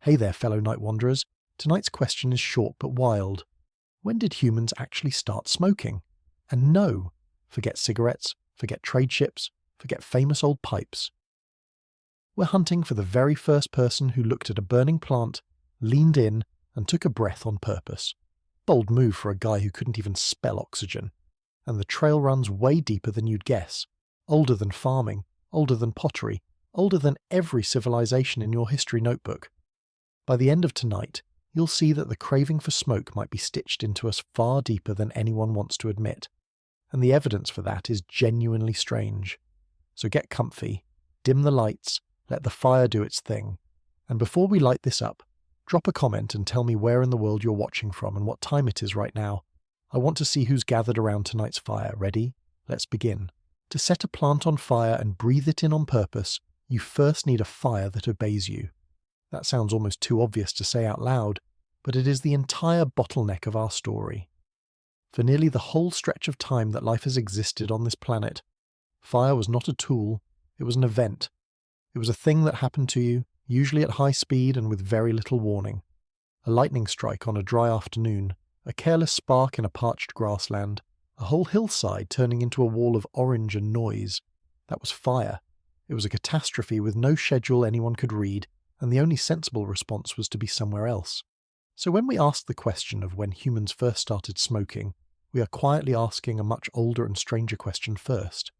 Hey there, fellow night wanderers. Tonight's question is short but wild. When did humans actually start smoking? And no, forget cigarettes, forget trade ships, forget famous old pipes. We're hunting for the very first person who looked at a burning plant, leaned in, and took a breath on purpose. Bold move for a guy who couldn't even spell oxygen. And the trail runs way deeper than you'd guess. Older than farming, older than pottery, older than every civilization in your history notebook. By the end of tonight, you'll see that the craving for smoke might be stitched into us far deeper than anyone wants to admit. And the evidence for that is genuinely strange. So get comfy, dim the lights, let the fire do its thing. And before we light this up, drop a comment and tell me where in the world you're watching from and what time it is right now. I want to see who's gathered around tonight's fire. Ready? Let's begin. To set a plant on fire and breathe it in on purpose, you first need a fire that obeys you. That sounds almost too obvious to say out loud, but it is the entire bottleneck of our story. For nearly the whole stretch of time that life has existed on this planet, fire was not a tool, it was an event. It was a thing that happened to you, usually at high speed and with very little warning. A lightning strike on a dry afternoon, a careless spark in a parched grassland, a whole hillside turning into a wall of orange and noise. That was fire. It was a catastrophe with no schedule anyone could read, and the only sensible response was to be somewhere else. So when we ask the question of when humans first started smoking, we are quietly asking a much older and stranger question first.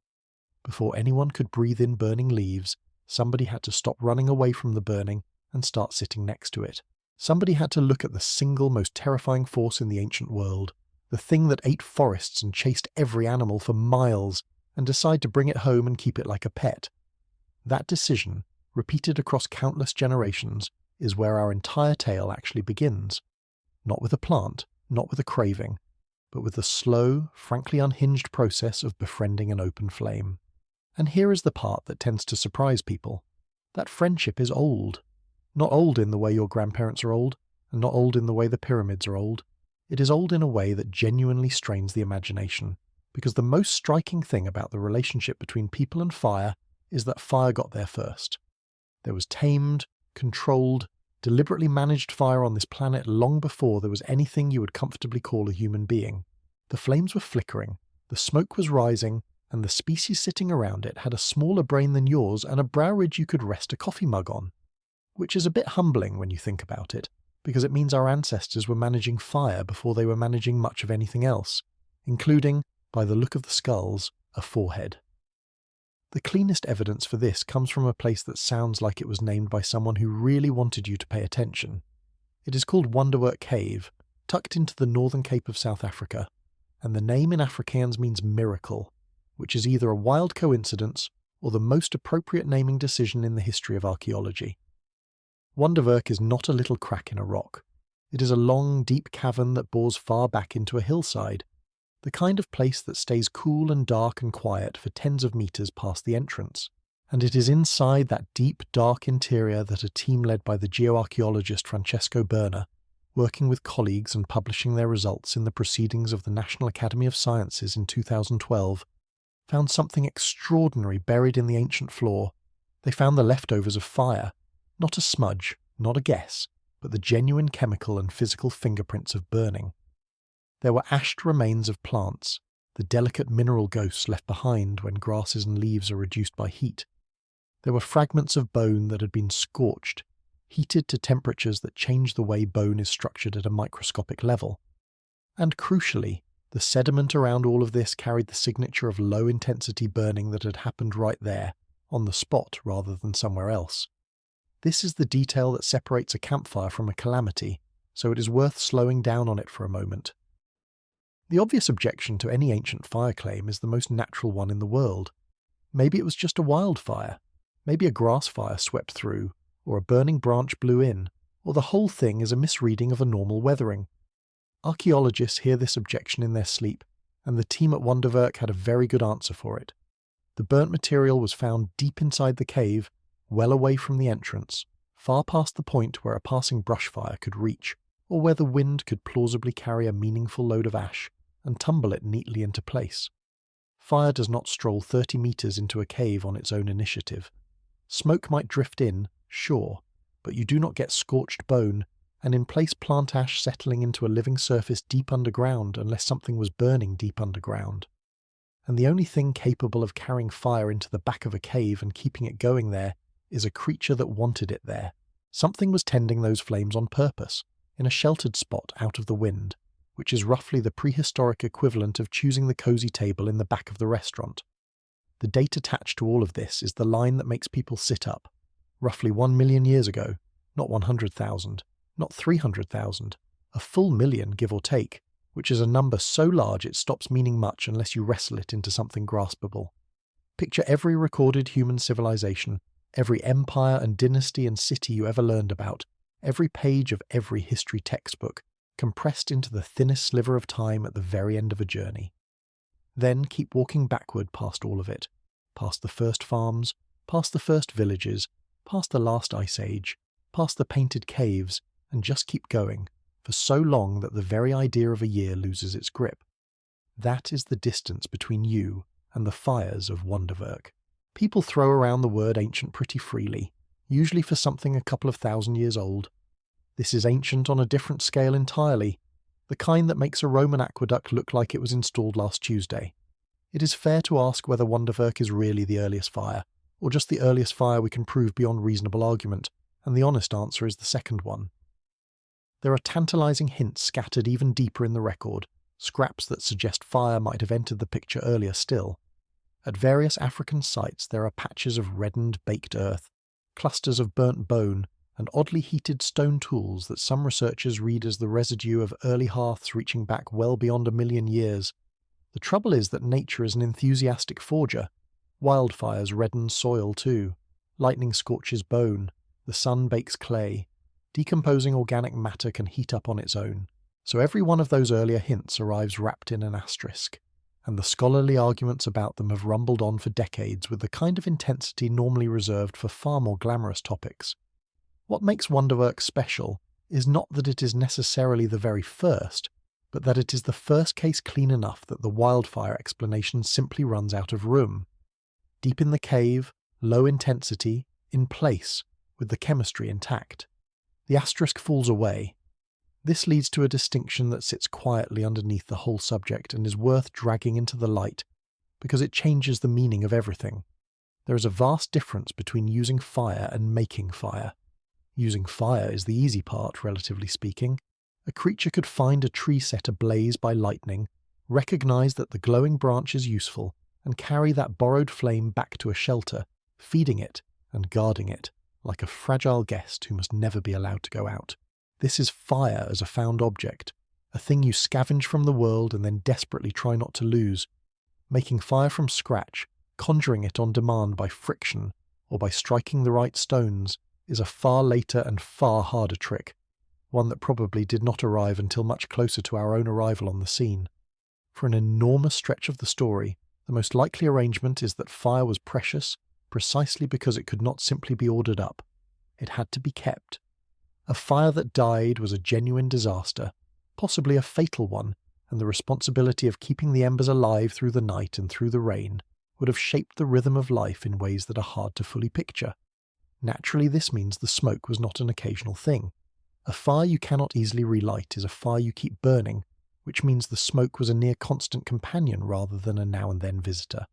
Before anyone could breathe in burning leaves, somebody had to stop running away from the burning and start sitting next to it. Somebody had to look at the single most terrifying force in the ancient world, the thing that ate forests and chased every animal for miles, and decide to bring it home and keep it like a pet. That decision, repeated across countless generations, is where our entire tale actually begins. Not with a plant, not with a craving, but with the slow, frankly unhinged process of befriending an open flame. And here is the part that tends to surprise people. That friendship is old. Not old in the way your grandparents are old, and not old in the way the pyramids are old. It is old in a way that genuinely strains the imagination, because the most striking thing about the relationship between people and fire is that fire got there first. There was tamed, controlled, deliberately managed fire on this planet long before there was anything you would comfortably call a human being. The flames were flickering, the smoke was rising, and the species sitting around it had a smaller brain than yours and a brow ridge you could rest a coffee mug on. Which is a bit humbling when you think about it, because it means our ancestors were managing fire before they were managing much of anything else, including, by the look of the skulls, a forehead. The cleanest evidence for this comes from a place that sounds like it was named by someone who really wanted you to pay attention. It is called Wonderwerk Cave, tucked into the northern Cape of South Africa, and the name in Afrikaans means miracle, which is either a wild coincidence or the most appropriate naming decision in the history of archaeology. Wonderwerk is not a little crack in a rock. It is a long, deep cavern that bores far back into a hillside, the kind of place that stays cool and dark and quiet for tens of meters past the entrance. And it is inside that deep, dark interior that a team led by the geoarchaeologist Francesco Berna, working with colleagues and publishing their results in the Proceedings of the National Academy of Sciences in 2012, found something extraordinary buried in the ancient floor. They found the leftovers of fire. Not a smudge, not a guess, but the genuine chemical and physical fingerprints of burning. There were ashed remains of plants, the delicate mineral ghosts left behind when grasses and leaves are reduced by heat. There were fragments of bone that had been scorched, heated to temperatures that change the way bone is structured at a microscopic level. And crucially, the sediment around all of this carried the signature of low-intensity burning that had happened right there, on the spot rather than somewhere else. This is the detail that separates a campfire from a calamity, so it is worth slowing down on it for a moment. The obvious objection to any ancient fire claim is the most natural one in the world. Maybe it was just a wildfire. Maybe a grass fire swept through, or a burning branch blew in, or the whole thing is a misreading of a normal weathering. Archaeologists hear this objection in their sleep, and the team at Wonderwerk had a very good answer for it. The burnt material was found deep inside the cave, well away from the entrance, far past the point where a passing brush fire could reach, or where the wind could plausibly carry a meaningful load of ash and tumble it neatly into place. Fire does not stroll 30 meters into a cave on its own initiative. Smoke might drift in, sure, but you do not get scorched bone, and in place plant ash settling into a living surface deep underground unless something was burning deep underground. And the only thing capable of carrying fire into the back of a cave and keeping it going there is a creature that wanted it there. Something was tending those flames on purpose, in a sheltered spot out of the wind, which is roughly the prehistoric equivalent of choosing the cozy table in the back of the restaurant. The date attached to all of this is the line that makes people sit up. Roughly 1 million years ago, not 100,000, not 300,000, a full million give or take, which is a number so large it stops meaning much unless you wrestle it into something graspable. Picture every recorded human civilization, every empire and dynasty and city you ever learned about, every page of every history textbook, compressed into the thinnest sliver of time at the very end of a journey. Then keep walking backward past all of it, past the first farms, past the first villages, past the last ice age, past the painted caves, and just keep going, for so long that the very idea of a year loses its grip. That is the distance between you and the fires of Wonderwerk. People throw around the word ancient pretty freely, usually for something a couple of thousand years old. This is ancient on a different scale entirely, the kind that makes a Roman aqueduct look like it was installed last Tuesday. It is fair to ask whether Wonderwerk is really the earliest fire, or just the earliest fire we can prove beyond reasonable argument, and the honest answer is the second one. There are tantalizing hints scattered even deeper in the record, scraps that suggest fire might have entered the picture earlier still. At various African sites there are patches of reddened baked earth, clusters of burnt bone, and oddly heated stone tools that some researchers read as the residue of early hearths reaching back well beyond 1 million years. The trouble is that nature is an enthusiastic forger. Wildfires redden soil too. Lightning scorches bone. The sun bakes clay. Decomposing organic matter can heat up on its own. So every one of those earlier hints arrives wrapped in an asterisk. And the scholarly arguments about them have rumbled on for decades with the kind of intensity normally reserved for far more glamorous topics. What makes Wonderwerk special is not that it is necessarily the very first, but that it is the first case clean enough that the wildfire explanation simply runs out of room. Deep in the cave, low intensity, in place, with the chemistry intact. The asterisk falls away. This leads to a distinction that sits quietly underneath the whole subject and is worth dragging into the light, because it changes the meaning of everything. There is a vast difference between using fire and making fire. Using fire is the easy part, relatively speaking. A creature could find a tree set ablaze by lightning, recognize that the glowing branch is useful, and carry that borrowed flame back to a shelter, feeding it and guarding it, like a fragile guest who must never be allowed to go out. This is fire as a found object, a thing you scavenge from the world and then desperately try not to lose. Making fire from scratch, conjuring it on demand by friction, or by striking the right stones, is a far later and far harder trick, one that probably did not arrive until much closer to our own arrival on the scene. For an enormous stretch of the story, the most likely arrangement is that fire was precious precisely because it could not simply be ordered up. It had to be kept. A fire that died was a genuine disaster, possibly a fatal one, and the responsibility of keeping the embers alive through the night and through the rain would have shaped the rhythm of life in ways that are hard to fully picture. Naturally, this means the smoke was not an occasional thing. A fire you cannot easily relight is a fire you keep burning, which means the smoke was a near constant companion rather than a now-and-then visitor.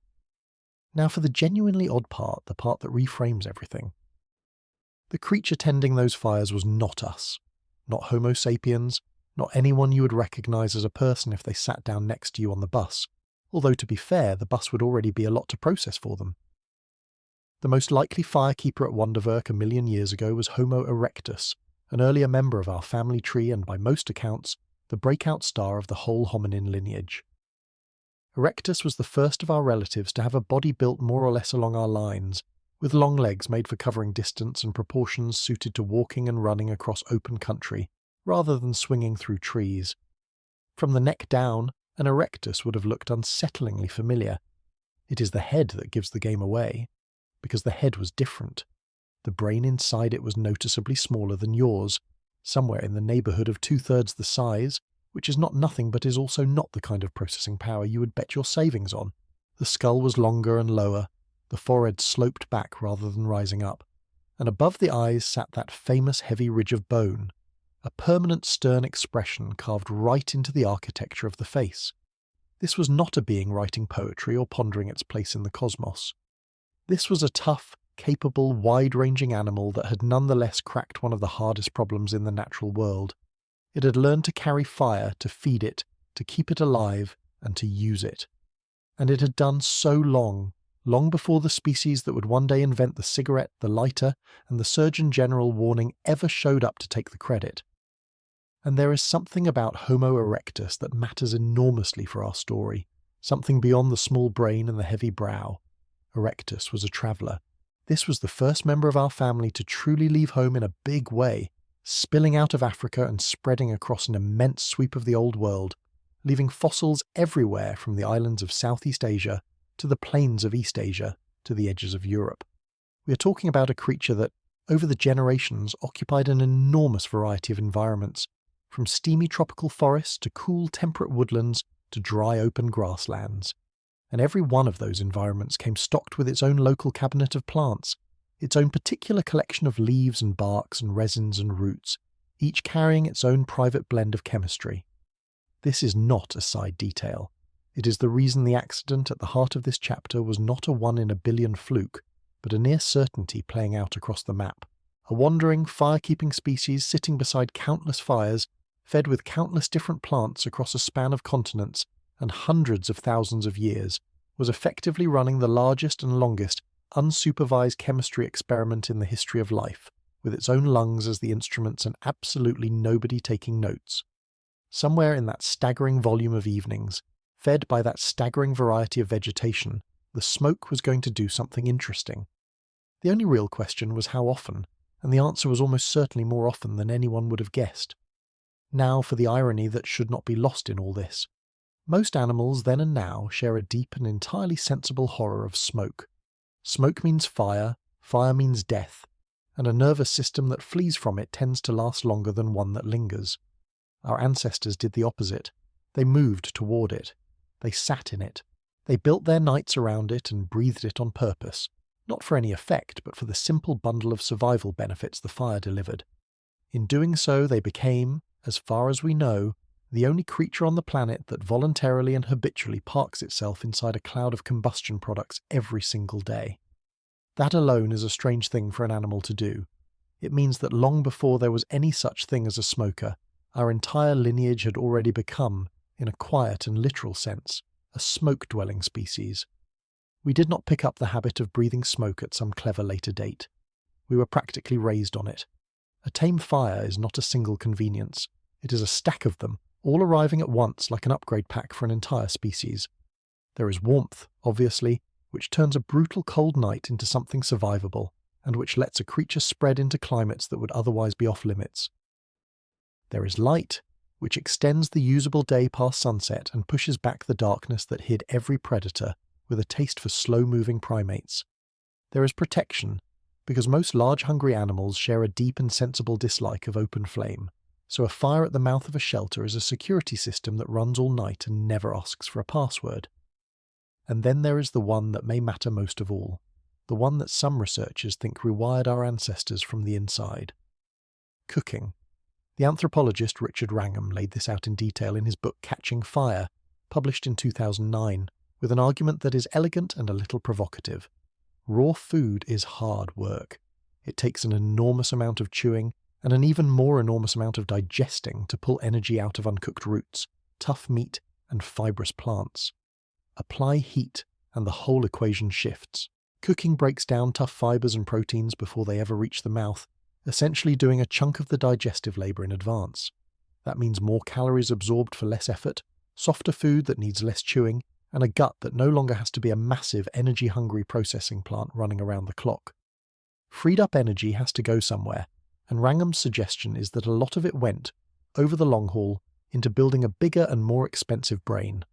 Now for the genuinely odd part, the part that reframes everything. The creature tending those fires was not us. Not Homo sapiens, not anyone you would recognize as a person if they sat down next to you on the bus, although to be fair, the bus would already be a lot to process for them. The most likely firekeeper at Wonderwerk 1 million years ago was Homo erectus, an earlier member of our family tree and by most accounts, the breakout star of the whole hominin lineage. Erectus was the first of our relatives to have a body built more or less along our lines, with long legs made for covering distance and proportions suited to walking and running across open country, rather than swinging through trees. From the neck down, an erectus would have looked unsettlingly familiar. It is the head that gives the game away, because the head was different. The brain inside it was noticeably smaller than yours, somewhere in the neighbourhood of 2/3 the size, which is not nothing but is also not the kind of processing power you would bet your savings on. The skull was longer and lower, the forehead sloped back rather than rising up, and above the eyes sat that famous heavy ridge of bone, a permanent stern expression carved right into the architecture of the face. This was not a being writing poetry or pondering its place in the cosmos. This was a tough, capable, wide-ranging animal that had nonetheless cracked one of the hardest problems in the natural world. It had learned to carry fire, to feed it, to keep it alive, and to use it. And it had done so long before the species that would one day invent the cigarette, the lighter, and the Surgeon General warning ever showed up to take the credit. And there is something about Homo erectus that matters enormously for our story, something beyond the small brain and the heavy brow. Erectus was a traveller. This was the first member of our family to truly leave home in a big way, spilling out of Africa and spreading across an immense sweep of the old world, leaving fossils everywhere from the islands of Southeast Asia to the plains of East Asia to the edges of Europe. We are talking about a creature that, over the generations, occupied an enormous variety of environments, from steamy tropical forests to cool temperate woodlands to dry open grasslands. And every one of those environments came stocked with its own local cabinet of plants, its own particular collection of leaves and barks and resins and roots, each carrying its own private blend of chemistry. This is not a side detail. It is the reason the accident at the heart of this chapter was not a 1 in a billion fluke, but a near certainty playing out across the map. A wandering, fire-keeping species sitting beside countless fires, fed with countless different plants across a span of continents and hundreds of thousands of years, was effectively running the largest and longest unsupervised chemistry experiment in the history of life, with its own lungs as the instruments and absolutely nobody taking notes. Somewhere in that staggering volume of evenings, fed by that staggering variety of vegetation, the smoke was going to do something interesting. The only real question was how often, and the answer was almost certainly more often than anyone would have guessed. Now for the irony that should not be lost in all this. Most animals then and now share a deep and entirely sensible horror of smoke. Smoke means fire, fire means death, and a nervous system that flees from it tends to last longer than one that lingers. Our ancestors did the opposite. They moved toward it. They sat in it. They built their nights around it and breathed it on purpose, not for any effect, but for the simple bundle of survival benefits the fire delivered. In doing so, they became, as far as we know, the only creature on the planet that voluntarily and habitually parks itself inside a cloud of combustion products every single day. That alone is a strange thing for an animal to do. It means that long before there was any such thing as a smoker, our entire lineage had already become, in a quiet and literal sense, a smoke-dwelling species. We did not pick up the habit of breathing smoke at some clever later date. We were practically raised on it. A tame fire is not a single convenience. It is a stack of them, all arriving at once like an upgrade pack for an entire species. There is warmth, obviously, which turns a brutal cold night into something survivable, and which lets a creature spread into climates that would otherwise be off-limits. There is light, which extends the usable day past sunset and pushes back the darkness that hid every predator, with a taste for slow-moving primates. There is protection, because most large hungry animals share a deep and sensible dislike of open flame, so a fire at the mouth of a shelter is a security system that runs all night and never asks for a password. And then there is the one that may matter most of all, the one that some researchers think rewired our ancestors from the inside. Cooking. The anthropologist Richard Wrangham laid this out in detail in his book Catching Fire, published in 2009, with an argument that is elegant and a little provocative. Raw food is hard work. It takes an enormous amount of chewing, and an even more enormous amount of digesting to pull energy out of uncooked roots, tough meat, and fibrous plants. Apply heat, and the whole equation shifts. Cooking breaks down tough fibers and proteins before they ever reach the mouth, essentially doing a chunk of the digestive labour in advance. That means more calories absorbed for less effort, softer food that needs less chewing, and a gut that no longer has to be a massive energy-hungry processing plant running around the clock. Freed up energy has to go somewhere, and Wrangham's suggestion is that a lot of it went, over the long haul, into building a bigger and more expensive brain.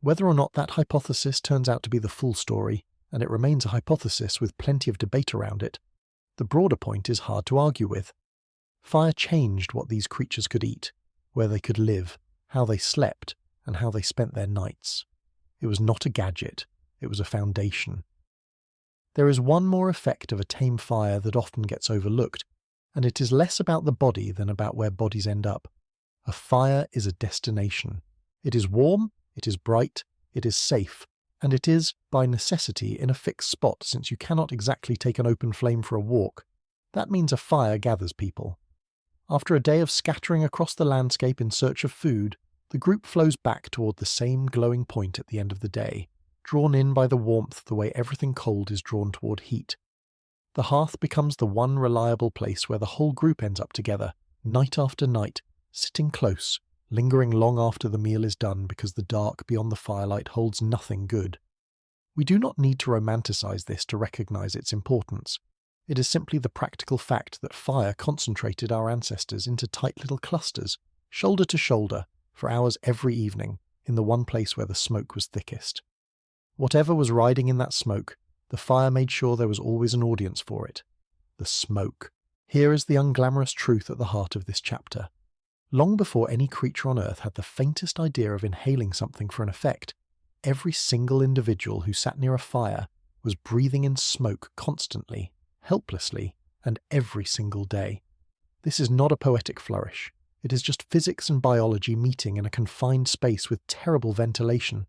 Whether or not that hypothesis turns out to be the full story, and it remains a hypothesis with plenty of debate around it, the broader point is hard to argue with. Fire changed what these creatures could eat, where they could live, how they slept, and how they spent their nights. It was not a gadget, it was a foundation. There is one more effect of a tame fire that often gets overlooked, and it is less about the body than about where bodies end up. A fire is a destination. It is warm, it is bright, it is safe, and it is, by necessity, in a fixed spot since you cannot exactly take an open flame for a walk. That means a fire gathers people. After a day of scattering across the landscape in search of food, the group flows back toward the same glowing point at the end of the day, drawn in by the warmth the way everything cold is drawn toward heat. The hearth becomes the one reliable place where the whole group ends up together, night after night, sitting close, lingering long after the meal is done because the dark beyond the firelight holds nothing good. We do not need to romanticize this to recognize its importance. It is simply the practical fact that fire concentrated our ancestors into tight little clusters, shoulder to shoulder, for hours every evening, in the one place where the smoke was thickest. Whatever was riding in that smoke, the fire made sure there was always an audience for it. The smoke. Here is the unglamorous truth at the heart of this chapter. Long before any creature on Earth had the faintest idea of inhaling something for an effect, every single individual who sat near a fire was breathing in smoke constantly, helplessly, and every single day. This is not a poetic flourish. It is just physics and biology meeting in a confined space with terrible ventilation.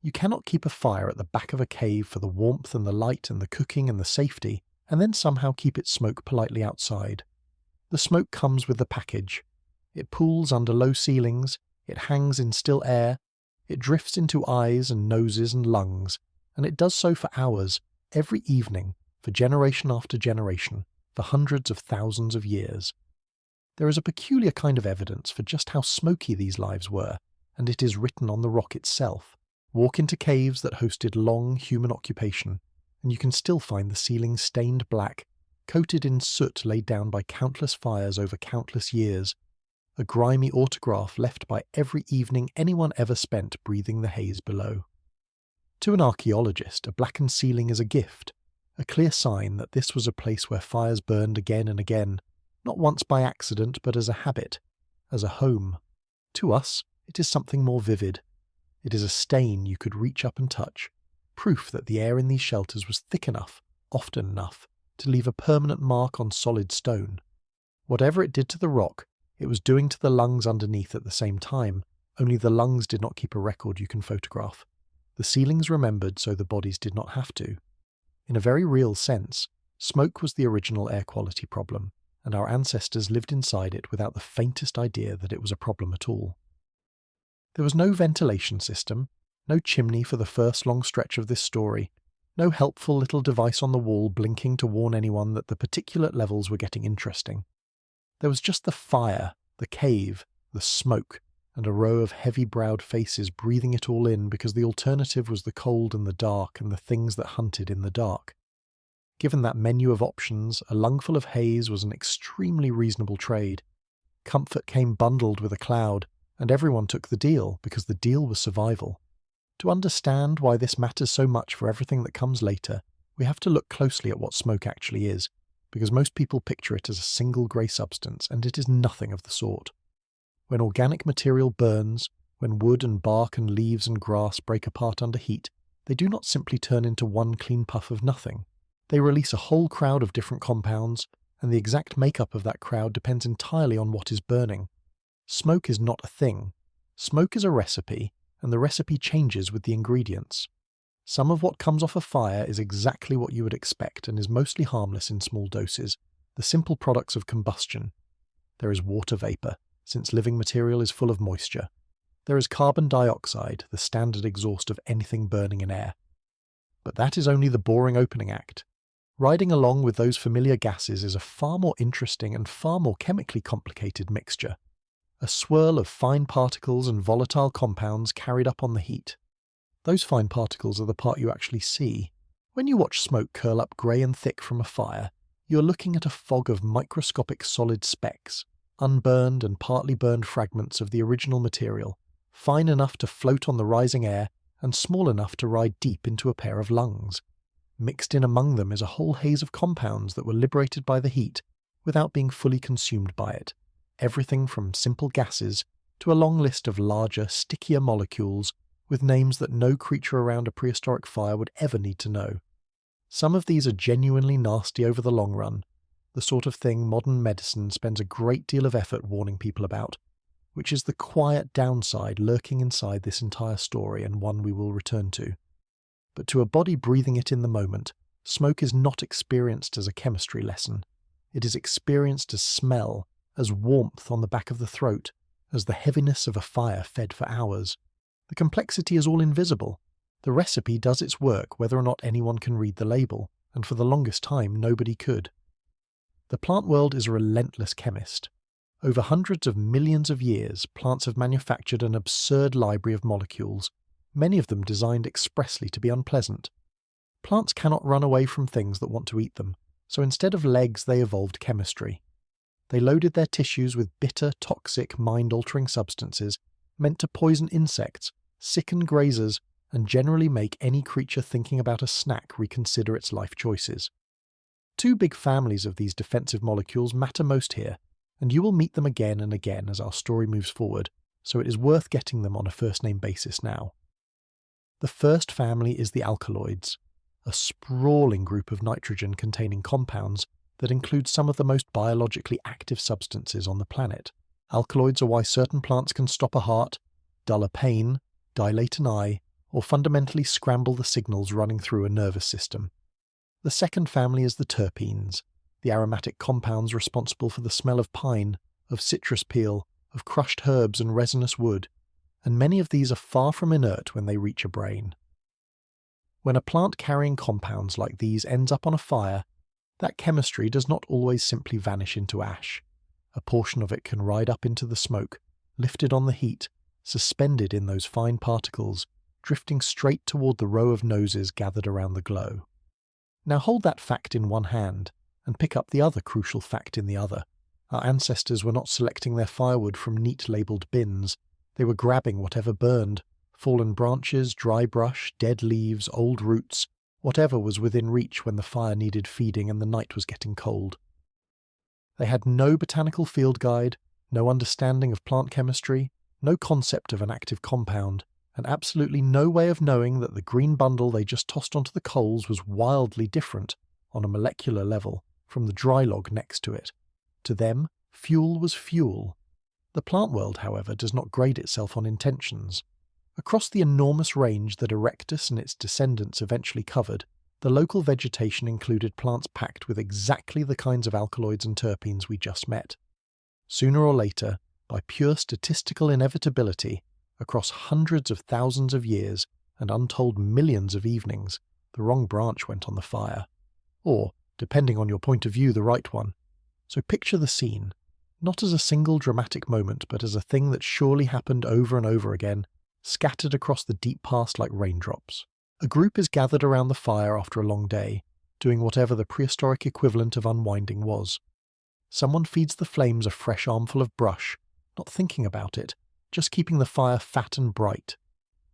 You cannot keep a fire at the back of a cave for the warmth and the light and the cooking and the safety, and then somehow keep its smoke politely outside. The smoke comes with the package. It pools under low ceilings, it hangs in still air, it drifts into eyes and noses and lungs, and it does so for hours, every evening, for generation after generation, for hundreds of thousands of years. There is a peculiar kind of evidence for just how smoky these lives were, and it is written on the rock itself. Walk into caves that hosted long human occupation, and you can still find the ceilings stained black, coated in soot laid down by countless fires over countless years, a grimy autograph left by every evening anyone ever spent breathing the haze below. To an archaeologist, a blackened ceiling is a gift, a clear sign that this was a place where fires burned again and again, not once by accident but as a habit, as a home. To us, it is something more vivid. It is a stain you could reach up and touch, proof that the air in these shelters was thick enough, often enough, to leave a permanent mark on solid stone. Whatever it did to the rock, it was doing to the lungs underneath at the same time, only the lungs did not keep a record you can photograph. The ceilings remembered so the bodies did not have to. In a very real sense, smoke was the original air quality problem, and our ancestors lived inside it without the faintest idea that it was a problem at all. There was no ventilation system, no chimney for the first long stretch of this story, no helpful little device on the wall blinking to warn anyone that the particulate levels were getting interesting. There was just the fire, the cave, the smoke, and a row of heavy-browed faces breathing it all in because the alternative was the cold and the dark and the things that hunted in the dark. Given that menu of options, a lungful of haze was an extremely reasonable trade. Comfort came bundled with a cloud, and everyone took the deal because the deal was survival. To understand why this matters so much for everything that comes later, we have to look closely at what smoke actually is, because most people picture it as a single grey substance, and it is nothing of the sort. When organic material burns, when wood and bark and leaves and grass break apart under heat, they do not simply turn into one clean puff of nothing. They release a whole crowd of different compounds, and the exact makeup of that crowd depends entirely on what is burning. Smoke is not a thing. Smoke is a recipe, and the recipe changes with the ingredients. Some of what comes off a fire is exactly what you would expect and is mostly harmless in small doses, the simple products of combustion. There is water vapour, since living material is full of moisture. There is carbon dioxide, the standard exhaust of anything burning in air. But that is only the boring opening act. Riding along with those familiar gases is a far more interesting and far more chemically complicated mixture. A swirl of fine particles and volatile compounds carried up on the heat. Those fine particles are the part you actually see. When you watch smoke curl up grey and thick from a fire, you are looking at a fog of microscopic solid specks, unburned and partly burned fragments of the original material, fine enough to float on the rising air and small enough to ride deep into a pair of lungs. Mixed in among them is a whole haze of compounds that were liberated by the heat without being fully consumed by it, everything from simple gases to a long list of larger, stickier molecules with names that no creature around a prehistoric fire would ever need to know. Some of these are genuinely nasty over the long run, the sort of thing modern medicine spends a great deal of effort warning people about, which is the quiet downside lurking inside this entire story, and one we will return to. But to a body breathing it in the moment, smoke is not experienced as a chemistry lesson. It is experienced as smell, as warmth on the back of the throat, as the heaviness of a fire fed for hours. The complexity is all invisible. The recipe does its work whether or not anyone can read the label, and for the longest time nobody could. The plant world is a relentless chemist. Over hundreds of millions of years, plants have manufactured an absurd library of molecules, many of them designed expressly to be unpleasant. Plants cannot run away from things that want to eat them, so instead of legs they evolved chemistry. They loaded their tissues with bitter, toxic, mind-altering substances meant to poison insects, sicken grazers, and generally make any creature thinking about a snack reconsider its life choices. Two big families of these defensive molecules matter most here, and you will meet them again and again as our story moves forward, so it is worth getting them on a first-name basis now. The first family is the alkaloids, a sprawling group of nitrogen-containing compounds that includes some of the most biologically active substances on the planet. Alkaloids are why certain plants can stop a heart, dull a pain, dilate an eye, or fundamentally scramble the signals running through a nervous system. The second family is the terpenes, the aromatic compounds responsible for the smell of pine, of citrus peel, of crushed herbs and resinous wood, and many of these are far from inert when they reach a brain. When a plant carrying compounds like these ends up on a fire, that chemistry does not always simply vanish into ash. A portion of it can ride up into the smoke, lifted on the heat, suspended in those fine particles, drifting straight toward the row of noses gathered around the glow. Now hold that fact in one hand, and pick up the other crucial fact in the other. Our ancestors were not selecting their firewood from neat labelled bins. They were grabbing whatever burned, fallen branches, dry brush, dead leaves, old roots, whatever was within reach when the fire needed feeding and the night was getting cold. They had no botanical field guide, no understanding of plant chemistry, no concept of an active compound, and absolutely no way of knowing that the green bundle they just tossed onto the coals was wildly different, on a molecular level, from the dry log next to it. To them, fuel was fuel. The plant world, however, does not grade itself on intentions. Across the enormous range that Erectus and its descendants eventually covered, the local vegetation included plants packed with exactly the kinds of alkaloids and terpenes we just met. Sooner or later, by pure statistical inevitability, across hundreds of thousands of years and untold millions of evenings, the wrong branch went on the fire. Or, depending on your point of view, the right one. So picture the scene, not as a single dramatic moment, but as a thing that surely happened over and over again, scattered across the deep past like raindrops. A group is gathered around the fire after a long day, doing whatever the prehistoric equivalent of unwinding was. Someone feeds the flames a fresh armful of brush, not thinking about it, just keeping the fire fat and bright.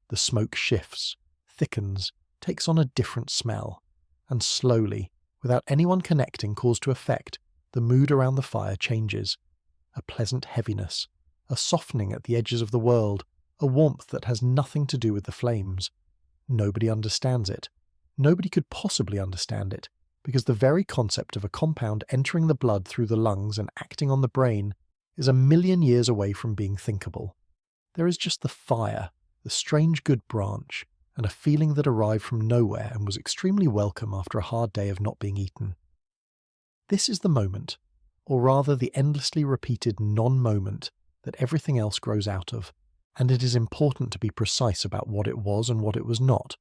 The smoke shifts, thickens, takes on a different smell, and slowly, without anyone connecting cause to effect, the mood around the fire changes. A pleasant heaviness, a softening at the edges of the world, a warmth that has nothing to do with the flames. Nobody understands it. Nobody could possibly understand it, because the very concept of a compound entering the blood through the lungs and acting on the brain is a million years away from being thinkable. There is just the fire, the strange good branch, and a feeling that arrived from nowhere and was extremely welcome after a hard day of not being eaten. This is the moment, or rather the endlessly repeated non-moment, that everything else grows out of, and it is important to be precise about what it was and what it was not,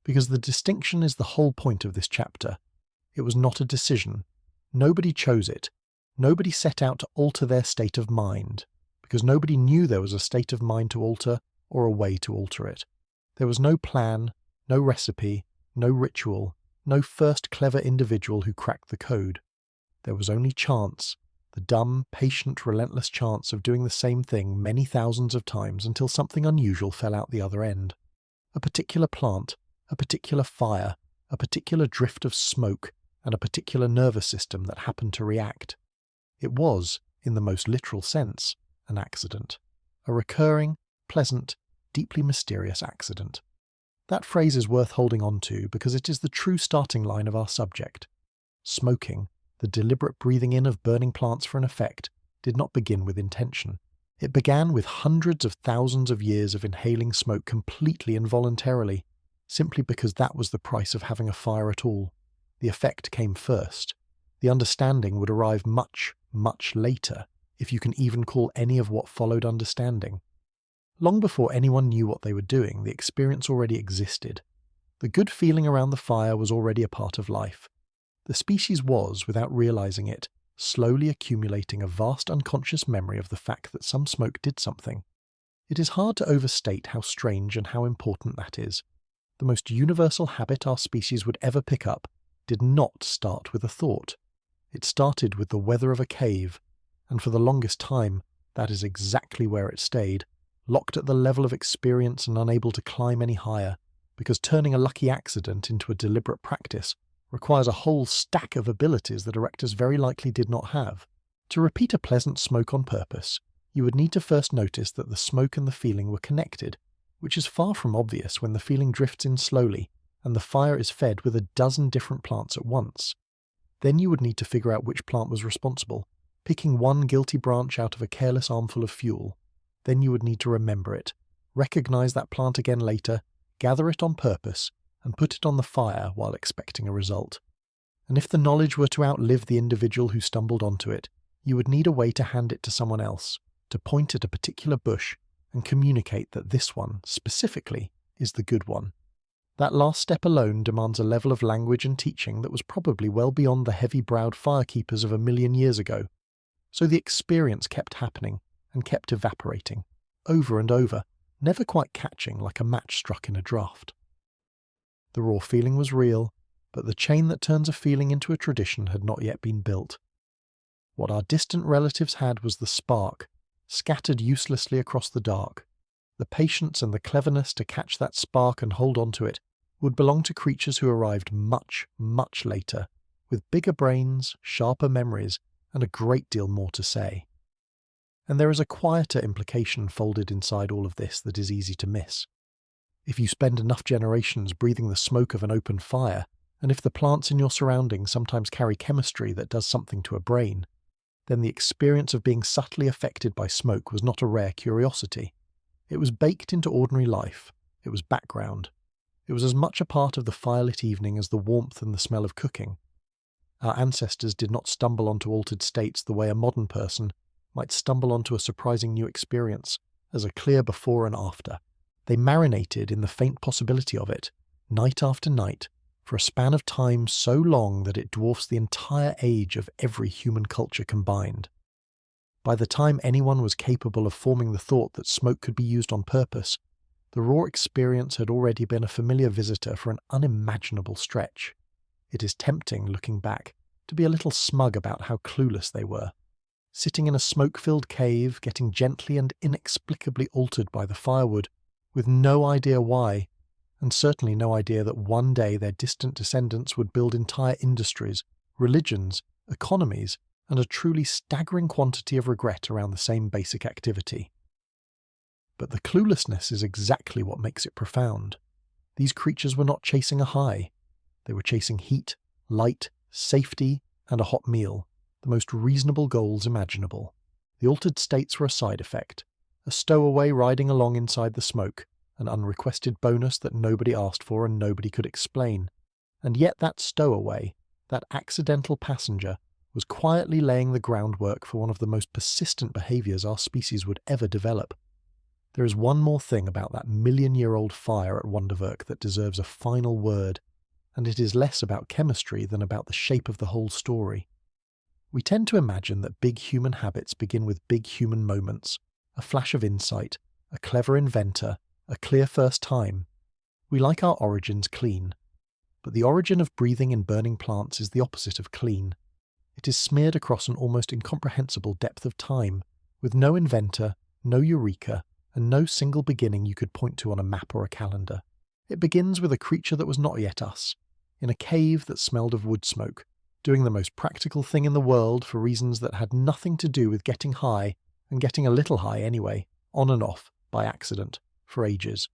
because the distinction is the whole point of this chapter. It was not a decision. Nobody chose it. Nobody set out to alter their state of mind, because nobody knew there was a state of mind to alter or a way to alter it. There was no plan, no recipe, no ritual, no first clever individual who cracked the code. There was only chance, the dumb, patient, relentless chance of doing the same thing many thousands of times until something unusual fell out the other end. A particular plant, a particular fire, a particular drift of smoke, and a particular nervous system that happened to react. It was, in the most literal sense, an accident. A recurring, pleasant, deeply mysterious accident. That phrase is worth holding on to because it is the true starting line of our subject. Smoking, the deliberate breathing in of burning plants for an effect, did not begin with intention. It began with hundreds of thousands of years of inhaling smoke completely involuntarily, simply because that was the price of having a fire at all. The effect came first. The understanding would arrive much, much later, if you can even call any of what followed understanding. Long before anyone knew what they were doing, the experience already existed. The good feeling around the fire was already a part of life. The species was, without realizing it, slowly accumulating a vast unconscious memory of the fact that some smoke did something. It is hard to overstate how strange and how important that is. The most universal habit our species would ever pick up did not start with a thought. It started with the weather of a cave, and for the longest time, that is exactly where it stayed, locked at the level of experience and unable to climb any higher, because turning a lucky accident into a deliberate practice requires a whole stack of abilities that erectors very likely did not have. To repeat a pleasant smoke on purpose, you would need to first notice that the smoke and the feeling were connected, which is far from obvious when the feeling drifts in slowly and the fire is fed with a dozen different plants at once. Then you would need to figure out which plant was responsible, picking one guilty branch out of a careless armful of fuel. Then you would need to remember it, recognize that plant again later, gather it on purpose, and put it on the fire while expecting a result. And if the knowledge were to outlive the individual who stumbled onto it, you would need a way to hand it to someone else, to point at a particular bush and communicate that this one, specifically, is the good one. That last step alone demands a level of language and teaching that was probably well beyond the heavy-browed firekeepers of 1,000,000 years ago. So the experience kept happening and kept evaporating, over and over, never quite catching like a match struck in a draft. The raw feeling was real, but the chain that turns a feeling into a tradition had not yet been built. What our distant relatives had was the spark, scattered uselessly across the dark. The patience and the cleverness to catch that spark and hold on to it would belong to creatures who arrived much, much later, with bigger brains, sharper memories, and a great deal more to say. And there is a quieter implication folded inside all of this that is easy to miss. If you spend enough generations breathing the smoke of an open fire, and if the plants in your surroundings sometimes carry chemistry that does something to a brain, then the experience of being subtly affected by smoke was not a rare curiosity. It was baked into ordinary life. It was background. It was as much a part of the firelit evening as the warmth and the smell of cooking. Our ancestors did not stumble onto altered states the way a modern person might stumble onto a surprising new experience, as a clear before and after. They marinated in the faint possibility of it, night after night, for a span of time so long that it dwarfs the entire age of every human culture combined. By the time anyone was capable of forming the thought that smoke could be used on purpose, the raw experience had already been a familiar visitor for an unimaginable stretch. It is tempting, looking back, to be a little smug about how clueless they were. Sitting in a smoke-filled cave, getting gently and inexplicably altered by the firewood, with no idea why, and certainly no idea that one day their distant descendants would build entire industries, religions, economies, and a truly staggering quantity of regret around the same basic activity. But the cluelessness is exactly what makes it profound. These creatures were not chasing a high. They were chasing heat, light, safety, and a hot meal, the most reasonable goals imaginable. The altered states were a side effect, a stowaway riding along inside the smoke, an unrequested bonus that nobody asked for and nobody could explain. And yet that stowaway, that accidental passenger, was quietly laying the groundwork for one of the most persistent behaviours our species would ever develop. There is one more thing about that 1,000,000-year-old fire at Wonderwerk that deserves a final word, and it is less about chemistry than about the shape of the whole story. We tend to imagine that big human habits begin with big human moments, a flash of insight, a clever inventor, a clear first time. We like our origins clean. But the origin of breathing in burning plants is the opposite of clean. It is smeared across an almost incomprehensible depth of time, with no inventor, no eureka, and no single beginning you could point to on a map or a calendar. It begins with a creature that was not yet us, in a cave that smelled of wood smoke, doing the most practical thing in the world for reasons that had nothing to do with getting high, and getting a little high anyway, on and off, by accident, for ages.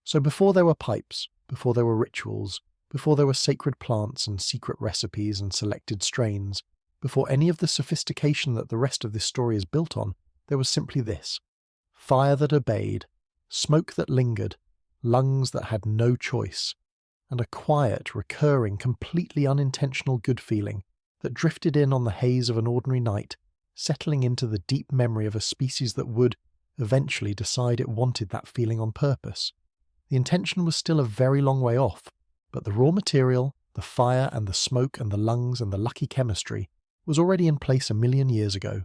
So before there were pipes, before there were rituals, before there were sacred plants and secret recipes and selected strains, before any of the sophistication that the rest of this story is built on, there was simply this: fire that obeyed, smoke that lingered, lungs that had no choice, and a quiet, recurring, completely unintentional good feeling that drifted in on the haze of an ordinary night, settling into the deep memory of a species that would, eventually, decide it wanted that feeling on purpose. The intention was still a very long way off, but the raw material, the fire and the smoke and the lungs and the lucky chemistry, was already in place 1,000,000 years ago,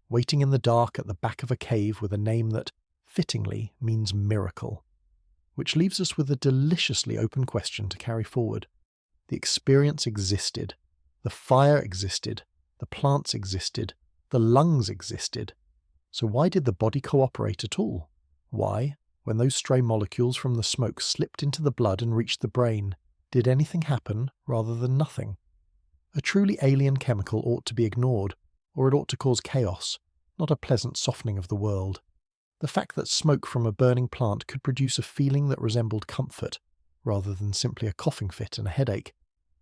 waiting in the dark at the back of a cave with a name that, fittingly, means miracle. Which leaves us with a deliciously open question to carry forward. The experience existed. The fire existed. The plants existed. The lungs existed. So why did the body cooperate at all? Why, when those stray molecules from the smoke slipped into the blood and reached the brain, did anything happen rather than nothing? A truly alien chemical ought to be ignored, or it ought to cause chaos, not a pleasant softening of the world. The fact that smoke from a burning plant could produce a feeling that resembled comfort, rather than simply a coughing fit and a headache,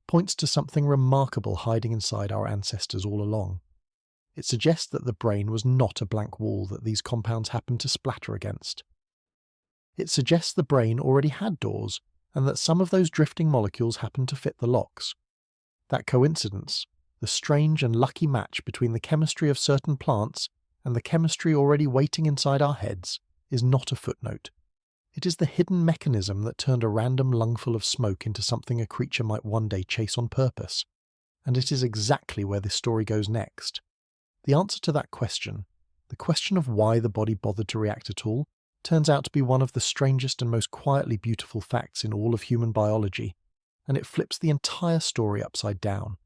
points to something remarkable hiding inside our ancestors all along. It suggests that the brain was not a blank wall that these compounds happened to splatter against. It suggests the brain already had doors, and that some of those drifting molecules happened to fit the locks. That coincidence, the strange and lucky match between the chemistry of certain plants and the chemistry already waiting inside our heads, is not a footnote. It is the hidden mechanism that turned a random lungful of smoke into something a creature might one day chase on purpose. And it is exactly where this story goes next. The answer to that question, the question of why the body bothered to react at all, turns out to be one of the strangest and most quietly beautiful facts in all of human biology, and it flips the entire story upside down.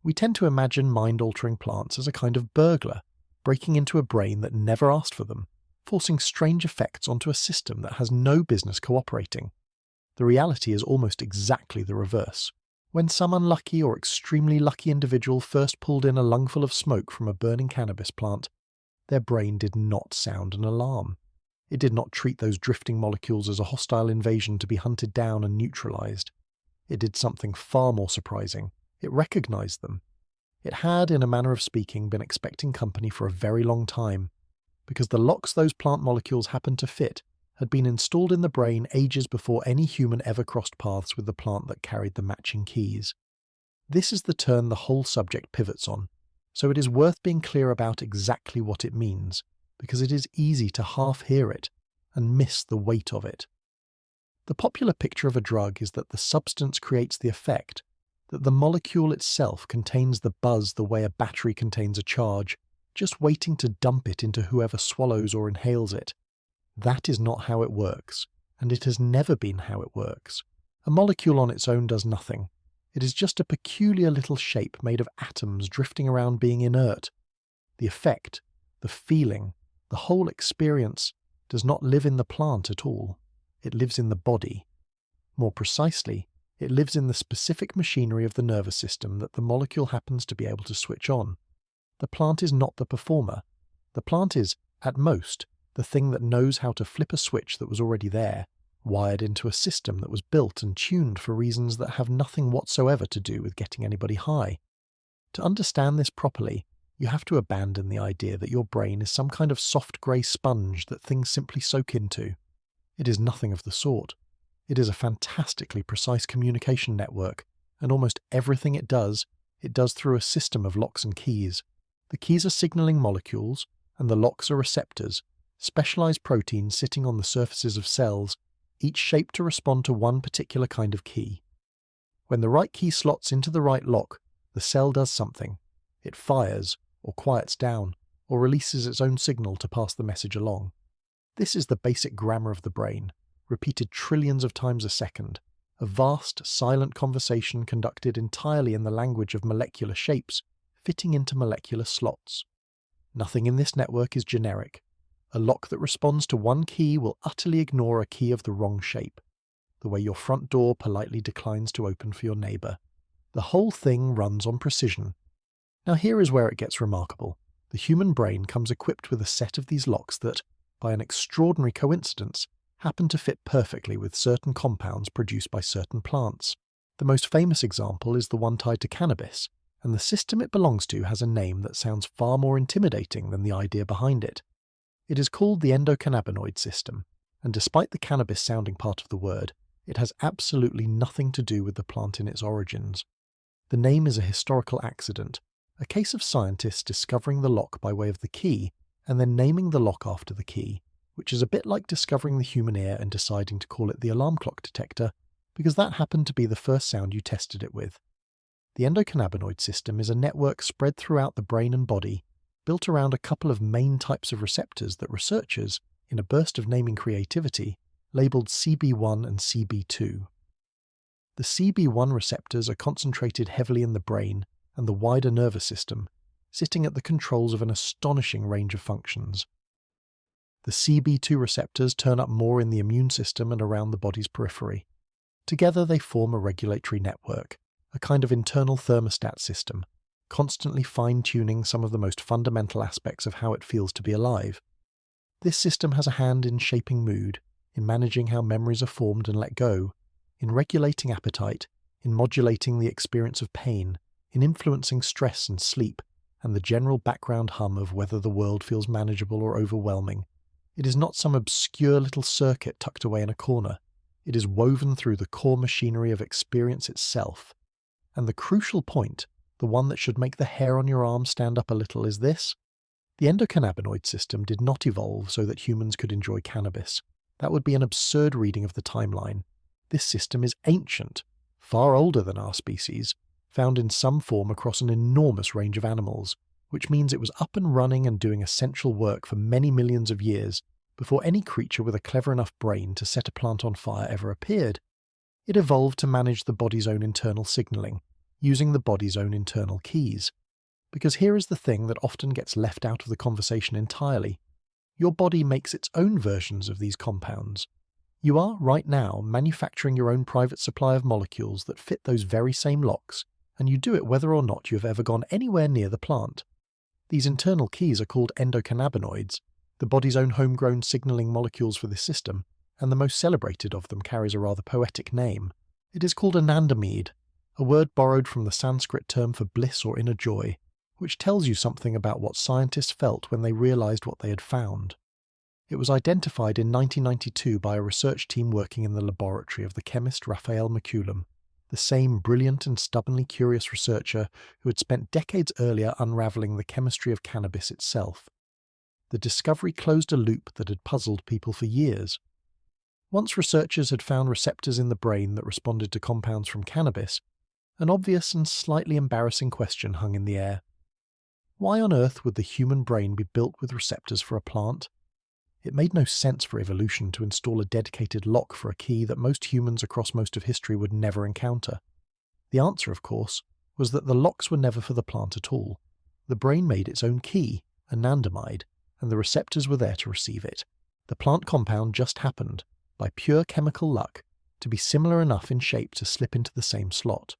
We tend to imagine mind-altering plants as a kind of burglar, breaking into a brain that never asked for them, forcing strange effects onto a system that has no business cooperating. The reality is almost exactly the reverse. When some unlucky or extremely lucky individual first pulled in a lungful of smoke from a burning cannabis plant, their brain did not sound an alarm. It did not treat those drifting molecules as a hostile invasion to be hunted down and neutralized. It did something far more surprising. It recognized them. It had, in a manner of speaking, been expecting company for a very long time, because the locks those plant molecules happened to fit had been installed in the brain ages before any human ever crossed paths with the plant that carried the matching keys. This is the turn the whole subject pivots on, so it is worth being clear about exactly what it means, because it is easy to half hear it and miss the weight of it. The popular picture of a drug is that the substance creates the effect, that the molecule itself contains the buzz the way a battery contains a charge, just waiting to dump it into whoever swallows or inhales it. That is not how it works, and it has never been how it works. A molecule on its own does nothing. It is just a peculiar little shape made of atoms drifting around being inert. The effect, the feeling, the whole experience does not live in the plant at all. It lives in the body. More precisely, it lives in the specific machinery of the nervous system that the molecule happens to be able to switch on. The plant is not the performer. The plant is, at most, the thing that knows how to flip a switch that was already there, wired into a system that was built and tuned for reasons that have nothing whatsoever to do with getting anybody high. To understand this properly, you have to abandon the idea that your brain is some kind of soft grey sponge that things simply soak into. It is nothing of the sort. It is a fantastically precise communication network, and almost everything it does through a system of locks and keys. The keys are signaling molecules, and the locks are receptors, specialized proteins sitting on the surfaces of cells, each shaped to respond to one particular kind of key. When the right key slots into the right lock, the cell does something. It fires, or quiets down, or releases its own signal to pass the message along. This is the basic grammar of the brain, repeated trillions of times a second, a vast, silent conversation conducted entirely in the language of molecular shapes, fitting into molecular slots. Nothing in this network is generic. A lock that responds to one key will utterly ignore a key of the wrong shape, the way your front door politely declines to open for your neighbour. The whole thing runs on precision. Now here is where it gets remarkable. The human brain comes equipped with a set of these locks that, by an extraordinary coincidence, happen to fit perfectly with certain compounds produced by certain plants. The most famous example is the one tied to cannabis, and the system it belongs to has a name that sounds far more intimidating than the idea behind it. It is called the endocannabinoid system, and despite the cannabis sounding part of the word, it has absolutely nothing to do with the plant in its origins. The name is a historical accident, a case of scientists discovering the lock by way of the key and then naming the lock after the key, which is a bit like discovering the human ear and deciding to call it the alarm clock detector, because that happened to be the first sound you tested it with. The endocannabinoid system is a network spread throughout the brain and body, built around a couple of main types of receptors that researchers, in a burst of naming creativity, labelled CB1 and CB2. The CB1 receptors are concentrated heavily in the brain and the wider nervous system, sitting at the controls of an astonishing range of functions. The CB2 receptors turn up more in the immune system and around the body's periphery. Together they form a regulatory network, a kind of internal thermostat system, constantly fine-tuning some of the most fundamental aspects of how it feels to be alive. This system has a hand in shaping mood, in managing how memories are formed and let go, in regulating appetite, in modulating the experience of pain, in influencing stress and sleep, and the general background hum of whether the world feels manageable or overwhelming. It is not some obscure little circuit tucked away in a corner. It is woven through the core machinery of experience itself. And the crucial point, the one that should make the hair on your arm stand up a little, is this. The endocannabinoid system did not evolve so that humans could enjoy cannabis. That would be an absurd reading of the timeline. This system is ancient, far older than our species, found in some form across an enormous range of animals, which means it was up and running and doing essential work for many millions of years before any creature with a clever enough brain to set a plant on fire ever appeared. It evolved to manage the body's own internal signaling, using the body's own internal keys. Because here is the thing that often gets left out of the conversation entirely. Your body makes its own versions of these compounds. You are, right now, manufacturing your own private supply of molecules that fit those very same locks, and you do it whether or not you have ever gone anywhere near the plant. These internal keys are called endocannabinoids, the body's own homegrown signaling molecules for this system, and the most celebrated of them carries a rather poetic name. It is called anandamide, a word borrowed from the Sanskrit term for bliss or inner joy, which tells you something about what scientists felt when they realized what they had found. It was identified in 1992 by a research team working in the laboratory of the chemist Raphael Mechoulam, the same brilliant and stubbornly curious researcher who had spent decades earlier unravelling the chemistry of cannabis itself. The discovery closed a loop that had puzzled people for years. Once researchers had found receptors in the brain that responded to compounds from cannabis, an obvious and slightly embarrassing question hung in the air. Why on earth would the human brain be built with receptors for a plant? It made no sense for evolution to install a dedicated lock for a key that most humans across most of history would never encounter. The answer, of course, was that the locks were never for the plant at all. The brain made its own key, anandamide, and the receptors were there to receive it. The plant compound just happened, by pure chemical luck, to be similar enough in shape to slip into the same slot.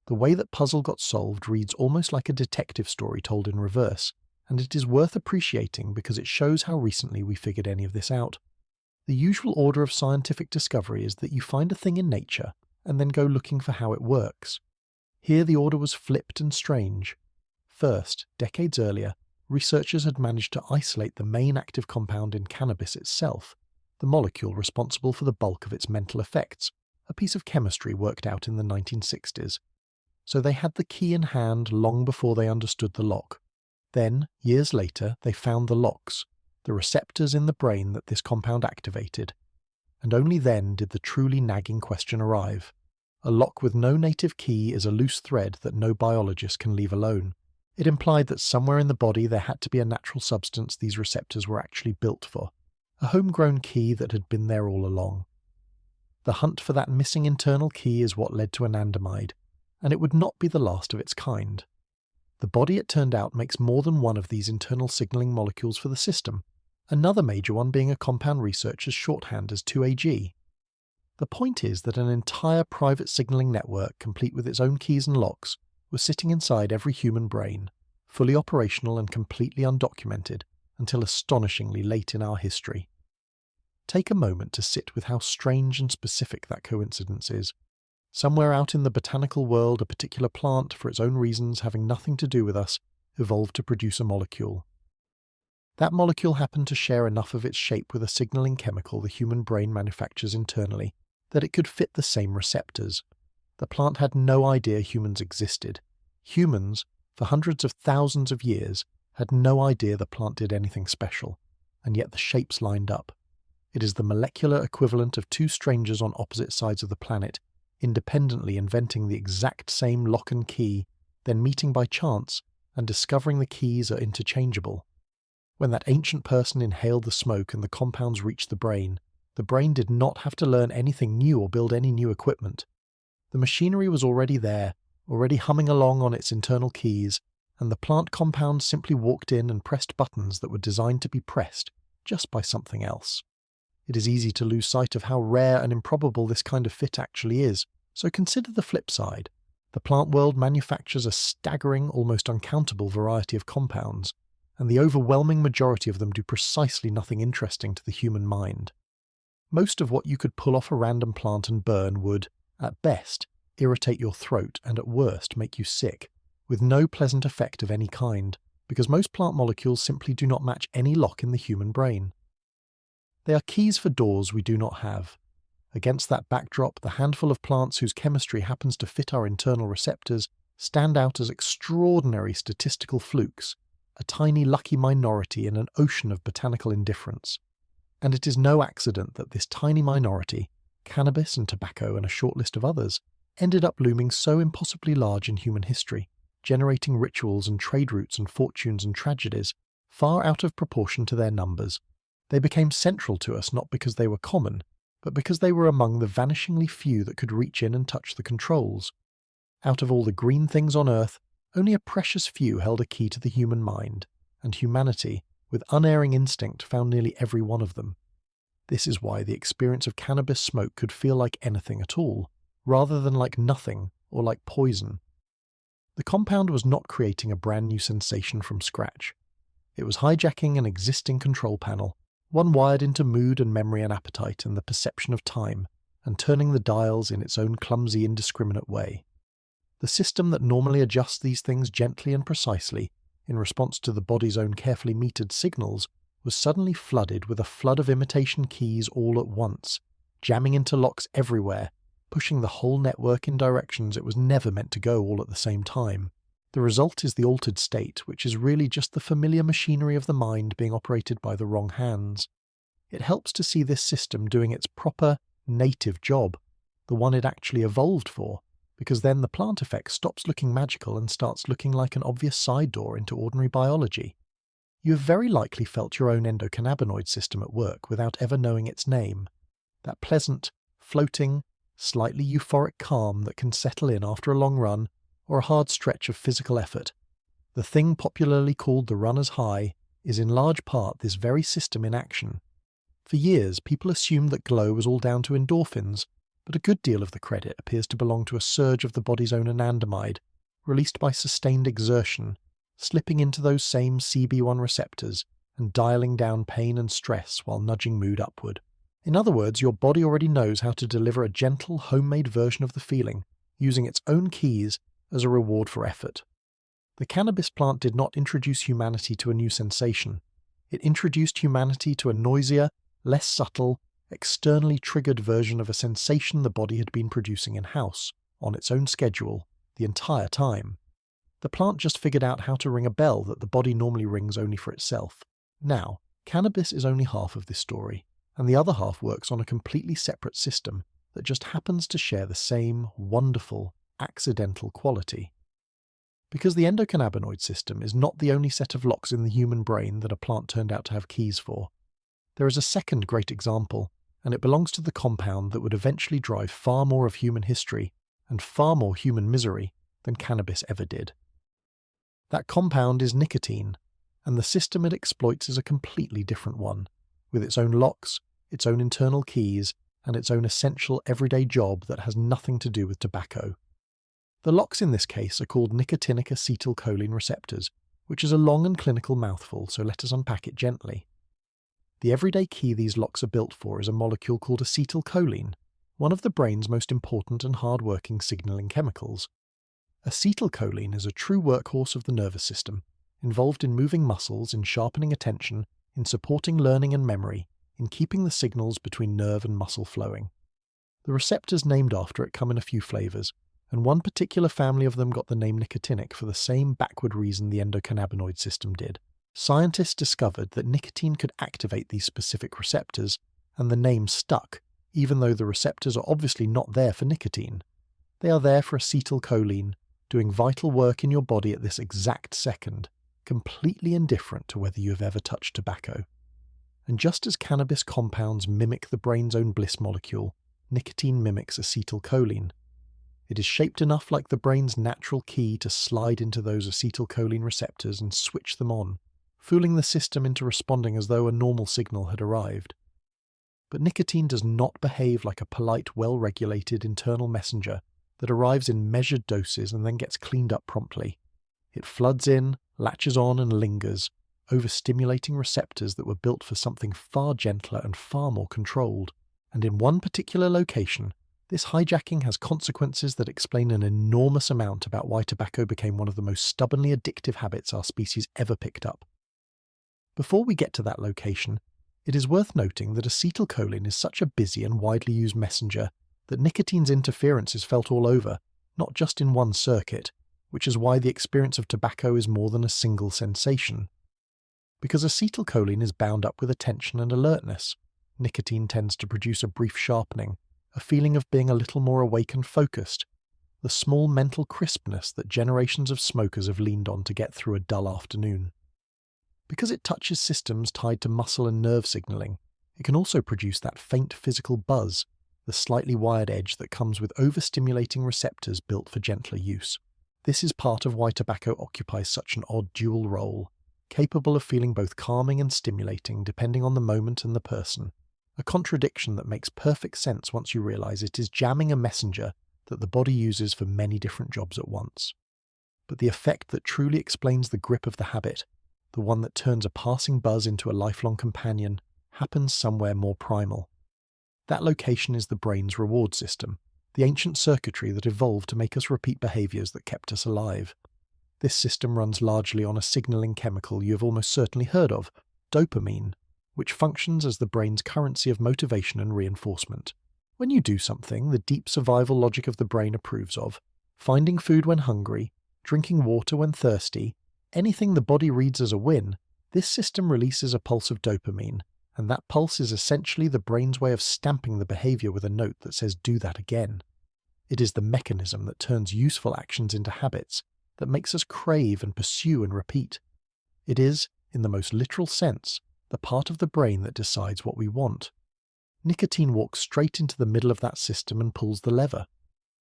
The way that puzzle got solved reads almost like a detective story told in reverse, and it is worth appreciating because it shows how recently we figured any of this out. The usual order of scientific discovery is that you find a thing in nature and then go looking for how it works. Here the order was flipped and strange. First, decades earlier, researchers had managed to isolate the main active compound in cannabis itself, the molecule responsible for the bulk of its mental effects, a piece of chemistry worked out in the 1960s. So they had the key in hand long before they understood the lock. Then, years later, they found the locks, the receptors in the brain that this compound activated. And only then did the truly nagging question arrive. A lock with no native key is a loose thread that no biologist can leave alone. It implied that somewhere in the body there had to be a natural substance these receptors were actually built for, a homegrown key that had been there all along. The hunt for that missing internal key is what led to anandamide, and it would not be the last of its kind. The body, it turned out, makes more than one of these internal signaling molecules for the system, another major one being a compound researcher's shorthand as 2AG. The point is that an entire private signaling network, complete with its own keys and locks, was sitting inside every human brain, fully operational and completely undocumented, until astonishingly late in our history. Take a moment to sit with how strange and specific that coincidence is. Somewhere out in the botanical world, a particular plant, for its own reasons having nothing to do with us, evolved to produce a molecule. That molecule happened to share enough of its shape with a signaling chemical the human brain manufactures internally that it could fit the same receptors. The plant had no idea humans existed. Humans, for hundreds of thousands of years, had no idea the plant did anything special, and yet the shapes lined up. It is the molecular equivalent of two strangers on opposite sides of the planet, independently inventing the exact same lock and key, then meeting by chance and discovering the keys are interchangeable. When that ancient person inhaled the smoke and the compounds reached the brain did not have to learn anything new or build any new equipment. The machinery was already there, already humming along on its internal keys, and the plant compounds simply walked in and pressed buttons that were designed to be pressed just by something else. It is easy to lose sight of how rare and improbable this kind of fit actually is, so consider the flip side. The plant world manufactures a staggering, almost uncountable variety of compounds, and the overwhelming majority of them do precisely nothing interesting to the human mind. Most of what you could pull off a random plant and burn would, at best, irritate your throat and at worst make you sick, with no pleasant effect of any kind, because most plant molecules simply do not match any lock in the human brain. They are keys for doors we do not have. Against that backdrop, the handful of plants whose chemistry happens to fit our internal receptors stand out as extraordinary statistical flukes, a tiny lucky minority in an ocean of botanical indifference. And it is no accident that this tiny minority, cannabis and tobacco and a short list of others, ended up looming so impossibly large in human history, generating rituals and trade routes and fortunes and tragedies far out of proportion to their numbers. They became central to us not because they were common, but because they were among the vanishingly few that could reach in and touch the controls. Out of all the green things on earth, only a precious few held a key to the human mind, and humanity, with unerring instinct, found nearly every one of them. This is why the experience of cannabis smoke could feel like anything at all, rather than like nothing or like poison. The compound was not creating a brand new sensation from scratch. It was hijacking an existing control panel, one wired into mood and memory and appetite and the perception of time, and turning the dials in its own clumsy, indiscriminate way. The system that normally adjusts these things gently and precisely, in response to the body's own carefully metered signals, was suddenly flooded with a flood of imitation keys all at once, jamming into locks everywhere, pushing the whole network in directions it was never meant to go all at the same time. The result is the altered state, which is really just the familiar machinery of the mind being operated by the wrong hands. It helps to see this system doing its proper, native job, the one it actually evolved for, because then the plant effect stops looking magical and starts looking like an obvious side door into ordinary biology. You have very likely felt your own endocannabinoid system at work without ever knowing its name. That pleasant, floating, slightly euphoric calm that can settle in after a long run or a hard stretch of physical effort. The thing popularly called the runner's high is in large part this very system in action. For years, people assumed that glow was all down to endorphins, but a good deal of the credit appears to belong to a surge of the body's own anandamide, released by sustained exertion, slipping into those same CB1 receptors and dialing down pain and stress while nudging mood upward. In other words, your body already knows how to deliver a gentle, homemade version of the feeling, using its own keys as a reward for effort. The cannabis plant did not introduce humanity to a new sensation. It introduced humanity to a noisier, less subtle, externally triggered version of a sensation the body had been producing in-house, on its own schedule, the entire time. The plant just figured out how to ring a bell that the body normally rings only for itself. Now, cannabis is only half of this story, and the other half works on a completely separate system that just happens to share the same wonderful, accidental quality. Because the endocannabinoid system is not the only set of locks in the human brain that a plant turned out to have keys for. There is a second great example, and it belongs to the compound that would eventually drive far more of human history and far more human misery than cannabis ever did. That compound is nicotine, and the system it exploits is a completely different one, with its own locks, its own internal keys, and its own essential everyday job that has nothing to do with tobacco. The locks in this case are called nicotinic acetylcholine receptors, which is a long and clinical mouthful, so let us unpack it gently. The everyday key these locks are built for is a molecule called acetylcholine, one of the brain's most important and hard-working signaling chemicals. Acetylcholine is a true workhorse of the nervous system, involved in moving muscles, in sharpening attention, in supporting learning and memory, in keeping the signals between nerve and muscle flowing. The receptors named after it come in a few flavors, and one particular family of them got the name nicotinic for the same backward reason the endocannabinoid system did. Scientists discovered that nicotine could activate these specific receptors, and the name stuck, even though the receptors are obviously not there for nicotine. They are there for acetylcholine, doing vital work in your body at this exact second, completely indifferent to whether you have ever touched tobacco. And just as cannabis compounds mimic the brain's own bliss molecule, nicotine mimics acetylcholine. It is shaped enough like the brain's natural key to slide into those acetylcholine receptors and switch them on, fooling the system into responding as though a normal signal had arrived. But nicotine does not behave like a polite, well-regulated internal messenger that arrives in measured doses and then gets cleaned up promptly. It floods in, latches on and lingers, overstimulating receptors that were built for something far gentler and far more controlled. And in one particular location, this hijacking has consequences that explain an enormous amount about why tobacco became one of the most stubbornly addictive habits our species ever picked up. Before we get to that location, it is worth noting that acetylcholine is such a busy and widely used messenger that nicotine's interference is felt all over, not just in one circuit, which is why the experience of tobacco is more than a single sensation. Because acetylcholine is bound up with attention and alertness, nicotine tends to produce a brief sharpening, a feeling of being a little more awake and focused, the small mental crispness that generations of smokers have leaned on to get through a dull afternoon. Because it touches systems tied to muscle and nerve signaling, it can also produce that faint physical buzz, the slightly wired edge that comes with overstimulating receptors built for gentler use. This is part of why tobacco occupies such an odd dual role, capable of feeling both calming and stimulating depending on the moment and the person. A contradiction that makes perfect sense once you realize it is jamming a messenger that the body uses for many different jobs at once. But the effect that truly explains the grip of the habit, the one that turns a passing buzz into a lifelong companion, happens somewhere more primal. That location is the brain's reward system, the ancient circuitry that evolved to make us repeat behaviors that kept us alive. This system runs largely on a signaling chemical you have almost certainly heard of, dopamine, which functions as the brain's currency of motivation and reinforcement. When you do something the deep survival logic of the brain approves of, finding food when hungry, drinking water when thirsty, anything the body reads as a win, this system releases a pulse of dopamine, and that pulse is essentially the brain's way of stamping the behavior with a note that says do that again. It is the mechanism that turns useful actions into habits, that makes us crave and pursue and repeat. It is, in the most literal sense, the part of the brain that decides what we want. Nicotine walks straight into the middle of that system and pulls the lever.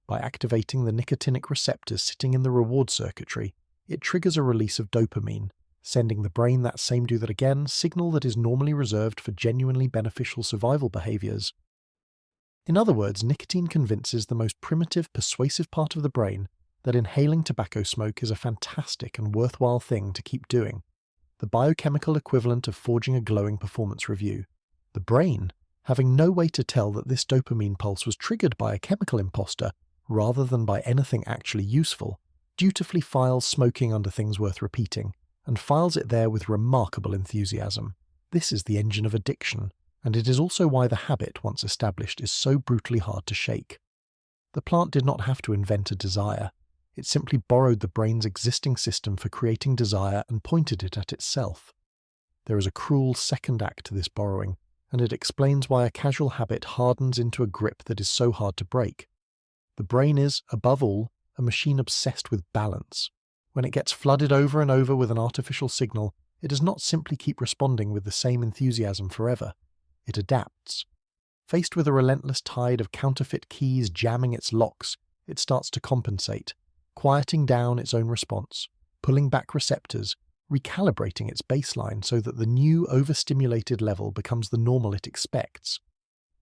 By activating the nicotinic receptors sitting in the reward circuitry, it triggers a release of dopamine, sending the brain that same do that again signal that is normally reserved for genuinely beneficial survival behaviors. In other words, nicotine convinces the most primitive, persuasive part of the brain that inhaling tobacco smoke is a fantastic and worthwhile thing to keep doing, the biochemical equivalent of forging a glowing performance review. The brain, having no way to tell that this dopamine pulse was triggered by a chemical imposter rather than by anything actually useful, dutifully files smoking under things worth repeating, and files it there with remarkable enthusiasm. This is the engine of addiction, and it is also why the habit, once established, is so brutally hard to shake. The plant did not have to invent a desire. It simply borrowed the brain's existing system for creating desire and pointed it at itself. There is a cruel second act to this borrowing, and it explains why a casual habit hardens into a grip that is so hard to break. The brain is, above all, a machine obsessed with balance. When it gets flooded over and over with an artificial signal, it does not simply keep responding with the same enthusiasm forever. It adapts. Faced with a relentless tide of counterfeit keys jamming its locks, it starts to compensate, quieting down its own response, pulling back receptors, recalibrating its baseline so that the new overstimulated level becomes the normal it expects.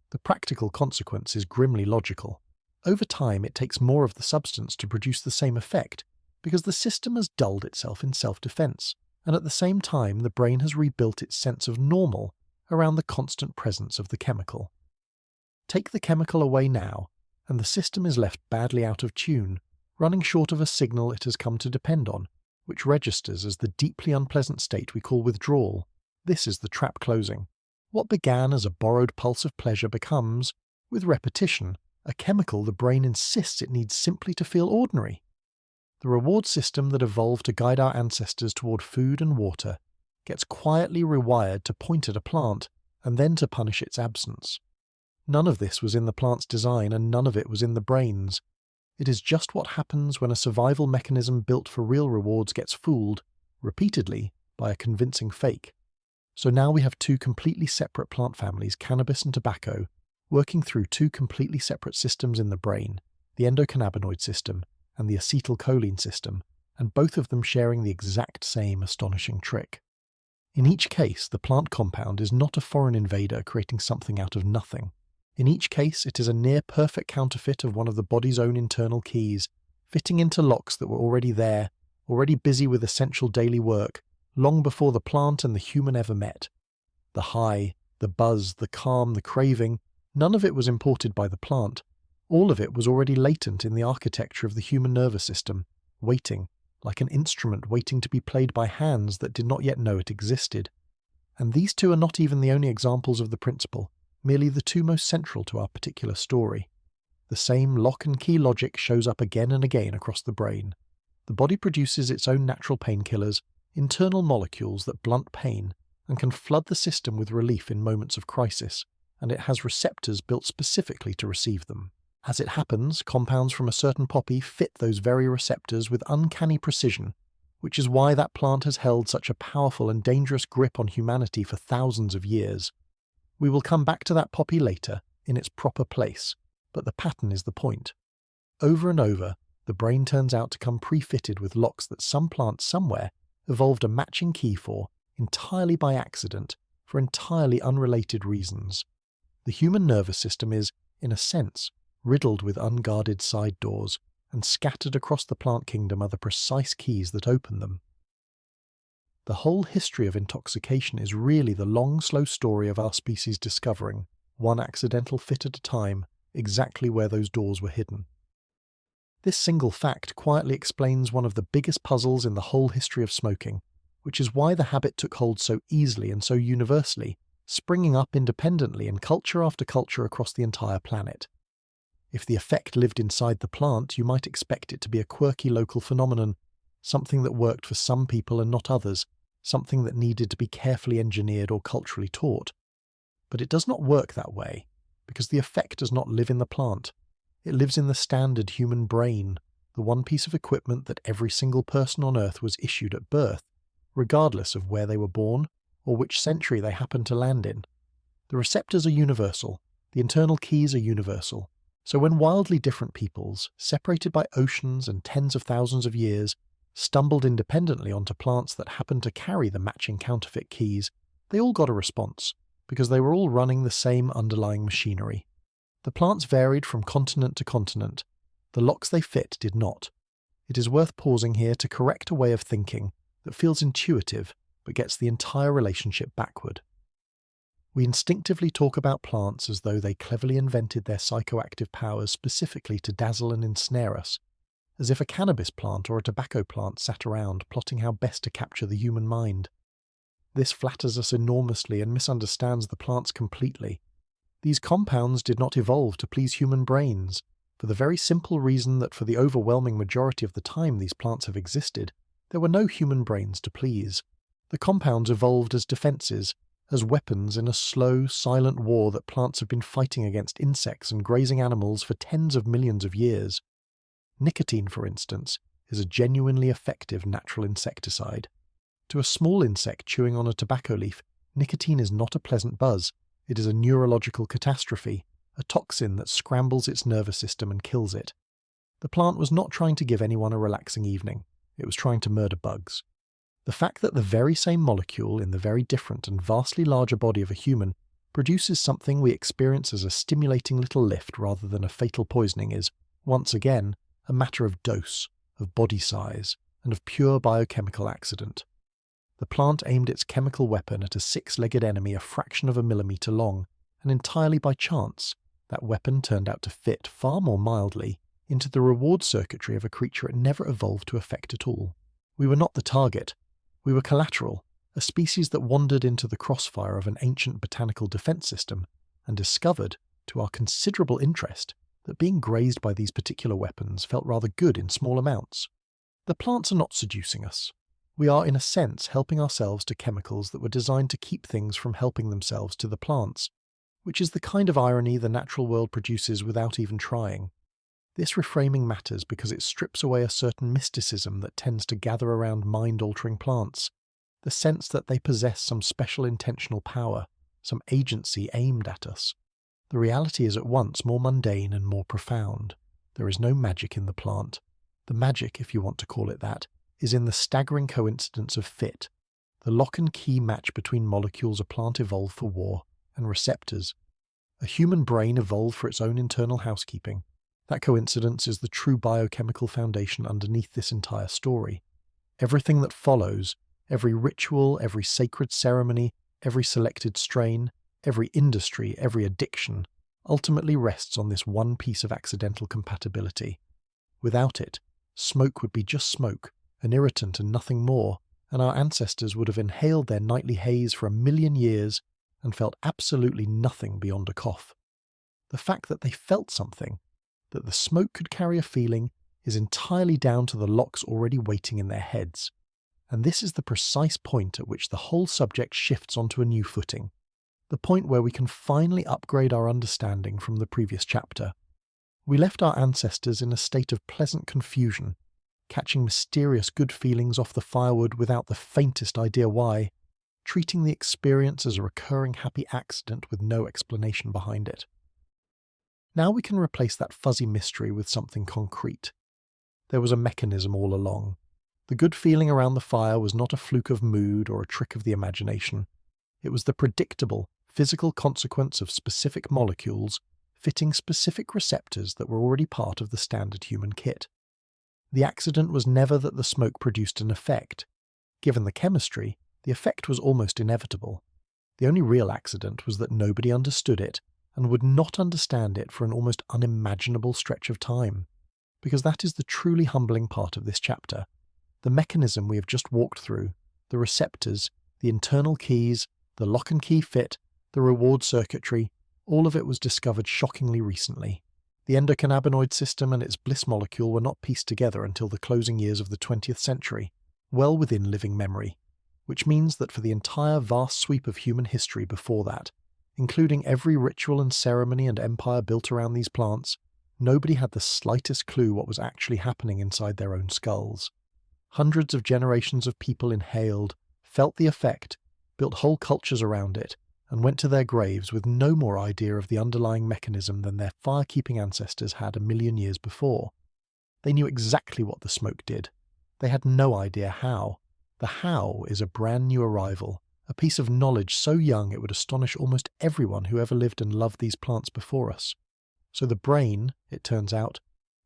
The practical consequence is grimly logical. Over time, it takes more of the substance to produce the same effect, because the system has dulled itself in self-defense, and at the same time the brain has rebuilt its sense of normal around the constant presence of the chemical. Take the chemical away now, and the system is left badly out of tune, running short of a signal it has come to depend on, which registers as the deeply unpleasant state we call withdrawal. This is the trap closing. What began as a borrowed pulse of pleasure becomes, with repetition, a chemical the brain insists it needs simply to feel ordinary. The reward system that evolved to guide our ancestors toward food and water gets quietly rewired to point at a plant and then to punish its absence. None of this was in the plant's design, and none of it was in the brain's. It is just what happens when a survival mechanism built for real rewards gets fooled, repeatedly, by a convincing fake. So now we have two completely separate plant families, cannabis and tobacco, working through two completely separate systems in the brain, the endocannabinoid system and the acetylcholine system, and both of them sharing the exact same astonishing trick. In each case, the plant compound is not a foreign invader creating something out of nothing. In each case, it is a near-perfect counterfeit of one of the body's own internal keys, fitting into locks that were already there, already busy with essential daily work, long before the plant and the human ever met. The high, the buzz, the calm, the craving, none of it was imported by the plant. All of it was already latent in the architecture of the human nervous system, waiting, like an instrument waiting to be played by hands that did not yet know it existed. And these two are not even the only examples of the principle, merely the two most central to our particular story. The same lock and key logic shows up again and again across the brain. The body produces its own natural painkillers, internal molecules that blunt pain and can flood the system with relief in moments of crisis, and it has receptors built specifically to receive them. As it happens, compounds from a certain poppy fit those very receptors with uncanny precision, which is why that plant has held such a powerful and dangerous grip on humanity for thousands of years. We will come back to that poppy later, in its proper place, but the pattern is the point. Over and over, the brain turns out to come pre-fitted with locks that some plant somewhere evolved a matching key for, entirely by accident, for entirely unrelated reasons. The human nervous system is, in a sense, riddled with unguarded side doors, and scattered across the plant kingdom are the precise keys that open them. The whole history of intoxication is really the long, slow story of our species discovering, one accidental fit at a time, exactly where those doors were hidden. This single fact quietly explains one of the biggest puzzles in the whole history of smoking, which is why the habit took hold so easily and so universally, springing up independently in culture after culture across the entire planet. If the effect lived inside the plant, you might expect it to be a quirky local phenomenon, something that worked for some people and not others, something that needed to be carefully engineered or culturally taught. But it does not work that way, because the effect does not live in the plant. It lives in the standard human brain, the one piece of equipment that every single person on Earth was issued at birth, regardless of where they were born or which century they happened to land in. The receptors are universal, the internal keys are universal, so when wildly different peoples, separated by oceans and tens of thousands of years, stumbled independently onto plants that happened to carry the matching counterfeit keys, they all got a response, because they were all running the same underlying machinery. The plants varied from continent to continent. The locks they fit did not. It is worth pausing here to correct a way of thinking that feels intuitive but gets the entire relationship backward. We instinctively talk about plants as though they cleverly invented their psychoactive powers specifically to dazzle and ensnare us, as if a cannabis plant or a tobacco plant sat around plotting how best to capture the human mind. This flatters us enormously and misunderstands the plants completely. These compounds did not evolve to please human brains, for the very simple reason that for the overwhelming majority of the time these plants have existed, there were no human brains to please. The compounds evolved as defenses, as weapons in a slow, silent war that plants have been fighting against insects and grazing animals for tens of millions of years. Nicotine, for instance, is a genuinely effective natural insecticide. To a small insect chewing on a tobacco leaf, nicotine is not a pleasant buzz. It is a neurological catastrophe, a toxin that scrambles its nervous system and kills it. The plant was not trying to give anyone a relaxing evening. It was trying to murder bugs. The fact that the very same molecule in the very different and vastly larger body of a human produces something we experience as a stimulating little lift rather than a fatal poisoning is, once again, a matter of dose, of body size, and of pure biochemical accident. The plant aimed its chemical weapon at a six-legged enemy a fraction of a millimetre long, and entirely by chance, that weapon turned out to fit far more mildly into the reward circuitry of a creature it never evolved to affect at all. We were not the target. We were collateral, a species that wandered into the crossfire of an ancient botanical defence system and discovered, to our considerable interest, that being grazed by these particular weapons felt rather good in small amounts. The plants are not seducing us. We are, in a sense, helping ourselves to chemicals that were designed to keep things from helping themselves to the plants, which is the kind of irony the natural world produces without even trying. This reframing matters because it strips away a certain mysticism that tends to gather around mind-altering plants, the sense that they possess some special intentional power, some agency aimed at us. The reality is at once more mundane and more profound. There is no magic in the plant. The magic, if you want to call it that, is in the staggering coincidence of fit, the lock and key match between molecules a plant evolved for war, and receptors. A human brain evolved for its own internal housekeeping. That coincidence is the true biochemical foundation underneath this entire story. Everything that follows, every ritual, every sacred ceremony, every selected strain, every industry, every addiction, ultimately rests on this one piece of accidental compatibility. Without it, smoke would be just smoke, an irritant and nothing more, and our ancestors would have inhaled their nightly haze for 1,000,000 years and felt absolutely nothing beyond a cough. The fact that they felt something, that the smoke could carry a feeling, is entirely down to the locks already waiting in their heads. And this is the precise point at which the whole subject shifts onto a new footing, the point where we can finally upgrade our understanding from the previous chapter. We left our ancestors in a state of pleasant confusion, catching mysterious good feelings off the firewood without the faintest idea why, treating the experience as a recurring happy accident with no explanation behind it. Now we can replace that fuzzy mystery with something concrete. There was a mechanism all along. The good feeling around the fire was not a fluke of mood or a trick of the imagination. It was the predictable, physical consequence of specific molecules fitting specific receptors that were already part of the standard human kit. The accident was never that the smoke produced an effect. Given the chemistry, the effect was almost inevitable. The only real accident was that nobody understood it and would not understand it for an almost unimaginable stretch of time, because that is the truly humbling part of this chapter. The mechanism we have just walked through, the receptors, the internal keys, the lock and key fit, the reward circuitry, all of it was discovered shockingly recently. The endocannabinoid system and its bliss molecule were not pieced together until the closing years of the 20th century, well within living memory, which means that for the entire vast sweep of human history before that, including every ritual and ceremony and empire built around these plants, nobody had the slightest clue what was actually happening inside their own skulls. Hundreds of generations of people inhaled, felt the effect, built whole cultures around it, and went to their graves with no more idea of the underlying mechanism than their fire-keeping ancestors had 1,000,000 years before. They knew exactly what the smoke did. They had no idea how. The how is a brand new arrival, a piece of knowledge so young it would astonish almost everyone who ever lived and loved these plants before us. So the brain, it turns out,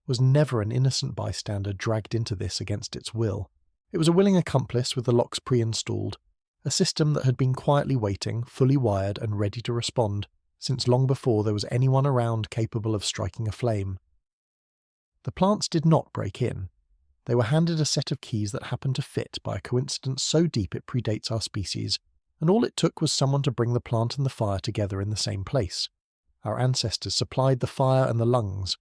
was never an innocent bystander dragged into this against its will. It was a willing accomplice with the locks pre-installed, a system that had been quietly waiting, fully wired and ready to respond, since long before there was anyone around capable of striking a flame. The plants did not break in. They were handed a set of keys that happened to fit by a coincidence so deep it predates our species, and all it took was someone to bring the plant and the fire together in the same place. Our ancestors supplied the fire and the lungs.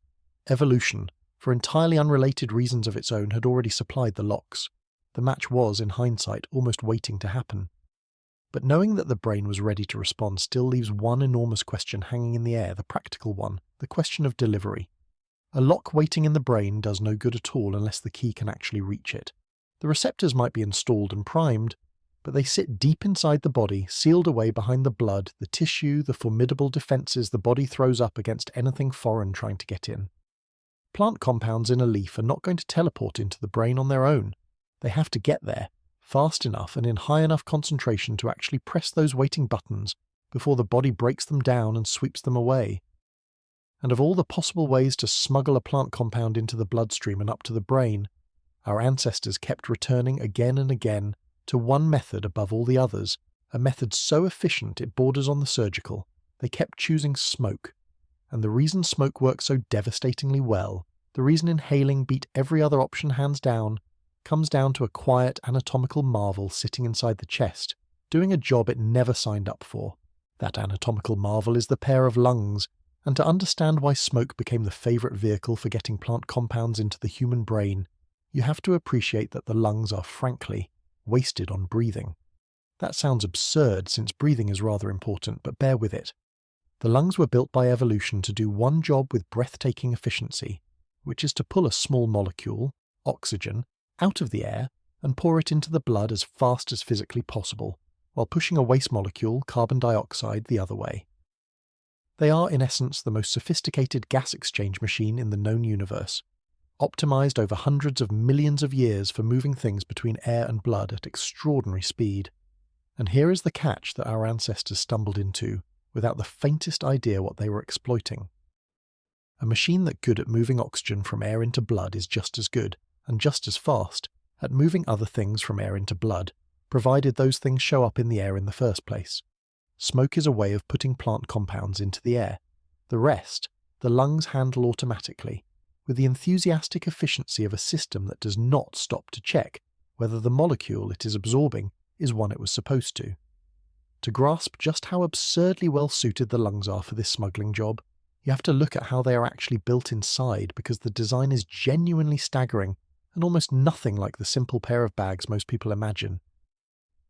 Evolution, for entirely unrelated reasons of its own, had already supplied the locks. The match was, in hindsight, almost waiting to happen. But knowing that the brain was ready to respond still leaves one enormous question hanging in the air, the practical one, the question of delivery. A lock waiting in the brain does no good at all unless the key can actually reach it. The receptors might be installed and primed, but they sit deep inside the body, sealed away behind the blood, the tissue, the formidable defences the body throws up against anything foreign trying to get in. Plant compounds in a leaf are not going to teleport into the brain on their own. They have to get there, fast enough and in high enough concentration to actually press those waiting buttons before the body breaks them down and sweeps them away. And of all the possible ways to smuggle a plant compound into the bloodstream and up to the brain, our ancestors kept returning again and again to one method above all the others, a method so efficient it borders on the surgical. They kept choosing smoke. And the reason smoke works so devastatingly well, the reason inhaling beat every other option hands down, comes down to a quiet anatomical marvel sitting inside the chest, doing a job it never signed up for. That anatomical marvel is the pair of lungs, and to understand why smoke became the favourite vehicle for getting plant compounds into the human brain, you have to appreciate that the lungs are, frankly, wasted on breathing. That sounds absurd since breathing is rather important, but bear with it. The lungs were built by evolution to do one job with breathtaking efficiency, which is to pull a small molecule, oxygen, out of the air and pour it into the blood as fast as physically possible, while pushing a waste molecule, carbon dioxide, the other way. They are, in essence, the most sophisticated gas exchange machine in the known universe, optimized over hundreds of millions of years for moving things between air and blood at extraordinary speed. And here is the catch that our ancestors stumbled into, without the faintest idea what they were exploiting. A machine that good at moving oxygen from air into blood is just as good, and just as fast, at moving other things from air into blood, provided those things show up in the air in the first place. Smoke is a way of putting plant compounds into the air. The rest, the lungs handle automatically, with the enthusiastic efficiency of a system that does not stop to check whether the molecule it is absorbing is one it was supposed to. To grasp just how absurdly well suited the lungs are for this smuggling job, you have to look at how they are actually built inside, because the design is genuinely staggering and almost nothing like the simple pair of bags most people imagine.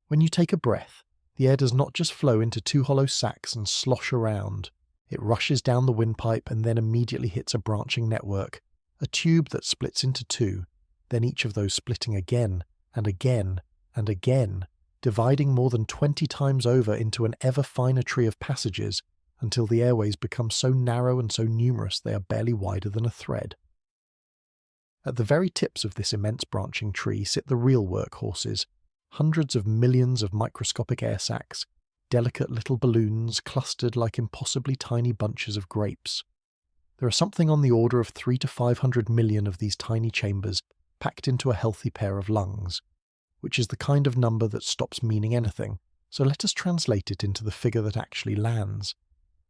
When you take a breath, the air does not just flow into two hollow sacs and slosh around. It rushes down the windpipe and then immediately hits a branching network, a tube that splits into two, then each of those splitting again and again and again, dividing more than 20 times over into an ever finer tree of passages until the airways become so narrow and so numerous they are barely wider than a thread. At the very tips of this immense branching tree sit the real workhorses, hundreds of millions of microscopic air sacs, delicate little balloons clustered like impossibly tiny bunches of grapes. There are something on the order of 300 to 500 million of these tiny chambers packed into a healthy pair of lungs, which is the kind of number that stops meaning anything, so let us translate it into the figure that actually lands.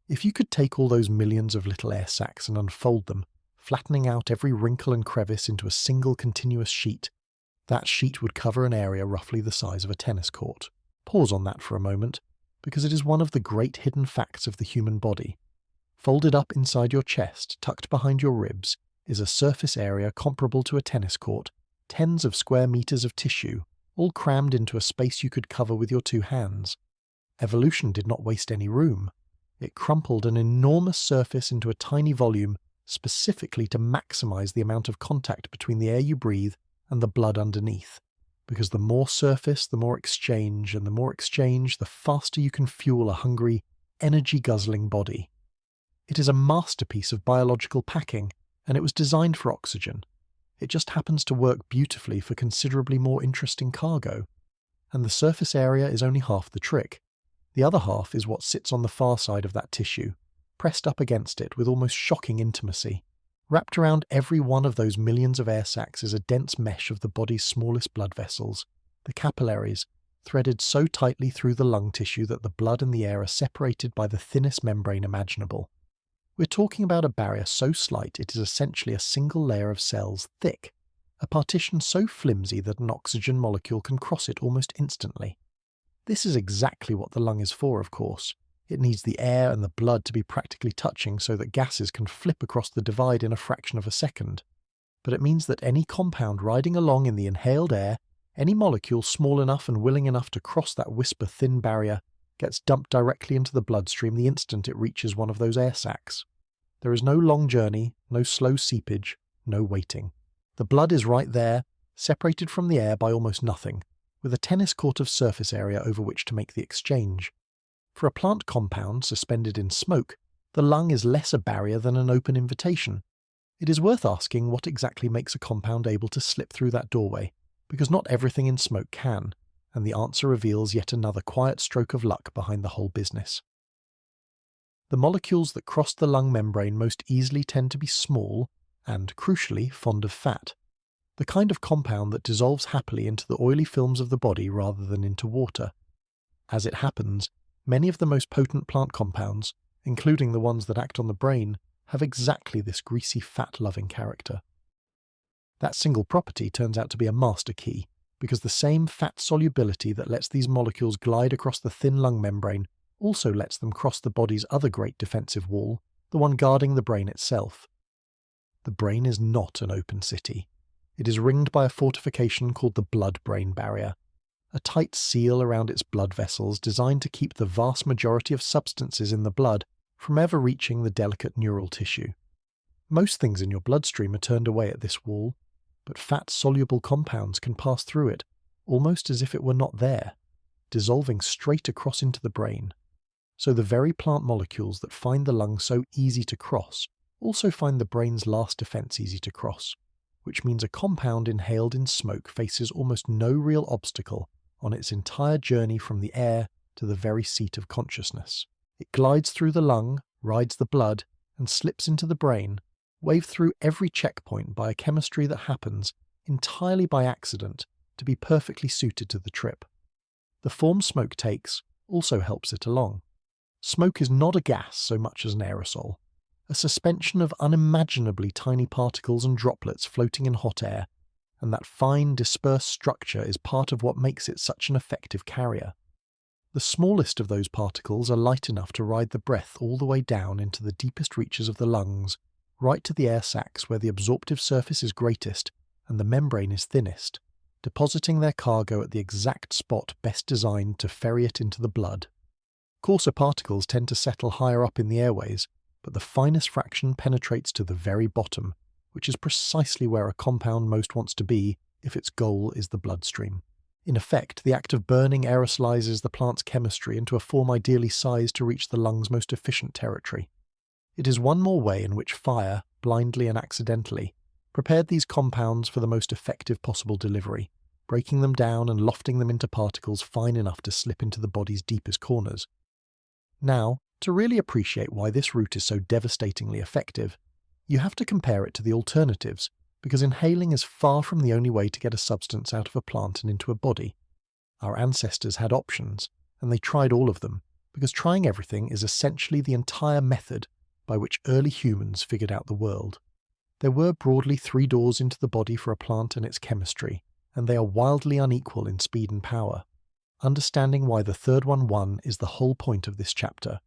If you could take all those millions of little air sacs and unfold them, flattening out every wrinkle and crevice into a single continuous sheet, that sheet would cover an area roughly the size of a tennis court. Pause on that for a moment, because it is one of the great hidden facts of the human body. Folded up inside your chest, tucked behind your ribs, is a surface area comparable to a tennis court, tens of square meters of tissue, all crammed into a space you could cover with your two hands. Evolution did not waste any room. It crumpled an enormous surface into a tiny volume specifically to maximize the amount of contact between the air you breathe and the blood underneath, because the more surface, the more exchange, and the more exchange, the faster you can fuel a hungry, energy-guzzling body. It is a masterpiece of biological packing, and it was designed for oxygen. It just happens to work beautifully for considerably more interesting cargo. And the surface area is only half the trick. The other half is what sits on the far side of that tissue, pressed up against it with almost shocking intimacy. Wrapped around every one of those millions of air sacs is a dense mesh of the body's smallest blood vessels, the capillaries, threaded so tightly through the lung tissue that the blood and the air are separated by the thinnest membrane imaginable. We're talking about a barrier so slight it is essentially a single layer of cells thick, a partition so flimsy that an oxygen molecule can cross it almost instantly. This is exactly what the lung is for, of course. It needs the air and the blood to be practically touching so that gases can flip across the divide in a fraction of a second. But it means that any compound riding along in the inhaled air, any molecule small enough and willing enough to cross that whisper-thin barrier, gets dumped directly into the bloodstream the instant it reaches one of those air sacs. There is no long journey, no slow seepage, no waiting. The blood is right there, separated from the air by almost nothing, with a tennis court of surface area over which to make the exchange. For a plant compound suspended in smoke, the lung is less a barrier than an open invitation. It is worth asking what exactly makes a compound able to slip through that doorway, because not everything in smoke can, and the answer reveals yet another quiet stroke of luck behind the whole business. The molecules that cross the lung membrane most easily tend to be small and, crucially, fond of fat. the kind of compound that dissolves happily into the oily films of the body rather than into water. As it happens, many of the most potent plant compounds, including the ones that act on the brain, have exactly this greasy fat-loving character. That single property turns out to be a master key, because the same fat solubility that lets these molecules glide across the thin lung membrane also lets them cross the body's other great defensive wall, the one guarding the brain itself. The brain is not an open city. It is ringed by a fortification called the blood-brain barrier, a tight seal around its blood vessels designed to keep the vast majority of substances in the blood from ever reaching the delicate neural tissue. Most things in your bloodstream are turned away at this wall, but fat-soluble compounds can pass through it, almost as if it were not there, dissolving straight across into the brain. So the very plant molecules that find the lung so easy to cross also find the brain's last defense easy to cross, which means a compound inhaled in smoke faces almost no real obstacle on its entire journey from the air to the very seat of consciousness. It glides through the lung, rides the blood, and slips into the brain, waved through every checkpoint by a chemistry that happens, entirely by accident, to be perfectly suited to the trip. The form smoke takes also helps it along. Smoke is not a gas so much as an aerosol, a suspension of unimaginably tiny particles and droplets floating in hot air, and that fine dispersed structure is part of what makes it such an effective carrier. The smallest of those particles are light enough to ride the breath all the way down into the deepest reaches of the lungs, right to the air sacs where the absorptive surface is greatest and the membrane is thinnest, depositing their cargo at the exact spot best designed to ferry it into the blood. Coarser particles tend to settle higher up in the airways, but the finest fraction penetrates to the very bottom, which is precisely where a compound most wants to be if its goal is the bloodstream. In effect, the act of burning aerosolizes the plant's chemistry into a form ideally sized to reach the lung's most efficient territory. It is one more way in which fire, blindly and accidentally, prepared these compounds for the most effective possible delivery, breaking them down and lofting them into particles fine enough to slip into the body's deepest corners. Now, to really appreciate why this route is so devastatingly effective, you have to compare it to the alternatives, because inhaling is far from the only way to get a substance out of a plant and into a body. Our ancestors had options, and they tried all of them, because trying everything is essentially the entire method by which early humans figured out the world. There were broadly 3 doors into the body for a plant and its chemistry, and they are wildly unequal in speed and power. Understanding why the third one won is the whole point of this chapter.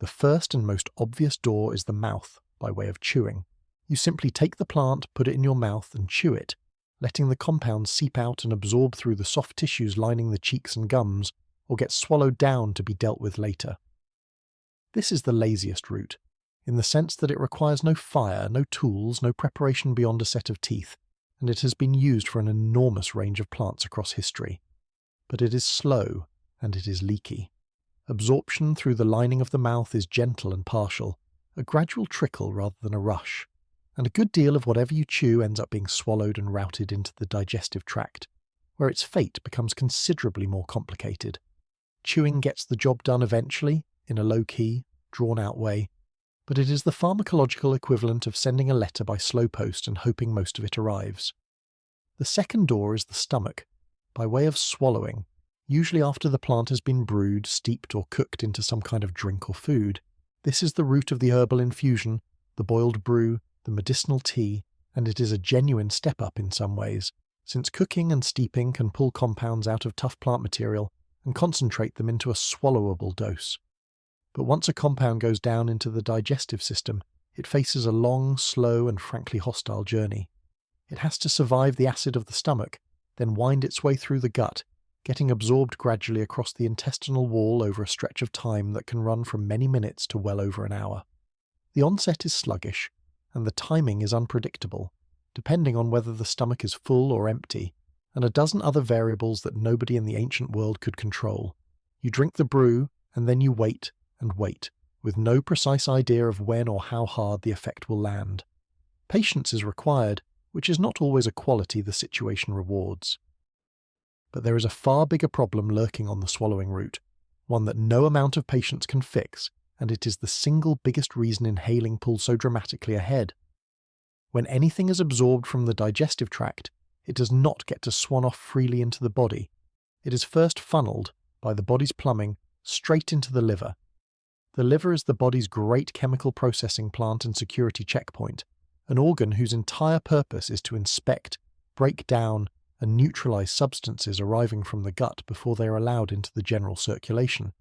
The first and most obvious door is the mouth, by way of chewing. You simply take the plant, put it in your mouth, and chew it, letting the compounds seep out and absorb through the soft tissues lining the cheeks and gums, or get swallowed down to be dealt with later. This is the laziest route, in the sense that it requires no fire, no tools, no preparation beyond a set of teeth, and it has been used for an enormous range of plants across history. But it is slow, and it is leaky. Absorption through the lining of the mouth is gentle and partial, a gradual trickle rather than a rush, and a good deal of whatever you chew ends up being swallowed and routed into the digestive tract, where its fate becomes considerably more complicated. Chewing gets the job done eventually, in a low-key, drawn-out way, but it is the pharmacological equivalent of sending a letter by slow post and hoping most of it arrives. The second door is the stomach, by way of swallowing, usually after the plant has been brewed, steeped, or cooked into some kind of drink or food. This is the root of the herbal infusion, the boiled brew, the medicinal tea, and it is a genuine step up in some ways, since cooking and steeping can pull compounds out of tough plant material and concentrate them into a swallowable dose. But once a compound goes down into the digestive system, it faces a long, slow, and frankly hostile journey. It has to survive the acid of the stomach, then wind its way through the gut, getting absorbed gradually across the intestinal wall over a stretch of time that can run from many minutes to well over an hour. The onset is sluggish, and the timing is unpredictable, depending on whether the stomach is full or empty, and a dozen other variables that nobody in the ancient world could control. You drink the brew, and then you wait and wait, with no precise idea of when or how hard the effect will land. Patience is required, which is not always a quality the situation rewards. But there is a far bigger problem lurking on the swallowing route, one that no amount of patience can fix, and it is the single biggest reason inhaling pulls so dramatically ahead. When anything is absorbed from the digestive tract, it does not get to swan off freely into the body. It is first funneled, by the body's plumbing, straight into the liver. The liver is the body's great chemical processing plant and security checkpoint, an organ whose entire purpose is to inspect, break down, and neutralize substances arriving from the gut before they are allowed into the general circulation.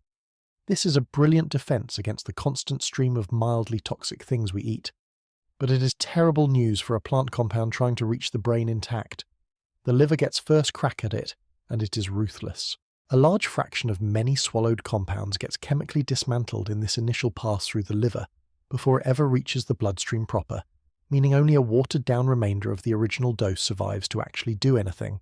This is a brilliant defense against the constant stream of mildly toxic things we eat. But it is terrible news for a plant compound trying to reach the brain intact. The liver gets first crack at it, and it is ruthless. A large fraction of many swallowed compounds gets chemically dismantled in this initial pass through the liver before it ever reaches the bloodstream proper, meaning only a watered-down remainder of the original dose survives to actually do anything.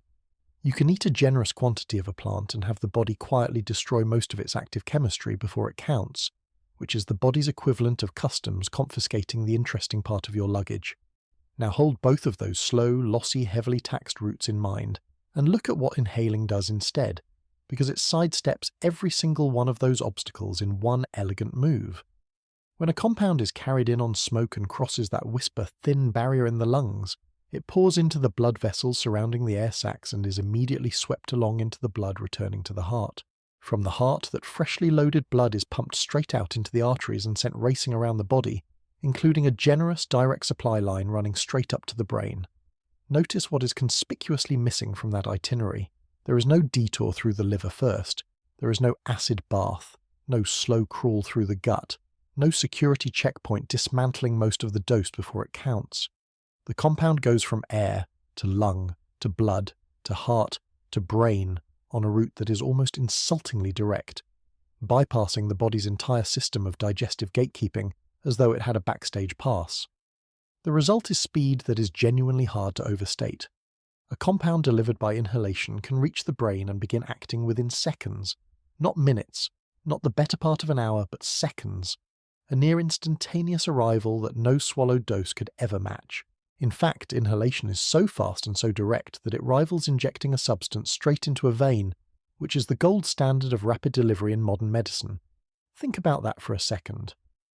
You can eat a generous quantity of a plant and have the body quietly destroy most of its active chemistry before it counts, which is the body's equivalent of customs confiscating the interesting part of your luggage. Now hold both of those slow, lossy, heavily taxed routes in mind, and look at what inhaling does instead, because it sidesteps every single one of those obstacles in one elegant move. When a compound is carried in on smoke and crosses that whisper-thin barrier in the lungs, it pours into the blood vessels surrounding the air sacs and is immediately swept along into the blood returning to the heart. From the heart, that freshly loaded blood is pumped straight out into the arteries and sent racing around the body, including a generous direct supply line running straight up to the brain. Notice what is conspicuously missing from that itinerary. There is no detour through the liver first. There is no acid bath, no slow crawl through the gut, no security checkpoint dismantling most of the dose before it counts. The compound goes from air to lung to blood to heart to brain on a route that is almost insultingly direct, bypassing the body's entire system of digestive gatekeeping as though it had a backstage pass. The result is speed that is genuinely hard to overstate. A compound delivered by inhalation can reach the brain and begin acting within seconds, not minutes, not the better part of an hour, but seconds. A near instantaneous arrival that no swallowed dose could ever match. In fact, inhalation is so fast and so direct that it rivals injecting a substance straight into a vein, which is the gold standard of rapid delivery in modern medicine. Think about that for a second.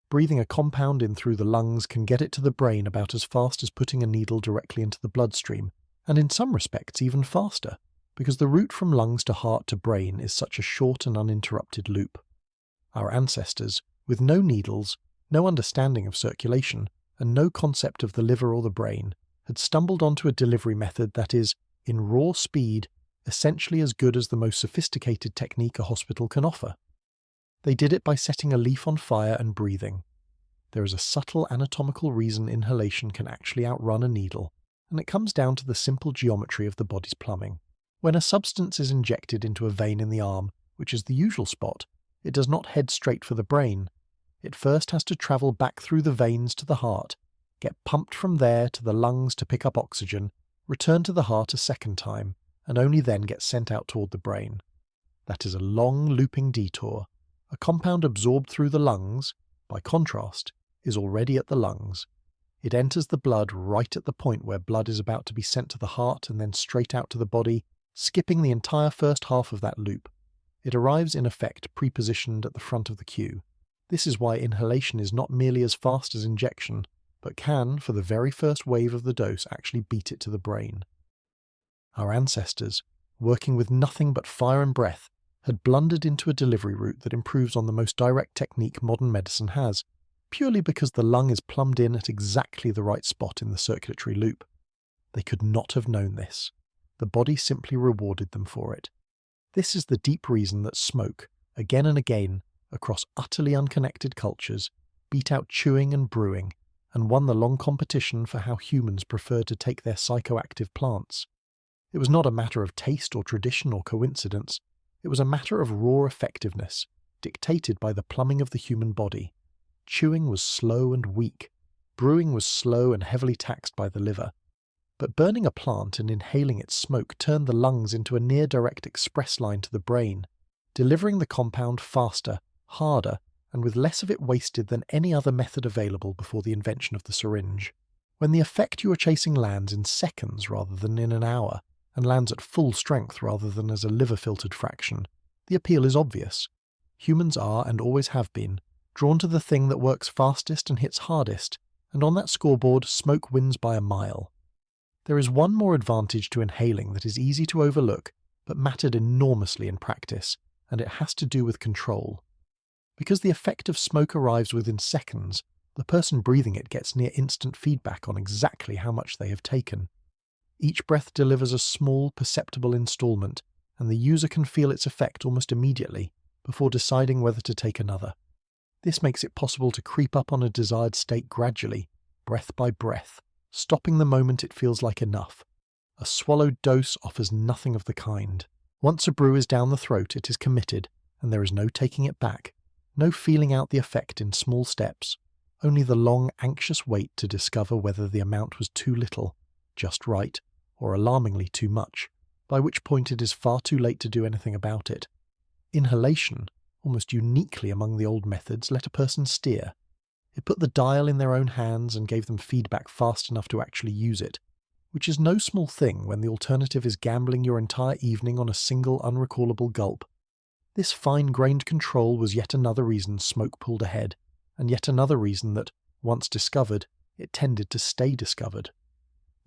Breathing a compound in through the lungs can get it to the brain about as fast as putting a needle directly into the bloodstream, and in some respects even faster, because the route from lungs to heart to brain is such a short and uninterrupted loop. Our ancestors, with no needles, no understanding of circulation, and no concept of the liver or the brain, had stumbled onto a delivery method that is, in raw speed, essentially as good as the most sophisticated technique a hospital can offer. They did it by setting a leaf on fire and breathing. There is a subtle anatomical reason inhalation can actually outrun a needle, and it comes down to the simple geometry of the body's plumbing. When a substance is injected into a vein in the arm, which is the usual spot, it does not head straight for the brain. It first has to travel back through the veins to the heart, get pumped from there to the lungs to pick up oxygen, return to the heart a second time, and only then get sent out toward the brain. That is a long looping detour. A compound absorbed through the lungs, by contrast, is already at the lungs. It enters the blood right at the point where blood is about to be sent to the heart and then straight out to the body, skipping the entire first half of that loop. It arrives in effect pre-positioned at the front of the queue. This is why inhalation is not merely as fast as injection, but can, for the very first wave of the dose, actually beat it to the brain. Our ancestors, working with nothing but fire and breath, had blundered into a delivery route that improves on the most direct technique modern medicine has, purely because the lung is plumbed in at exactly the right spot in the circulatory loop. They could not have known this. The body simply rewarded them for it. This is the deep reason that smoke, again and again, across utterly unconnected cultures, beat out chewing and brewing, and won the long competition for how humans preferred to take their psychoactive plants. It was not a matter of taste or tradition or coincidence. It was a matter of raw effectiveness, dictated by the plumbing of the human body. Chewing was slow and weak. Brewing was slow and heavily taxed by the liver. But burning a plant and inhaling its smoke turned the lungs into a near-direct express line to the brain, delivering the compound faster, harder, and with less of it wasted than any other method available before the invention of the syringe. When the effect you are chasing lands in seconds rather than in an hour, and lands at full strength rather than as a liver-filtered fraction, the appeal is obvious. Humans are, and always have been, drawn to the thing that works fastest and hits hardest, and on that scoreboard, smoke wins by a mile. There is one more advantage to inhaling that is easy to overlook, but mattered enormously in practice, and it has to do with control. Because the effect of smoke arrives within seconds, the person breathing it gets near instant feedback on exactly how much they have taken. Each breath delivers a small, perceptible installment, and the user can feel its effect almost immediately, before deciding whether to take another. This makes it possible to creep up on a desired state gradually, breath by breath, stopping the moment it feels like enough. A swallowed dose offers nothing of the kind. Once a brew is down the throat, it is committed, and there is no taking it back, no feeling out the effect in small steps, only the long, anxious wait to discover whether the amount was too little, just right, or alarmingly too much, by which point it is far too late to do anything about it. Inhalation, almost uniquely among the old methods, let a person steer. It put the dial in their own hands and gave them feedback fast enough to actually use it, which is no small thing when the alternative is gambling your entire evening on a single unrecallable gulp. This fine-grained control was yet another reason smoke pulled ahead, and yet another reason that, once discovered, it tended to stay discovered.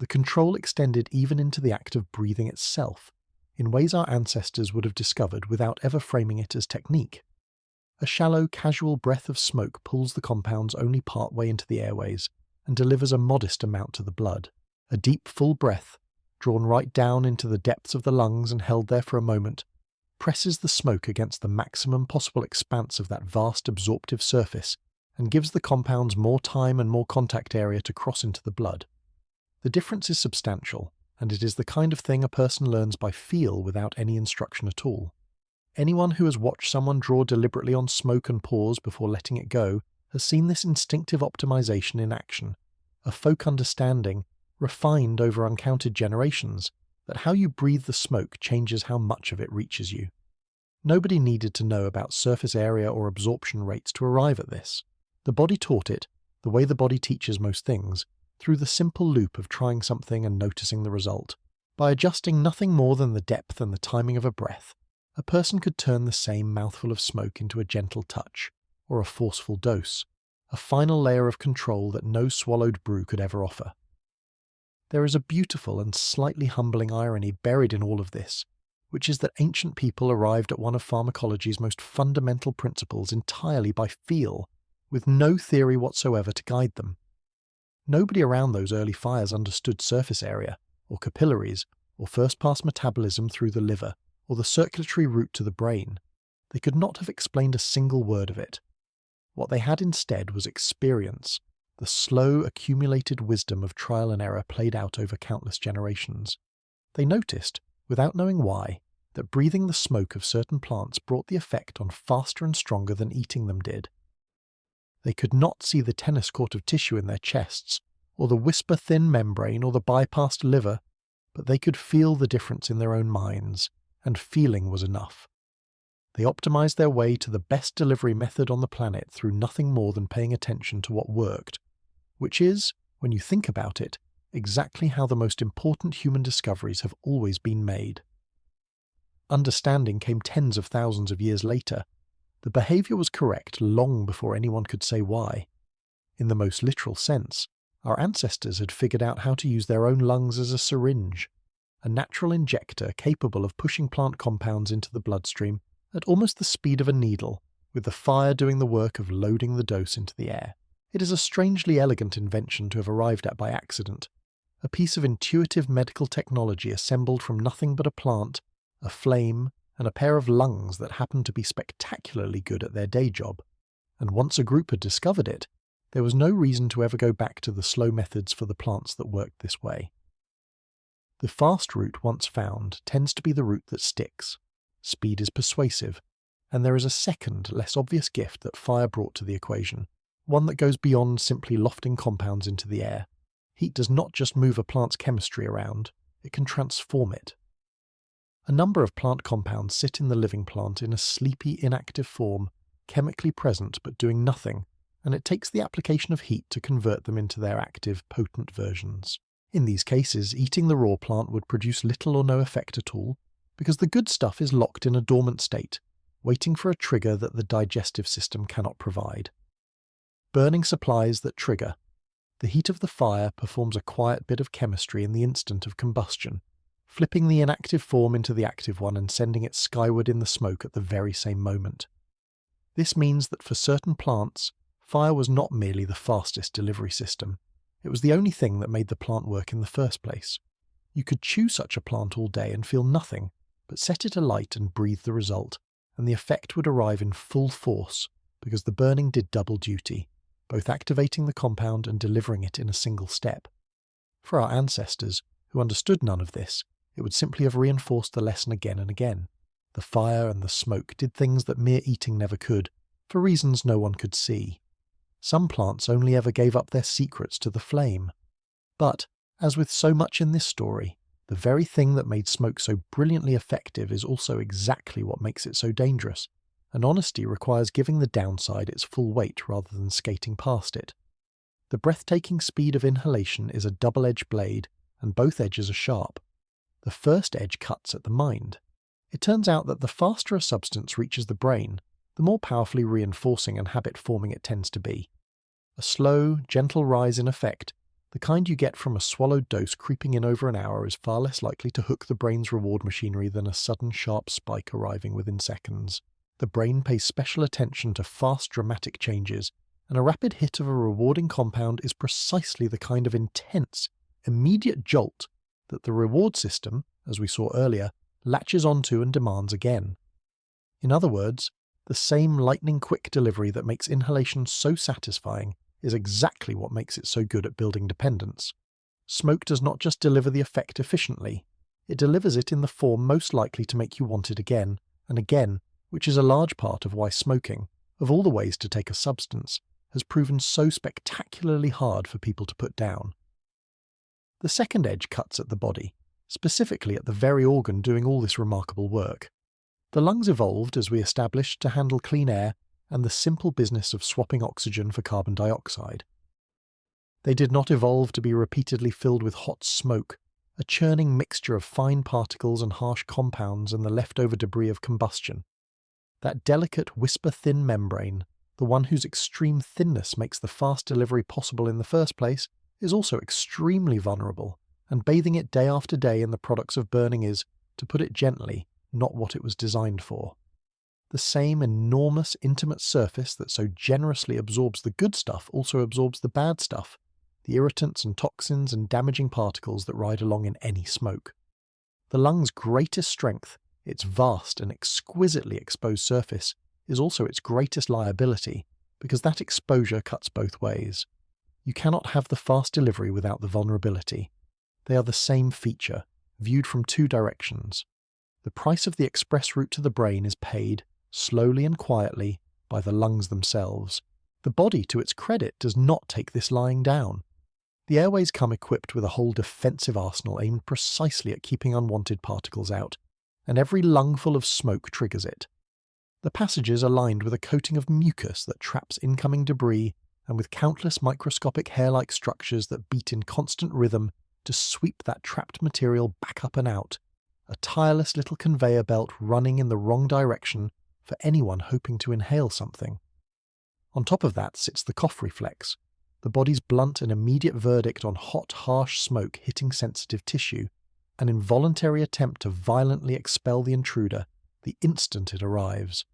The control extended even into the act of breathing itself, in ways our ancestors would have discovered without ever framing it as technique. A shallow, casual breath of smoke pulls the compounds only part way into the airways and delivers a modest amount to the blood. A deep, full breath, drawn right down into the depths of the lungs and held there for a moment, presses the smoke against the maximum possible expanse of that vast absorptive surface and gives the compounds more time and more contact area to cross into the blood. The difference is substantial, and it is the kind of thing a person learns by feel without any instruction at all. Anyone who has watched someone draw deliberately on smoke and pause before letting it go has seen this instinctive optimization in action, a folk understanding, refined over uncounted generations, that how you breathe the smoke changes how much of it reaches you. Nobody needed to know about surface area or absorption rates to arrive at this. The body taught it, the way the body teaches most things, through the simple loop of trying something and noticing the result. By adjusting nothing more than the depth and the timing of a breath, a person could turn the same mouthful of smoke into a gentle touch, or a forceful dose, a final layer of control that no swallowed brew could ever offer. There is a beautiful and slightly humbling irony buried in all of this, which is that ancient people arrived at one of pharmacology's most fundamental principles entirely by feel, with no theory whatsoever to guide them. Nobody around those early fires understood surface area, or capillaries, or first-pass metabolism through the liver, or the circulatory route to the brain. They could not have explained a single word of it. What they had instead was experience, the slow, accumulated wisdom of trial and error played out over countless generations. They noticed, without knowing why, that breathing the smoke of certain plants brought the effect on faster and stronger than eating them did. They could not see the tennis court of tissue in their chests, or the whisper-thin membrane, or the bypassed liver, but they could feel the difference in their own minds, and feeling was enough. They optimized their way to the best delivery method on the planet through nothing more than paying attention to what worked, which is, when you think about it, exactly how the most important human discoveries have always been made. Understanding came tens of thousands of years later. The behavior was correct long before anyone could say why. In the most literal sense, our ancestors had figured out how to use their own lungs as a syringe, a natural injector capable of pushing plant compounds into the bloodstream at almost the speed of a needle, with the fire doing the work of loading the dose into the air. It is a strangely elegant invention to have arrived at by accident, a piece of intuitive medical technology assembled from nothing but a plant, a flame, and a pair of lungs that happened to be spectacularly good at their day job. And once a group had discovered it, there was no reason to ever go back to the slow methods for the plants that worked this way. The fast route once found tends to be the route that sticks. Speed is persuasive, and there is a second, less obvious gift that fire brought to the equation, one that goes beyond simply lofting compounds into the air. Heat does not just move a plant's chemistry around, it can transform it. A number of plant compounds sit in the living plant in a sleepy, inactive form, chemically present but doing nothing, and it takes the application of heat to convert them into their active, potent versions. In these cases, eating the raw plant would produce little or no effect at all, because the good stuff is locked in a dormant state, waiting for a trigger that the digestive system cannot provide. Burning supplies that trigger. The heat of the fire performs a quiet bit of chemistry in the instant of combustion, flipping the inactive form into the active one and sending it skyward in the smoke at the very same moment. This means that for certain plants, fire was not merely the fastest delivery system. It was the only thing that made the plant work in the first place. You could chew such a plant all day and feel nothing, but set it alight and breathe the result, and the effect would arrive in full force because the burning did double duty, both activating the compound and delivering it in a single step. For our ancestors, who understood none of this, it would simply have reinforced the lesson again and again. The fire and the smoke did things that mere eating never could, for reasons no one could see. Some plants only ever gave up their secrets to the flame. But, as with so much in this story, the very thing that made smoke so brilliantly effective is also exactly what makes it so dangerous, and honesty requires giving the downside its full weight rather than skating past it. The breathtaking speed of inhalation is a double-edged blade, and both edges are sharp. The first edge cuts at the mind. It turns out that the faster a substance reaches the brain, the more powerfully reinforcing and habit-forming it tends to be. A slow, gentle rise in effect, the kind you get from a swallowed dose creeping in over an hour, is far less likely to hook the brain's reward machinery than a sudden sharp spike arriving within seconds. The brain pays special attention to fast, dramatic changes, and a rapid hit of a rewarding compound is precisely the kind of intense, immediate jolt that the reward system, as we saw earlier, latches onto and demands again. In other words, the same lightning-quick delivery that makes inhalation so satisfying is exactly what makes it so good at building dependence. Smoke does not just deliver the effect efficiently, it delivers it in the form most likely to make you want it again and again, which is a large part of why smoking, of all the ways to take a substance, has proven so spectacularly hard for people to put down. The second edge cuts at the body, specifically at the very organ doing all this remarkable work. The lungs evolved, as we established, to handle clean air and the simple business of swapping oxygen for carbon dioxide. They did not evolve to be repeatedly filled with hot smoke, a churning mixture of fine particles and harsh compounds and the leftover debris of combustion. That delicate whisper-thin membrane, the one whose extreme thinness makes the fast delivery possible in the first place, is also extremely vulnerable, and bathing it day after day in the products of burning is, to put it gently, not what it was designed for. The same enormous, intimate surface that so generously absorbs the good stuff also absorbs the bad stuff, the irritants and toxins and damaging particles that ride along in any smoke. The lung's greatest strength, its vast and exquisitely exposed surface, is also its greatest liability, because that exposure cuts both ways. You cannot have the fast delivery without the vulnerability. They are the same feature, viewed from two directions. The price of the express route to the brain is paid, slowly and quietly, by the lungs themselves. The body, to its credit, does not take this lying down. The airways come equipped with a whole defensive arsenal aimed precisely at keeping unwanted particles out, and every lungful of smoke triggers it. The passages are lined with a coating of mucus that traps incoming debris, and with countless microscopic hair-like structures that beat in constant rhythm to sweep that trapped material back up and out, a tireless little conveyor belt running in the wrong direction for anyone hoping to inhale something. On top of that sits the cough reflex, the body's blunt and immediate verdict on hot, harsh smoke hitting sensitive tissue, an involuntary attempt to violently expel the intruder the instant it arrives.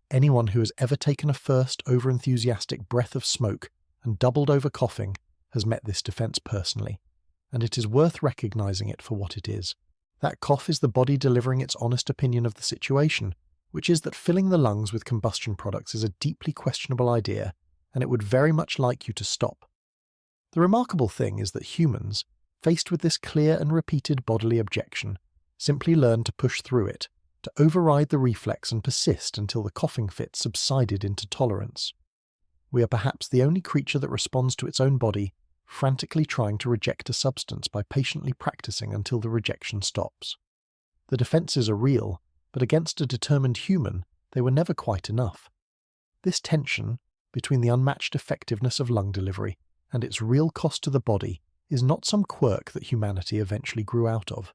Anyone who has ever taken a first over-enthusiastic breath of smoke and doubled over coughing has met this defense personally, and it is worth recognizing it for what it is. That cough is the body delivering its honest opinion of the situation, which is that filling the lungs with combustion products is a deeply questionable idea, and it would very much like you to stop. The remarkable thing is that humans, faced with this clear and repeated bodily objection, simply learn to push through it, to override the reflex and persist until the coughing fit subsided into tolerance. We are perhaps the only creature that responds to its own body, frantically trying to reject a substance by patiently practicing until the rejection stops. The defences are real, but against a determined human, they were never quite enough. This tension, between the unmatched effectiveness of lung delivery and its real cost to the body, is not some quirk that humanity eventually grew out of.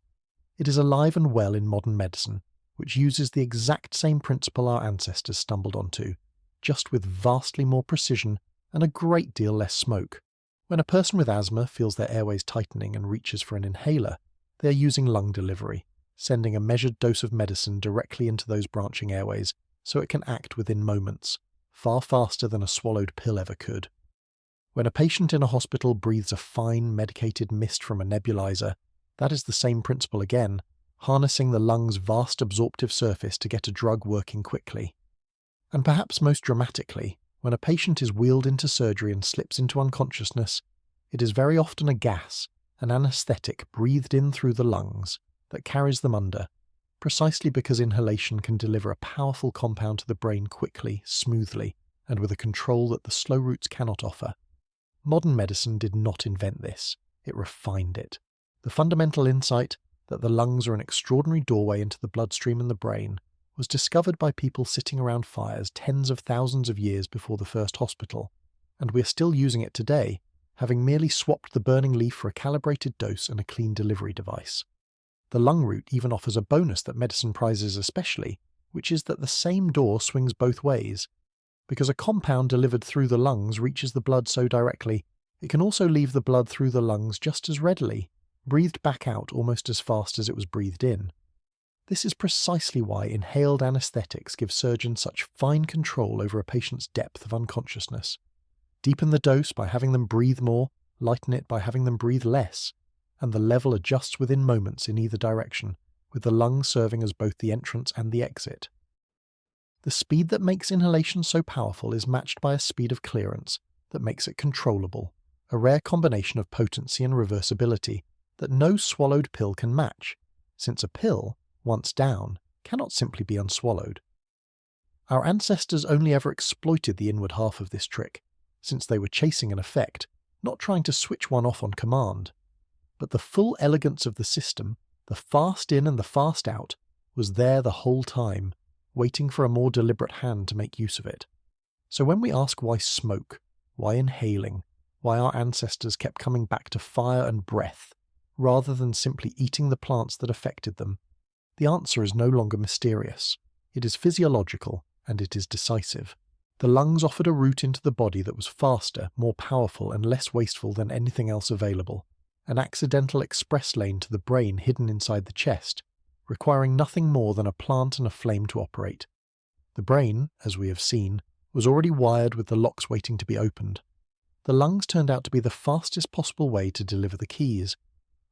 It is alive and well in modern medicine, which uses the exact same principle our ancestors stumbled onto, just with vastly more precision and a great deal less smoke. When a person with asthma feels their airways tightening and reaches for an inhaler, they are using lung delivery, sending a measured dose of medicine directly into those branching airways so it can act within moments, far faster than a swallowed pill ever could. When a patient in a hospital breathes a fine, medicated mist from a nebulizer, that is the same principle again, harnessing the lungs' vast absorptive surface to get a drug working quickly. And perhaps most dramatically, when a patient is wheeled into surgery and slips into unconsciousness, it is very often a gas, an anaesthetic breathed in through the lungs, that carries them under, precisely because inhalation can deliver a powerful compound to the brain quickly, smoothly, and with a control that the slow routes cannot offer. Modern medicine did not invent this, it refined it. The fundamental insight that the lungs are an extraordinary doorway into the bloodstream and the brain was discovered by people sitting around fires tens of thousands of years before the first hospital, and we are still using it today, having merely swapped the burning leaf for a calibrated dose and a clean delivery device. The lung route even offers a bonus that medicine prizes especially, which is that the same door swings both ways. Because a compound delivered through the lungs reaches the blood so directly, it can also leave the blood through the lungs just as readily, breathed back out almost as fast as it was breathed in. This is precisely why inhaled anaesthetics give surgeons such fine control over a patient's depth of unconsciousness. Deepen the dose by having them breathe more, lighten it by having them breathe less, and the level adjusts within moments in either direction, with the lungs serving as both the entrance and the exit. The speed that makes inhalation so powerful is matched by a speed of clearance that makes it controllable, a rare combination of potency and reversibility that no swallowed pill can match, since a pill, once down, cannot simply be unswallowed. Our ancestors only ever exploited the inward half of this trick, since they were chasing an effect, not trying to switch one off on command. But the full elegance of the system, the fast in and the fast out, was there the whole time, waiting for a more deliberate hand to make use of it. So when we ask why smoke, why inhaling, why our ancestors kept coming back to fire and breath, rather than simply eating the plants that affected them, the answer is no longer mysterious. It is physiological, and it is decisive. The lungs offered a route into the body that was faster, more powerful, and less wasteful than anything else available. An accidental express lane to the brain hidden inside the chest, requiring nothing more than a plant and a flame to operate. The brain, as we have seen, was already wired with the locks waiting to be opened. The lungs turned out to be the fastest possible way to deliver the keys.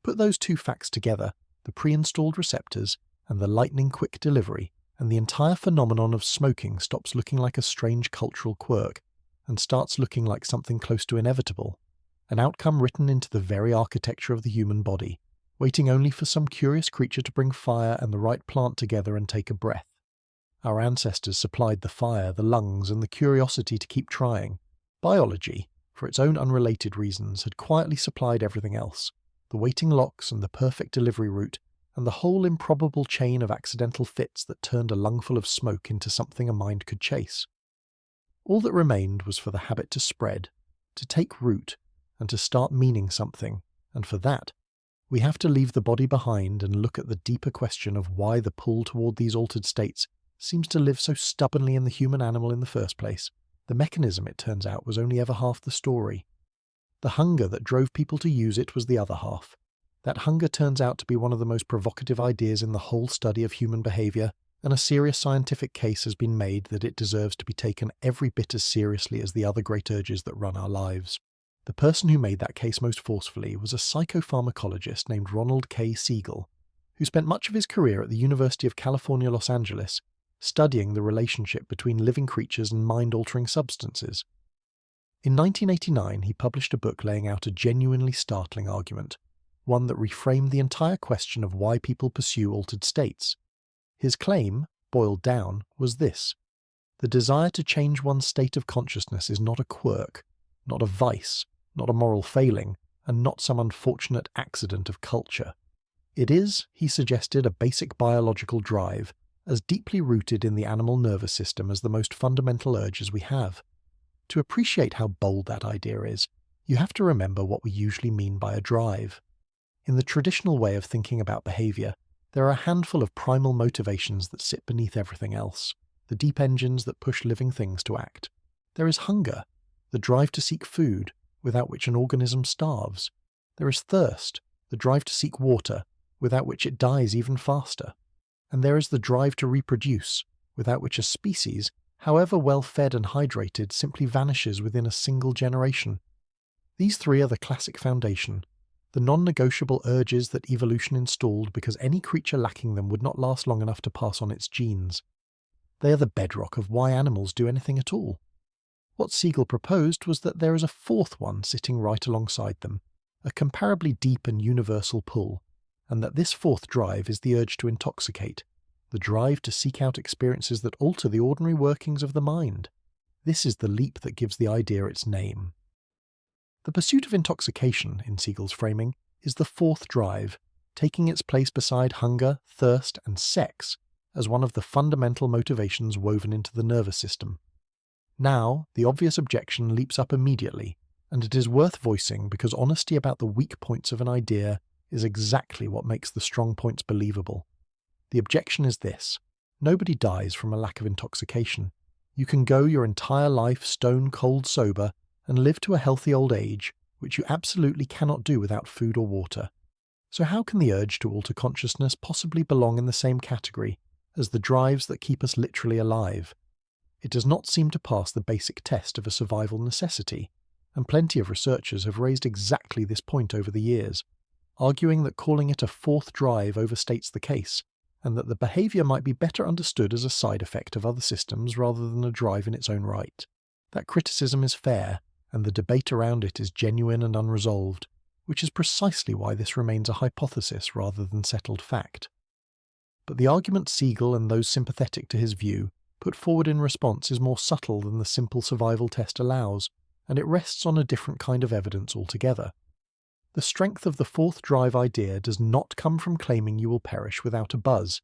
Put those two facts together, the pre-installed receptors and the lightning-quick delivery, and the entire phenomenon of smoking stops looking like a strange cultural quirk and starts looking like something close to inevitable, an outcome written into the very architecture of the human body, waiting only for some curious creature to bring fire and the right plant together and take a breath. Our ancestors supplied the fire, the lungs, and the curiosity to keep trying. Biology, for its own unrelated reasons, had quietly supplied everything else, the waiting locks and the perfect delivery route, and the whole improbable chain of accidental fits that turned a lungful of smoke into something a mind could chase. All that remained was for the habit to spread, to take root, and to start meaning something, and for that, we have to leave the body behind and look at the deeper question of why the pull toward these altered states seems to live so stubbornly in the human animal in the first place. The mechanism, it turns out, was only ever half the story. The hunger that drove people to use it was the other half. That hunger turns out to be one of the most provocative ideas in the whole study of human behaviour, and a serious scientific case has been made that it deserves to be taken every bit as seriously as the other great urges that run our lives. The person who made that case most forcefully was a psychopharmacologist named Ronald K. Siegel, who spent much of his career at the University of California, Los Angeles, studying the relationship between living creatures and mind-altering substances. In 1989, he published a book laying out a genuinely startling argument, one that reframed the entire question of why people pursue altered states. His claim, boiled down, was this: the desire to change one's state of consciousness is not a quirk, not a vice, not a moral failing, and not some unfortunate accident of culture. It is, he suggested, a basic biological drive, as deeply rooted in the animal nervous system as the most fundamental urges we have. To appreciate how bold that idea is, you have to remember what we usually mean by a drive. In the traditional way of thinking about behaviour, there are a handful of primal motivations that sit beneath everything else, the deep engines that push living things to act. There is hunger, the drive to seek food, without which an organism starves. There is thirst, the drive to seek water, without which it dies even faster. And there is the drive to reproduce, without which a species, however well fed and hydrated, simply vanishes within a single generation. These three are the classic foundation, the non-negotiable urges that evolution installed because any creature lacking them would not last long enough to pass on its genes. They are the bedrock of why animals do anything at all. What Siegel proposed was that there is a fourth one sitting right alongside them, a comparably deep and universal pull, and that this fourth drive is the urge to intoxicate, the drive to seek out experiences that alter the ordinary workings of the mind. This is the leap that gives the idea its name. The pursuit of intoxication, in Siegel's framing, is the fourth drive, taking its place beside hunger, thirst, and sex as one of the fundamental motivations woven into the nervous system. Now, the obvious objection leaps up immediately, and it is worth voicing because honesty about the weak points of an idea is exactly what makes the strong points believable. The objection is this: nobody dies from a lack of intoxication. You can go your entire life stone cold sober and live to a healthy old age, which you absolutely cannot do without food or water. So how can the urge to alter consciousness possibly belong in the same category as the drives that keep us literally alive? It does not seem to pass the basic test of a survival necessity, and plenty of researchers have raised exactly this point over the years, arguing that calling it a fourth drive overstates the case, and that the behaviour might be better understood as a side effect of other systems rather than a drive in its own right. That criticism is fair, and the debate around it is genuine and unresolved, which is precisely why this remains a hypothesis rather than settled fact. But the argument Siegel and those sympathetic to his view put forward in response is more subtle than the simple survival test allows, and it rests on a different kind of evidence altogether. The strength of the fourth drive idea does not come from claiming you will perish without a buzz.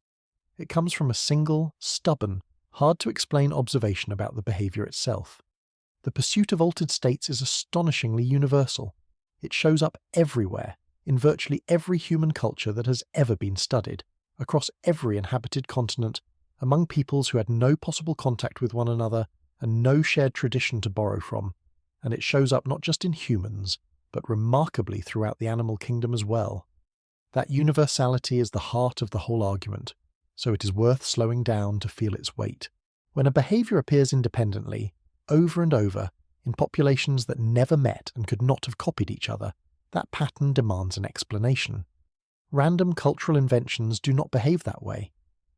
It comes from a single, stubborn, hard-to-explain observation about the behaviour itself. The pursuit of altered states is astonishingly universal. It shows up everywhere, in virtually every human culture that has ever been studied, across every inhabited continent, among peoples who had no possible contact with one another and no shared tradition to borrow from, and it shows up not just in humans, but remarkably throughout the animal kingdom as well. That universality is the heart of the whole argument, so it is worth slowing down to feel its weight. When a behaviour appears independently, over and over, in populations that never met and could not have copied each other, that pattern demands an explanation. Random cultural inventions do not behave that way.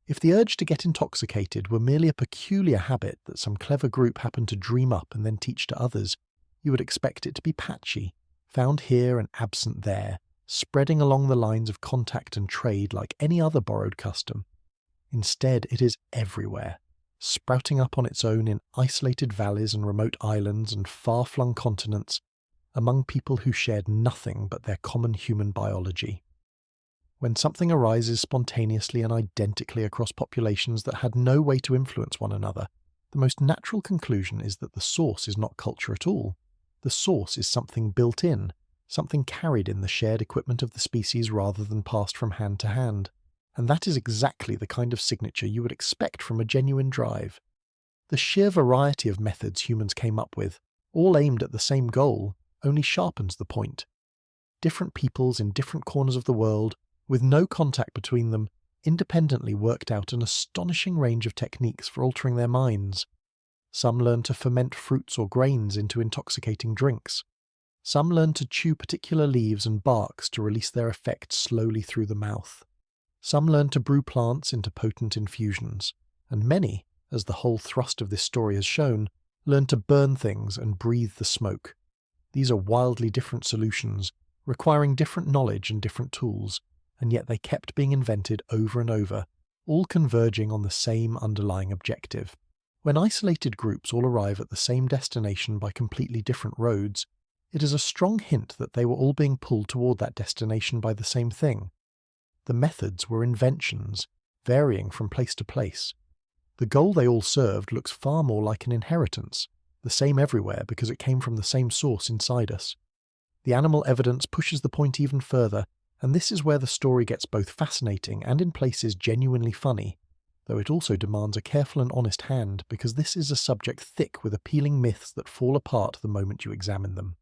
If the urge to get intoxicated were merely a peculiar habit that some clever group happened to dream up and then teach to others, you would expect it to be patchy, found here and absent there, spreading along the lines of contact and trade like any other borrowed custom. Instead, it is everywhere, sprouting up on its own in isolated valleys and remote islands and far-flung continents, among people who shared nothing but their common human biology. When something arises spontaneously and identically across populations that had no way to influence one another, the most natural conclusion is that the source is not culture at all. The source is something built in, something carried in the shared equipment of the species rather than passed from hand to hand. And that is exactly the kind of signature you would expect from a genuine drive. The sheer variety of methods humans came up with, all aimed at the same goal, only sharpens the point. Different peoples in different corners of the world, with no contact between them, independently worked out an astonishing range of techniques for altering their minds. Some learned to ferment fruits or grains into intoxicating drinks. Some learned to chew particular leaves and barks to release their effects slowly through the mouth. Some learned to brew plants into potent infusions, and many, as the whole thrust of this story has shown, learned to burn things and breathe the smoke. These are wildly different solutions, requiring different knowledge and different tools, and yet they kept being invented over and over, all converging on the same underlying objective. When isolated groups all arrive at the same destination by completely different roads, it is a strong hint that they were all being pulled toward that destination by the same thing. The methods were inventions, varying from place to place. The goal they all served looks far more like an inheritance, the same everywhere because it came from the same source inside us. The animal evidence pushes the point even further, and this is where the story gets both fascinating and in places genuinely funny, though it also demands a careful and honest hand because this is a subject thick with appealing myths that fall apart the moment you examine them.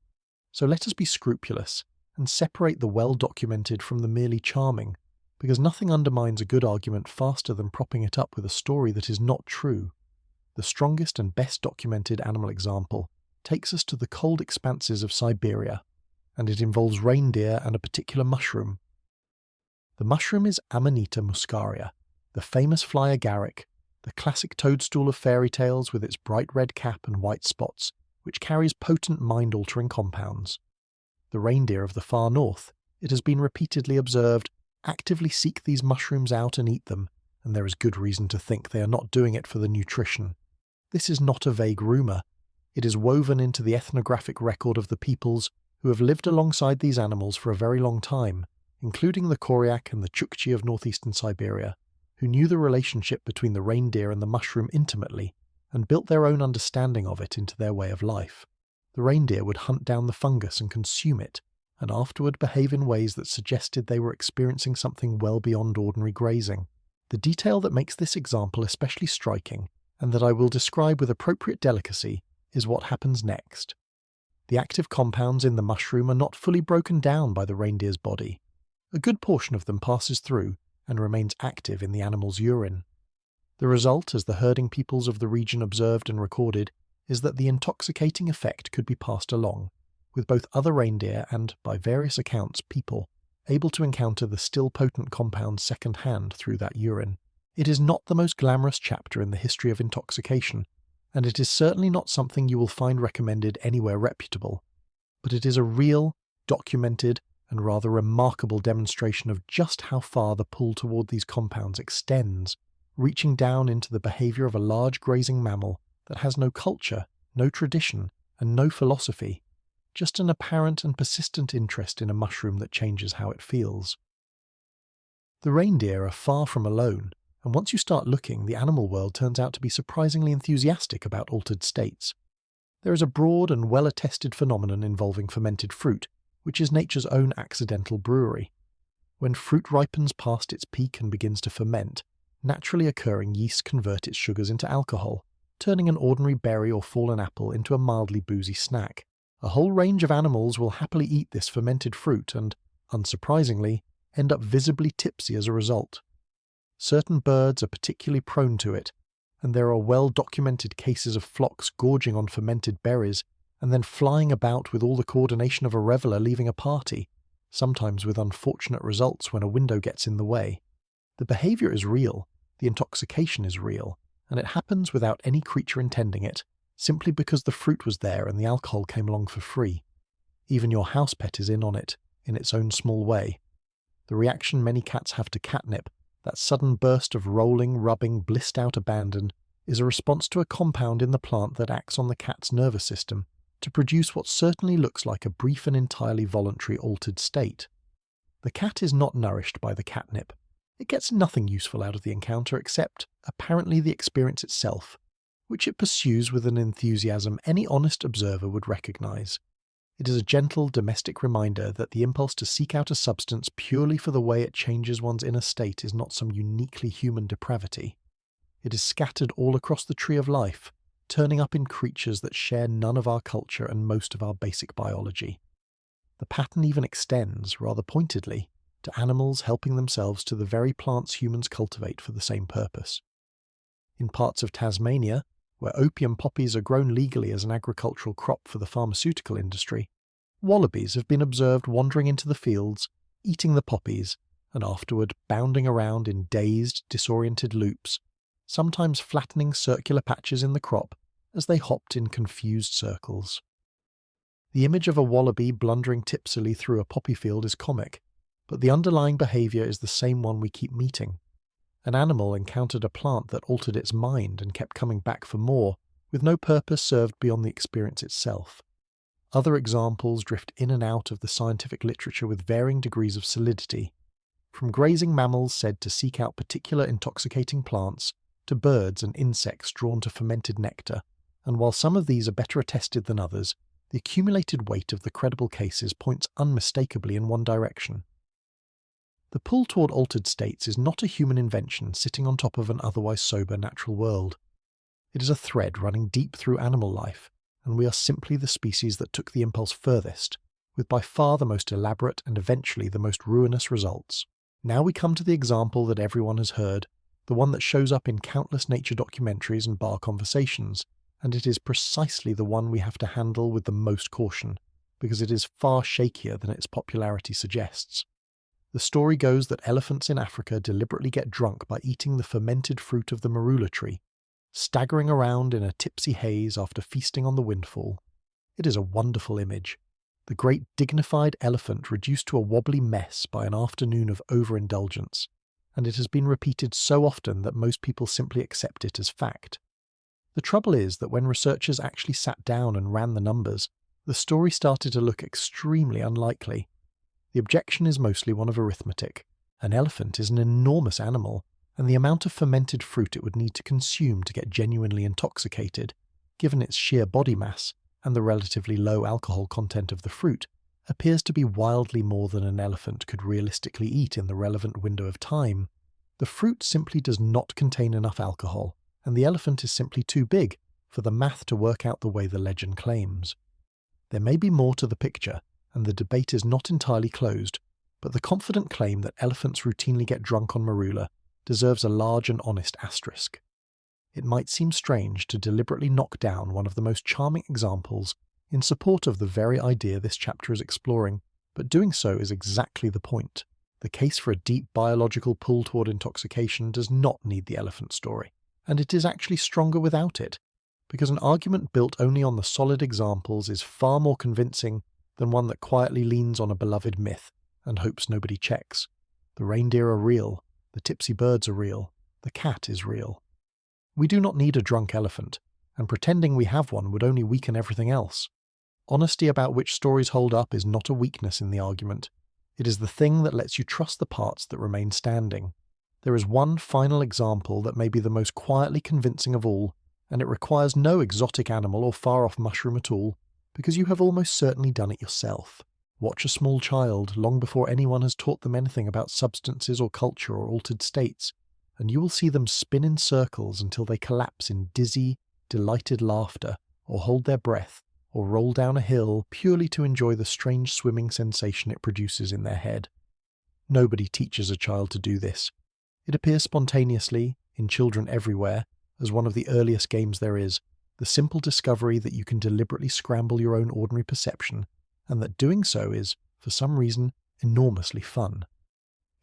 So let us be scrupulous and separate the well-documented from the merely charming, because nothing undermines a good argument faster than propping it up with a story that is not true. The strongest and best documented animal example takes us to the cold expanses of Siberia, and it involves reindeer and a particular mushroom. The mushroom is Amanita muscaria, the famous fly agaric, the classic toadstool of fairy tales with its bright red cap and white spots, which carries potent mind-altering compounds. The reindeer of the far north, it has been repeatedly observed, actively seek these mushrooms out and eat them, and there is good reason to think they are not doing it for the nutrition. This is not a vague rumour. It is woven into the ethnographic record of the peoples who have lived alongside these animals for a very long time, including the Koryak and the Chukchi of northeastern Siberia, who knew the relationship between the reindeer and the mushroom intimately and built their own understanding of it into their way of life. The reindeer would hunt down the fungus and consume it, and afterward behave in ways that suggested they were experiencing something well beyond ordinary grazing. The detail that makes this example especially striking, and that I will describe with appropriate delicacy, is what happens next. The active compounds in the mushroom are not fully broken down by the reindeer's body. A good portion of them passes through and remains active in the animal's urine. The result, as the herding peoples of the region observed and recorded, is that the intoxicating effect could be passed along, with both other reindeer and, by various accounts, people, able to encounter the still potent compounds second-hand through that urine. It is not the most glamorous chapter in the history of intoxication, and it is certainly not something you will find recommended anywhere reputable, but it is a real, documented, and rather remarkable demonstration of just how far the pull toward these compounds extends, reaching down into the behaviour of a large grazing mammal that has no culture, no tradition, and no philosophy, just an apparent and persistent interest in a mushroom that changes how it feels. The reindeer are far from alone, and once you start looking, the animal world turns out to be surprisingly enthusiastic about altered states. There is a broad and well-attested phenomenon involving fermented fruit, which is nature's own accidental brewery. When fruit ripens past its peak and begins to ferment, naturally occurring yeast convert its sugars into alcohol, turning an ordinary berry or fallen apple into a mildly boozy snack. A whole range of animals will happily eat this fermented fruit and, unsurprisingly, end up visibly tipsy as a result. Certain birds are particularly prone to it, and there are well-documented cases of flocks gorging on fermented berries and then flying about with all the coordination of a reveller leaving a party, sometimes with unfortunate results when a window gets in the way. The behaviour is real, the intoxication is real, and it happens without any creature intending it, simply because the fruit was there and the alcohol came along for free. Even your house pet is in on it, in its own small way. The reaction many cats have to catnip, that sudden burst of rolling, rubbing, blissed-out abandon, is a response to a compound in the plant that acts on the cat's nervous system to produce what certainly looks like a brief and entirely voluntary altered state. The cat is not nourished by the catnip. It gets nothing useful out of the encounter except, apparently, the experience itself, which it pursues with an enthusiasm any honest observer would recognise. It is a gentle, domestic reminder that the impulse to seek out a substance purely for the way it changes one's inner state is not some uniquely human depravity. It is scattered all across the tree of life, turning up in creatures that share none of our culture and most of our basic biology. The pattern even extends, rather pointedly, to animals helping themselves to the very plants humans cultivate for the same purpose. In parts of Tasmania, where opium poppies are grown legally as an agricultural crop for the pharmaceutical industry, wallabies have been observed wandering into the fields, eating the poppies, and afterward bounding around in dazed, disoriented loops, sometimes flattening circular patches in the crop as they hopped in confused circles. The image of a wallaby blundering tipsily through a poppy field is comic, but the underlying behaviour is the same one we keep meeting. An animal encountered a plant that altered its mind and kept coming back for more, with no purpose served beyond the experience itself. Other examples drift in and out of the scientific literature with varying degrees of solidity, from grazing mammals said to seek out particular intoxicating plants, to birds and insects drawn to fermented nectar, and while some of these are better attested than others, the accumulated weight of the credible cases points unmistakably in one direction. The pull toward altered states is not a human invention sitting on top of an otherwise sober natural world. It is a thread running deep through animal life, and we are simply the species that took the impulse furthest, with by far the most elaborate and eventually the most ruinous results. Now we come to the example that everyone has heard, the one that shows up in countless nature documentaries and bar conversations, and it is precisely the one we have to handle with the most caution, because it is far shakier than its popularity suggests. The story goes that elephants in Africa deliberately get drunk by eating the fermented fruit of the marula tree, staggering around in a tipsy haze after feasting on the windfall. It is a wonderful image. The great dignified elephant reduced to a wobbly mess by an afternoon of overindulgence, and it has been repeated so often that most people simply accept it as fact. The trouble is that when researchers actually sat down and ran the numbers, the story started to look extremely unlikely. The objection is mostly one of arithmetic. An elephant is an enormous animal, and the amount of fermented fruit it would need to consume to get genuinely intoxicated, given its sheer body mass and the relatively low alcohol content of the fruit, appears to be wildly more than an elephant could realistically eat in the relevant window of time. The fruit simply does not contain enough alcohol, and the elephant is simply too big for the math to work out the way the legend claims. There may be more to the picture, and the debate is not entirely closed, but the confident claim that elephants routinely get drunk on marula deserves a large and honest asterisk. It might seem strange to deliberately knock down one of the most charming examples in support of the very idea this chapter is exploring, but doing so is exactly the point. The case for a deep biological pull toward intoxication does not need the elephant story, and it is actually stronger without it, because an argument built only on the solid examples is far more convincing than one that quietly leans on a beloved myth and hopes nobody checks. The reindeer are real, the tipsy birds are real, the cat is real. We do not need a drunk elephant, and pretending we have one would only weaken everything else. Honesty about which stories hold up is not a weakness in the argument. It is the thing that lets you trust the parts that remain standing. There is one final example that may be the most quietly convincing of all, and it requires no exotic animal or far-off mushroom at all, because you have almost certainly done it yourself. Watch a small child long before anyone has taught them anything about substances or culture or altered states, and you will see them spin in circles until they collapse in dizzy, delighted laughter, or hold their breath, or roll down a hill purely to enjoy the strange swimming sensation it produces in their head. Nobody teaches a child to do this. It appears spontaneously, in children everywhere, as one of the earliest games there is, the simple discovery that you can deliberately scramble your own ordinary perception, and that doing so is, for some reason, enormously fun.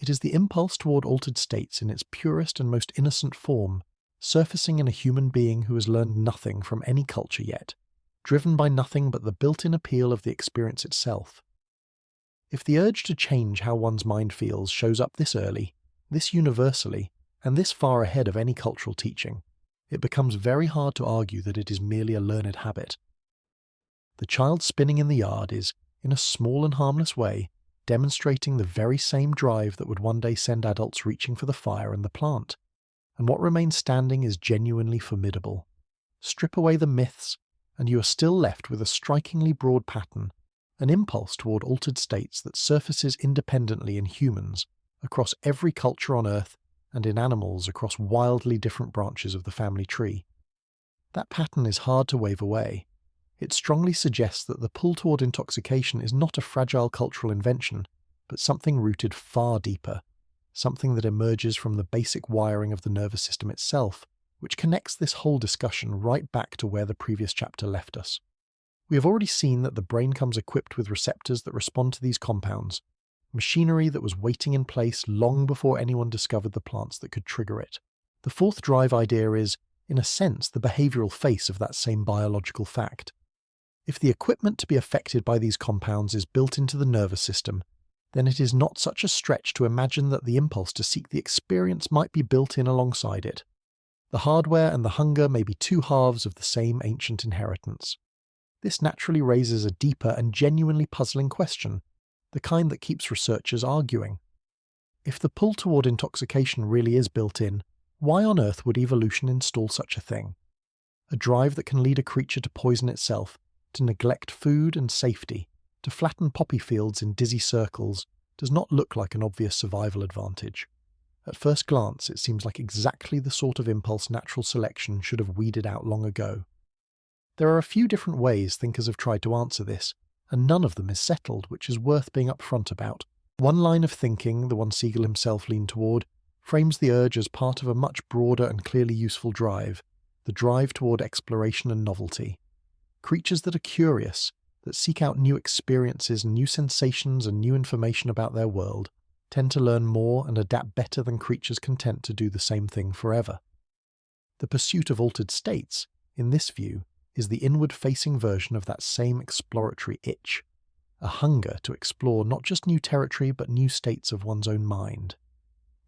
It is the impulse toward altered states in its purest and most innocent form, surfacing in a human being who has learned nothing from any culture yet, driven by nothing but the built-in appeal of the experience itself. If the urge to change how one's mind feels shows up this early, this universally, and this far ahead of any cultural teaching, it becomes very hard to argue that it is merely a learned habit. The child spinning in the yard is, in a small and harmless way, demonstrating the very same drive that would one day send adults reaching for the fire and the plant. And what remains standing is genuinely formidable. Strip away the myths, and you are still left with a strikingly broad pattern, an impulse toward altered states that surfaces independently in humans, across every culture on Earth, and in animals across wildly different branches of the family tree. That pattern is hard to wave away. It strongly suggests that the pull toward intoxication is not a fragile cultural invention, but something rooted far deeper, something that emerges from the basic wiring of the nervous system itself, which connects this whole discussion right back to where the previous chapter left us. We have already seen that the brain comes equipped with receptors that respond to these compounds, machinery that was waiting in place long before anyone discovered the plants that could trigger it. The fourth drive idea is, in a sense, the behavioral face of that same biological fact. If the equipment to be affected by these compounds is built into the nervous system, then it is not such a stretch to imagine that the impulse to seek the experience might be built in alongside it. The hardware and the hunger may be two halves of the same ancient inheritance. This naturally raises a deeper and genuinely puzzling question, the kind that keeps researchers arguing. If the pull toward intoxication really is built in, why on earth would evolution install such a thing? A drive that can lead a creature to poison itself, to neglect food and safety, to flatten poppy fields in dizzy circles, does not look like an obvious survival advantage. At first glance, it seems like exactly the sort of impulse natural selection should have weeded out long ago. There are a few different ways thinkers have tried to answer this, and none of them is settled, which is worth being upfront about. One line of thinking, the one Siegel himself leaned toward, frames the urge as part of a much broader and clearly useful drive, the drive toward exploration and novelty. Creatures that are curious, that seek out new experiences, new sensations and new information about their world, tend to learn more and adapt better than creatures content to do the same thing forever. The pursuit of altered states, in this view, is the inward-facing version of that same exploratory itch, a hunger to explore not just new territory but new states of one's own mind.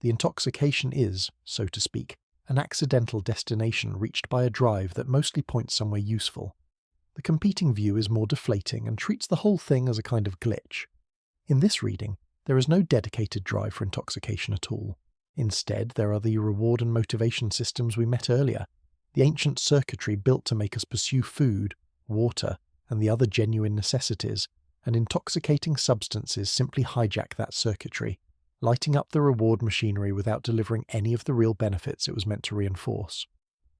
The intoxication is, so to speak, an accidental destination reached by a drive that mostly points somewhere useful. The competing view is more deflating and treats the whole thing as a kind of glitch. In this reading, there is no dedicated drive for intoxication at all. Instead, there are the reward and motivation systems we met earlier, the ancient circuitry built to make us pursue food, water, and the other genuine necessities, and intoxicating substances simply hijack that circuitry, lighting up the reward machinery without delivering any of the real benefits it was meant to reinforce.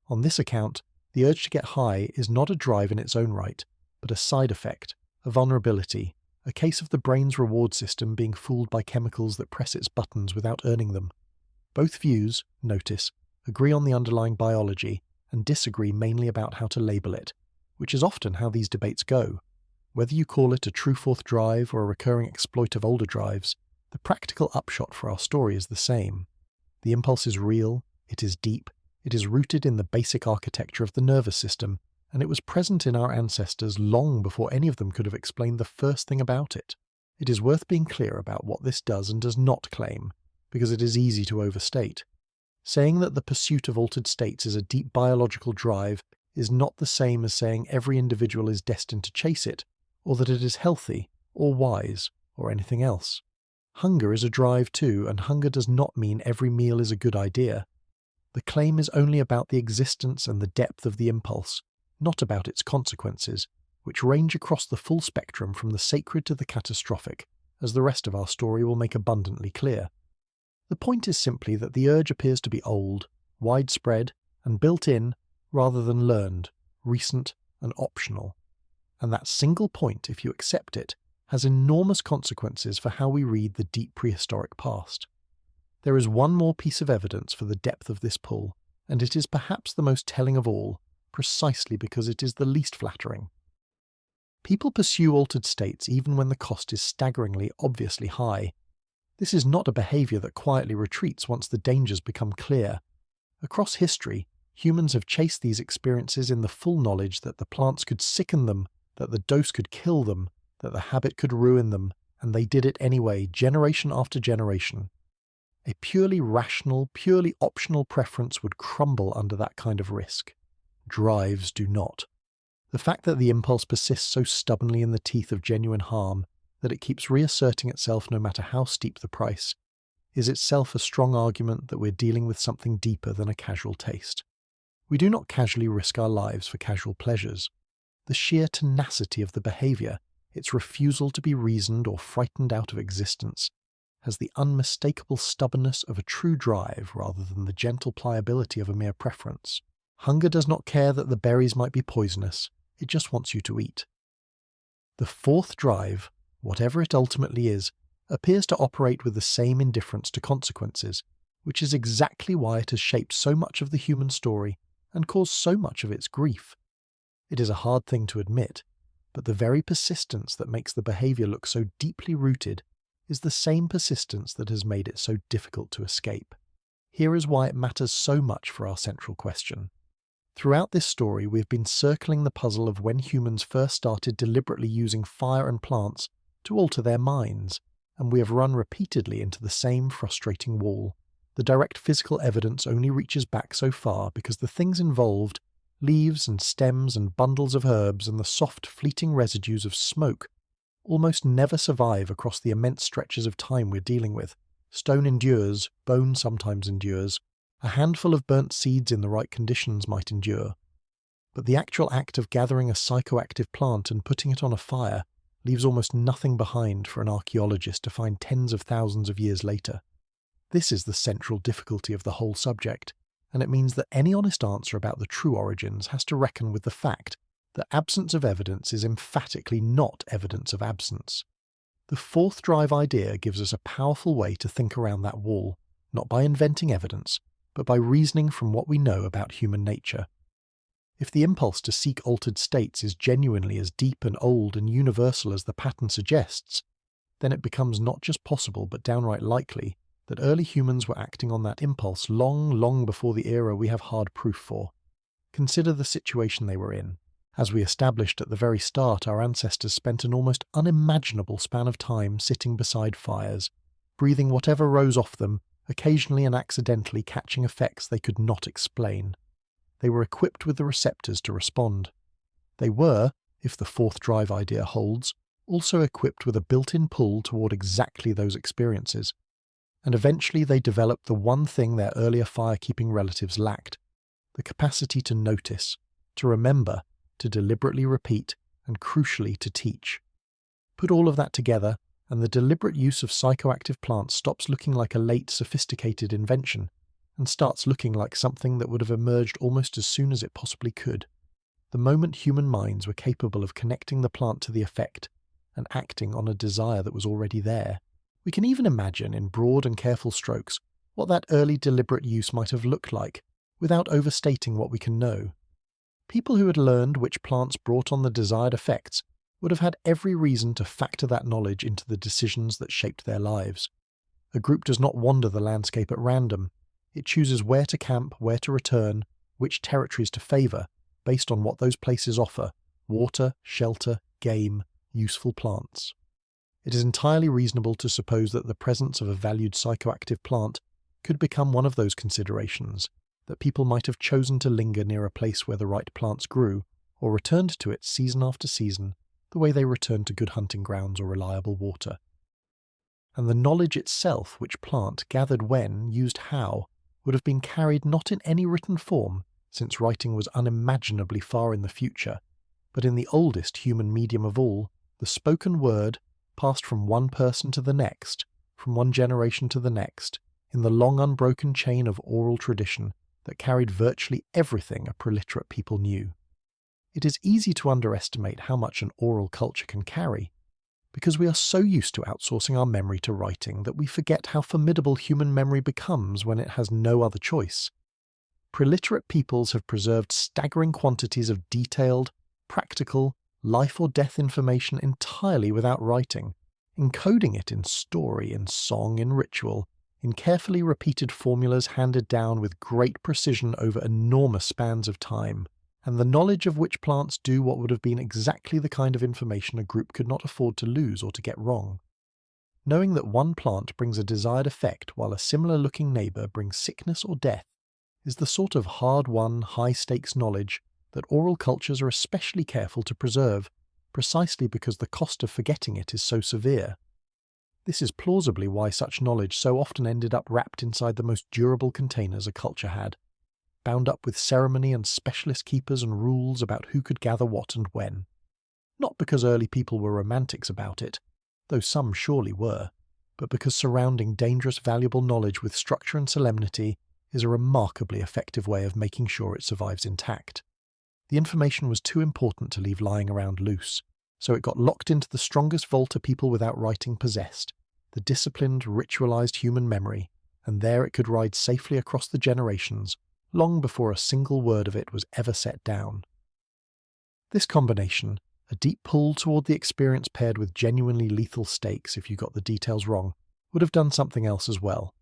On this account, the urge to get high is not a drive in its own right, but a side effect, a vulnerability, a case of the brain's reward system being fooled by chemicals that press its buttons without earning them. Both views, notice, agree on the underlying biology and disagree mainly about how to label it, which is often how these debates go. Whether you call it a true fourth drive or a recurring exploit of older drives, the practical upshot for our story is the same. The impulse is real, it is deep, it is rooted in the basic architecture of the nervous system, and it was present in our ancestors long before any of them could have explained the first thing about it. It is worth being clear about what this does and does not claim, because it is easy to overstate. Saying that the pursuit of altered states is a deep biological drive is not the same as saying every individual is destined to chase it, or that it is healthy, or wise, or anything else. Hunger is a drive too, and hunger does not mean every meal is a good idea. The claim is only about the existence and the depth of the impulse, not about its consequences, which range across the full spectrum from the sacred to the catastrophic, as the rest of our story will make abundantly clear. The point is simply that the urge appears to be old, widespread, and built in, rather than learned, recent, and optional. And that single point, if you accept it, has enormous consequences for how we read the deep prehistoric past. There is one more piece of evidence for the depth of this pull, and it is perhaps the most telling of all, precisely because it is the least flattering. People pursue altered states even when the cost is staggeringly, obviously high. This is not a behavior that quietly retreats once the dangers become clear. Across history, humans have chased these experiences in the full knowledge that the plants could sicken them, that the dose could kill them, that the habit could ruin them, and they did it anyway, generation after generation. A purely rational, purely optional preference would crumble under that kind of risk. Drives do not. The fact that the impulse persists so stubbornly in the teeth of genuine harm, that it keeps reasserting itself no matter how steep the price, is itself a strong argument that we're dealing with something deeper than a casual taste. We do not casually risk our lives for casual pleasures. The sheer tenacity of the behavior, its refusal to be reasoned or frightened out of existence, has the unmistakable stubbornness of a true drive rather than the gentle pliability of a mere preference. Hunger does not care that the berries might be poisonous, it just wants you to eat. The fourth drive, whatever it ultimately is, appears to operate with the same indifference to consequences, which is exactly why it has shaped so much of the human story and caused so much of its grief. It is a hard thing to admit, but the very persistence that makes the behavior look so deeply rooted is the same persistence that has made it so difficult to escape. Here is why it matters so much for our central question. Throughout this story, we have been circling the puzzle of when humans first started deliberately using fire and plants to alter their minds, and we have run repeatedly into the same frustrating wall. The direct physical evidence only reaches back so far because the things involved, leaves and stems and bundles of herbs and the soft, fleeting residues of smoke, almost never survive across the immense stretches of time we're dealing with. Stone endures, bone sometimes endures, a handful of burnt seeds in the right conditions might endure. But the actual act of gathering a psychoactive plant and putting it on a fire leaves almost nothing behind for an archaeologist to find tens of thousands of years later. This is the central difficulty of the whole subject, and it means that any honest answer about the true origins has to reckon with the fact The absence of evidence is emphatically not evidence of absence. The fourth drive idea gives us a powerful way to think around that wall, not by inventing evidence, but by reasoning from what we know about human nature. If the impulse to seek altered states is genuinely as deep and old and universal as the pattern suggests, then it becomes not just possible but downright likely that early humans were acting on that impulse long before the era we have hard proof for. Consider the situation they were in. As we established at the very start, our ancestors spent an almost unimaginable span of time sitting beside fires, breathing whatever rose off them, occasionally and accidentally catching effects they could not explain. They were equipped with the receptors to respond. They were, if the fourth drive idea holds, also equipped with a built-in pull toward exactly those experiences. And eventually they developed the one thing their earlier fire-keeping relatives lacked: the capacity to notice, to remember, to deliberately repeat, and crucially to teach. Put all of that together, and the deliberate use of psychoactive plants stops looking like a late, sophisticated invention, and starts looking like something that would have emerged almost as soon as it possibly could. The moment human minds were capable of connecting the plant to the effect, and acting on a desire that was already there. We can even imagine, in broad and careful strokes, what that early deliberate use might have looked like, without overstating what we can know. People who had learned which plants brought on the desired effects would have had every reason to factor that knowledge into the decisions that shaped their lives. A group does not wander the landscape at random. It chooses where to camp, where to return, which territories to favour, based on what those places offer: water, shelter, game, useful plants. It is entirely reasonable to suppose that the presence of a valued psychoactive plant could become one of those considerations, that people might have chosen to linger near a place where the right plants grew, or returned to it season after season, the way they returned to good hunting grounds or reliable water. And the knowledge itself which plant gathered when, used how, would have been carried not in any written form, since writing was unimaginably far in the future, but in the oldest human medium of all, the spoken word, passed from one person to the next, from one generation to the next, in the long unbroken chain of oral tradition that carried virtually everything a preliterate people knew. It is easy to underestimate how much an oral culture can carry, because we are so used to outsourcing our memory to writing that we forget how formidable human memory becomes when it has no other choice. Preliterate peoples have preserved staggering quantities of detailed, practical, life or death information entirely without writing, encoding it in story, in song, in ritual, in carefully repeated formulas handed down with great precision over enormous spans of time, and the knowledge of which plants do what would have been exactly the kind of information a group could not afford to lose or to get wrong. Knowing that one plant brings a desired effect while a similar-looking neighbour brings sickness or death is the sort of hard-won, high-stakes knowledge that oral cultures are especially careful to preserve, precisely because the cost of forgetting it is so severe. This is plausibly why such knowledge so often ended up wrapped inside the most durable containers a culture had, bound up with ceremony and specialist keepers and rules about who could gather what and when. Not because early people were romantics about it, though some surely were, but because surrounding dangerous, valuable knowledge with structure and solemnity is a remarkably effective way of making sure it survives intact. The information was too important to leave lying around loose, so it got locked into the strongest vault a people without writing possessed, the disciplined, ritualized human memory, and there it could ride safely across the generations, long before a single word of it was ever set down. This combination, a deep pull toward the experience paired with genuinely lethal stakes if you got the details wrong, would have done something else as well.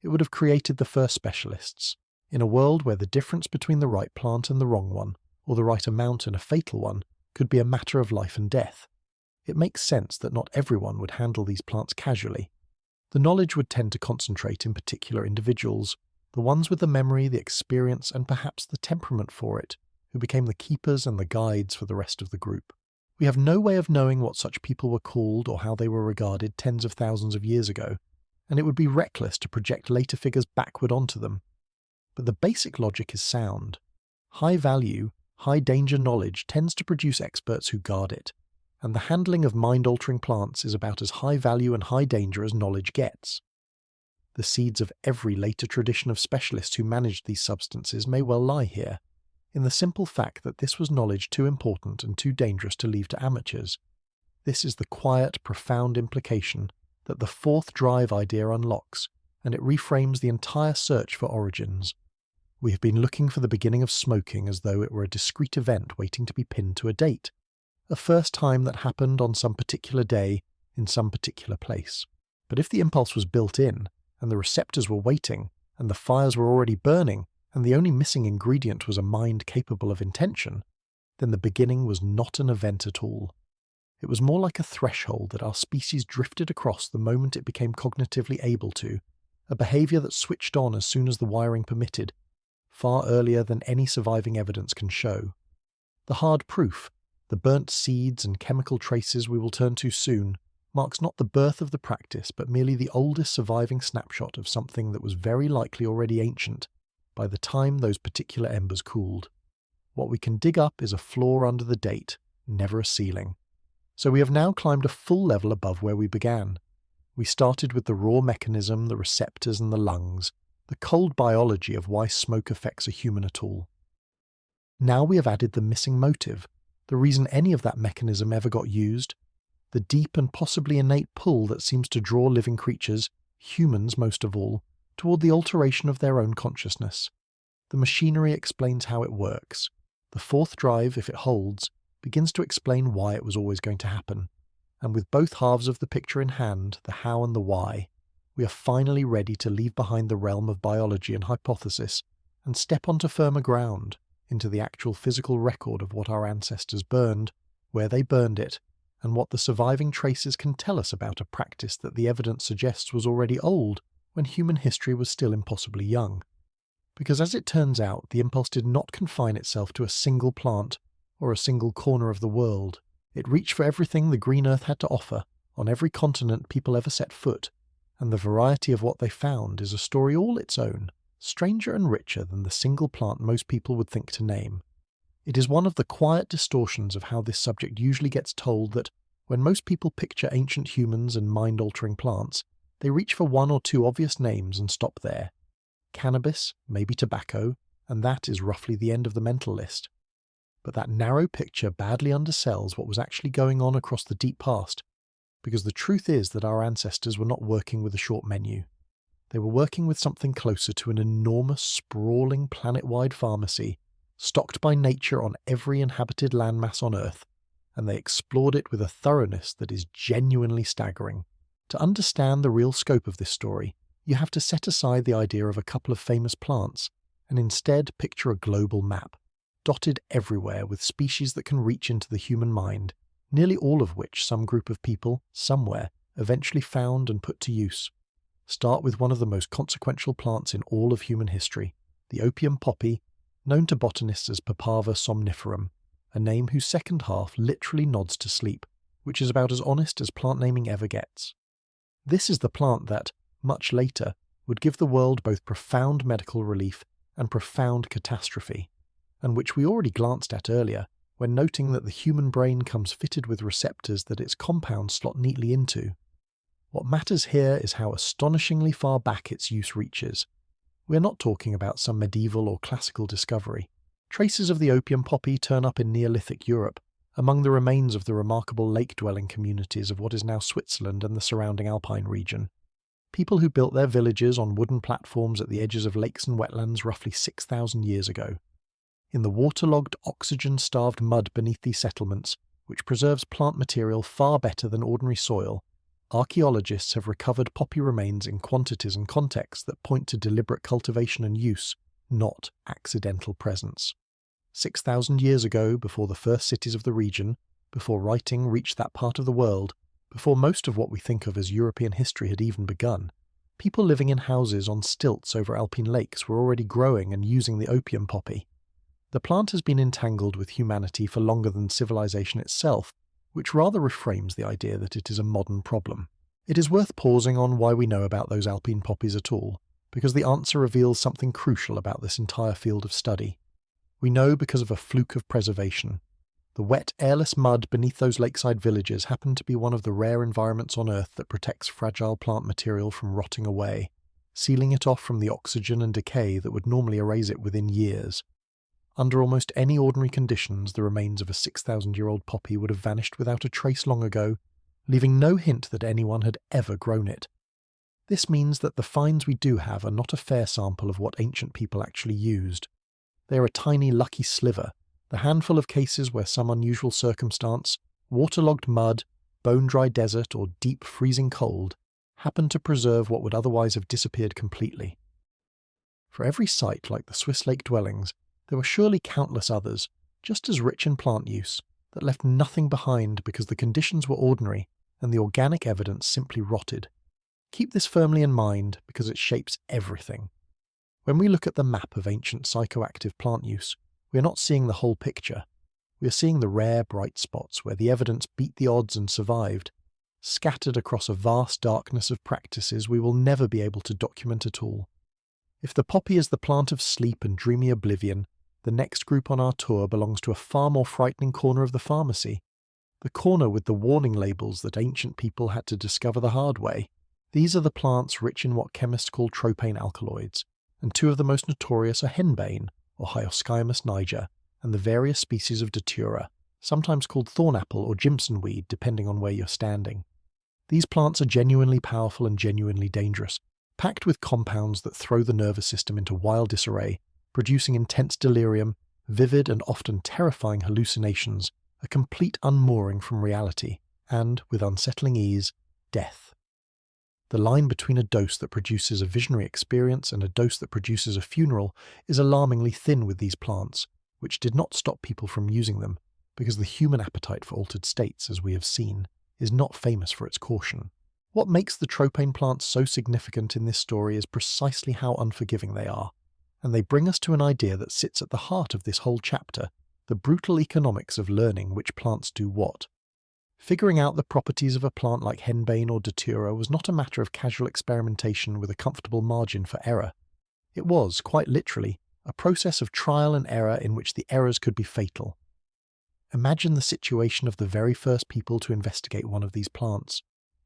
It would have created the first specialists. In a world where the difference between the right plant and the wrong one, or the right amount and a fatal one, could be a matter of life and death, it makes sense that not everyone would handle these plants casually. The knowledge would tend to concentrate in particular individuals, the ones with the memory, the experience, and perhaps the temperament for it, who became the keepers and the guides for the rest of the group. We have no way of knowing what such people were called or how they were regarded tens of thousands of years ago, and it would be reckless to project later figures backward onto them. But the basic logic is sound. High value, high danger knowledge tends to produce experts who guard it, and the handling of mind-altering plants is about as high value and high danger as knowledge gets. The seeds of every later tradition of specialists who managed these substances may well lie here, in the simple fact that this was knowledge too important and too dangerous to leave to amateurs. This is the quiet, profound implication that the fourth drive idea unlocks, and it reframes the entire search for origins. We have been looking for the beginning of smoking as though it were a discrete event waiting to be pinned to a date, a first time that happened on some particular day in some particular place. But if the impulse was built in, and the receptors were waiting, and the fires were already burning, and the only missing ingredient was a mind capable of intention, then the beginning was not an event at all. It was more like a threshold that our species drifted across the moment it became cognitively able to, a behaviour that switched on as soon as the wiring permitted, far earlier than any surviving evidence can show. The hard proof, the burnt seeds and chemical traces we will turn to soon, marks not the birth of the practice but merely the oldest surviving snapshot of something that was very likely already ancient by the time those particular embers cooled. What we can dig up is a floor under the date, never a ceiling. So we have now climbed a full level above where we began. We started with the raw mechanism, the receptors and the lungs, the cold biology of why smoke affects a human at all. Now we have added the missing motive, the reason any of that mechanism ever got used, the deep and possibly innate pull that seems to draw living creatures, humans most of all, toward the alteration of their own consciousness. The machinery explains how it works. The fourth drive, if it holds, begins to explain why it was always going to happen. And with both halves of the picture in hand, the how and the why, we are finally ready to leave behind the realm of biology and hypothesis and step onto firmer ground, into the actual physical record of what our ancestors burned, where they burned it, and what the surviving traces can tell us about a practice that the evidence suggests was already old when human history was still impossibly young. Because as it turns out, the impulse did not confine itself to a single plant or a single corner of the world. It reached for everything the green earth had to offer, on every continent people ever set foot, and the variety of what they found is a story all its own, stranger and richer than the single plant most people would think to name. It is one of the quiet distortions of how this subject usually gets told that, when most people picture ancient humans and mind-altering plants, they reach for one or two obvious names and stop there. Cannabis, maybe tobacco, and that is roughly the end of the mental list. But that narrow picture badly undersells what was actually going on across the deep past, because the truth is that our ancestors were not working with a short menu. They were working with something closer to an enormous, sprawling, planet-wide pharmacy, stocked by nature on every inhabited landmass on Earth, and they explored it with a thoroughness that is genuinely staggering. To understand the real scope of this story, you have to set aside the idea of a couple of famous plants, and instead picture a global map, dotted everywhere with species that can reach into the human mind, nearly all of which some group of people, somewhere, eventually found and put to use. Start with one of the most consequential plants in all of human history, the opium poppy, known to botanists as Papaver somniferum, a name whose second half literally nods to sleep, which is about as honest as plant naming ever gets. This is the plant that, much later, would give the world both profound medical relief and profound catastrophe, and which we already glanced at earlier when noting that the human brain comes fitted with receptors that its compounds slot neatly into. What matters here is how astonishingly far back its use reaches. We are not talking about some medieval or classical discovery. Traces of the opium poppy turn up in Neolithic Europe, among the remains of the remarkable lake-dwelling communities of what is now Switzerland and the surrounding Alpine region. People who built their villages on wooden platforms at the edges of lakes and wetlands roughly 6,000 years ago. In the waterlogged, oxygen-starved mud beneath these settlements, which preserves plant material far better than ordinary soil, archaeologists have recovered poppy remains in quantities and contexts that point to deliberate cultivation and use, not accidental presence. 6,000 years ago, before the first cities of the region, before writing reached that part of the world, before most of what we think of as European history had even begun, people living in houses on stilts over alpine lakes were already growing and using the opium poppy. The plant has been entangled with humanity for longer than civilization itself, which rather reframes the idea that it is a modern problem. It is worth pausing on why we know about those alpine poppies at all, because the answer reveals something crucial about this entire field of study. We know because of a fluke of preservation. The wet, airless mud beneath those lakeside villages happened to be one of the rare environments on Earth that protects fragile plant material from rotting away, sealing it off from the oxygen and decay that would normally erase it within years. Under almost any ordinary conditions, the remains of a 6,000-year-old poppy would have vanished without a trace long ago, leaving no hint that anyone had ever grown it. This means that the finds we do have are not a fair sample of what ancient people actually used. They are a tiny lucky sliver, the handful of cases where some unusual circumstance, waterlogged mud, bone-dry desert, or deep freezing cold happened to preserve what would otherwise have disappeared completely. For every site like the Swiss lake dwellings, there were surely countless others, just as rich in plant use, that left nothing behind because the conditions were ordinary and the organic evidence simply rotted. Keep this firmly in mind because it shapes everything. When we look at the map of ancient psychoactive plant use, we are not seeing the whole picture. We are seeing the rare bright spots where the evidence beat the odds and survived, scattered across a vast darkness of practices we will never be able to document at all. If the poppy is the plant of sleep and dreamy oblivion, the next group on our tour belongs to a far more frightening corner of the pharmacy. The corner with the warning labels that ancient people had to discover the hard way. These are the plants rich in what chemists call tropane alkaloids, and two of the most notorious are henbane, or Hyoscyamus niger, and the various species of datura, sometimes called thornapple or jimson weed depending on where you're standing. These plants are genuinely powerful and genuinely dangerous, packed with compounds that throw the nervous system into wild disarray, producing intense delirium, vivid and often terrifying hallucinations, a complete unmooring from reality, and, with unsettling ease, death. The line between a dose that produces a visionary experience and a dose that produces a funeral is alarmingly thin with these plants, which did not stop people from using them, because the human appetite for altered states, as we have seen, is not famous for its caution. What makes the tropane plants so significant in this story is precisely how unforgiving they are, and they bring us to an idea that sits at the heart of this whole chapter, the brutal economics of learning which plants do what. Figuring out the properties of a plant like henbane or datura was not a matter of casual experimentation with a comfortable margin for error. It was, quite literally, a process of trial and error in which the errors could be fatal. Imagine the situation of the very first people to investigate one of these plants.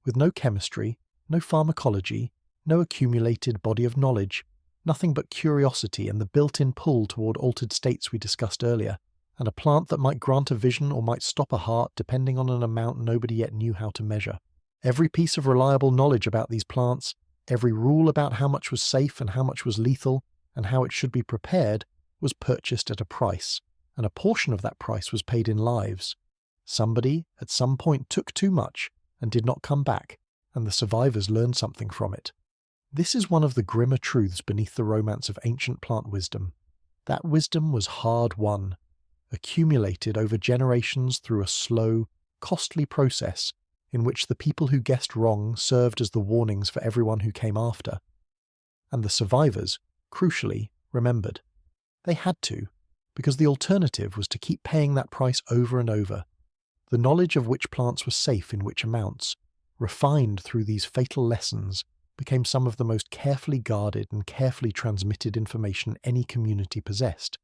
With no chemistry, no pharmacology, no accumulated body of knowledge, nothing but curiosity and the built-in pull toward altered states we discussed earlier, and a plant that might grant a vision or might stop a heart depending on an amount nobody yet knew how to measure. Every piece of reliable knowledge about these plants, every rule about how much was safe and how much was lethal, and how it should be prepared, was purchased at a price, and a portion of that price was paid in lives. Somebody, at some point, took too much and did not come back, and the survivors learned something from it. This is one of the grimmer truths beneath the romance of ancient plant wisdom. That wisdom was hard-won, accumulated over generations through a slow, costly process in which the people who guessed wrong served as the warnings for everyone who came after. And the survivors, crucially, remembered. They had to, because the alternative was to keep paying that price over and over. The knowledge of which plants were safe in which amounts, refined through these fatal lessons, became some of the most carefully guarded and carefully transmitted information any community possessed,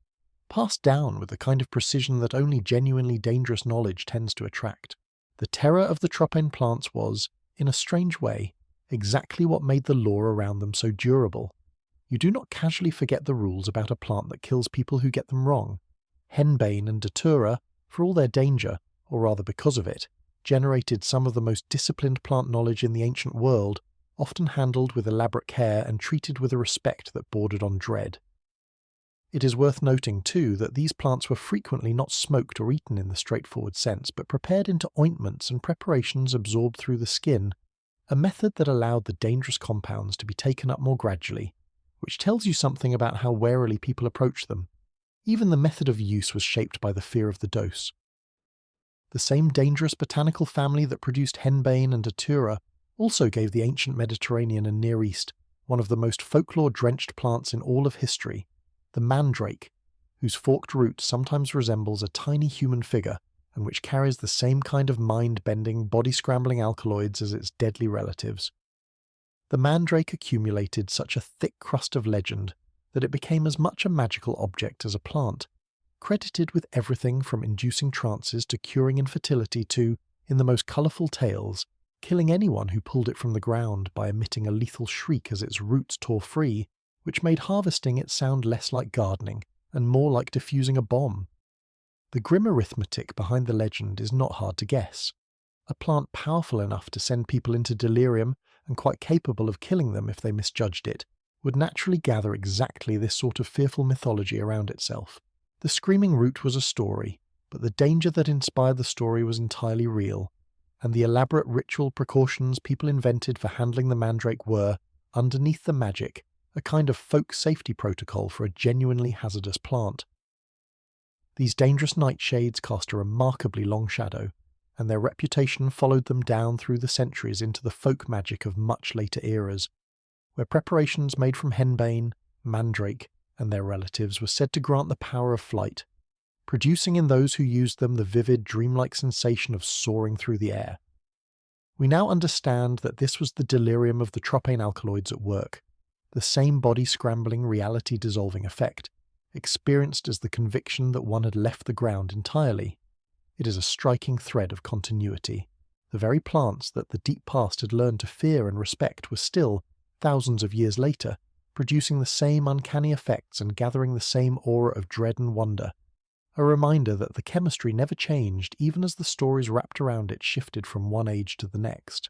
passed down with the kind of precision that only genuinely dangerous knowledge tends to attract. The terror of the tropane plants was, in a strange way, exactly what made the lore around them so durable. You do not casually forget the rules about a plant that kills people who get them wrong. Henbane and datura, for all their danger, or rather because of it, generated some of the most disciplined plant knowledge in the ancient world, often handled with elaborate care and treated with a respect that bordered on dread. It is worth noting, too, that these plants were frequently not smoked or eaten in the straightforward sense, but prepared into ointments and preparations absorbed through the skin, a method that allowed the dangerous compounds to be taken up more gradually, which tells you something about how warily people approached them. Even the method of use was shaped by the fear of the dose. The same dangerous botanical family that produced henbane and datura also gave the ancient Mediterranean and Near East one of the most folklore-drenched plants in all of history, the mandrake, whose forked root sometimes resembles a tiny human figure and which carries the same kind of mind-bending, body-scrambling alkaloids as its deadly relatives. The mandrake accumulated such a thick crust of legend that it became as much a magical object as a plant, credited with everything from inducing trances to curing infertility to, in the most colourful tales, killing anyone who pulled it from the ground by emitting a lethal shriek as its roots tore free, which made harvesting it sound less like gardening and more like defusing a bomb. The grim arithmetic behind the legend is not hard to guess. A plant powerful enough to send people into delirium and quite capable of killing them if they misjudged it would naturally gather exactly this sort of fearful mythology around itself. The screaming root was a story, but the danger that inspired the story was entirely real, and the elaborate ritual precautions people invented for handling the mandrake were, underneath the magic, a kind of folk safety protocol for a genuinely hazardous plant. These dangerous nightshades cast a remarkably long shadow, and their reputation followed them down through the centuries into the folk magic of much later eras, where preparations made from henbane, mandrake, and their relatives were said to grant the power of flight, producing in those who used them the vivid, dreamlike sensation of soaring through the air. We now understand that this was the delirium of the tropane alkaloids at work, the same body-scrambling, reality-dissolving effect, experienced as the conviction that one had left the ground entirely. It is a striking thread of continuity. The very plants that the deep past had learned to fear and respect were still, thousands of years later, producing the same uncanny effects and gathering the same aura of dread and wonder, a reminder that the chemistry never changed even as the stories wrapped around it shifted from one age to the next.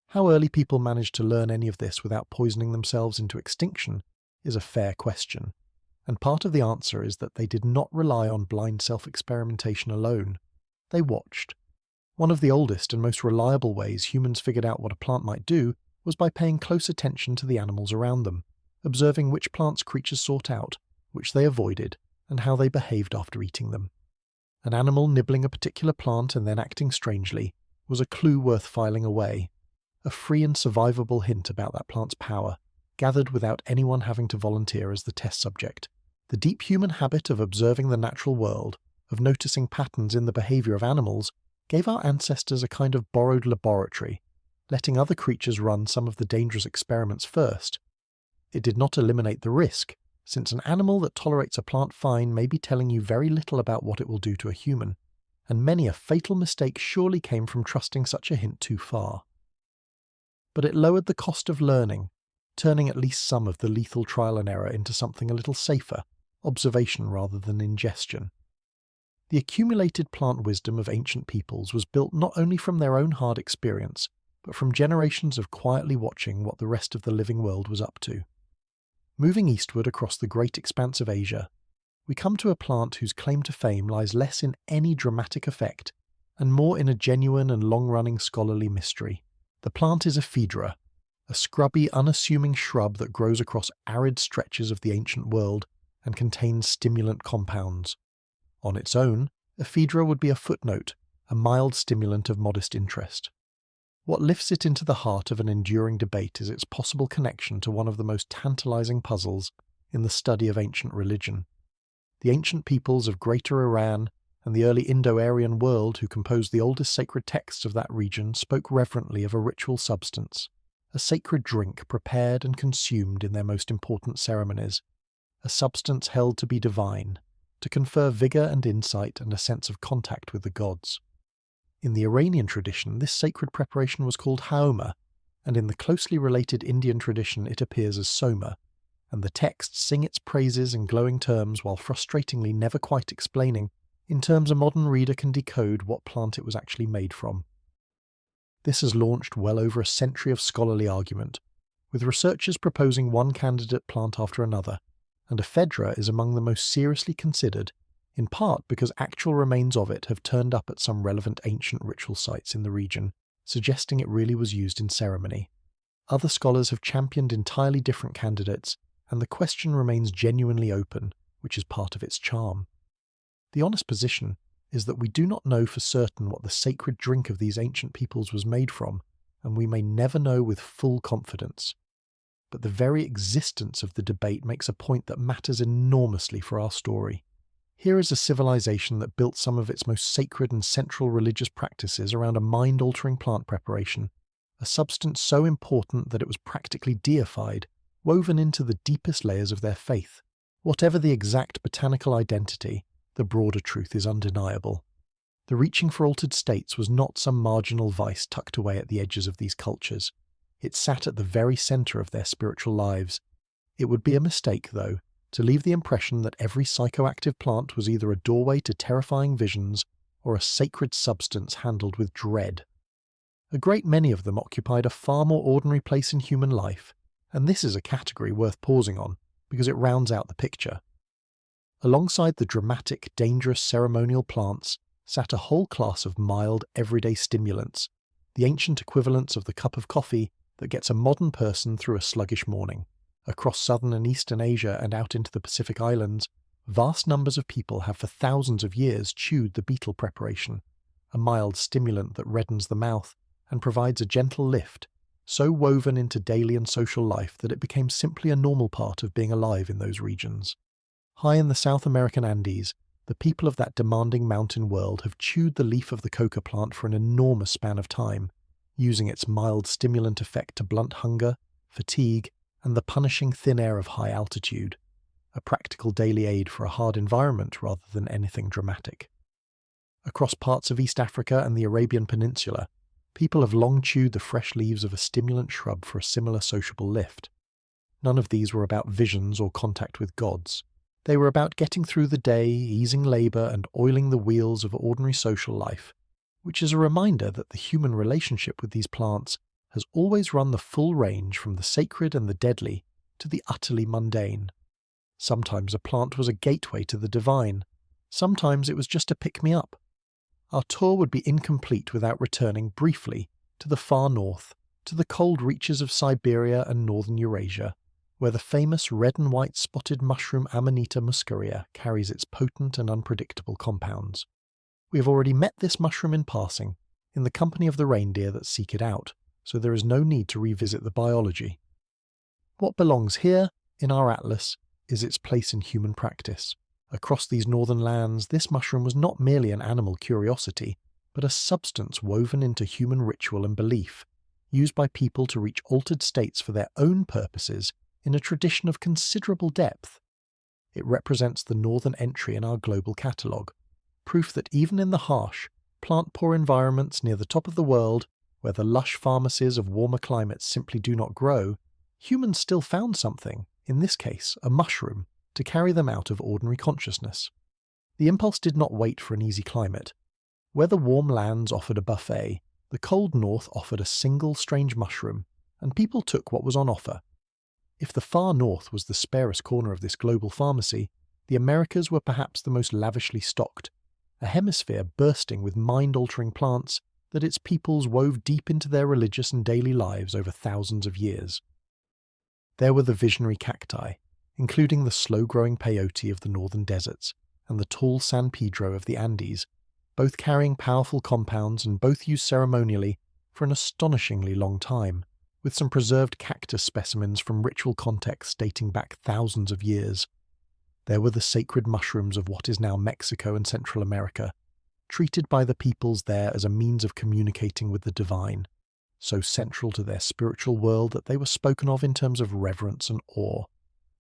How early people managed to learn any of this without poisoning themselves into extinction is a fair question, and part of the answer is that they did not rely on blind self-experimentation alone. They watched. One of the oldest and most reliable ways humans figured out what a plant might do was by paying close attention to the animals around them, observing which plants creatures sought out, which they avoided, and how they behaved after eating them. An animal nibbling a particular plant and then acting strangely was a clue worth filing away, a free and survivable hint about that plant's power, gathered without anyone having to volunteer as the test subject. The deep human habit of observing the natural world, of noticing patterns in the behavior of animals, gave our ancestors a kind of borrowed laboratory, letting other creatures run some of the dangerous experiments first. It did not eliminate the risk, since an animal that tolerates a plant fine may be telling you very little about what it will do to a human, and many a fatal mistake surely came from trusting such a hint too far. But it lowered the cost of learning, turning at least some of the lethal trial and error into something a little safer, observation rather than ingestion. The accumulated plant wisdom of ancient peoples was built not only from their own hard experience, but from generations of quietly watching what the rest of the living world was up to. Moving eastward across the great expanse of Asia, we come to a plant whose claim to fame lies less in any dramatic effect and more in a genuine and long-running scholarly mystery. The plant is ephedra, a scrubby, unassuming shrub that grows across arid stretches of the ancient world and contains stimulant compounds. On its own, ephedra would be a footnote, a mild stimulant of modest interest. What lifts it into the heart of an enduring debate is its possible connection to one of the most tantalizing puzzles in the study of ancient religion. The ancient peoples of Greater Iran and the early Indo-Aryan world who composed the oldest sacred texts of that region spoke reverently of a ritual substance, a sacred drink prepared and consumed in their most important ceremonies, a substance held to be divine, to confer vigor and insight and a sense of contact with the gods. In the Iranian tradition, this sacred preparation was called haoma, and in the closely related Indian tradition it appears as soma, and the texts sing its praises in glowing terms while frustratingly never quite explaining, in terms a modern reader can decode, what plant it was actually made from. This has launched well over a century of scholarly argument, with researchers proposing one candidate plant after another, and ephedra is among the most seriously considered, in part because actual remains of it have turned up at some relevant ancient ritual sites in the region, suggesting it really was used in ceremony. Other scholars have championed entirely different candidates, and the question remains genuinely open, which is part of its charm. The honest position is that we do not know for certain what the sacred drink of these ancient peoples was made from, and we may never know with full confidence. But the very existence of the debate makes a point that matters enormously for our story. Here is a civilization that built some of its most sacred and central religious practices around a mind-altering plant preparation, a substance so important that it was practically deified, woven into the deepest layers of their faith. Whatever the exact botanical identity, the broader truth is undeniable. The reaching for altered states was not some marginal vice tucked away at the edges of these cultures. It sat at the very centre of their spiritual lives. It would be a mistake, though, to leave the impression that every psychoactive plant was either a doorway to terrifying visions or a sacred substance handled with dread. A great many of them occupied a far more ordinary place in human life, and this is a category worth pausing on because it rounds out the picture. Alongside the dramatic, dangerous ceremonial plants sat a whole class of mild, everyday stimulants, the ancient equivalents of the cup of coffee that gets a modern person through a sluggish morning. Across southern and eastern Asia and out into the Pacific Islands, vast numbers of people have for thousands of years chewed the betel preparation, a mild stimulant that reddens the mouth and provides a gentle lift, so woven into daily and social life that it became simply a normal part of being alive in those regions. High in the South American Andes, the people of that demanding mountain world have chewed the leaf of the coca plant for an enormous span of time, using its mild stimulant effect to blunt hunger, fatigue, and the punishing thin air of high altitude, a practical daily aid for a hard environment rather than anything dramatic. Across parts of East Africa and the Arabian Peninsula, people have long chewed the fresh leaves of a stimulant shrub for a similar sociable lift. None of these were about visions or contact with gods. They were about getting through the day, easing labour and oiling the wheels of ordinary social life, which is a reminder that the human relationship with these plants has always run the full range from the sacred and the deadly to the utterly mundane. Sometimes a plant was a gateway to the divine. Sometimes it was just a pick-me-up. Our tour would be incomplete without returning briefly to the far north, to the cold reaches of Siberia and northern Eurasia, where the famous red and white spotted mushroom Amanita muscaria carries its potent and unpredictable compounds. We have already met this mushroom in passing, in the company of the reindeer that seek it out, so there is no need to revisit the biology. What belongs here, in our atlas, is its place in human practice. Across these northern lands, this mushroom was not merely an animal curiosity, but a substance woven into human ritual and belief, used by people to reach altered states for their own purposes in a tradition of considerable depth. It represents the northern entry in our global catalogue, proof that even in the harsh, plant-poor environments near the top of the world, where the lush pharmacies of warmer climates simply do not grow, humans still found something, in this case a mushroom, to carry them out of ordinary consciousness. The impulse did not wait for an easy climate. Where the warm lands offered a buffet, the cold north offered a single strange mushroom, and people took what was on offer. If the far north was the sparest corner of this global pharmacy, the Americas were perhaps the most lavishly stocked, a hemisphere bursting with mind-altering plants that its peoples wove deep into their religious and daily lives over thousands of years. There were the visionary cacti, including the slow-growing peyote of the northern deserts and the tall San Pedro of the Andes, both carrying powerful compounds and both used ceremonially for an astonishingly long time, with some preserved cactus specimens from ritual contexts dating back thousands of years. There were the sacred mushrooms of what is now Mexico and Central America, treated by the peoples there as a means of communicating with the divine, so central to their spiritual world that they were spoken of in terms of reverence and awe.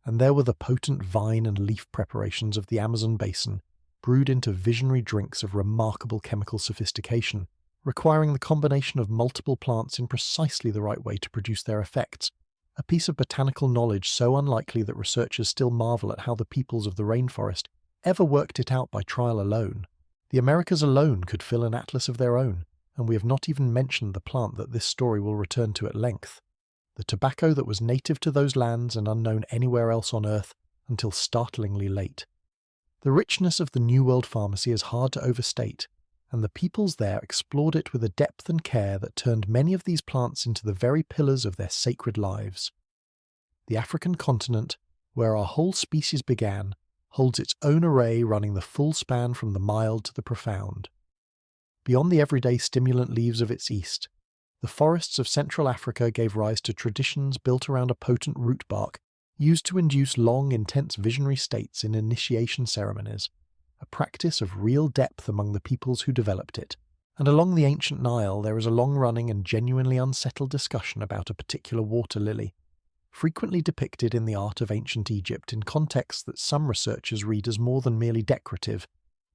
And there were the potent vine and leaf preparations of the Amazon basin, brewed into visionary drinks of remarkable chemical sophistication, requiring the combination of multiple plants in precisely the right way to produce their effects, a piece of botanical knowledge so unlikely that researchers still marvel at how the peoples of the rainforest ever worked it out by trial alone. The Americas alone could fill an atlas of their own, and we have not even mentioned the plant that this story will return to at length, the tobacco that was native to those lands and unknown anywhere else on Earth until startlingly late. The richness of the New World pharmacy is hard to overstate, and the peoples there explored it with a depth and care that turned many of these plants into the very pillars of their sacred lives. The African continent, where our whole species began, holds its own array running the full span from the mild to the profound. Beyond the everyday stimulant leaves of its east, the forests of Central Africa gave rise to traditions built around a potent root bark used to induce long, intense visionary states in initiation ceremonies, a practice of real depth among the peoples who developed it. And along the ancient Nile there is a long-running and genuinely unsettled discussion about a particular water lily, frequently depicted in the art of ancient Egypt in contexts that some researchers read as more than merely decorative,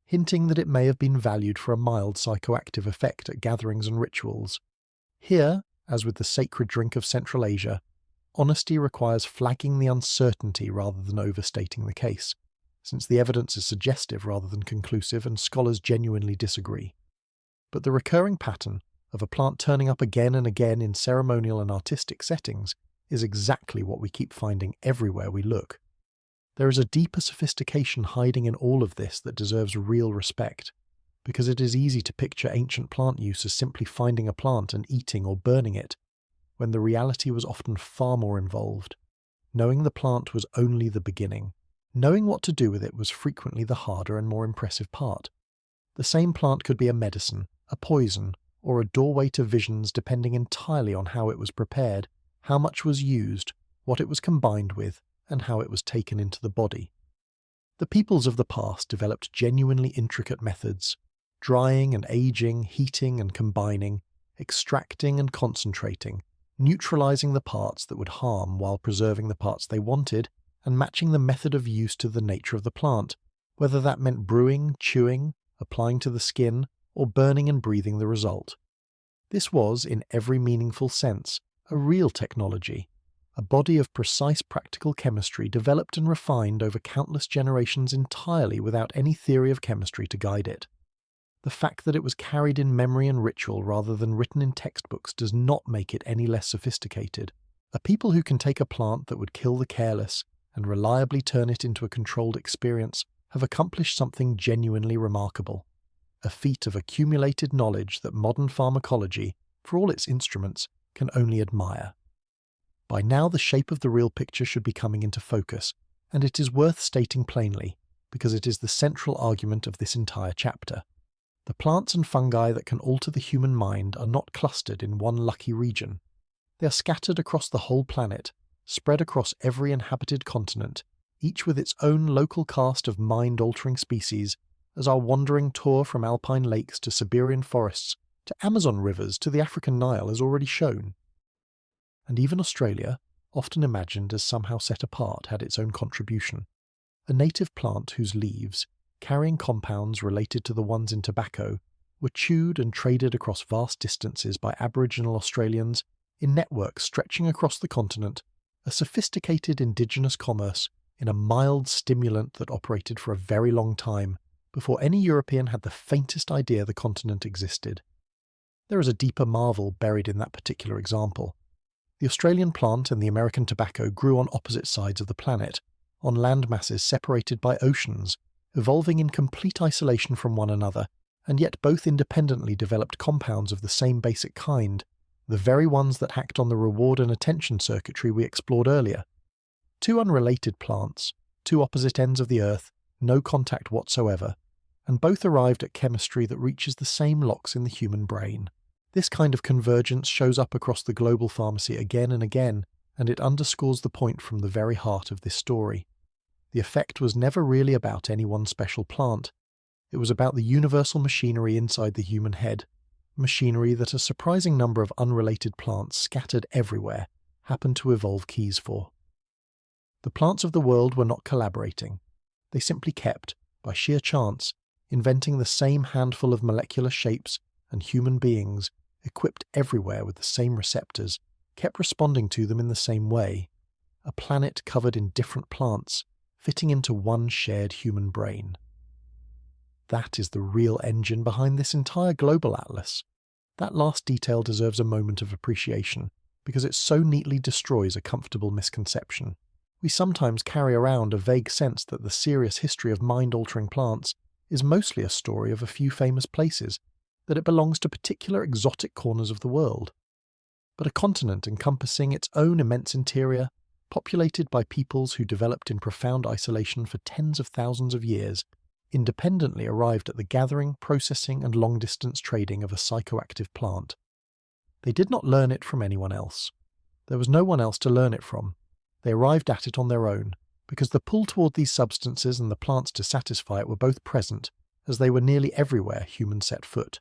hinting that it may have been valued for a mild psychoactive effect at gatherings and rituals. Here, as with the sacred drink of Central Asia, honesty requires flagging the uncertainty rather than overstating the case, since the evidence is suggestive rather than conclusive and scholars genuinely disagree. But the recurring pattern of a plant turning up again and again in ceremonial and artistic settings is exactly what we keep finding everywhere we look. There is a deeper sophistication hiding in all of this that deserves real respect, because it is easy to picture ancient plant use as simply finding a plant and eating or burning it, when the reality was often far more involved. Knowing the plant was only the beginning. Knowing what to do with it was frequently the harder and more impressive part. The same plant could be a medicine, a poison, or a doorway to visions depending entirely on how it was prepared, how much was used, what it was combined with, and how it was taken into the body. The peoples of the past developed genuinely intricate methods, drying and aging, heating and combining, extracting and concentrating, neutralizing the parts that would harm while preserving the parts they wanted, and matching the method of use to the nature of the plant, whether that meant brewing, chewing, applying to the skin, or burning and breathing the result. This was, in every meaningful sense, a real technology, a body of precise practical chemistry developed and refined over countless generations entirely without any theory of chemistry to guide it. The fact that it was carried in memory and ritual rather than written in textbooks does not make it any less sophisticated. A people who can take a plant that would kill the careless and reliably turn it into a controlled experience have accomplished something genuinely remarkable. A feat of accumulated knowledge that modern pharmacology, for all its instruments, can only admire. By now the shape of the real picture should be coming into focus, and it is worth stating plainly, because it is the central argument of this entire chapter. The plants and fungi that can alter the human mind are not clustered in one lucky region. They are scattered across the whole planet, spread across every inhabited continent, each with its own local cast of mind-altering species, as our wandering tour from alpine lakes to Siberian forests to Amazon rivers to the African Nile has already shown. And even Australia, often imagined as somehow set apart, had its own contribution. A native plant whose leaves, carrying compounds related to the ones in tobacco, were chewed and traded across vast distances by Aboriginal Australians in networks stretching across the continent, a sophisticated indigenous commerce in a mild stimulant that operated for a very long time, before any European had the faintest idea the continent existed. There is a deeper marvel buried in that particular example. The Australian plant and the American tobacco grew on opposite sides of the planet, on land masses separated by oceans, evolving in complete isolation from one another, and yet both independently developed compounds of the same basic kind, the very ones that hacked on the reward and attention circuitry we explored earlier. Two unrelated plants, two opposite ends of the earth, no contact whatsoever, and both arrived at chemistry that reaches the same locks in the human brain. This kind of convergence shows up across the global pharmacy again and again, and it underscores the point from the very heart of this story. The effect was never really about any one special plant. It was about the universal machinery inside the human head, machinery that a surprising number of unrelated plants scattered everywhere happened to evolve keys for. The plants of the world were not collaborating. They simply kept, by sheer chance, inventing the same handful of molecular shapes, and human beings, equipped everywhere with the same receptors, kept responding to them in the same way. A planet covered in different plants, fitting into one shared human brain. That is the real engine behind this entire global atlas. That last detail deserves a moment of appreciation, because it so neatly destroys a comfortable misconception. We sometimes carry around a vague sense that the serious history of mind-altering plants is mostly a story of a few famous places, that it belongs to particular exotic corners of the world. But a continent encompassing its own immense interior, populated by peoples who developed in profound isolation for tens of thousands of years, independently arrived at the gathering, processing, and long-distance trading of a psychoactive plant. They did not learn it from anyone else. There was no one else to learn it from. They arrived at it on their own, because the pull toward these substances and the plants to satisfy it were both present, as they were nearly everywhere humans set foot.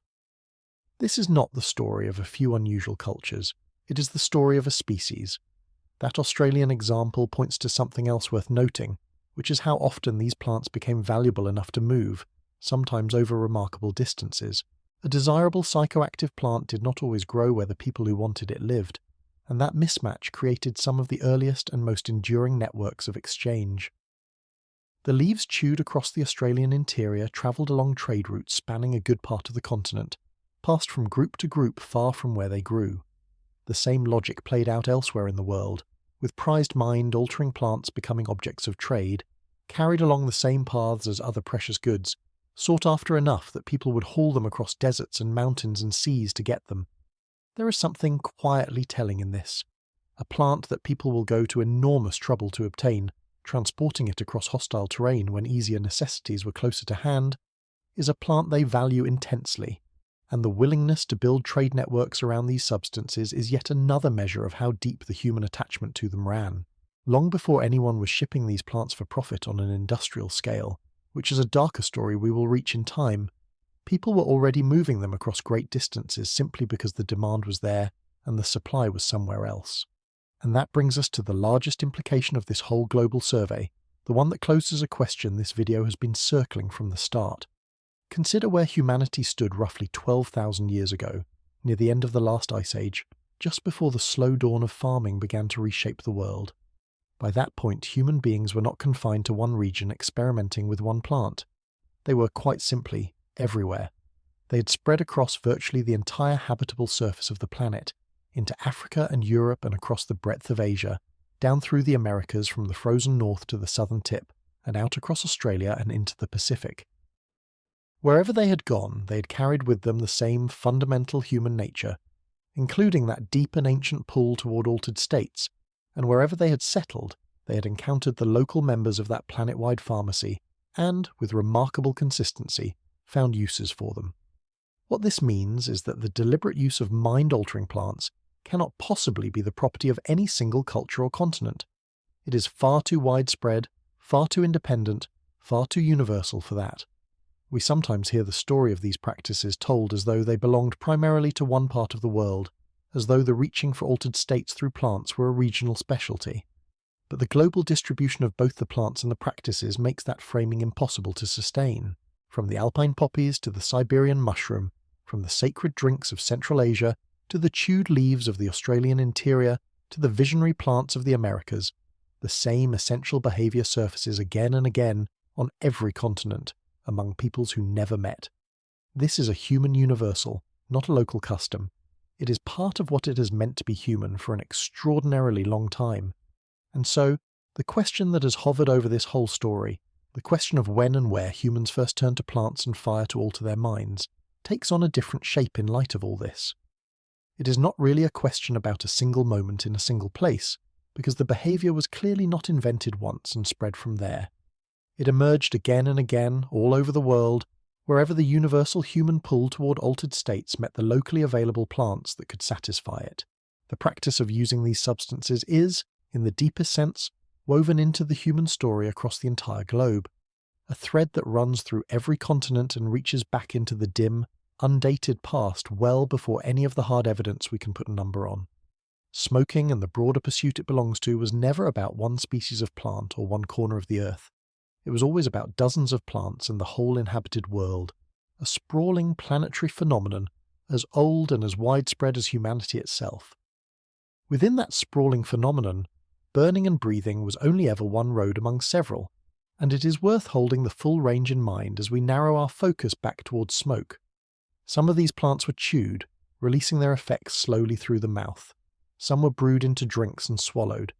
This is not the story of a few unusual cultures. It is the story of a species. That Australian example points to something else worth noting, which is how often these plants became valuable enough to move, sometimes over remarkable distances. A desirable psychoactive plant did not always grow where the people who wanted it lived, and that mismatch created some of the earliest and most enduring networks of exchange. The leaves chewed across the Australian interior travelled along trade routes spanning a good part of the continent, passed from group to group far from where they grew. The same logic played out elsewhere in the world, with prized mind-altering plants becoming objects of trade, carried along the same paths as other precious goods, sought after enough that people would haul them across deserts and mountains and seas to get them. There is something quietly telling in this. A plant that people will go to enormous trouble to obtain, transporting it across hostile terrain when easier necessities were closer to hand, is a plant they value intensely, and the willingness to build trade networks around these substances is yet another measure of how deep the human attachment to them ran. Long before anyone was shipping these plants for profit on an industrial scale, which is a darker story we will reach in time, people were already moving them across great distances simply because the demand was there and the supply was somewhere else. And that brings us to the largest implication of this whole global survey, the one that closes a question this video has been circling from the start. Consider where humanity stood roughly 12,000 years ago, near the end of the last ice age, just before the slow dawn of farming began to reshape the world. By that point, human beings were not confined to one region experimenting with one plant. They were quite simply everywhere. They had spread across virtually the entire habitable surface of the planet, into Africa and Europe and across the breadth of Asia, down through the Americas from the frozen north to the southern tip, and out across Australia and into the Pacific. Wherever they had gone, they had carried with them the same fundamental human nature, including that deep and ancient pull toward altered states, and wherever they had settled, they had encountered the local members of that planet-wide pharmacy, and, with remarkable consistency, found uses for them. What this means is that the deliberate use of mind-altering plants cannot possibly be the property of any single culture or continent. It is far too widespread, far too independent, far too universal for that. We sometimes hear the story of these practices told as though they belonged primarily to one part of the world, as though the reaching for altered states through plants were a regional specialty. But the global distribution of both the plants and the practices makes that framing impossible to sustain. From the alpine poppies to the Siberian mushroom, from the sacred drinks of Central Asia to the chewed leaves of the Australian interior to the visionary plants of the Americas, the same essential behaviour surfaces again and again on every continent among peoples who never met. This is a human universal, not a local custom. It is part of what it has meant to be human for an extraordinarily long time. And so, the question that has hovered over this whole story, the question of when and where humans first turned to plants and fire to alter their minds, takes on a different shape in light of all this. It is not really a question about a single moment in a single place, because the behaviour was clearly not invented once and spread from there. It emerged again and again all over the world, wherever the universal human pull toward altered states met the locally available plants that could satisfy it. The practice of using these substances is, in the deepest sense, woven into the human story across the entire globe, a thread that runs through every continent and reaches back into the dim, undated past well before any of the hard evidence we can put a number on. Smoking and the broader pursuit it belongs to was never about one species of plant or one corner of the earth. It was always about dozens of plants and the whole inhabited world, a sprawling planetary phenomenon as old and as widespread as humanity itself. Within that sprawling phenomenon, burning and breathing was only ever one road among several, and it is worth holding the full range in mind as we narrow our focus back towards smoke. Some of these plants were chewed, releasing their effects slowly through the mouth. Some were brewed into drinks and swallowed.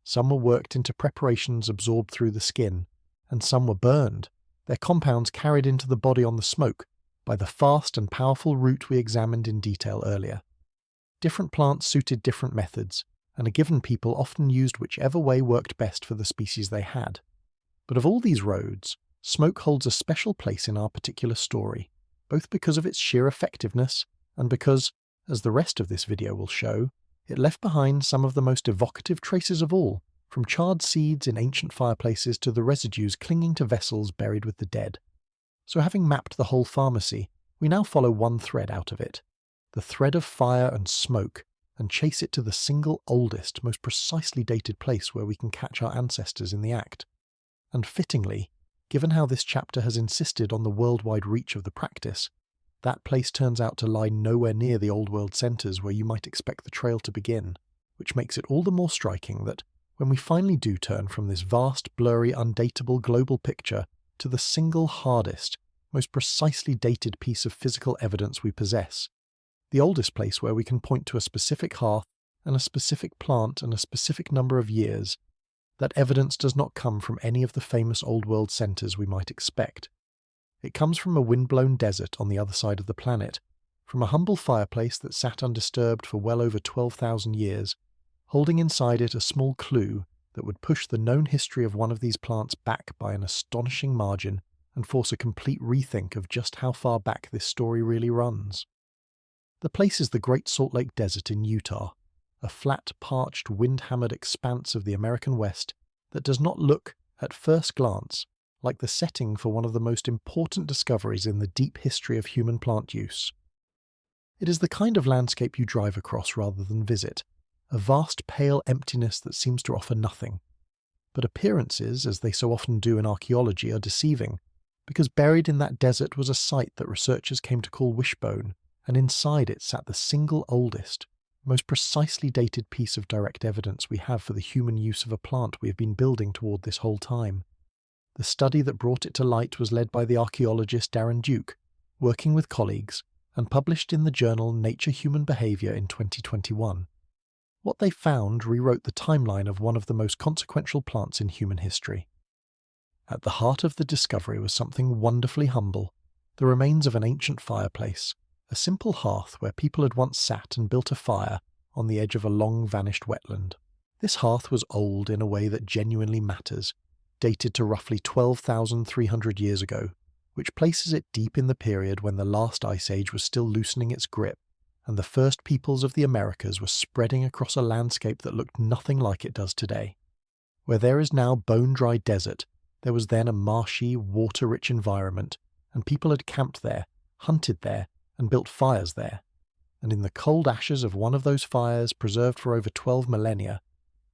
Some were worked into preparations absorbed through the skin, and some were burned, their compounds carried into the body on the smoke by the fast and powerful route we examined in detail earlier. Different plants suited different methods, and a given people often used whichever way worked best for the species they had. But of all these roads, smoke holds a special place in our particular story, both because of its sheer effectiveness and because, as the rest of this video will show, it left behind some of the most evocative traces of all, from charred seeds in ancient fireplaces to the residues clinging to vessels buried with the dead. So having mapped the whole pharmacy, we now follow one thread out of it, the thread of fire and smoke, and chase it to the single oldest, most precisely dated place where we can catch our ancestors in the act. And fittingly, given how this chapter has insisted on the worldwide reach of the practice, that place turns out to lie nowhere near the old world centres where you might expect the trail to begin. which makes it all the more striking that when we finally do turn from this vast, blurry, undatable global picture to the single hardest, most precisely dated piece of physical evidence we possess, the oldest place where we can point to a specific hearth and a specific plant and a specific number of years, that evidence does not come from any of the famous old world centres we might expect. It comes from a wind-blown desert on the other side of the planet, from a humble fireplace that sat undisturbed for well over 12,000 years, holding inside it a small clue that would push the known history of one of these plants back by an astonishing margin and force a complete rethink of just how far back this story really runs. The place is the Great Salt Lake Desert in Utah, a flat, parched, wind-hammered expanse of the American West that does not look, at first glance, like the setting for one of the most important discoveries in the deep history of human plant use. It is the kind of landscape you drive across rather than visit, a vast pale emptiness that seems to offer nothing. But appearances, as they so often do in archaeology, are deceiving, because buried in that desert was a site that researchers came to call Wishbone, and inside it sat the single oldest, most precisely dated piece of direct evidence we have for the human use of a plant we have been building toward this whole time. The study that brought it to light was led by the archaeologist Darren Duke, working with colleagues, and published in the journal Nature Human Behavior in 2021. What they found rewrote the timeline of one of the most consequential plants in human history. At the heart of the discovery was something wonderfully humble, the remains of an ancient fireplace, a simple hearth where people had once sat and built a fire on the edge of a long-vanished wetland. This hearth was old in a way that genuinely matters, dated to roughly 12,300 years ago, which places it deep in the period when the last ice age was still loosening its grip, and the first peoples of the Americas were spreading across a landscape that looked nothing like it does today. Where there is now bone-dry desert, there was then a marshy, water-rich environment, and people had camped there, hunted there, and built fires there. And in the cold ashes of one of those fires, preserved for over 12 millennia,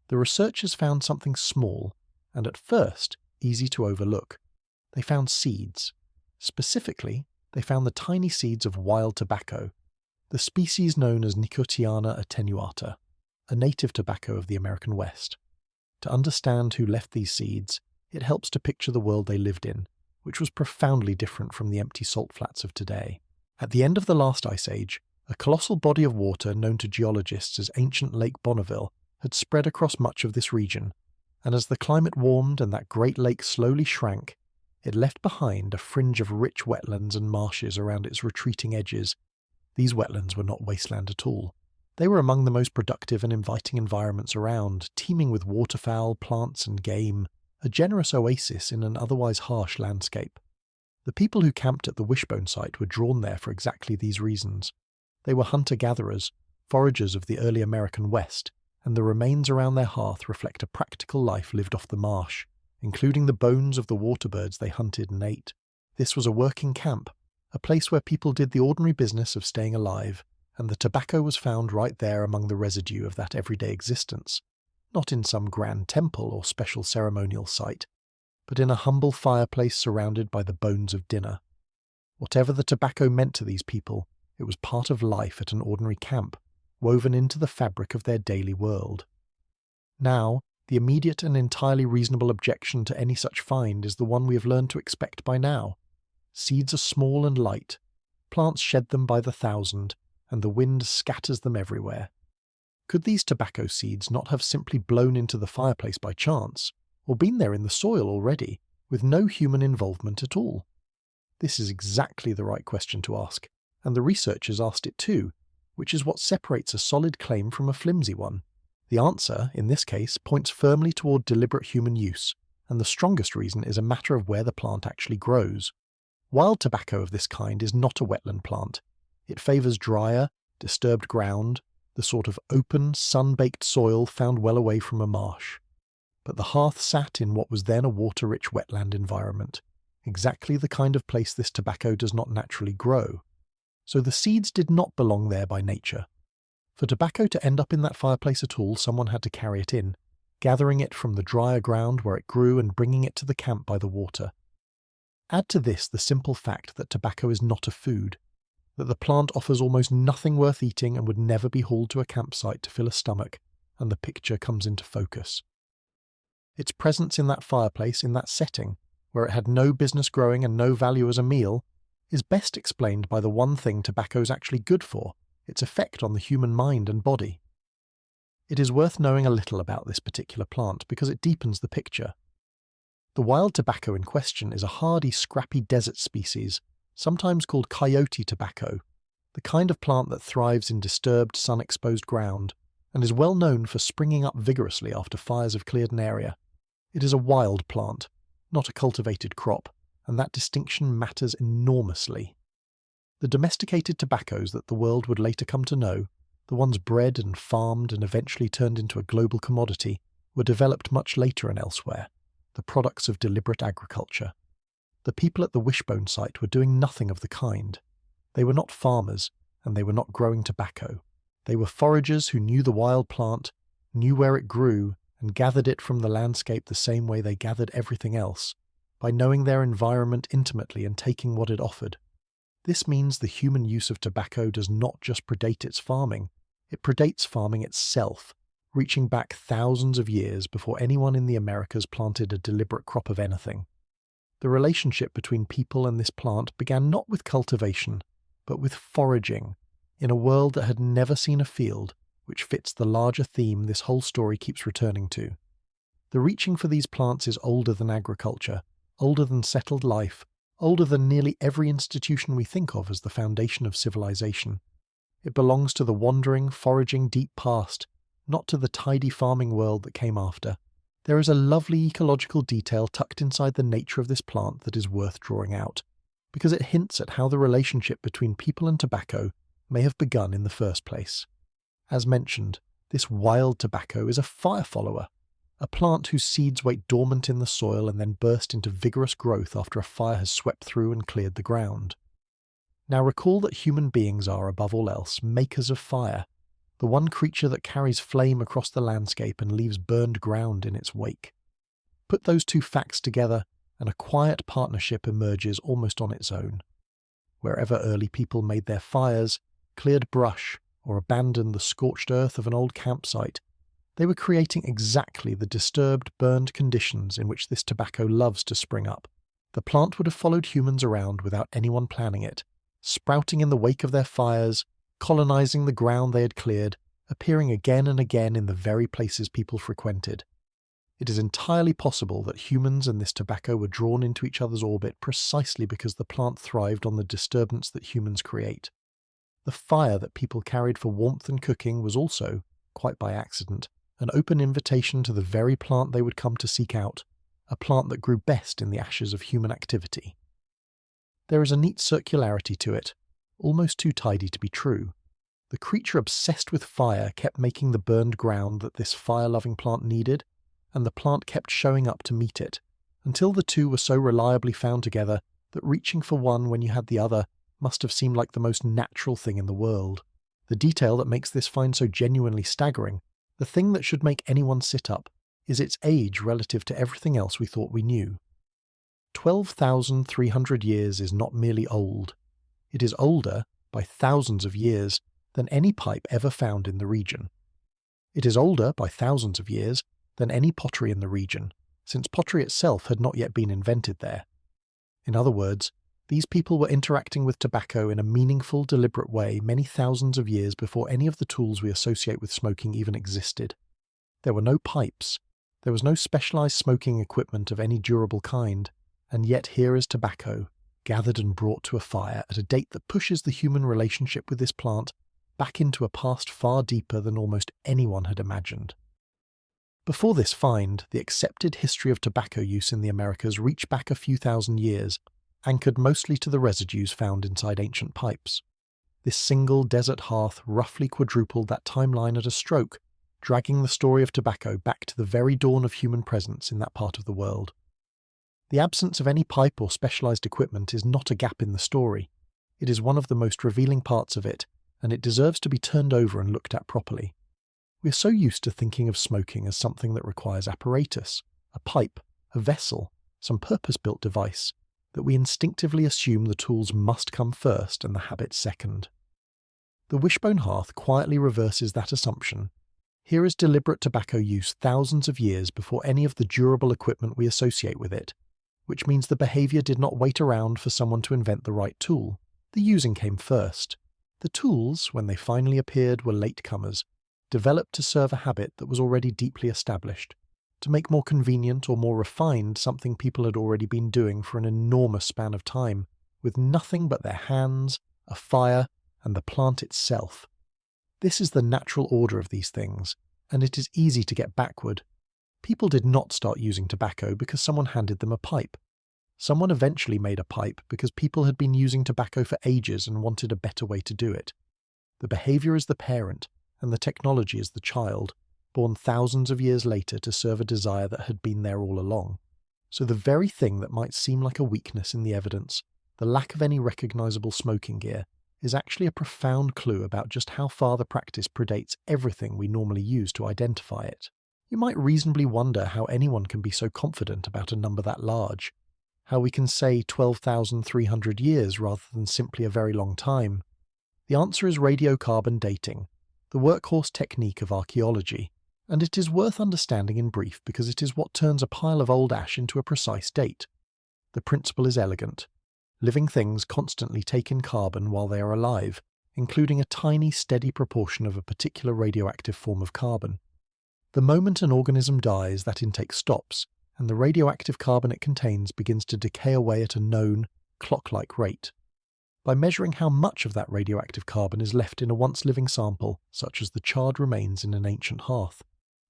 the researchers found something small, and at first easy to overlook. They found seeds. Specifically, they found the tiny seeds of wild tobacco, the species known as Nicotiana attenuata, a native tobacco of the American West. To understand who left these seeds, it helps to picture the world they lived in, which was profoundly different from the empty salt flats of today. At the end of the last ice age, a colossal body of water known to geologists as ancient Lake Bonneville had spread across much of this region, and as the climate warmed and that great lake slowly shrank, it left behind a fringe of rich wetlands and marshes around its retreating edges. These wetlands were not wasteland at all. They were among the most productive and inviting environments around, teeming with waterfowl, plants and game, a generous oasis in an otherwise harsh landscape. The people who camped at the Wishbone site were drawn there for exactly these reasons. They were hunter-gatherers, foragers of the early American West, and the remains around their hearth reflect a practical life lived off the marsh, including the bones of the waterbirds they hunted and ate. This was a working camp, a place where people did the ordinary business of staying alive, and the tobacco was found right there among the residue of that everyday existence, not in some grand temple or special ceremonial site, but in a humble fireplace surrounded by the bones of dinner. Whatever the tobacco meant to these people, it was part of life at an ordinary camp, woven into the fabric of their daily world. Now, the immediate and entirely reasonable objection to any such find is the one we have learned to expect by now. Seeds are small and light, plants shed them by the thousand, and the wind scatters them everywhere. Could these tobacco seeds not have simply blown into the fireplace by chance, or been there in the soil already, with no human involvement at all? This is exactly the right question to ask, and the researchers asked it too, which is what separates a solid claim from a flimsy one. The answer, in this case, points firmly toward deliberate human use, and the strongest reason is a matter of where the plant actually grows. Wild tobacco of this kind is not a wetland plant. It favours drier, disturbed ground, the sort of open, sun-baked soil found well away from a marsh. But the hearth sat in what was then a water-rich wetland environment, exactly the kind of place this tobacco does not naturally grow. So the seeds did not belong there by nature. For tobacco to end up in that fireplace at all, someone had to carry it in, gathering it from the drier ground where it grew and bringing it to the camp by the water. Add to this the simple fact that tobacco is not a food, that the plant offers almost nothing worth eating and would never be hauled to a campsite to fill a stomach, and the picture comes into focus. Its presence in that fireplace, in that setting, where it had no business growing and no value as a meal, is best explained by the one thing tobacco is actually good for, its effect on the human mind and body. It is worth knowing a little about this particular plant because it deepens the picture. The wild tobacco in question is a hardy, scrappy desert species, sometimes called coyote tobacco, the kind of plant that thrives in disturbed, sun-exposed ground, and is well known for springing up vigorously after fires have cleared an area. It is a wild plant, not a cultivated crop, and that distinction matters enormously. The domesticated tobaccos that the world would later come to know, the ones bred and farmed and eventually turned into a global commodity, were developed much later and elsewhere, the products of deliberate agriculture. The people at the Wishbone site were doing nothing of the kind. They were not farmers, and they were not growing tobacco. They were foragers who knew the wild plant, knew where it grew, and gathered it from the landscape the same way they gathered everything else, by knowing their environment intimately and taking what it offered. This means the human use of tobacco does not just predate its farming, it predates farming itself, reaching back thousands of years before anyone in the Americas planted a deliberate crop of anything. The relationship between people and this plant began not with cultivation, but with foraging, in a world that had never seen a field, which fits the larger theme this whole story keeps returning to. The reaching for these plants is older than agriculture, older than settled life, older than nearly every institution we think of as the foundation of civilization. It belongs to the wandering, foraging deep past, not to the tidy farming world that came after. There is a lovely ecological detail tucked inside the nature of this plant that is worth drawing out, because it hints at how the relationship between people and tobacco may have begun in the first place. As mentioned, this wild tobacco is a fire follower, a plant whose seeds wait dormant in the soil and then burst into vigorous growth after a fire has swept through and cleared the ground. Now recall that human beings are, above all else, makers of fire, the one creature that carries flame across the landscape and leaves burned ground in its wake. Put those two facts together, and a quiet partnership emerges almost on its own. Wherever early people made their fires, cleared brush, or abandoned the scorched earth of an old campsite, they were creating exactly the disturbed, burned conditions in which this tobacco loves to spring up. The plant would have followed humans around without anyone planning it, sprouting in the wake of their fires, colonizing the ground they had cleared, appearing again and again in the very places people frequented. It is entirely possible that humans and this tobacco were drawn into each other's orbit precisely because the plant thrived on the disturbance that humans create. The fire that people carried for warmth and cooking was also, quite by accident, an open invitation to the very plant they would come to seek out, a plant that grew best in the ashes of human activity. There is a neat circularity to it, almost too tidy to be true. The creature obsessed with fire kept making the burned ground that this fire-loving plant needed, and the plant kept showing up to meet it, until the two were so reliably found together that reaching for one when you had the other must have seemed like the most natural thing in the world. The detail that makes this find so genuinely staggering, the thing that should make anyone sit up, is its age relative to everything else we thought we knew. 12,300 years is not merely old. It is older, by thousands of years, than any pipe ever found in the region. It is older, by thousands of years, than any pottery in the region, since pottery itself had not yet been invented there. In other words, these people were interacting with tobacco in a meaningful, deliberate way many thousands of years before any of the tools we associate with smoking even existed. There were no pipes, there was no specialized smoking equipment of any durable kind, and yet here is tobacco, gathered and brought to a fire at a date that pushes the human relationship with this plant back into a past far deeper than almost anyone had imagined. Before this find, the accepted history of tobacco use in the Americas reached back a few thousand years, anchored mostly to the residues found inside ancient pipes. This single desert hearth roughly quadrupled that timeline at a stroke, dragging the story of tobacco back to the very dawn of human presence in that part of the world. The absence of any pipe or specialized equipment is not a gap in the story. It is one of the most revealing parts of it, and it deserves to be turned over and looked at properly. We are so used to thinking of smoking as something that requires apparatus, a pipe, a vessel, some purpose-built device, that we instinctively assume the tools must come first and the habit second. The wishbone hearth quietly reverses that assumption, Here is deliberate tobacco use thousands of years before any of the durable equipment we associate with it, which means the behavior did not wait around for someone to invent the right tool. The using came first. The tools, when they finally appeared, were latecomers, developed to serve a habit that was already deeply established, to make more convenient or more refined something people had already been doing for an enormous span of time, with nothing but their hands, a fire, and the plant itself. This is the natural order of these things, and it is easy to get backward. People did not start using tobacco because someone handed them a pipe. Someone eventually made a pipe because people had been using tobacco for ages and wanted a better way to do it. The behavior is the parent, and the technology is the child, born thousands of years later to serve a desire that had been there all along. So the very thing that might seem like a weakness in the evidence, the lack of any recognizable smoking gear, is actually a profound clue about just how far the practice predates everything we normally use to identify it. You might reasonably wonder how anyone can be so confident about a number that large, how we can say 12,300 years rather than simply a very long time. The answer is radiocarbon dating, the workhorse technique of archaeology, and it is worth understanding in brief because it is what turns a pile of old ash into a precise date. The principle is elegant. Living things constantly take in carbon while they are alive, including a tiny, steady proportion of a particular radioactive form of carbon. The moment an organism dies, that intake stops, and the radioactive carbon it contains begins to decay away at a known, clock-like rate. By measuring how much of that radioactive carbon is left in a once-living sample, such as the charred remains in an ancient hearth,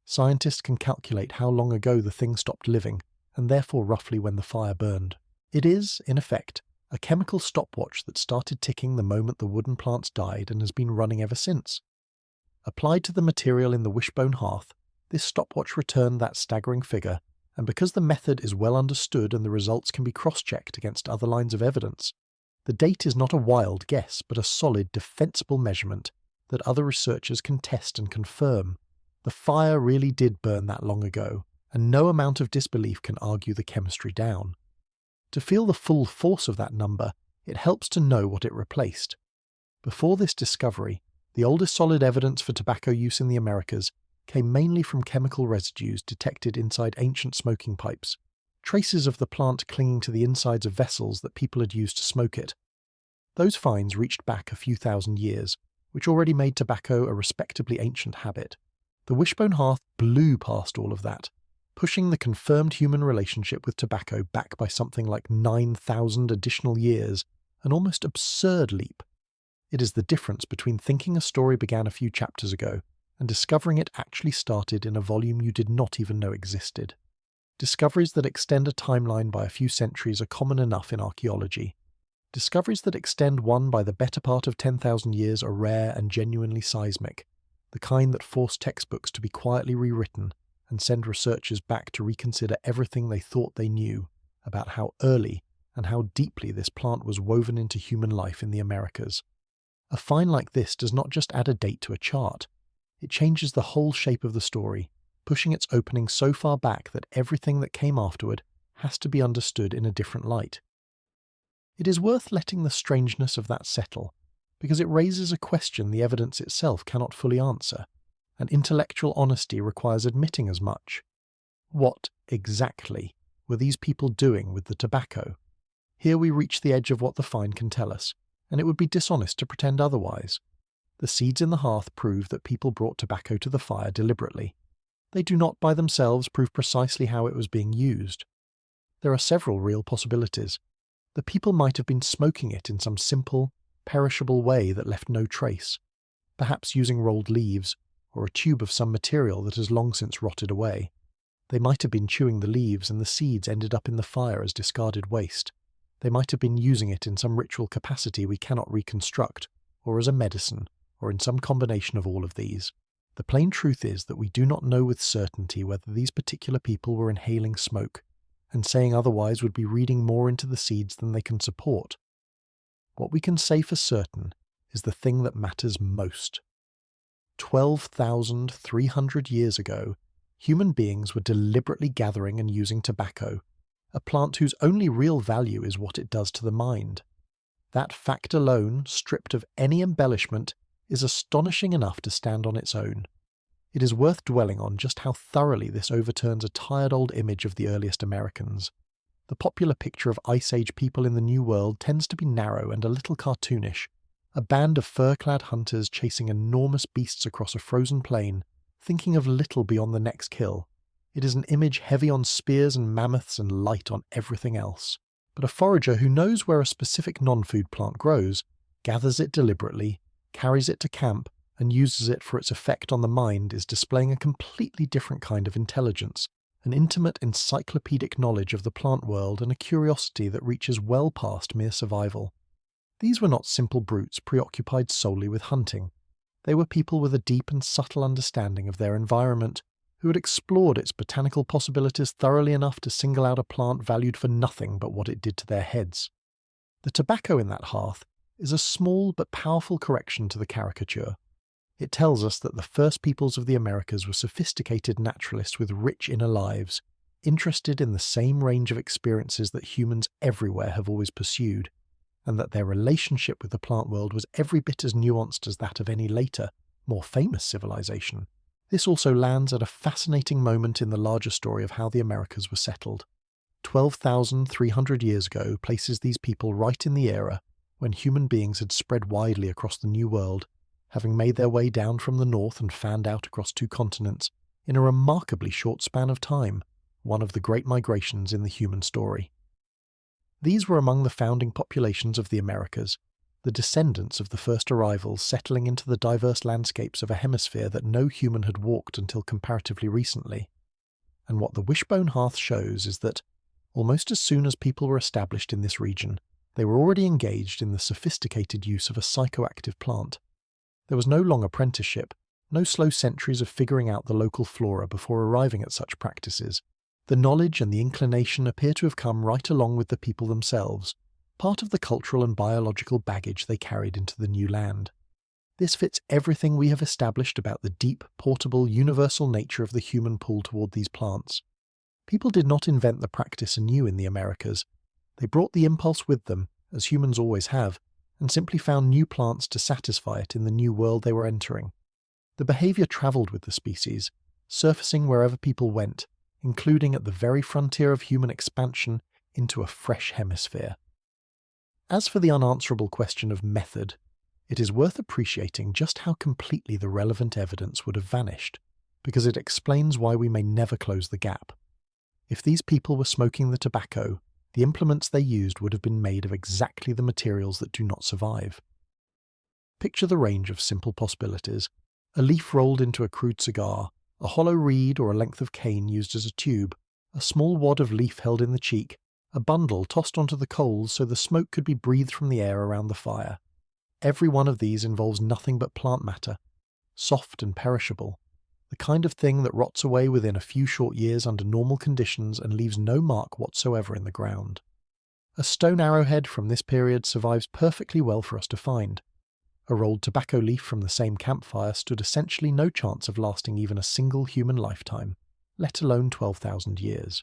scientists can calculate how long ago the thing stopped living, and therefore roughly when the fire burned. It is, in effect, a chemical stopwatch that started ticking the moment the wooden plants died and has been running ever since. Applied to the material in the wishbone hearth, this stopwatch returned that staggering figure, and because the method is well understood and the results can be cross-checked against other lines of evidence, the date is not a wild guess but a solid, defensible measurement that other researchers can test and confirm. The fire really did burn that long ago, and no amount of disbelief can argue the chemistry down. To feel the full force of that number, it helps to know what it replaced. Before this discovery, the oldest solid evidence for tobacco use in the Americas came mainly from chemical residues detected inside ancient smoking pipes, traces of the plant clinging to the insides of vessels that people had used to smoke it. Those finds reached back a few thousand years, which already made tobacco a respectably ancient habit. The wishbone hearth blew past all of that, pushing the confirmed human relationship with tobacco back by something like 9,000 additional years, an almost absurd leap. It is the difference between thinking a story began a few chapters ago and discovering it actually started in a volume you did not even know existed. Discoveries that extend a timeline by a few centuries are common enough in archaeology. Discoveries that extend one by the better part of 10,000 years are rare and genuinely seismic, the kind that force textbooks to be quietly rewritten and send researchers back to reconsider everything they thought they knew about how early and how deeply this plant was woven into human life in the Americas. A find like this does not just add a date to a chart, it changes the whole shape of the story, pushing its opening so far back that everything that came afterward has to be understood in a different light. It is worth letting the strangeness of that settle, because it raises a question the evidence itself cannot fully answer, and intellectual honesty requires admitting as much. What, exactly, were these people doing with the tobacco? Here we reach the edge of what the find can tell us, and it would be dishonest to pretend otherwise. The seeds in the hearth prove that people brought tobacco to the fire deliberately. They do not by themselves prove precisely how it was being used. There are several real possibilities. The people might have been smoking it in some simple, perishable way that left no trace, perhaps using rolled leaves, or a tube of some material that has long since rotted away. They might have been chewing the leaves and the seeds ended up in the fire as discarded waste. They might have been using it in some ritual capacity we cannot reconstruct, or as a medicine, or in some combination of all of these. The plain truth is that we do not know with certainty whether these particular people were inhaling smoke, and saying otherwise would be reading more into the seeds than they can support. What we can say for certain is the thing that matters most. 12,300 years ago, human beings were deliberately gathering and using tobacco, a plant whose only real value is what it does to the mind. That fact alone, stripped of any embellishment, is astonishing enough to stand on its own. It is worth dwelling on just how thoroughly this overturns a tired old image of the earliest Americans. The popular picture of Ice Age people in the New World tends to be narrow and a little cartoonish, a band of fur-clad hunters chasing enormous beasts across a frozen plain, thinking of little beyond the next kill. It is an image heavy on spears and mammoths and light on everything else. But a forager who knows where a specific non-food plant grows, gathers it deliberately, carries it to camp, and uses it for its effect on the mind is displaying a completely different kind of intelligence, an intimate encyclopedic knowledge of the plant world and a curiosity that reaches well past mere survival. These were not simple brutes preoccupied solely with hunting. They were people with a deep and subtle understanding of their environment, who had explored its botanical possibilities thoroughly enough to single out a plant valued for nothing but what it did to their heads. The tobacco in that hearth is a small but powerful correction to the caricature. It tells us that the first peoples of the Americas were sophisticated naturalists with rich inner lives, interested in the same range of experiences that humans everywhere have always pursued, and that their relationship with the plant world was every bit as nuanced as that of any later, more famous civilization. This also lands at a fascinating moment in the larger story of how the Americas were settled. 12,300 years ago places these people right in the era when human beings had spread widely across the New World, having made their way down from the north and fanned out across 2 continents in a remarkably short span of time, one of the great migrations in the human story. These were among the founding populations of the Americas, the descendants of the first arrivals settling into the diverse landscapes of a hemisphere that no human had walked until comparatively recently. And what the wishbone hearth shows is that, almost as soon as people were established in this region, they were already engaged in the sophisticated use of a psychoactive plant. There was no long apprenticeship, no slow centuries of figuring out the local flora before arriving at such practices. The knowledge and the inclination appear to have come right along with the people themselves, part of the cultural and biological baggage they carried into the new land. This fits everything we have established about the deep, portable, universal nature of the human pull toward these plants. People did not invent the practice anew in the Americas. They brought the impulse with them, as humans always have, and simply found new plants to satisfy it in the new world they were entering. The behavior traveled with the species, surfacing wherever people went, including at the very frontier of human expansion into a fresh hemisphere. As for the unanswerable question of method, it is worth appreciating just how completely the relevant evidence would have vanished, because it explains why we may never close the gap. If these people were smoking the tobacco, the implements they used would have been made of exactly the materials that do not survive. Picture the range of simple possibilities: a leaf rolled into a crude cigar, a hollow reed or a length of cane used as a tube, a small wad of leaf held in the cheek, a bundle tossed onto the coals so the smoke could be breathed from the air around the fire. Every one of these involves nothing but plant matter, soft and perishable, the kind of thing that rots away within a few short years under normal conditions and leaves no mark whatsoever in the ground. A stone arrowhead from this period survives perfectly well for us to find. A rolled tobacco leaf from the same campfire stood essentially no chance of lasting even a single human lifetime, let alone 12,000 years.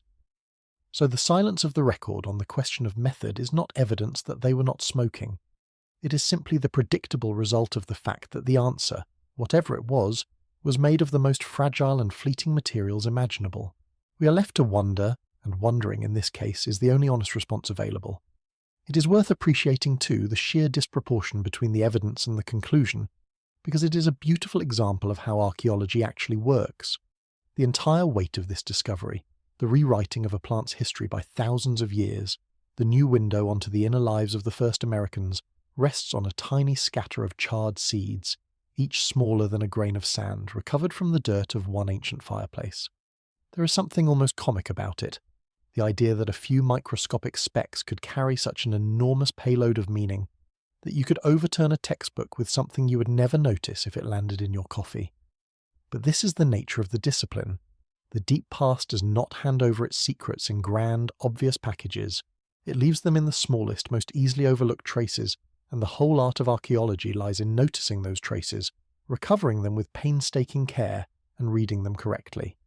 So the silence of the record on the question of method is not evidence that they were not smoking. It is simply the predictable result of the fact that the answer, whatever it was made of the most fragile and fleeting materials imaginable. We are left to wonder, and wondering in this case is the only honest response available. It is worth appreciating too the sheer disproportion between the evidence and the conclusion, because it is a beautiful example of how archaeology actually works. The entire weight of this discovery, the rewriting of a plant's history by thousands of years, the new window onto the inner lives of the first Americans, rests on a tiny scatter of charred seeds, each smaller than a grain of sand, recovered from the dirt of one ancient fireplace. There is something almost comic about it, the idea that a few microscopic specks could carry such an enormous payload of meaning, that you could overturn a textbook with something you would never notice if it landed in your coffee. But this is the nature of the discipline. The deep past does not hand over its secrets in grand, obvious packages. It leaves them in the smallest, most easily overlooked traces, and the whole art of archaeology lies in noticing those traces, recovering them with painstaking care, and reading them correctly.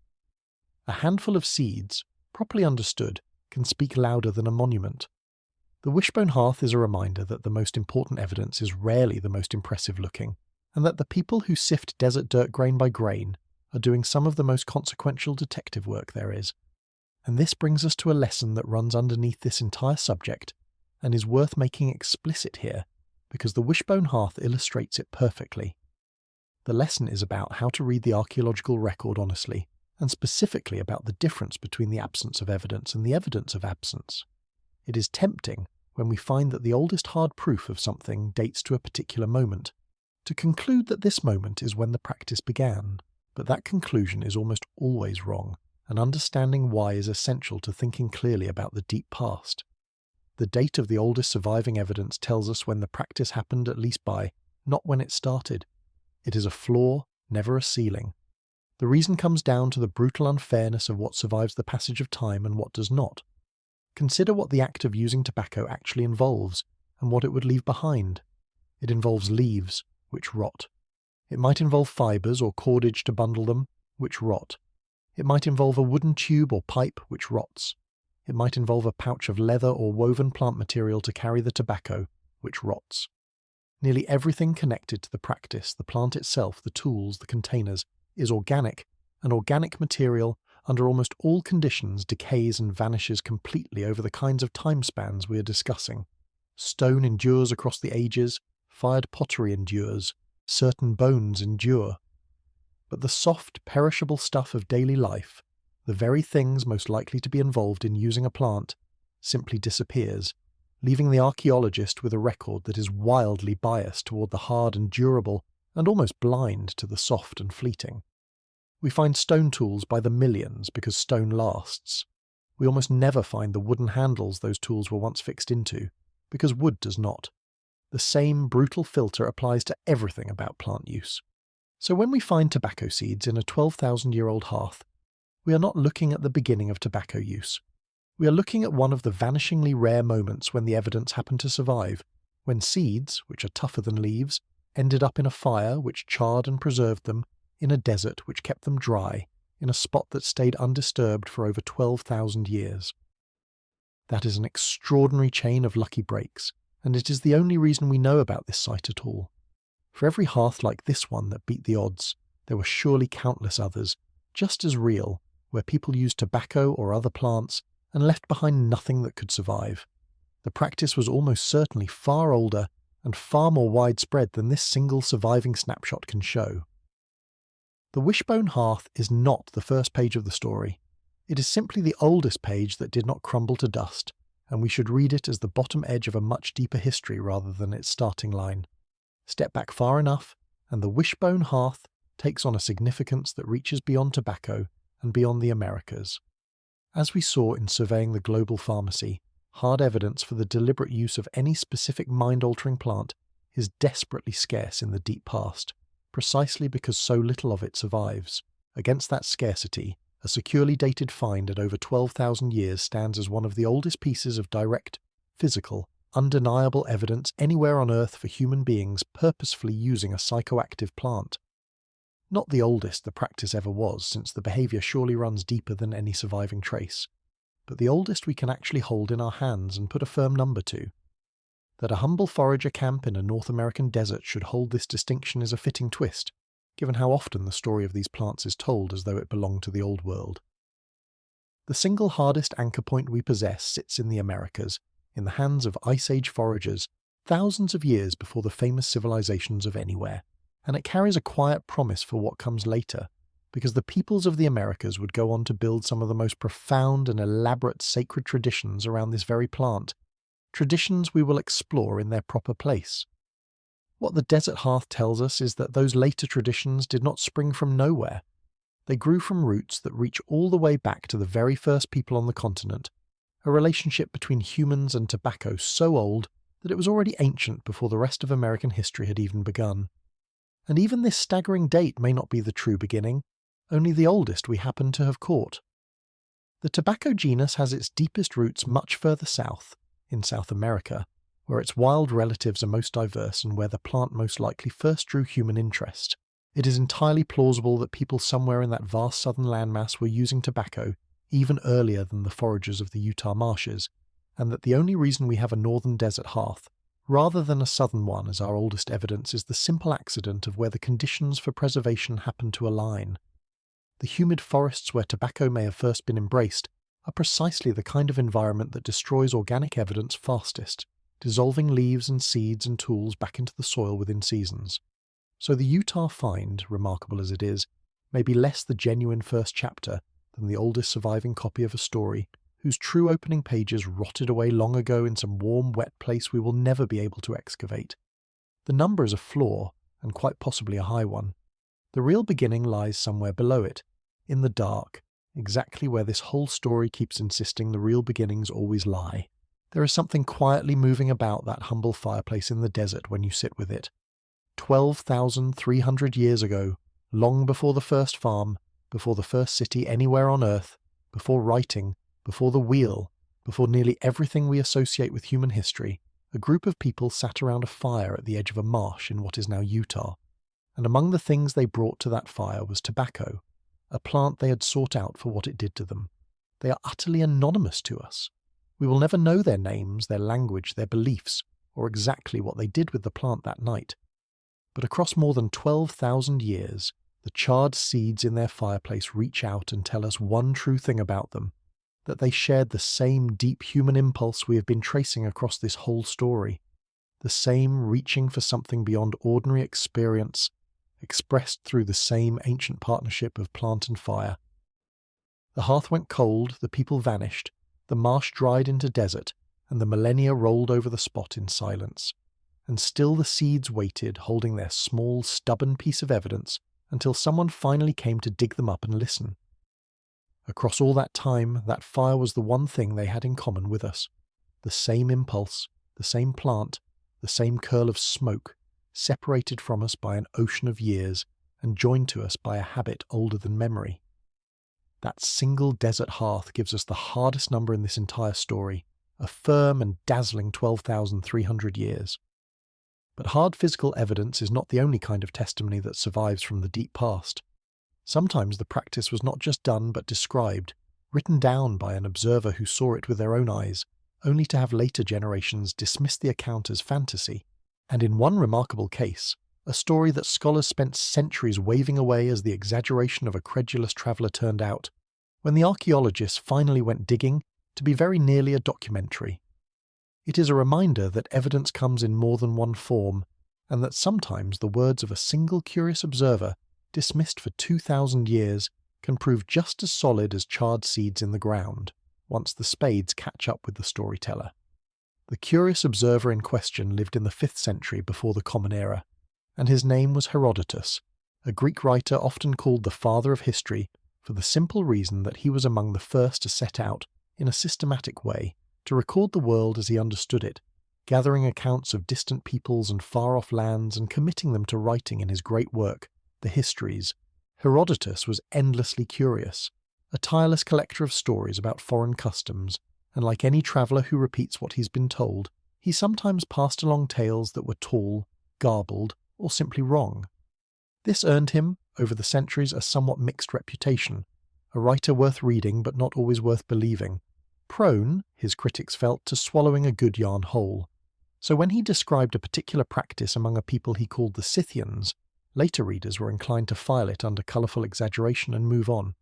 A handful of seeds, properly understood, can speak louder than a monument. The wishbone hearth is a reminder that the most important evidence is rarely the most impressive looking, and that the people who sift desert dirt grain by grain are doing some of the most consequential detective work there is. And this brings us to a lesson that runs underneath this entire subject and is worth making explicit here because the wishbone hearth illustrates it perfectly. The lesson is about how to read the archaeological record honestly, and specifically about the difference between the absence of evidence and the evidence of absence. It is tempting, when we find that the oldest hard proof of something dates to a particular moment, to conclude that this moment is when the practice began, but that conclusion is almost always wrong, and understanding why is essential to thinking clearly about the deep past. The date of the oldest surviving evidence tells us when the practice happened at least by, not when it started. It is a floor, never a ceiling. The reason comes down to the brutal unfairness of what survives the passage of time and what does not. Consider what the act of using tobacco actually involves, and what it would leave behind. It involves leaves, which rot. It might involve fibres or cordage to bundle them, which rot. It might involve a wooden tube or pipe, which rots. It might involve a pouch of leather or woven plant material to carry the tobacco, which rots. Nearly everything connected to the practice, the plant itself, the tools, the containers, is organic, and organic material, under almost all conditions, decays and vanishes completely over the kinds of time spans we are discussing. Stone endures across the ages, fired pottery endures, certain bones endure. But the soft, perishable stuff of daily life, the very things most likely to be involved in using a plant, simply disappears, leaving the archaeologist with a record that is wildly biased toward the hard and durable, and almost blind to the soft and fleeting. We find stone tools by the millions because stone lasts. We almost never find the wooden handles those tools were once fixed into, because wood does not. The same brutal filter applies to everything about plant use. So when we find tobacco seeds in a 12,000-year-old hearth, we are not looking at the beginning of tobacco use. We are looking at one of the vanishingly rare moments when the evidence happened to survive, when seeds, which are tougher than leaves, ended up in a fire which charred and preserved them, in a desert which kept them dry, in a spot that stayed undisturbed for over 12,000 years. That is an extraordinary chain of lucky breaks, and it is the only reason we know about this site at all. For every hearth like this one that beat the odds, there were surely countless others, just as real, where people used tobacco or other plants and left behind nothing that could survive. The practice was almost certainly far older and far more widespread than this single surviving snapshot can show. The wishbone hearth is not the first page of the story. It is simply the oldest page that did not crumble to dust, and we should read it as the bottom edge of a much deeper history rather than its starting line. Step back far enough, and the wishbone hearth takes on a significance that reaches beyond tobacco and beyond the Americas. As we saw in surveying the global pharmacy, hard evidence for the deliberate use of any specific mind-altering plant is desperately scarce in the deep past, precisely because so little of it survives. Against that scarcity, a securely dated find at over 12,000 years stands as one of the oldest pieces of direct, physical, undeniable evidence anywhere on Earth for human beings purposefully using a psychoactive plant. Not the oldest the practice ever was, since the behaviour surely runs deeper than any surviving trace, but the oldest we can actually hold in our hands and put a firm number to. That a humble forager camp in a North American desert should hold this distinction is a fitting twist, given how often the story of these plants is told as though it belonged to the Old World. The single hardest anchor point we possess sits in the Americas, in the hands of Ice Age foragers, thousands of years before the famous civilizations of anywhere, and it carries a quiet promise for what comes later, because the peoples of the Americas would go on to build some of the most profound and elaborate sacred traditions around this very plant, traditions we will explore in their proper place. What the desert hearth tells us is that those later traditions did not spring from nowhere. They grew from roots that reach all the way back to the very first people on the continent, a relationship between humans and tobacco so old that it was already ancient before the rest of American history had even begun. And even this staggering date may not be the true beginning, only the oldest we happen to have caught. The tobacco genus has its deepest roots much further south, in South America, where its wild relatives are most diverse and where the plant most likely first drew human interest. It is entirely plausible that people somewhere in that vast southern landmass were using tobacco even earlier than the foragers of the Utah marshes, and that the only reason we have a northern desert hearth, rather than a southern one as our oldest evidence, is the simple accident of where the conditions for preservation happen to align. the humid forests where tobacco may have first been embraced are precisely the kind of environment that destroys organic evidence fastest, dissolving leaves and seeds and tools back into the soil within seasons. So the Utah find, remarkable as it is, may be less the genuine first chapter than the oldest surviving copy of a story whose true opening pages rotted away long ago in some warm, wet place we will never be able to excavate. The number is a flaw, and quite possibly a high one. The real beginning lies somewhere below it, in the dark, exactly where this whole story keeps insisting the real beginnings always lie. There is something quietly moving about that humble fireplace in the desert when you sit with it. 12,300 years ago, long before the first farm, before the first city anywhere on Earth, before writing, before the wheel, before nearly everything we associate with human history, a group of people sat around a fire at the edge of a marsh in what is now Utah, and among the things they brought to that fire was tobacco, a plant they had sought out for what it did to them. They are utterly anonymous to us. We will never know their names, their language, their beliefs, or exactly what they did with the plant that night. But across more than 12,000 years, the charred seeds in their fireplace reach out and tell us one true thing about them, that they shared the same deep human impulse we have been tracing across this whole story, the same reaching for something beyond ordinary experience, expressed through the same ancient partnership of plant and fire. The hearth went cold, the people vanished, the marsh dried into desert, and the millennia rolled over the spot in silence. And still the seeds waited, holding their small, stubborn piece of evidence, until someone finally came to dig them up and listen. Across all that time, that fire was the one thing they had in common with us. The same impulse, the same plant, the same curl of smoke, separated from us by an ocean of years and joined to us by a habit older than memory. That single desert hearth gives us the hardest number in this entire story, a firm and dazzling 12,300 years. But hard physical evidence is not the only kind of testimony that survives from the deep past. Sometimes the practice was not just done but described, written down by an observer who saw it with their own eyes, only to have later generations dismiss the account as fantasy, and in one remarkable case, a story that scholars spent centuries waving away as the exaggeration of a credulous traveller turned out, when the archaeologists finally went digging, to be very nearly a documentary. It is a reminder that evidence comes in more than one form, and that sometimes the words of a single curious observer, dismissed for 2,000 years, can prove just as solid as charred seeds in the ground, once the spades catch up with the storyteller. The curious observer in question lived in the 5th century before the Common Era, and his name was Herodotus, a Greek writer often called the father of history for the simple reason that he was among the first to set out, in a systematic way, to record the world as he understood it, gathering accounts of distant peoples and far-off lands and committing them to writing in his great work, the Histories. Herodotus was endlessly curious, a tireless collector of stories about foreign customs, and like any traveller who repeats what he's been told, he sometimes passed along tales that were tall, garbled, or simply wrong. This earned him, over the centuries, a somewhat mixed reputation, a writer worth reading but not always worth believing, prone, his critics felt, to swallowing a good yarn whole. So when he described a particular practice among a people he called the Scythians, later readers were inclined to file it under colourful exaggeration and move on.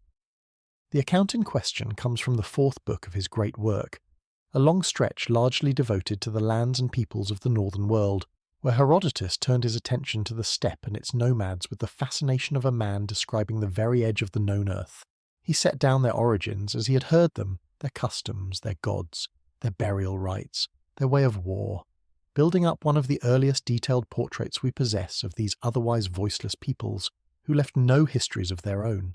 The account in question comes from the 4th book of his great work, a long stretch largely devoted to the lands and peoples of the northern world, where Herodotus turned his attention to the steppe and its nomads with the fascination of a man describing the very edge of the known earth. He set down their origins as he had heard them, their customs, their gods, their burial rites, their way of war, building up one of the earliest detailed portraits we possess of these otherwise voiceless peoples who left no histories of their own.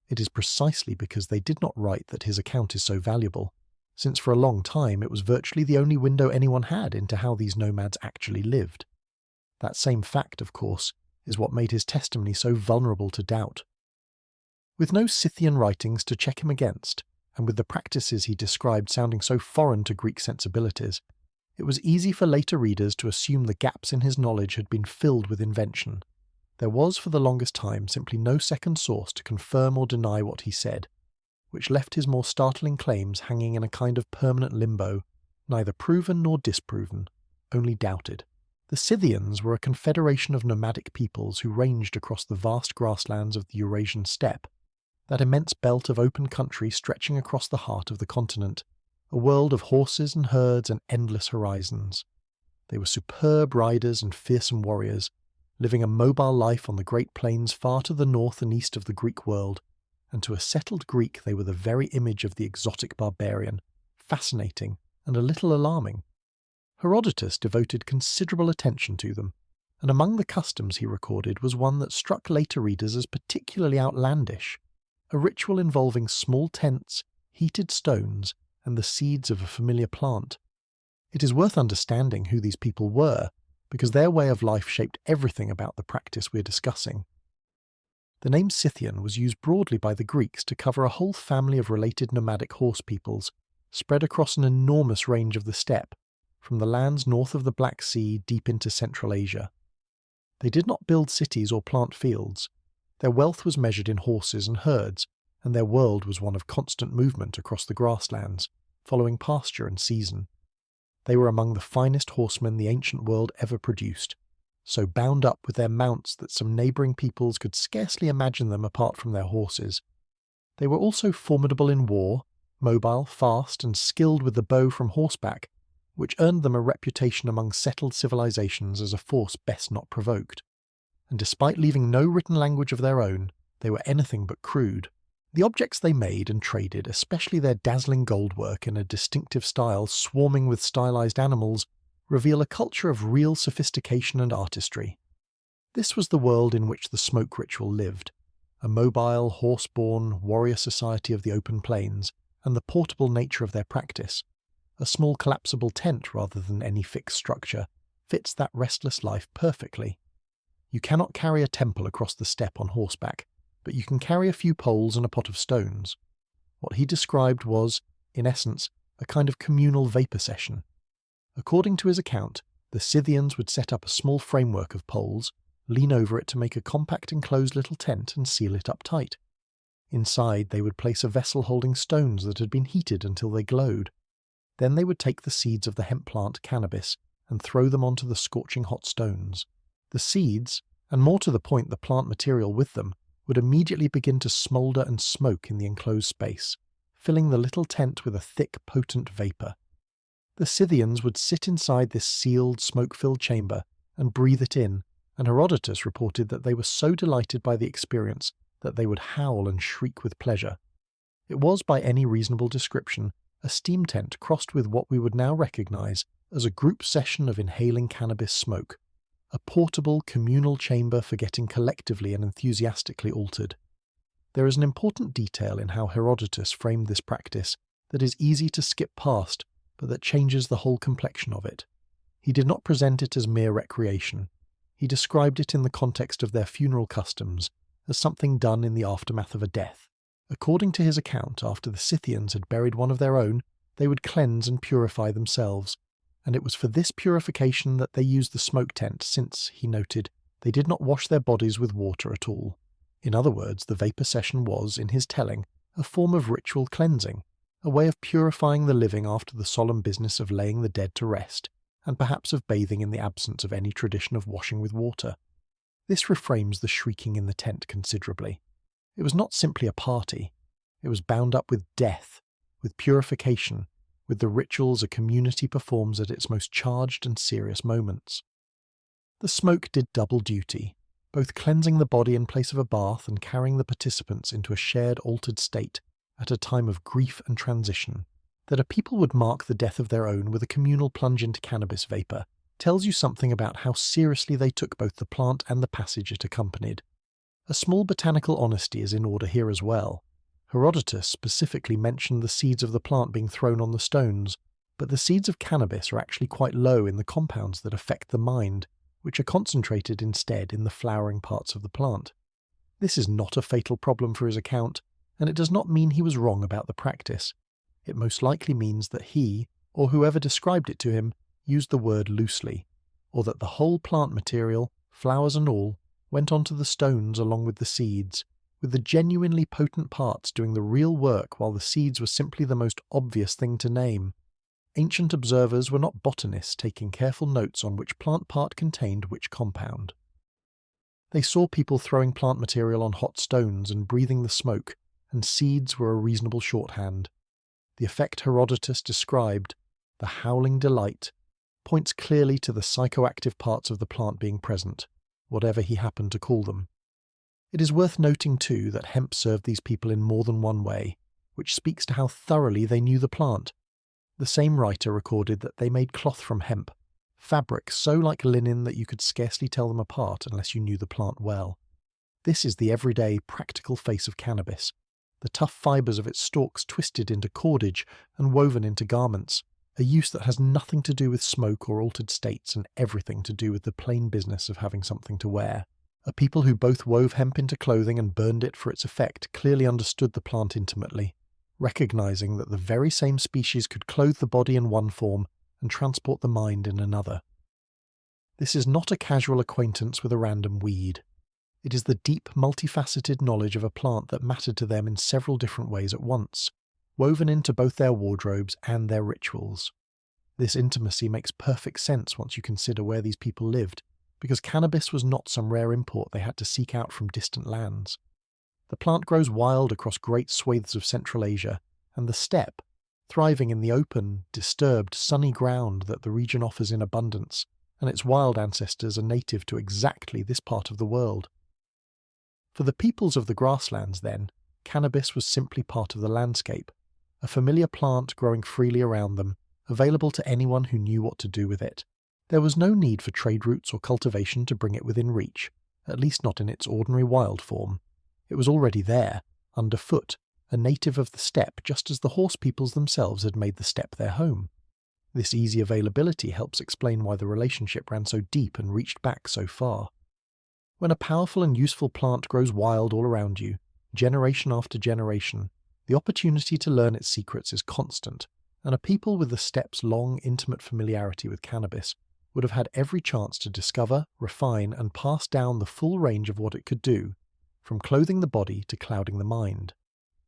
It is precisely because they did not write that his account is so valuable, since for a long time it was virtually the only window anyone had into how these nomads actually lived. That same fact, of course, is what made his testimony so vulnerable to doubt. With no Scythian writings to check him against, and with the practices he described sounding so foreign to Greek sensibilities, it was easy for later readers to assume the gaps in his knowledge had been filled with invention. There was for the longest time simply no second source to confirm or deny what he said, which left his more startling claims hanging in a kind of permanent limbo, neither proven nor disproven, only doubted. The Scythians were a confederation of nomadic peoples who ranged across the vast grasslands of the Eurasian steppe, that immense belt of open country stretching across the heart of the continent, a world of horses and herds and endless horizons. They were superb riders and fearsome warriors, living a mobile life on the great plains far to the north and east of the Greek world, and to a settled Greek they were the very image of the exotic barbarian, fascinating and a little alarming. Herodotus devoted considerable attention to them, and among the customs he recorded was one that struck later readers as particularly outlandish, a ritual involving small tents, heated stones, and the seeds of a familiar plant. It is worth understanding who these people were, because their way of life shaped everything about the practice we're discussing. The name Scythian was used broadly by the Greeks to cover a whole family of related nomadic horse peoples, spread across an enormous range of the steppe, from the lands north of the Black Sea deep into Central Asia. They did not build cities or plant fields. Their wealth was measured in horses and herds, and their world was one of constant movement across the grasslands, following pasture and season. They were among the finest horsemen the ancient world ever produced, so bound up with their mounts that some neighbouring peoples could scarcely imagine them apart from their horses. They were also formidable in war, mobile, fast, and skilled with the bow from horseback, which earned them a reputation among settled civilizations as a force best not provoked. And despite leaving no written language of their own, they were anything but crude. The objects they made and traded, especially their dazzling goldwork in a distinctive style swarming with stylized animals, reveal a culture of real sophistication and artistry. This was the world in which the smoke ritual lived, a mobile, horse-borne, warrior society of the open plains, and the portable nature of their practice. A small collapsible tent rather than any fixed structure fits that restless life perfectly. You cannot carry a temple across the steppe on horseback, but you can carry a few poles and a pot of stones. What he described was, in essence, a kind of communal vapour session. According to his account, the Scythians would set up a small framework of poles, lean over it to make a compact enclosed little tent and seal it up tight. Inside they would place a vessel holding stones that had been heated until they glowed. Then they would take the seeds of the hemp plant cannabis and throw them onto the scorching hot stones. The seeds, and more to the point the plant material with them, would immediately begin to smoulder and smoke in the enclosed space, filling the little tent with a thick, potent vapour. The Scythians would sit inside this sealed, smoke-filled chamber and breathe it in, and Herodotus reported that they were so delighted by the experience that they would howl and shriek with pleasure. It was, by any reasonable description, a steam tent crossed with what we would now recognise as a group session of inhaling cannabis smoke, a portable, communal chamber for getting collectively and enthusiastically altered. There is an important detail in how Herodotus framed this practice that is easy to skip past, but that changes the whole complexion of it. He did not present it as mere recreation. He described it in the context of their funeral customs, as something done in the aftermath of a death. According to his account, after the Scythians had buried one of their own, they would cleanse and purify themselves, and it was for this purification that they used the smoke tent since, he noted, they did not wash their bodies with water at all. In other words, the vapour session was, in his telling, a form of ritual cleansing, a way of purifying the living after the solemn business of laying the dead to rest, and perhaps of bathing in the absence of any tradition of washing with water. This reframes the shrieking in the tent considerably. It was not simply a party. It was bound up with death, with purification, with the rituals a community performs at its most charged and serious moments. The smoke did double duty, both cleansing the body in place of a bath and carrying the participants into a shared altered state at a time of grief and transition. That a people would mark the death of their own with a communal plunge into cannabis vapour tells you something about how seriously they took both the plant and the passage it accompanied. A small botanical honesty is in order here as well. Herodotus specifically mentioned the seeds of the plant being thrown on the stones, but the seeds of cannabis are actually quite low in the compounds that affect the mind, which are concentrated instead in the flowering parts of the plant. This is not a fatal problem for his account, and it does not mean he was wrong about the practice. It most likely means that he, or whoever described it to him, used the word loosely, or that the whole plant material, flowers and all, went onto the stones along with the seeds, with the genuinely potent parts doing the real work while the seeds were simply the most obvious thing to name. Ancient observers were not botanists taking careful notes on which plant part contained which compound. They saw people throwing plant material on hot stones and breathing the smoke, and seeds were a reasonable shorthand. The effect Herodotus described, the howling delight, points clearly to the psychoactive parts of the plant being present, whatever he happened to call them. It is worth noting too that hemp served these people in more than one way, which speaks to how thoroughly they knew the plant. The same writer recorded that they made cloth from hemp, fabric so like linen that you could scarcely tell them apart unless you knew the plant well. This is the everyday, practical face of cannabis, the tough fibres of its stalks twisted into cordage and woven into garments, a use that has nothing to do with smoke or altered states and everything to do with the plain business of having something to wear. A people who both wove hemp into clothing and burned it for its effect clearly understood the plant intimately, recognizing that the very same species could clothe the body in one form and transport the mind in another. This is not a casual acquaintance with a random weed. It is the deep, multifaceted knowledge of a plant that mattered to them in several different ways at once, woven into both their wardrobes and their rituals. This intimacy makes perfect sense once you consider where these people lived, because cannabis was not some rare import they had to seek out from distant lands. The plant grows wild across great swathes of Central Asia, and the steppe, thriving in the open, disturbed, sunny ground that the region offers in abundance, and its wild ancestors are native to exactly this part of the world. For the peoples of the grasslands, then, cannabis was simply part of the landscape, a familiar plant growing freely around them, available to anyone who knew what to do with it. There was no need for trade routes or cultivation to bring it within reach, at least not in its ordinary wild form. It was already there, underfoot, a native of the steppe, just as the horse peoples themselves had made the steppe their home. This easy availability helps explain why the relationship ran so deep and reached back so far. When a powerful and useful plant grows wild all around you, generation after generation, the opportunity to learn its secrets is constant, and a people with the steppe's long, intimate familiarity with cannabis would have had every chance to discover, refine, and pass down the full range of what it could do, from clothing the body to clouding the mind.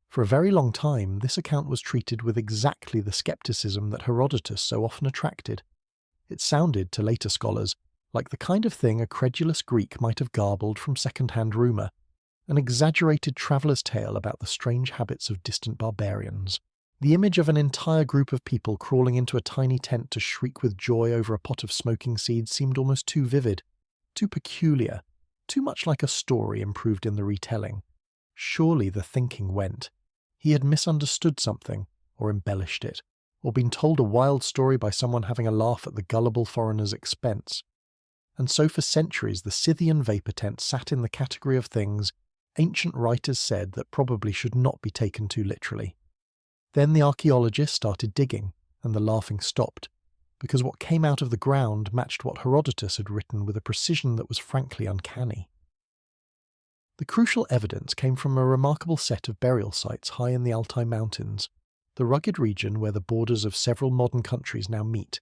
For a very long time, this account was treated with exactly the skepticism that Herodotus so often attracted. It sounded, to later scholars, like the kind of thing a credulous Greek might have garbled from second-hand rumour, an exaggerated traveller's tale about the strange habits of distant barbarians. The image of an entire group of people crawling into a tiny tent to shriek with joy over a pot of smoking seeds seemed almost too vivid, too peculiar, too much like a story improved in the retelling. Surely the thinking went. He had misunderstood something, or embellished it, or been told a wild story by someone having a laugh at the gullible foreigner's expense. And so for centuries the Scythian vapour tent sat in the category of things ancient writers said that probably should not be taken too literally. Then the archaeologists started digging, and the laughing stopped, because what came out of the ground matched what Herodotus had written with a precision that was frankly uncanny. The crucial evidence came from a remarkable set of burial sites high in the Altai Mountains, the rugged region where the borders of several modern countries now meet,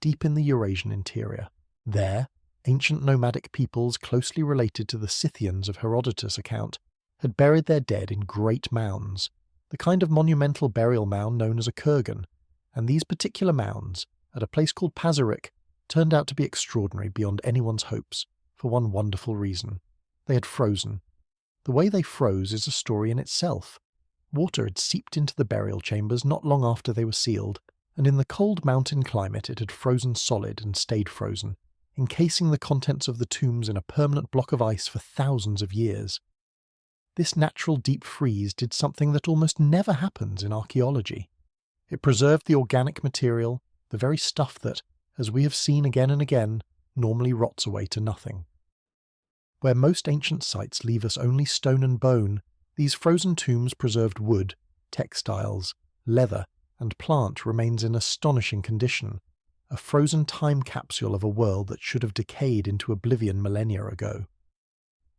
deep in the Eurasian interior. There, ancient nomadic peoples closely related to the Scythians of Herodotus' account had buried their dead in great mounds, the kind of monumental burial mound known as a kurgan, and these particular mounds, at a place called Pazyryk, turned out to be extraordinary beyond anyone's hopes, for one wonderful reason. They had frozen. The way they froze is a story in itself. Water had seeped into the burial chambers not long after they were sealed, and in the cold mountain climate it had frozen solid and stayed frozen, encasing the contents of the tombs in a permanent block of ice for thousands of years. This natural deep freeze did something that almost never happens in archaeology. It preserved the organic material, the very stuff that, as we have seen again and again, normally rots away to nothing. Where most ancient sites leave us only stone and bone, these frozen tombs preserved wood, textiles, leather, and plant remains in astonishing condition, a frozen time capsule of a world that should have decayed into oblivion millennia ago.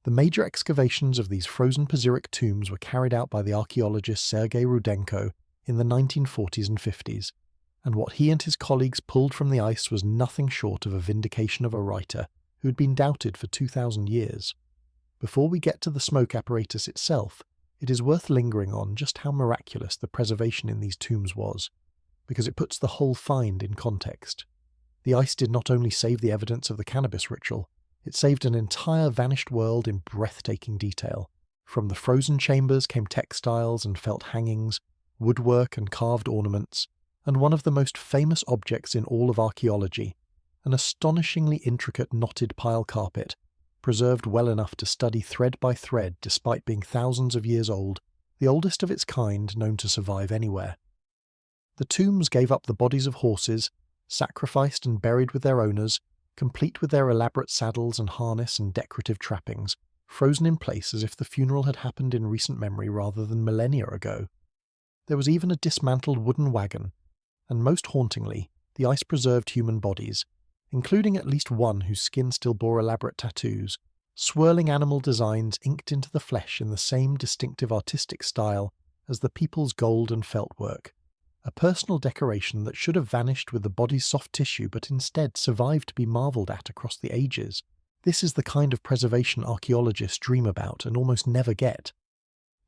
The major excavations of these frozen Pazyryk tombs were carried out by the archaeologist Sergei Rudenko in the 1940s and 50s, and what he and his colleagues pulled from the ice was nothing short of a vindication of a writer who had been doubted for 2,000 years. Before we get to the smoke apparatus itself, it is worth lingering on just how miraculous the preservation in these tombs was, because it puts the whole find in context. The ice did not only save the evidence of the cannabis ritual, it saved an entire vanished world in breathtaking detail, From the frozen chambers came textiles and felt hangings, woodwork and carved ornaments, and one of the most famous objects in all of archaeology, an astonishingly intricate knotted pile carpet, preserved well enough to study thread by thread despite being thousands of years old, the oldest of its kind known to survive anywhere. The tombs gave up the bodies of horses, sacrificed and buried with their owners, complete with their elaborate saddles and harness and decorative trappings, frozen in place as if the funeral had happened in recent memory rather than millennia ago. There was even a dismantled wooden wagon, and most hauntingly, the ice-preserved human bodies, including at least one whose skin still bore elaborate tattoos, swirling animal designs inked into the flesh in the same distinctive artistic style as the people's gold and felt work, a personal decoration that should have vanished with the body's soft tissue but instead survived to be marvelled at across the ages. This is the kind of preservation archaeologists dream about and almost never get.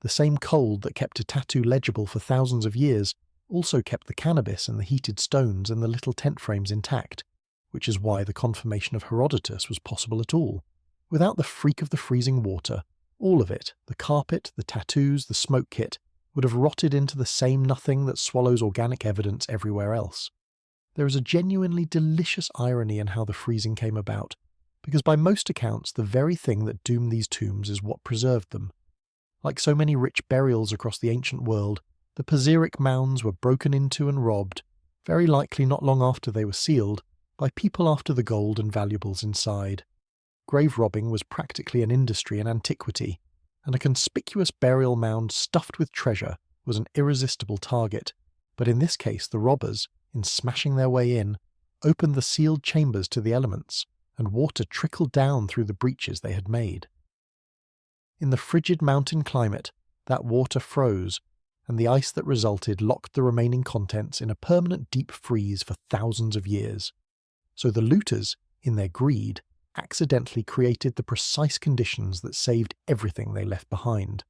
The same cold that kept a tattoo legible for thousands of years also kept the cannabis and the heated stones and the little tent frames intact, which is why the confirmation of Herodotus was possible at all. Without the freak of the freezing water, all of it, the carpet, the tattoos, the smoke kit, would have rotted into the same nothing that swallows organic evidence everywhere else. There is a genuinely delicious irony in how the freezing came about, because by most accounts the very thing that doomed these tombs is what preserved them. Like so many rich burials across the ancient world, the Paziric mounds were broken into and robbed, very likely not long after they were sealed, by people after the gold and valuables inside. Grave robbing was practically an industry in antiquity, and a conspicuous burial mound stuffed with treasure was an irresistible target, but in this case the robbers, in smashing their way in, opened the sealed chambers to the elements, and water trickled down through the breaches they had made. In the frigid mountain climate, that water froze, and the ice that resulted locked the remaining contents in a permanent deep freeze for thousands of years. So the looters, in their greed, accidentally created the precise conditions that saved everything they left behind.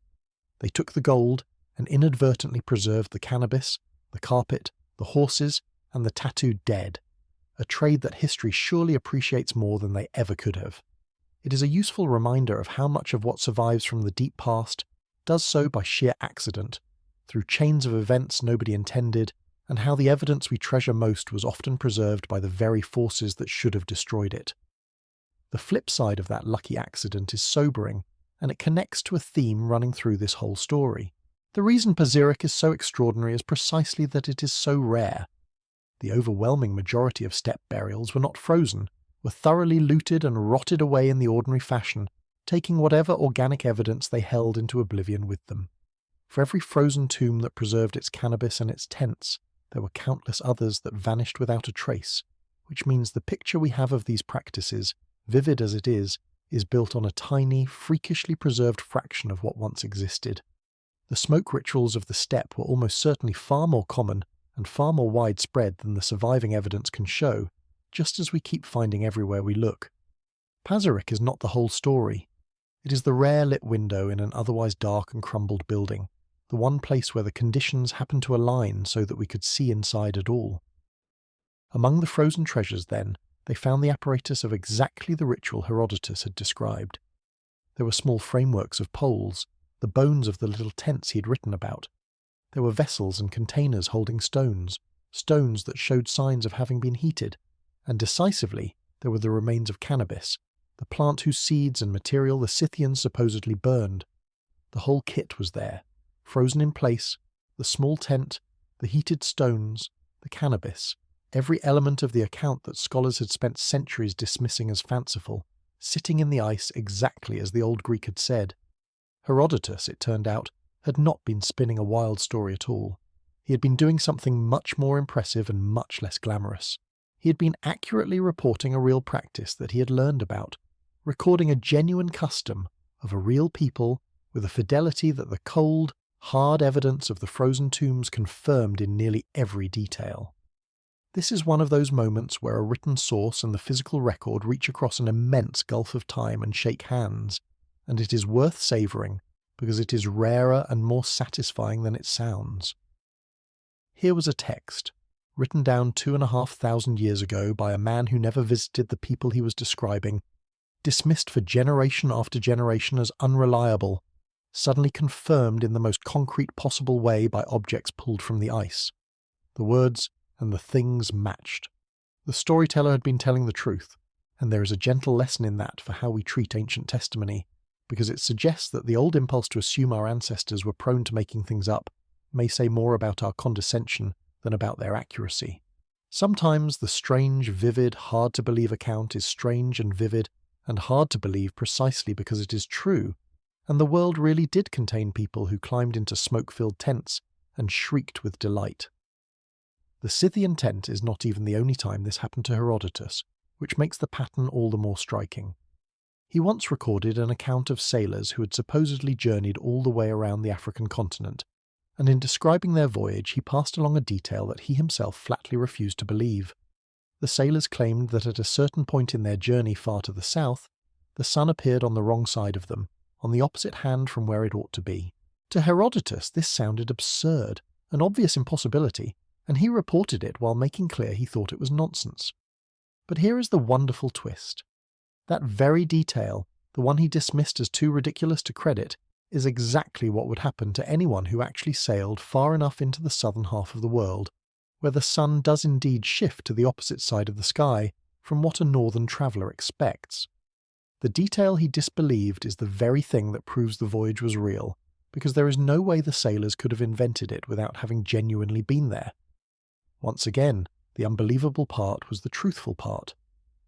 They took the gold and inadvertently preserved the cannabis, the carpet, the horses, and the tattooed dead, a trade that history surely appreciates more than they ever could have. It is a useful reminder of how much of what survives from the deep past does so by sheer accident, through chains of events nobody intended, and how the evidence we treasure most was often preserved by the very forces that should have destroyed it. The flip side of that lucky accident is sobering, and it connects to a theme running through this whole story. The reason Paziric is so extraordinary is precisely that it is so rare. The overwhelming majority of steppe burials were not frozen, were thoroughly looted and rotted away in the ordinary fashion, taking whatever organic evidence they held into oblivion with them. For every frozen tomb that preserved its cannabis and its tents, there were countless others that vanished without a trace, which means the picture we have of these practices, vivid as it is built on a tiny, freakishly preserved fraction of what once existed. The smoke rituals of the steppe were almost certainly far more common and far more widespread than the surviving evidence can show, just as we keep finding everywhere we look. Paziric is not the whole story. It is the rare lit window in an otherwise dark and crumbled building, the one place where the conditions happened to align so that we could see inside at all. Among the frozen treasures, then, they found the apparatus of exactly the ritual Herodotus had described. There were small frameworks of poles, the bones of the little tents he had written about. There were vessels and containers holding stones that showed signs of having been heated, and decisively there were the remains of cannabis, the plant whose seeds and material the Scythians supposedly burned. The whole kit was there, frozen in place, the small tent, the heated stones, the cannabis, every element of the account that scholars had spent centuries dismissing as fanciful, sitting in the ice exactly as the old Greek had said. Herodotus, it turned out, had not been spinning a wild story at all. He had been doing something much more impressive and much less glamorous. He had been accurately reporting a real practice that he had learned about, recording a genuine custom of a real people with a fidelity that the cold, hard evidence of the frozen tombs confirmed in nearly every detail. This is one of those moments where a written source and the physical record reach across an immense gulf of time and shake hands, and it is worth savouring because it is rarer and more satisfying than it sounds. Here was a text, written down 2,500 years ago by a man who never visited the people he was describing, dismissed for generation after generation as unreliable, suddenly confirmed in the most concrete possible way by objects pulled from the ice. The words and the things matched. The storyteller had been telling the truth, and there is a gentle lesson in that for how we treat ancient testimony, because it suggests that the old impulse to assume our ancestors were prone to making things up may say more about our condescension than about their accuracy. Sometimes the strange, vivid, hard-to-believe account is strange and vivid and hard to believe precisely because it is true, and the world really did contain people who climbed into smoke-filled tents and shrieked with delight. The Scythian tent is not even the only time this happened to Herodotus, which makes the pattern all the more striking. He once recorded an account of sailors who had supposedly journeyed all the way around the African continent, and in describing their voyage he passed along a detail that he himself flatly refused to believe. The sailors claimed that at a certain point in their journey far to the south, the sun appeared on the wrong side of them, on the opposite hand from where it ought to be. To Herodotus this sounded absurd, an obvious impossibility, and he reported it while making clear he thought it was nonsense. But here is the wonderful twist. That very detail, the one he dismissed as too ridiculous to credit, is exactly what would happen to anyone who actually sailed far enough into the southern half of the world, where the sun does indeed shift to the opposite side of the sky from what a northern traveller expects. The detail he disbelieved is the very thing that proves the voyage was real, because there is no way the sailors could have invented it without having genuinely been there. Once again, the unbelievable part was the truthful part.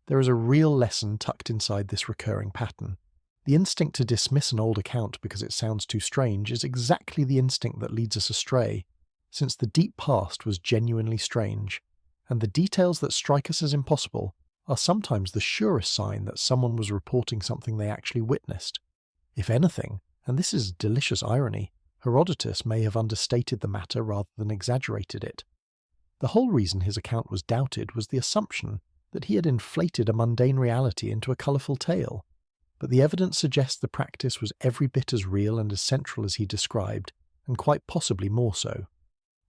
There is a real lesson tucked inside this recurring pattern. The instinct to dismiss an old account because it sounds too strange is exactly the instinct that leads us astray, since the deep past was genuinely strange, and the details that strike us as impossible are sometimes the surest sign that someone was reporting something they actually witnessed. If anything, and this is delicious irony, Herodotus may have understated the matter rather than exaggerated it. The whole reason his account was doubted was the assumption that he had inflated a mundane reality into a colourful tale, but the evidence suggests the practice was every bit as real and as central as he described, and quite possibly more so.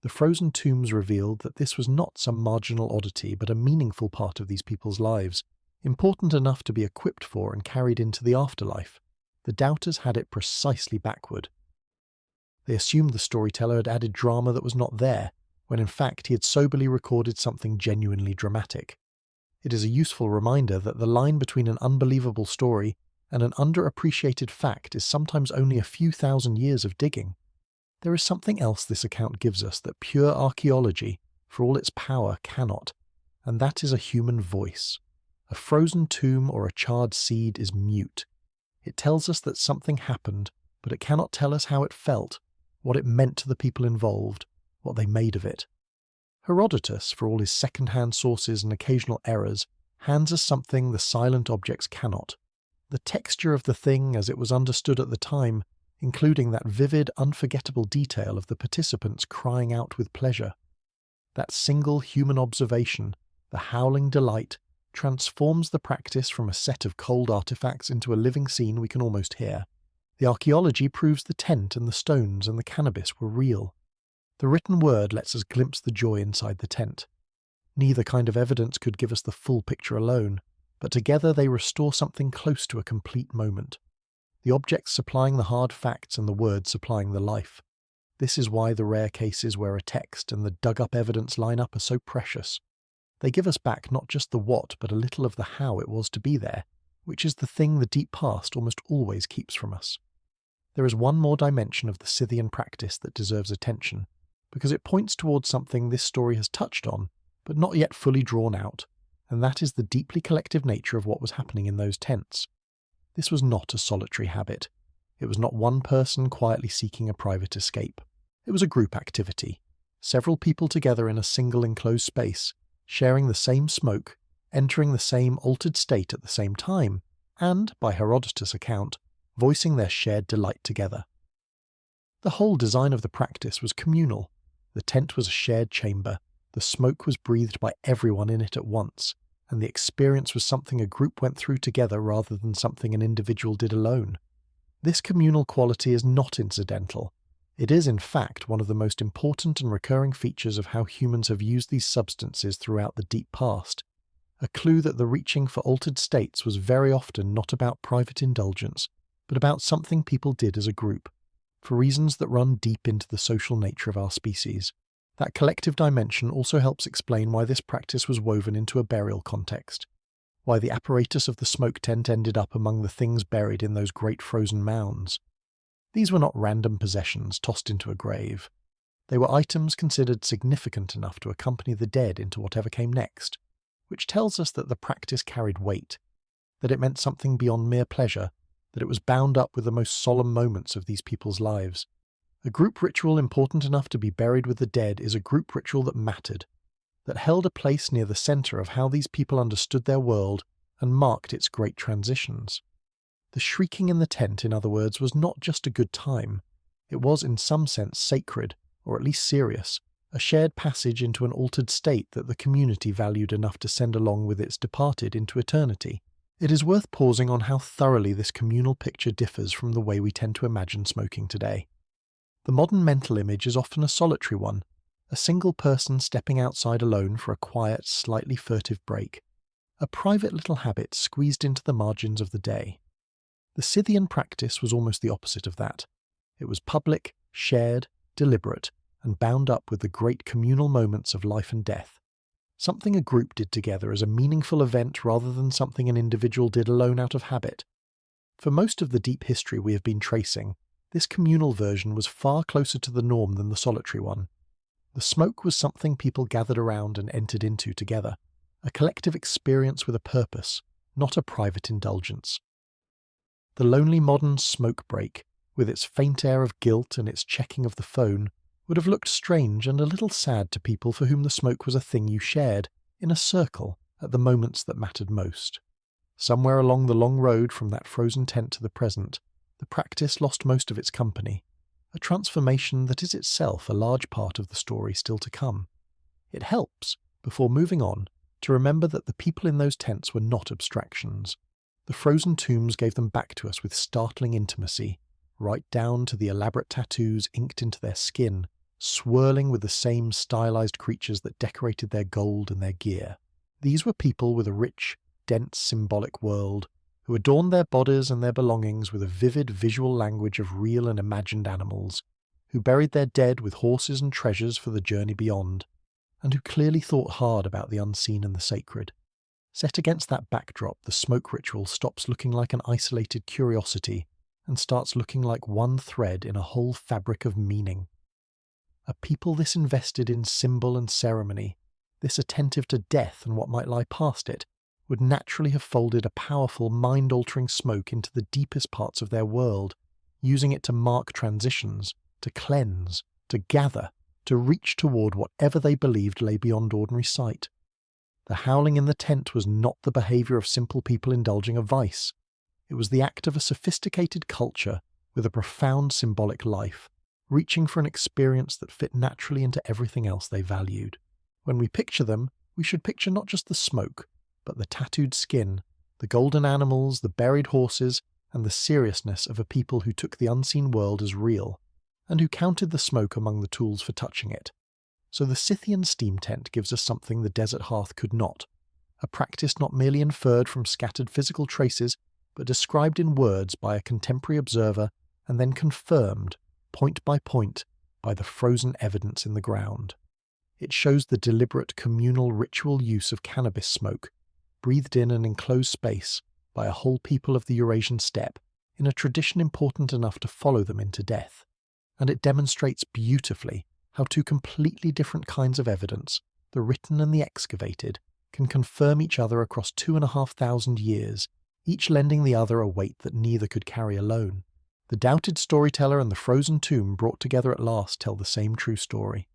The frozen tombs revealed that this was not some marginal oddity but a meaningful part of these people's lives, important enough to be equipped for and carried into the afterlife. The doubters had it precisely backward. They assumed the storyteller had added drama that was not there, when in fact he had soberly recorded something genuinely dramatic. It is a useful reminder that the line between an unbelievable story and an underappreciated fact is sometimes only a few thousand years of digging. There is something else this account gives us that pure archaeology, for all its power, cannot, and that is a human voice. A frozen tomb or a charred seed is mute. It tells us that something happened, but it cannot tell us how it felt, what it meant to the people involved, what they made of it. Herodotus, for all his second-hand sources and occasional errors, hands us something the silent objects cannot. The texture of the thing as it was understood at the time, including that vivid, unforgettable detail of the participants crying out with pleasure. That single human observation, the howling delight, transforms the practice from a set of cold artifacts into a living scene we can almost hear. The archaeology proves the tent and the stones and the cannabis were real. The written word lets us glimpse the joy inside the tent. Neither kind of evidence could give us the full picture alone, but together they restore something close to a complete moment. The objects supplying the hard facts and the words supplying the life. This is why the rare cases where a text and the dug-up evidence line up are so precious. They give us back not just the what, but a little of the how it was to be there, which is the thing the deep past almost always keeps from us. There is one more dimension of the Scythian practice that deserves attention, because it points towards something this story has touched on, but not yet fully drawn out, and that is the deeply collective nature of what was happening in those tents. This was not a solitary habit. It was not one person quietly seeking a private escape. It was a group activity. Several people together in a single enclosed space, sharing the same smoke, entering the same altered state at the same time, and, by Herodotus' account, voicing their shared delight together. The whole design of the practice was communal. The tent was a shared chamber. The smoke was breathed by everyone in it at once, and the experience was something a group went through together rather than something an individual did alone. This communal quality is not incidental. It is, in fact, one of the most important and recurring features of how humans have used these substances throughout the deep past, a clue that the reaching for altered states was very often not about private indulgence, but about something people did as a group. for reasons that run deep into the social nature of our species. That collective dimension also helps explain why this practice was woven into a burial context, why the apparatus of the smoke tent ended up among the things buried in those great frozen mounds. These were not random possessions tossed into a grave. They were items considered significant enough to accompany the dead into whatever came next, which tells us that the practice carried weight, that it meant something beyond mere pleasure, that it was bound up with the most solemn moments of these people's lives. A group ritual important enough to be buried with the dead is a group ritual that mattered, that held a place near the centre of how these people understood their world and marked its great transitions. The shrieking in the tent, in other words, was not just a good time. It was, in some sense, sacred, or at least serious, a shared passage into an altered state that the community valued enough to send along with its departed into eternity. It is worth pausing on how thoroughly this communal picture differs from the way we tend to imagine smoking today. The modern mental image is often a solitary one, a single person stepping outside alone for a quiet, slightly furtive break, a private little habit squeezed into the margins of the day. The Scythian practice was almost the opposite of that. It was public, shared, deliberate, and bound up with the great communal moments of life and death. Something a group did together as a meaningful event rather than something an individual did alone out of habit. For most of the deep history we have been tracing, this communal version was far closer to the norm than the solitary one. The smoke was something people gathered around and entered into together, a collective experience with a purpose, not a private indulgence. The lonely modern smoke break, with its faint air of guilt and its checking of the phone, would have looked strange and a little sad to people for whom the smoke was a thing you shared, in a circle, at the moments that mattered most. Somewhere along the long road from that frozen tent to the present, the practice lost most of its company, a transformation that is itself a large part of the story still to come. It helps, before moving on, to remember that the people in those tents were not abstractions. The frozen tombs gave them back to us with startling intimacy, right down to the elaborate tattoos inked into their skin, swirling with the same stylized creatures that decorated their gold and their gear. These were people with a rich, dense symbolic world, who adorned their bodies and their belongings with a vivid visual language of real and imagined animals, who buried their dead with horses and treasures for the journey beyond, and who clearly thought hard about the unseen and the sacred. Set against that backdrop, the smoke ritual stops looking like an isolated curiosity and starts looking like one thread in a whole fabric of meaning. A people this invested in symbol and ceremony, this attentive to death and what might lie past it, would naturally have folded a powerful, mind-altering smoke into the deepest parts of their world, using it to mark transitions, to cleanse, to gather, to reach toward whatever they believed lay beyond ordinary sight. The howling in the tent was not the behaviour of simple people indulging a vice. It was the act of a sophisticated culture with a profound symbolic life, reaching for an experience that fit naturally into everything else they valued. When we picture them, we should picture not just the smoke, but the tattooed skin, the golden animals, the buried horses, and the seriousness of a people who took the unseen world as real, and who counted the smoke among the tools for touching it. So the Scythian steam tent gives us something the desert hearth could not, a practice not merely inferred from scattered physical traces, but described in words by a contemporary observer and then confirmed, point by point, by the frozen evidence in the ground. It shows the deliberate communal ritual use of cannabis smoke, breathed in an enclosed space by a whole people of the Eurasian steppe, in a tradition important enough to follow them into death. And it demonstrates beautifully how two completely different kinds of evidence, the written and the excavated, can confirm each other across 2,500 years, each lending the other a weight that neither could carry alone. The doubted storyteller and the frozen tomb brought together at last tell the same true story.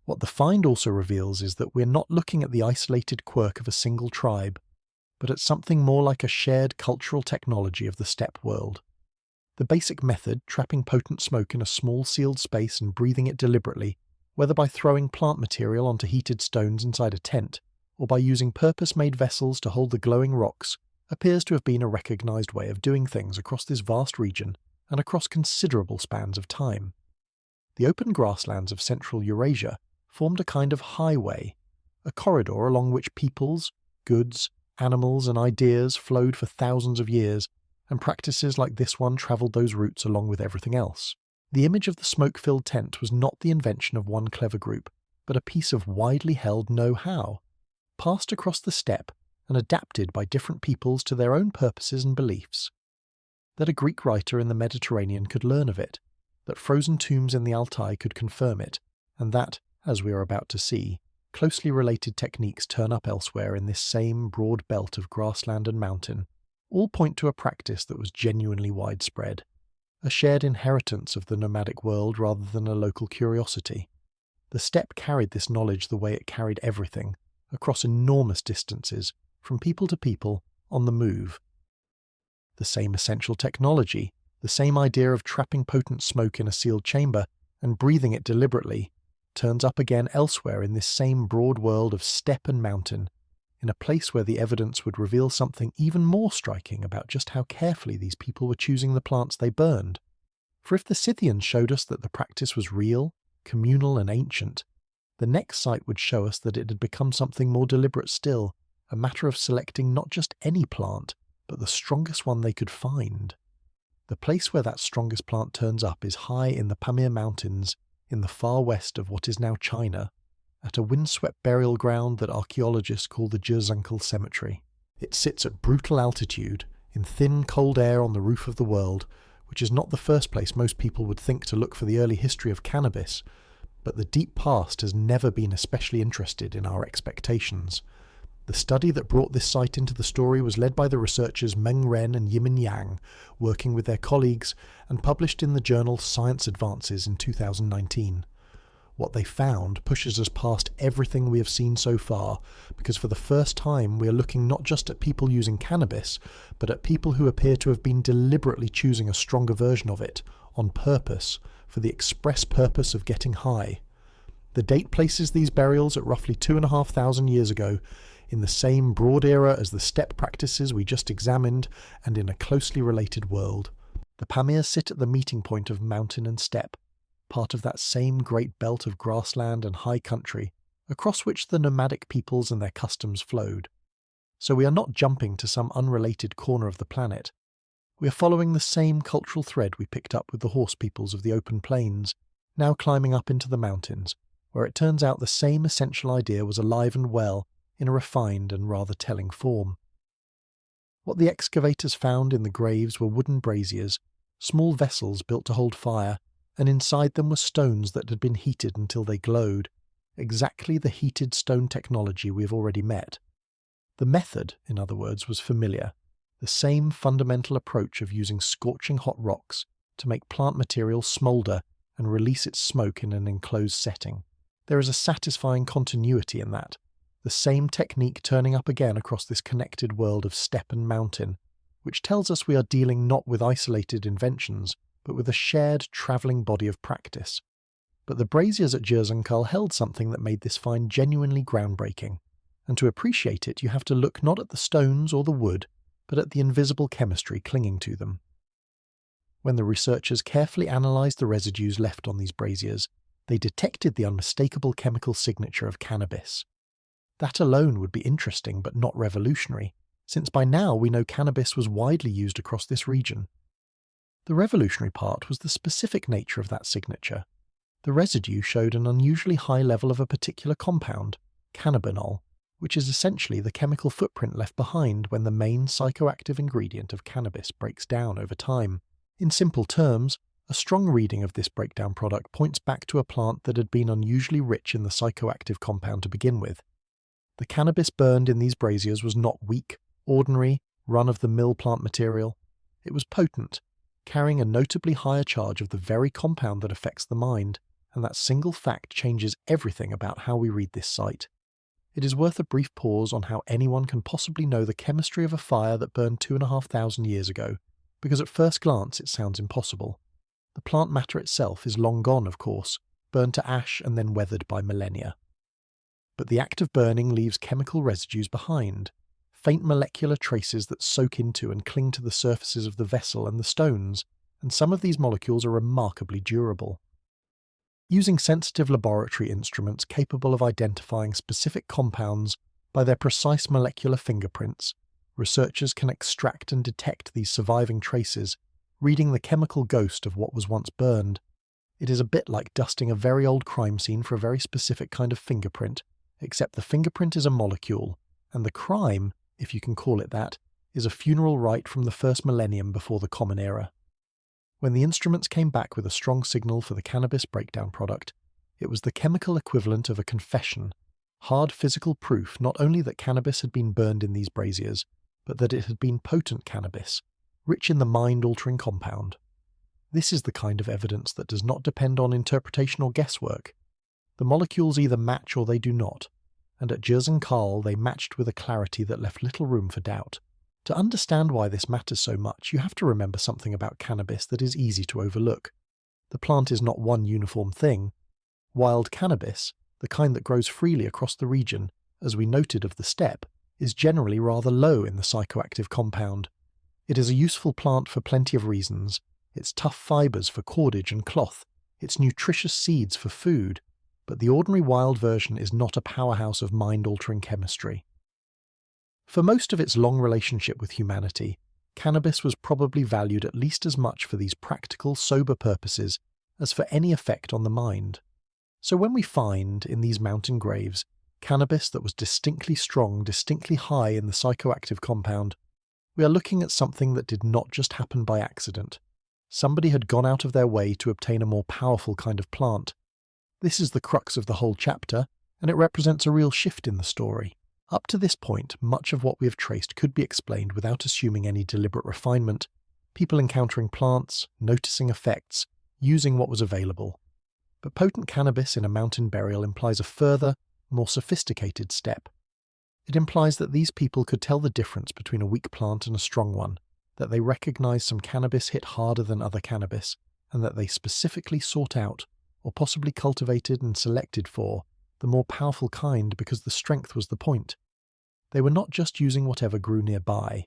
What the find also reveals is that we're not looking at the isolated quirk of a single tribe, but at something more like a shared cultural technology of the steppe world. The basic method, trapping potent smoke in a small sealed space and breathing it deliberately, whether by throwing plant material onto heated stones inside a tent, or by using purpose-made vessels to hold the glowing rocks, appears to have been a recognized way of doing things across this vast region and across considerable spans of time. The open grasslands of central Eurasia formed a kind of highway, a corridor along which peoples, goods, animals and ideas flowed for thousands of years, and practices like this one travelled those routes along with everything else. The image of the smoke-filled tent was not the invention of one clever group, but a piece of widely held know-how, passed across the steppe and adapted by different peoples to their own purposes and beliefs. That a Greek writer in the Mediterranean could learn of it, that frozen tombs in the Altai could confirm it, and that, as we are about to see, closely related techniques turn up elsewhere in this same broad belt of grassland and mountain, all point to a practice that was genuinely widespread, a shared inheritance of the nomadic world rather than a local curiosity. The steppe carried this knowledge the way it carried everything, across enormous distances, from people to people, on the move. The same essential technology, the same idea of trapping potent smoke in a sealed chamber and breathing it deliberately, turns up again elsewhere in this same broad world of steppe and mountain, in a place where the evidence would reveal something even more striking about just how carefully these people were choosing the plants they burned. For if the Scythians showed us that the practice was real, communal and ancient, the next site would show us that it had become something more deliberate still, a matter of selecting not just any plant, but the strongest one they could find. The place where that strongest plant turns up is high in the Pamir Mountains, in the far west of what is now China, at a windswept burial ground that archaeologists call the Jerzunkel Cemetery. It sits at brutal altitude, in thin, cold air on the roof of the world, which is not the first place most people would think to look for the early history of cannabis, but the deep past has never been especially interested in our expectations. The study that brought this site into the story was led by the researchers Meng Ren and Yimin Yang, working with their colleagues, and published in the journal Science Advances in 2019. What they found pushes us past everything we have seen so far, because for the first time we are looking not just at people using cannabis, but at people who appear to have been deliberately choosing a stronger version of it, on purpose, for the express purpose of getting high. The date places these burials at roughly 2,500 years ago, in the same broad era as the steppe practices we just examined, and in a closely related world. The Pamirs sit at the meeting point of mountain and steppe, part of that same great belt of grassland and high country, across which the nomadic peoples and their customs flowed. So we are not jumping to some unrelated corner of the planet. We are following the same cultural thread we picked up with the horse peoples of the open plains, now climbing up into the mountains, where it turns out the same essential idea was alive and well, in a refined and rather telling form. What the excavators found in the graves were wooden braziers, small vessels built to hold fire, and inside them were stones that had been heated until they glowed, exactly the heated stone technology we have already met. The method, in other words, was familiar, the same fundamental approach of using scorching hot rocks to make plant material smoulder and release its smoke in an enclosed setting. There is a satisfying continuity in that, the same technique turning up again across this connected world of steppe and mountain, which tells us we are dealing not with isolated inventions, but with a shared travelling body of practice. But the braziers at Jerzunkel held something that made this find genuinely groundbreaking, and to appreciate it you have to look not at the stones or the wood, but at the invisible chemistry clinging to them. When the researchers carefully analysed the residues left on these braziers, they detected the unmistakable chemical signature of cannabis. That alone would be interesting but not revolutionary, since by now we know cannabis was widely used across this region. The revolutionary part was the specific nature of that signature. The residue showed an unusually high level of a particular compound, cannabinol, which is essentially the chemical footprint left behind when the main psychoactive ingredient of cannabis breaks down over time. In simple terms, a strong reading of this breakdown product points back to a plant that had been unusually rich in the psychoactive compound to begin with. The cannabis burned in these braziers was not weak, ordinary, run-of-the-mill plant material. It was potent, carrying a notably higher charge of the very compound that affects the mind, and that single fact changes everything about how we read this site. It is worth a brief pause on how anyone can possibly know the chemistry of a fire that burned 2,500 years ago, because at first glance it sounds impossible. The plant matter itself is long gone, of course, burned to ash and then weathered by millennia. But the act of burning leaves chemical residues behind, faint molecular traces that soak into and cling to the surfaces of the vessel and the stones, and some of these molecules are remarkably durable. Using sensitive laboratory instruments capable of identifying specific compounds by their precise molecular fingerprints, researchers can extract and detect these surviving traces, reading the chemical ghost of what was once burned, It is a bit like dusting a very old crime scene for a very specific kind of fingerprint, except the fingerprint is a molecule, and the crime, if you can call it that, is a funeral rite from the first millennium before the Common Era. When the instruments came back with a strong signal for the cannabis breakdown product, it was the chemical equivalent of a confession, hard physical proof not only that cannabis had been burned in these braziers, but that it had been potent cannabis, rich in the mind-altering compound. This is the kind of evidence that does not depend on interpretation or guesswork. The molecules either match or they do not, and at Jersey they matched with a clarity that left little room for doubt. To understand why this matters so much, you have to remember something about cannabis that is easy to overlook. The plant is not one uniform thing. Wild cannabis, the kind that grows freely across the region, as we noted of the steppe, is generally rather low in the psychoactive compound. It is a useful plant for plenty of reasons: its tough fibres for cordage and cloth, its nutritious seeds for food, but the ordinary wild version is not a powerhouse of mind-altering chemistry. For most of its long relationship with humanity, cannabis was probably valued at least as much for these practical, sober purposes as for any effect on the mind. So when we find, in these mountain graves, cannabis that was distinctly strong, distinctly high in the psychoactive compound, we are looking at something that did not just happen by accident. Somebody had gone out of their way to obtain a more powerful kind of plant. This is the crux of the whole chapter, and it represents a real shift in the story. Up to this point, much of what we have traced could be explained without assuming any deliberate refinement: people encountering plants, noticing effects, using what was available. But potent cannabis in a mountain burial implies a further, more sophisticated step. It implies that these people could tell the difference between a weak plant and a strong one, that they recognized some cannabis hit harder than other cannabis, and that they specifically sought out, or possibly cultivated and selected for, the more powerful kind because the strength was the point. They were not just using whatever grew nearby.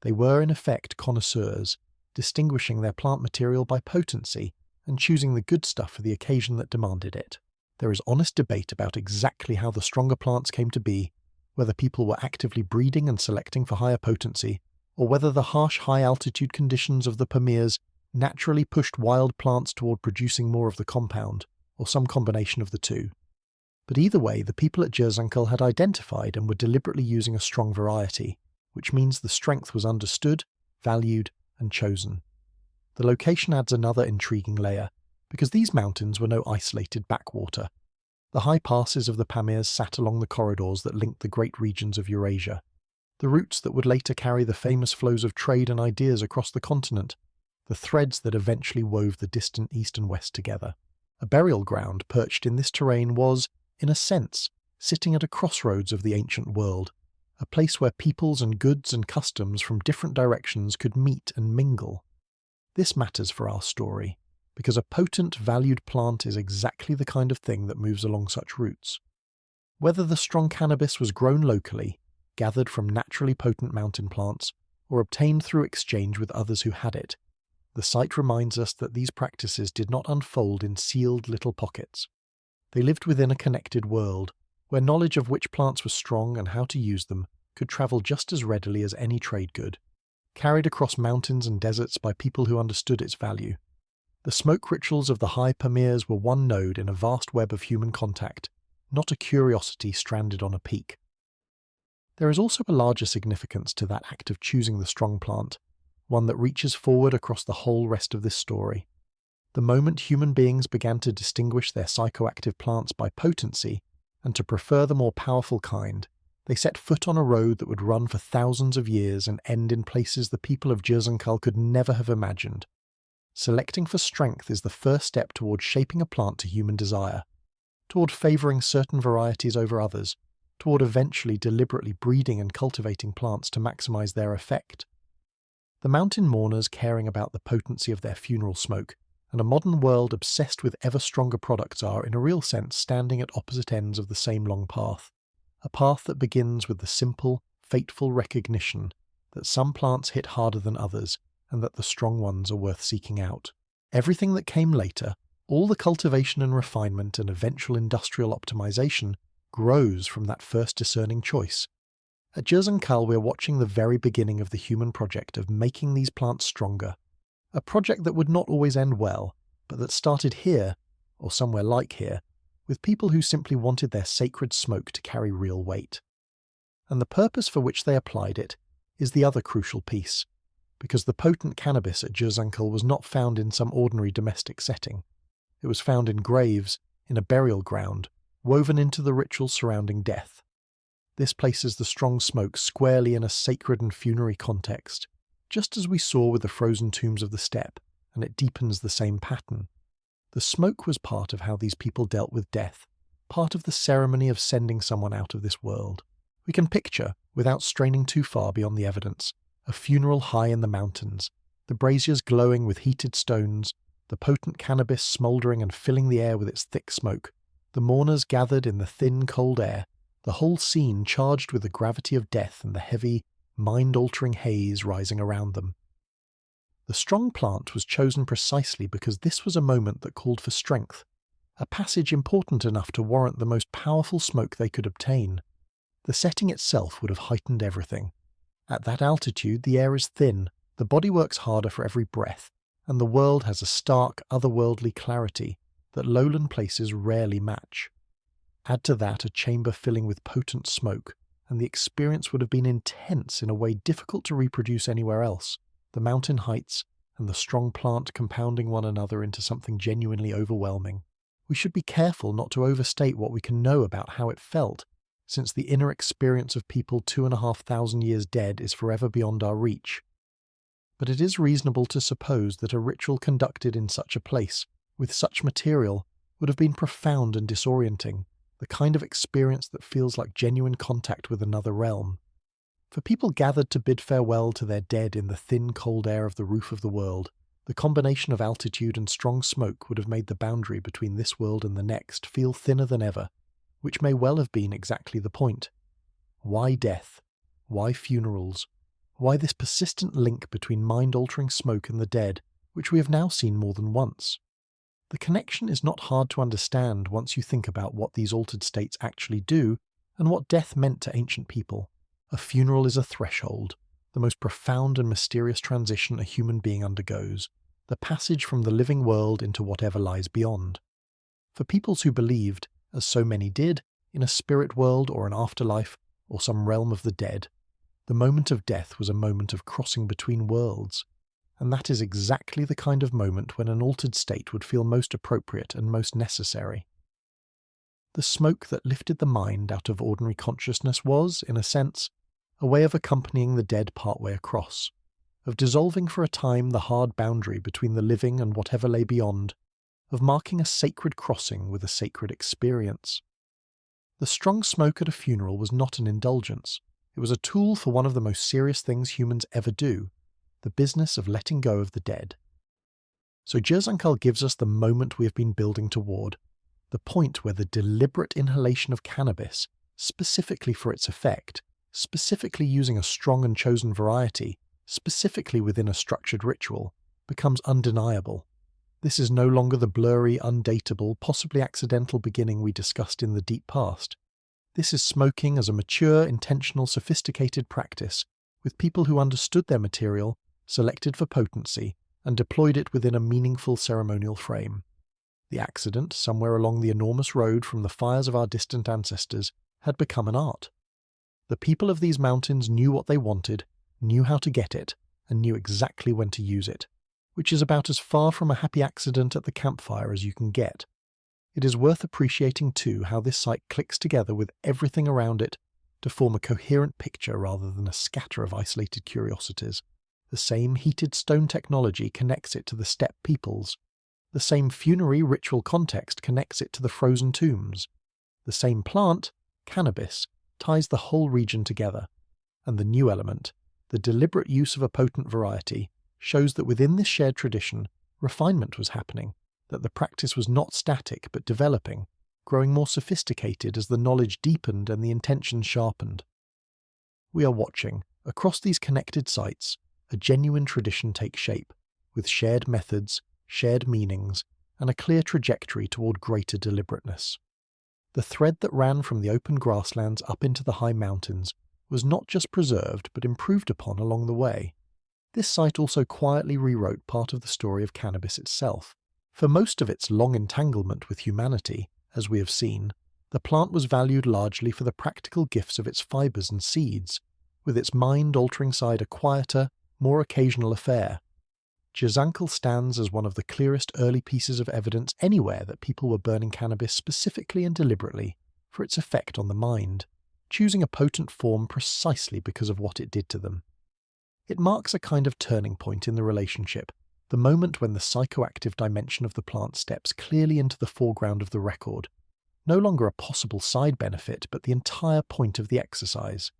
They were, in effect, connoisseurs, distinguishing their plant material by potency and choosing the good stuff for the occasion that demanded it. There is honest debate about exactly how the stronger plants came to be, whether people were actively breeding and selecting for higher potency, or whether the harsh high-altitude conditions of the Pamirs naturally pushed wild plants toward producing more of the compound, or some combination of the two. But either way, the people at Jerzankel had identified and were deliberately using a strong variety, which means the strength was understood, valued, and chosen. The location adds another intriguing layer, because these mountains were no isolated backwater. The high passes of the Pamirs sat along the corridors that linked the great regions of Eurasia, the routes that would later carry the famous flows of trade and ideas across the continent, the threads that eventually wove the distant east and west together. A burial ground perched in this terrain was, in a sense, sitting at a crossroads of the ancient world, a place where peoples and goods and customs from different directions could meet and mingle. This matters for our story, because a potent, valued plant is exactly the kind of thing that moves along such routes. Whether the strong cannabis was grown locally, gathered from naturally potent mountain plants, or obtained through exchange with others who had it, the site reminds us that these practices did not unfold in sealed little pockets. They lived within a connected world, where knowledge of which plants were strong and how to use them could travel just as readily as any trade good, carried across mountains and deserts by people who understood its value. The smoke rituals of the high Pamirs were one node in a vast web of human contact, not a curiosity stranded on a peak. There is also a larger significance to that act of choosing the strong plant, one that reaches forward across the whole rest of this story. The moment human beings began to distinguish their psychoactive plants by potency, and to prefer the more powerful kind, they set foot on a road that would run for thousands of years and end in places the people of Jerzankel could never have imagined. Selecting for strength is the first step toward shaping a plant to human desire, toward favouring certain varieties over others, toward eventually deliberately breeding and cultivating plants to maximise their effect. The mountain mourners caring about the potency of their funeral smoke, and a modern world obsessed with ever stronger products are, in a real sense, standing at opposite ends of the same long path. A path that begins with the simple, fateful recognition that some plants hit harder than others, and that the strong ones are worth seeking out. Everything that came later, all the cultivation and refinement and eventual industrial optimization, grows from that first discerning choice. At Jerzankel we are watching the very beginning of the human project of making these plants stronger. A project that would not always end well, but that started here, or somewhere like here, with people who simply wanted their sacred smoke to carry real weight. And the purpose for which they applied it is the other crucial piece, because the potent cannabis at Jezunkel was not found in some ordinary domestic setting. It was found in graves, in a burial ground, woven into the rituals surrounding death. This places the strong smoke squarely in a sacred and funerary context, just as we saw with the frozen tombs of the steppe, and it deepens the same pattern. The smoke was part of how these people dealt with death, part of the ceremony of sending someone out of this world. We can picture, without straining too far beyond the evidence, a funeral high in the mountains, the braziers glowing with heated stones, the potent cannabis smouldering and filling the air with its thick smoke, the mourners gathered in the thin, cold air, the whole scene charged with the gravity of death and the heavy, mind-altering haze rising around them. The strong plant was chosen precisely because this was a moment that called for strength, a passage important enough to warrant the most powerful smoke they could obtain. The setting itself would have heightened everything. At that altitude, the air is thin, the body works harder for every breath, and the world has a stark, otherworldly clarity that lowland places rarely match. Add to that a chamber filling with potent smoke, and the experience would have been intense in a way difficult to reproduce anywhere else, the mountain heights and the strong plant compounding one another into something genuinely overwhelming. We should be careful not to overstate what we can know about how it felt, since the inner experience of people 2,500 years dead is forever beyond our reach. But it is reasonable to suppose that a ritual conducted in such a place, with such material, would have been profound and disorienting, the kind of experience that feels like genuine contact with another realm. For people gathered to bid farewell to their dead in the thin, cold air of the roof of the world, the combination of altitude and strong smoke would have made the boundary between this world and the next feel thinner than ever, which may well have been exactly the point. Why death? Why funerals? Why this persistent link between mind-altering smoke and the dead, which we have now seen more than once? The connection is not hard to understand once you think about what these altered states actually do and what death meant to ancient people. A funeral is a threshold, the most profound and mysterious transition a human being undergoes, the passage from the living world into whatever lies beyond. For peoples who believed, as so many did, in a spirit world or an afterlife or some realm of the dead, the moment of death was a moment of crossing between worlds, and that is exactly the kind of moment when an altered state would feel most appropriate and most necessary. The smoke that lifted the mind out of ordinary consciousness was, in a sense, a way of accompanying the dead partway across, of dissolving for a time the hard boundary between the living and whatever lay beyond, of marking a sacred crossing with a sacred experience. The strong smoke at a funeral was not an indulgence. It was a tool for one of the most serious things humans ever do, the business of letting go of the dead. So Jezunkel gives us the moment we have been building toward, the point where the deliberate inhalation of cannabis, specifically for its effect, specifically using a strong and chosen variety, specifically within a structured ritual, becomes undeniable. This is no longer the blurry, undateable, possibly accidental beginning we discussed in the deep past. This is smoking as a mature, intentional, sophisticated practice, with people who understood their material, selected for potency, and deployed it within a meaningful ceremonial frame. The accident, somewhere along the enormous road from the fires of our distant ancestors, had become an art. The people of these mountains knew what they wanted, knew how to get it, and knew exactly when to use it, which is about as far from a happy accident at the campfire as you can get. It is worth appreciating too how this site clicks together with everything around it to form a coherent picture rather than a scatter of isolated curiosities. The same heated stone technology connects it to the steppe peoples. The same funerary ritual context connects it to the frozen tombs. The same plant, cannabis, ties the whole region together. And the new element, the deliberate use of a potent variety, shows that within this shared tradition, refinement was happening, that the practice was not static but developing, growing more sophisticated as the knowledge deepened and the intention sharpened. We are watching, across these connected sites, a genuine tradition take shape, with shared methods, shared meanings, and a clear trajectory toward greater deliberateness. The thread that ran from the open grasslands up into the high mountains was not just preserved but improved upon along the way. This site also quietly rewrote part of the story of cannabis itself, For most of its long entanglement with humanity, as we have seen, the plant was valued largely for the practical gifts of its fibres and seeds, with its mind-altering side a quieter, more occasional affair. Jezunkel stands as one of the clearest early pieces of evidence anywhere that people were burning cannabis specifically and deliberately for its effect on the mind, choosing a potent form precisely because of what it did to them. It marks a kind of turning point in the relationship, the moment when the psychoactive dimension of the plant steps clearly into the foreground of the record, no longer a possible side benefit but the entire point of the exercise.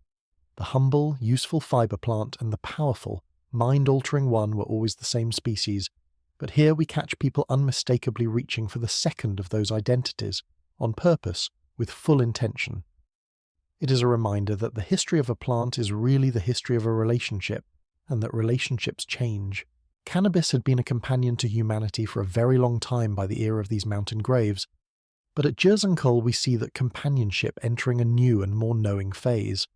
The humble, useful fibre plant and the powerful, mind-altering one were always the same species, but here we catch people unmistakably reaching for the second of those identities, on purpose, with full intention. It is a reminder that the history of a plant is really the history of a relationship, and that relationships change. Cannabis had been a companion to humanity for a very long time by the era of these mountain graves, but at Jezunkel we see that companionship entering a new and more knowing phase.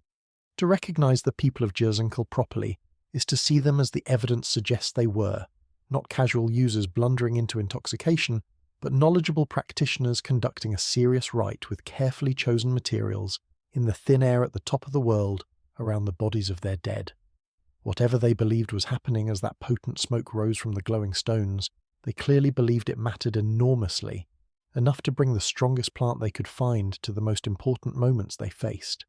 To recognise the people of Jezunkel properly is to see them as the evidence suggests they were, not casual users blundering into intoxication, but knowledgeable practitioners conducting a serious rite with carefully chosen materials in the thin air at the top of the world around the bodies of their dead. Whatever they believed was happening as that potent smoke rose from the glowing stones, they clearly believed it mattered enormously, enough to bring the strongest plant they could find to the most important moments they faced.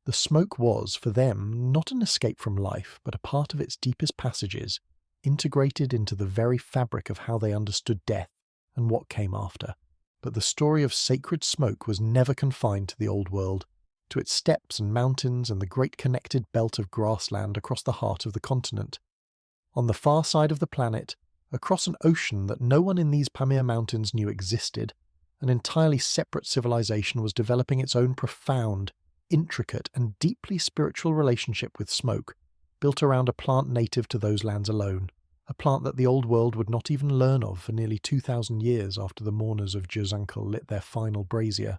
The smoke was, for them, not an escape from life, but a part of its deepest passages, integrated into the very fabric of how they understood death and what came after. But the story of sacred smoke was never confined to the old world, to its steppes and mountains and the great connected belt of grassland across the heart of the continent. On the far side of the planet, across an ocean that no one in these Pamir Mountains knew existed, an entirely separate civilization was developing its own profound, intricate and deeply spiritual relationship with smoke, built around a plant native to those lands alone, a plant that the old world would not even learn of for nearly 2,000 years after the mourners of Jezunkel lit their final brazier.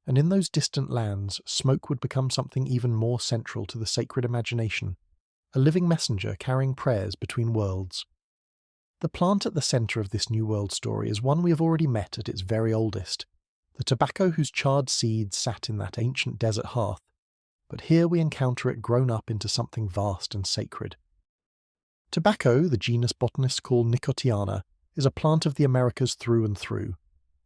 And in those distant lands, smoke would become something even more central to the sacred imagination, a living messenger carrying prayers between worlds. The plant at the centre of this New World story is one we have already met at its very oldest, the tobacco whose charred seeds sat in that ancient desert hearth, but here we encounter it grown up into something vast and sacred. Tobacco, the genus botanists call Nicotiana, is a plant of the Americas through and through.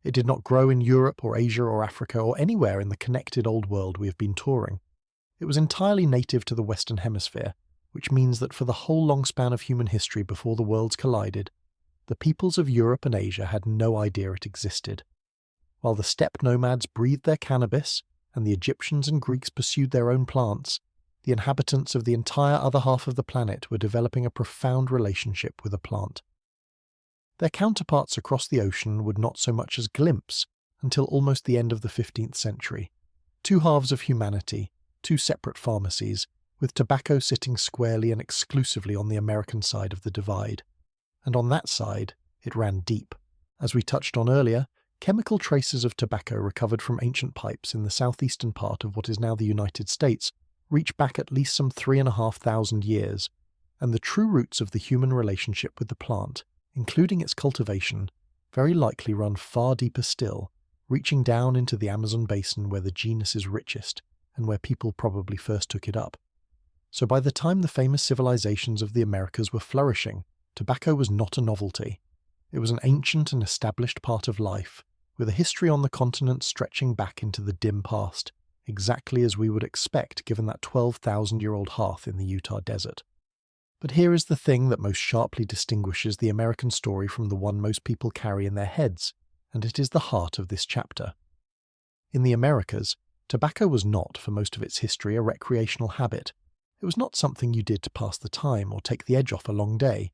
It did not grow in Europe or Asia or Africa or anywhere in the connected old world we have been touring. It was entirely native to the Western Hemisphere, which means that for the whole long span of human history before the worlds collided, the peoples of Europe and Asia had no idea it existed. While the steppe nomads breathed their cannabis, and the Egyptians and Greeks pursued their own plants, the inhabitants of the entire other half of the planet were developing a profound relationship with a plant. Their counterparts across the ocean would not so much as glimpse until almost the end of the 15th century. Two halves of humanity, two separate pharmacies, with tobacco sitting squarely and exclusively on the American side of the divide. And on that side, it ran deep. As we touched on earlier, chemical traces of tobacco recovered from ancient pipes in the southeastern part of what is now the United States reach back at least some 3,500 years, and the true roots of the human relationship with the plant, including its cultivation, very likely run far deeper still, reaching down into the Amazon basin where the genus is richest, and where people probably first took it up. So by the time the famous civilizations of the Americas were flourishing, tobacco was not a novelty. It was an ancient and established part of life, with a history on the continent stretching back into the dim past, exactly as we would expect given that 12,000-year-old hearth in the Utah desert. But here is the thing that most sharply distinguishes the American story from the one most people carry in their heads, and it is the heart of this chapter. In the Americas, tobacco was not, for most of its history, a recreational habit. It was not something you did to pass the time or take the edge off a long day.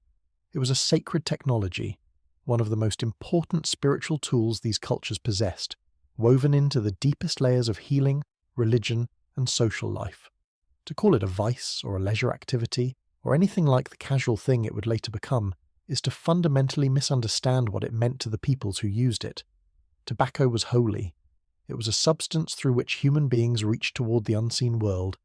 It was a sacred technology, one of the most important spiritual tools these cultures possessed, woven into the deepest layers of healing, religion, and social life. To call it a vice or a leisure activity, or anything like the casual thing it would later become, is to fundamentally misunderstand what it meant to the peoples who used it. Tobacco was holy. It was a substance through which human beings reached toward the unseen world,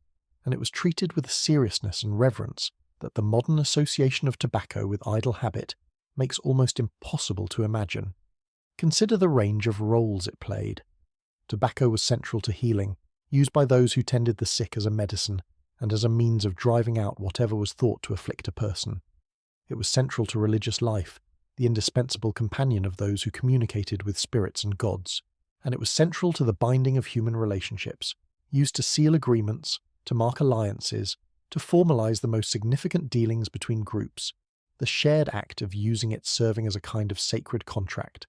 and it was treated with a seriousness and reverence that the modern association of tobacco with idle habit makes almost impossible to imagine. Consider the range of roles it played. Tobacco was central to healing, used by those who tended the sick as a medicine and as a means of driving out whatever was thought to afflict a person. It was central to religious life, the indispensable companion of those who communicated with spirits and gods. And it was central to the binding of human relationships, used to seal agreements, to mark alliances, to formalize the most significant dealings between groups, the shared act of using it serving as a kind of sacred contract.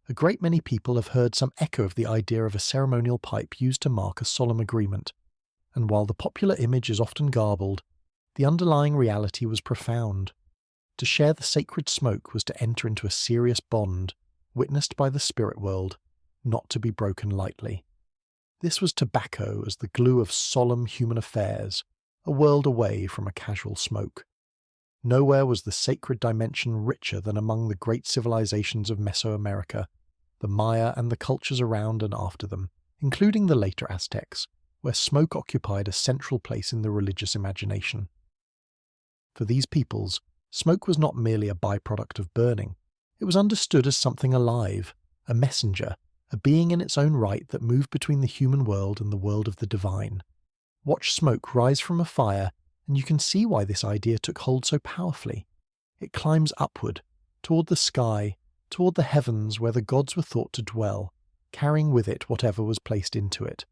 A great many people have heard some echo of the idea of a ceremonial pipe used to mark a solemn agreement, and while the popular image is often garbled, the underlying reality was profound. To share the sacred smoke was to enter into a serious bond, witnessed by the spirit world, not to be broken lightly. This was tobacco as the glue of solemn human affairs, a world away from a casual smoke. Nowhere was the sacred dimension richer than among the great civilizations of Mesoamerica, the Maya and the cultures around and after them, including the later Aztecs, where smoke occupied a central place in the religious imagination. For these peoples, smoke was not merely a byproduct of burning. It was understood as something alive, a messenger, a being in its own right that moved between the human world and the world of the divine. Watch smoke rise from a fire, and you can see why this idea took hold so powerfully. It climbs upward, toward the sky, toward the heavens where the gods were thought to dwell, carrying with it whatever was placed into it.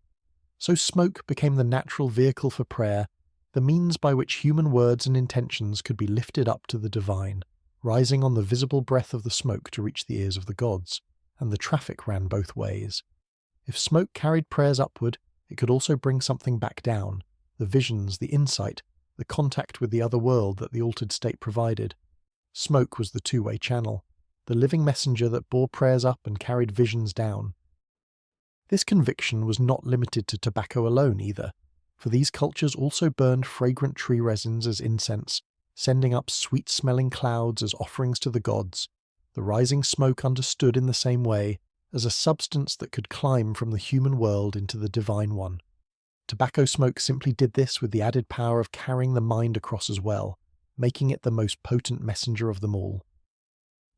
So smoke became the natural vehicle for prayer, the means by which human words and intentions could be lifted up to the divine, rising on the visible breath of the smoke to reach the ears of the gods, and the traffic ran both ways. If smoke carried prayers upward, it could also bring something back down, the visions, the insight, the contact with the other world that the altered state provided. Smoke was the two-way channel, the living messenger that bore prayers up and carried visions down. This conviction was not limited to tobacco alone either, for these cultures also burned fragrant tree resins as incense, sending up sweet-smelling clouds as offerings to the gods, the rising smoke understood in the same way as a substance that could climb from the human world into the divine one. Tobacco smoke simply did this with the added power of carrying the mind across as well, making it the most potent messenger of them all.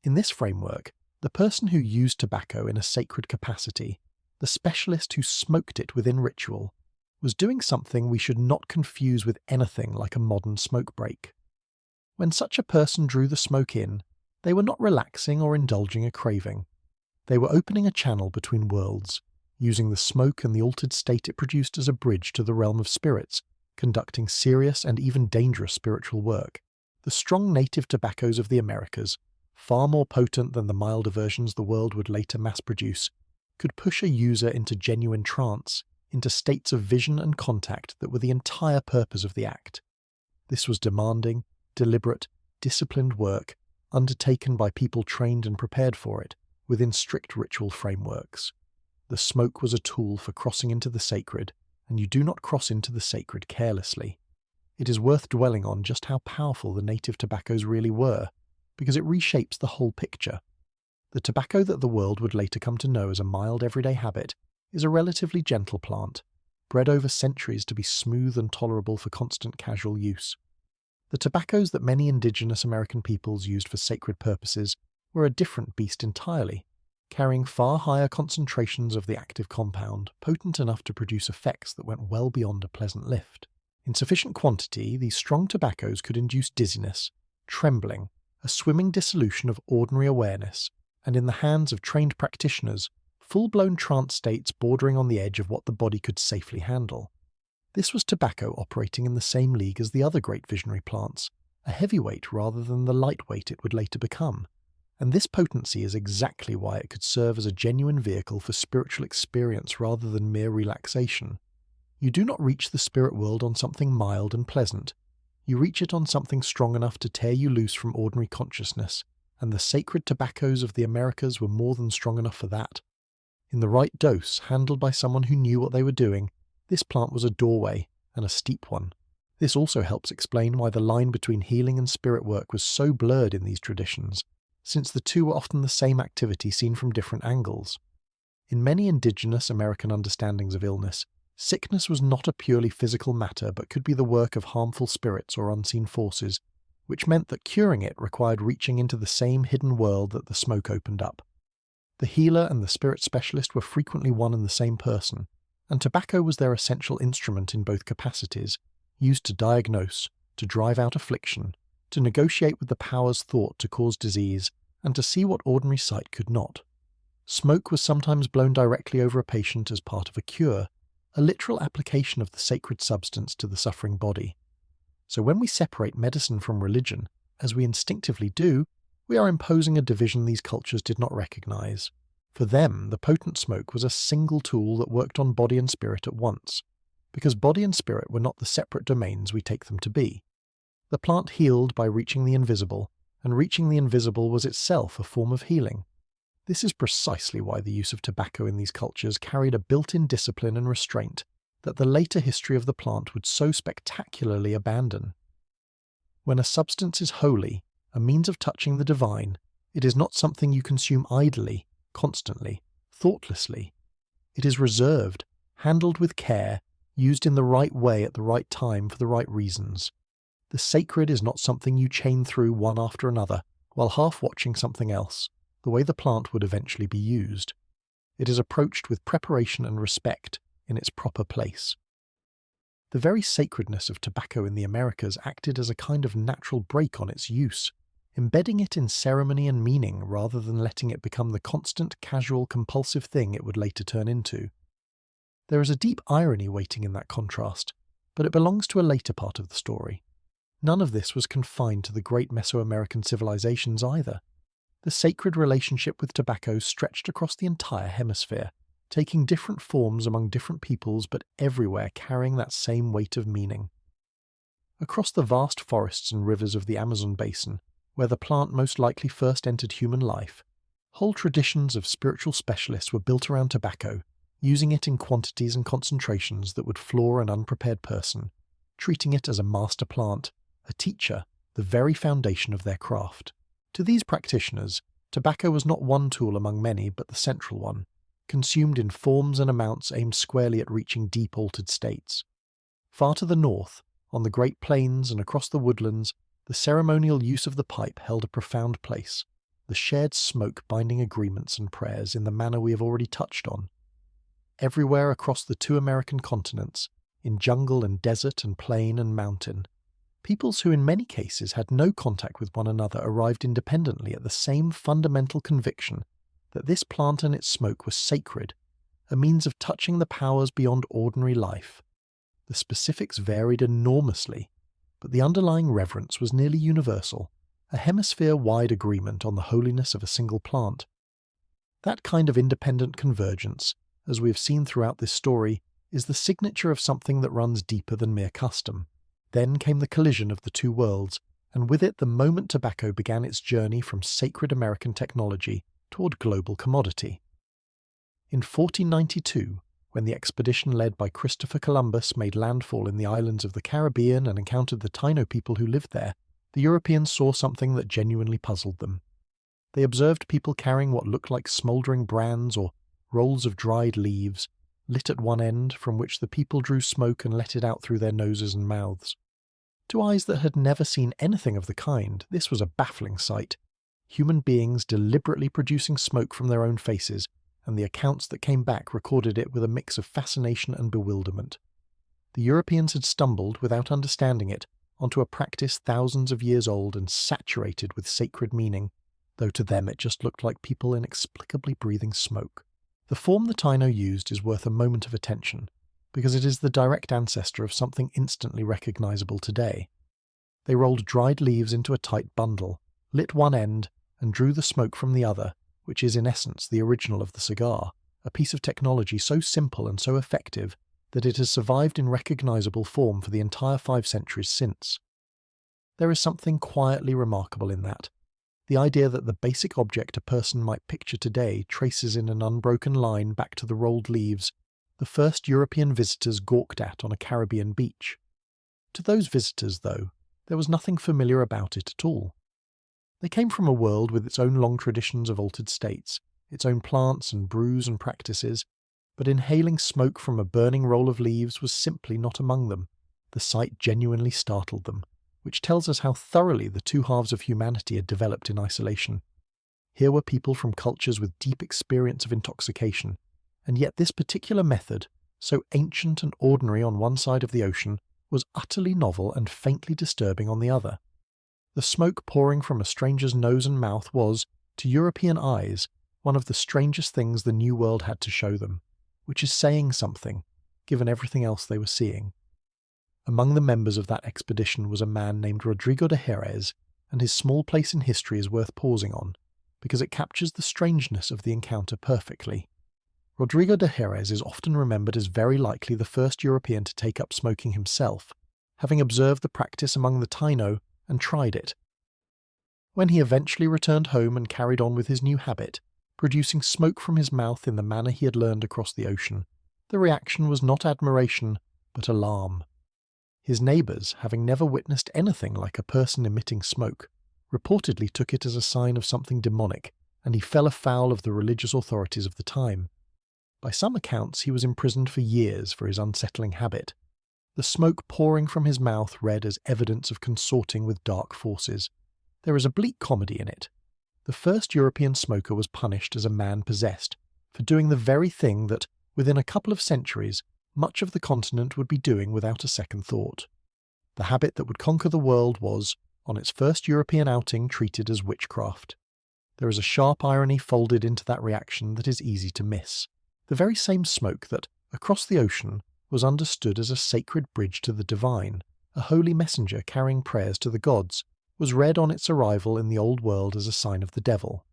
In this framework, the person who used tobacco in a sacred capacity, the specialist who smoked it within ritual, was doing something we should not confuse with anything like a modern smoke break. When such a person drew the smoke in, they were not relaxing or indulging a craving. They were opening a channel between worlds, using the smoke and the altered state it produced as a bridge to the realm of spirits, conducting serious and even dangerous spiritual work. The strong native tobaccos of the Americas, far more potent than the milder versions the world would later mass-produce, could push a user into genuine trance, into states of vision and contact that were the entire purpose of the act. This was demanding, deliberate, disciplined work, undertaken by people trained and prepared for it, within strict ritual frameworks. The smoke was a tool for crossing into the sacred, and you do not cross into the sacred carelessly. It is worth dwelling on just how powerful the native tobaccos really were, because it reshapes the whole picture. The tobacco that the world would later come to know as a mild everyday habit is a relatively gentle plant, bred over centuries to be smooth and tolerable for constant casual use. The tobaccos that many indigenous American peoples used for sacred purposes were a different beast entirely, carrying far higher concentrations of the active compound, potent enough to produce effects that went well beyond a pleasant lift. In sufficient quantity, these strong tobaccos could induce dizziness, trembling, a swimming dissolution of ordinary awareness, and in the hands of trained practitioners, full-blown trance states bordering on the edge of what the body could safely handle. This was tobacco operating in the same league as the other great visionary plants, a heavyweight rather than the lightweight it would later become. And this potency is exactly why it could serve as a genuine vehicle for spiritual experience rather than mere relaxation. You do not reach the spirit world on something mild and pleasant. You reach it on something strong enough to tear you loose from ordinary consciousness, and the sacred tobaccos of the Americas were more than strong enough for that. In the right dose, handled by someone who knew what they were doing, this plant was a doorway, and a steep one. This also helps explain why the line between healing and spirit work was so blurred in these traditions, since the two were often the same activity seen from different angles. In many indigenous American understandings of illness, sickness was not a purely physical matter but could be the work of harmful spirits or unseen forces, which meant that curing it required reaching into the same hidden world that the smoke opened up. The healer and the spirit specialist were frequently one and the same person, and tobacco was their essential instrument in both capacities, used to diagnose, to drive out affliction, to negotiate with the powers thought to cause disease, and to see what ordinary sight could not. Smoke was sometimes blown directly over a patient as part of a cure, a literal application of the sacred substance to the suffering body. So when we separate medicine from religion, as we instinctively do, we are imposing a division these cultures did not recognize. For them, the potent smoke was a single tool that worked on body and spirit at once, because body and spirit were not the separate domains we take them to be. The plant healed by reaching the invisible, and reaching the invisible was itself a form of healing. This is precisely why the use of tobacco in these cultures carried a built-in discipline and restraint that the later history of the plant would so spectacularly abandon. When a substance is holy, a means of touching the divine, it is not something you consume idly, constantly, thoughtlessly. It is reserved, handled with care, used in the right way at the right time for the right reasons. The sacred is not something you chain through one after another, while half watching something else, the way the plant would eventually be used. It is approached with preparation and respect in its proper place. The very sacredness of tobacco in the Americas acted as a kind of natural brake on its use, embedding it in ceremony and meaning rather than letting it become the constant, casual, compulsive thing it would later turn into. There is a deep irony waiting in that contrast, but it belongs to a later part of the story. None of this was confined to the great Mesoamerican civilizations either. The sacred relationship with tobacco stretched across the entire hemisphere, taking different forms among different peoples but everywhere carrying that same weight of meaning. Across the vast forests and rivers of the Amazon basin, where the plant most likely first entered human life, whole traditions of spiritual specialists were built around tobacco, using it in quantities and concentrations that would floor an unprepared person, treating it as a master plant, a teacher, the very foundation of their craft. To these practitioners, tobacco was not one tool among many but the central one, consumed in forms and amounts aimed squarely at reaching deep altered states. Far to the north, on the Great Plains and across the woodlands, the ceremonial use of the pipe held a profound place, the shared smoke binding agreements and prayers in the manner we have already touched on. Everywhere across the two American continents, in jungle and desert and plain and mountain, peoples who in many cases had no contact with one another arrived independently at the same fundamental conviction that this plant and its smoke was sacred, a means of touching the powers beyond ordinary life. The specifics varied enormously, but the underlying reverence was nearly universal, a hemisphere-wide agreement on the holiness of a single plant. That kind of independent convergence, as we have seen throughout this story, is the signature of something that runs deeper than mere custom. Then came the collision of the two worlds, and with it the moment tobacco began its journey from sacred American technology toward global commodity. In 1492, when the expedition led by Christopher Columbus made landfall in the islands of the Caribbean and encountered the Taino people who lived there, the Europeans saw something that genuinely puzzled them. They observed people carrying what looked like smouldering brands or rolls of dried leaves, lit at one end, from which the people drew smoke and let it out through their noses and mouths. To eyes that had never seen anything of the kind, this was a baffling sight. Human beings deliberately producing smoke from their own faces, and the accounts that came back recorded it with a mix of fascination and bewilderment. The Europeans had stumbled, without understanding it, onto a practice thousands of years old and saturated with sacred meaning, though to them it just looked like people inexplicably breathing smoke. The form the Taino used is worth a moment of attention, because it is the direct ancestor of something instantly recognizable today. They rolled dried leaves into a tight bundle, lit one end, and drew the smoke from the other, which is in essence the original of the cigar, a piece of technology so simple and so effective that it has survived in recognizable form for the entire 5 centuries since. There is something quietly remarkable in that. The idea that the basic object a person might picture today traces in an unbroken line back to the rolled leaves the first European visitors gawked at on a Caribbean beach. To those visitors, though, there was nothing familiar about it at all. They came from a world with its own long traditions of altered states, its own plants and brews and practices, but inhaling smoke from a burning roll of leaves was simply not among them. The sight genuinely startled them, which tells us how thoroughly the two halves of humanity had developed in isolation. Here were people from cultures with deep experience of intoxication, and yet this particular method, so ancient and ordinary on one side of the ocean, was utterly novel and faintly disturbing on the other. The smoke pouring from a stranger's nose and mouth was, to European eyes, one of the strangest things the New World had to show them, which is saying something, given everything else they were seeing. Among the members of that expedition was a man named Rodrigo de Jerez, and his small place in history is worth pausing on, because it captures the strangeness of the encounter perfectly. Rodrigo de Jerez is often remembered as very likely the first European to take up smoking himself, having observed the practice among the Taino and tried it. When he eventually returned home and carried on with his new habit, producing smoke from his mouth in the manner he had learned across the ocean, the reaction was not admiration, but alarm. His neighbours, having never witnessed anything like a person emitting smoke, reportedly took it as a sign of something demonic, and he fell afoul of the religious authorities of the time. By some accounts, he was imprisoned for years for his unsettling habit. The smoke pouring from his mouth read as evidence of consorting with dark forces. There is a bleak comedy in it. The first European smoker was punished as a man possessed, for doing the very thing that, within a couple of centuries, much of the continent would be doing without a second thought. The habit that would conquer the world was, on its first European outing, treated as witchcraft. There is a sharp irony folded into that reaction that is easy to miss. The very same smoke that, across the ocean, was understood as a sacred bridge to the divine, a holy messenger carrying prayers to the gods, was read on its arrival in the old world as a sign of the devil.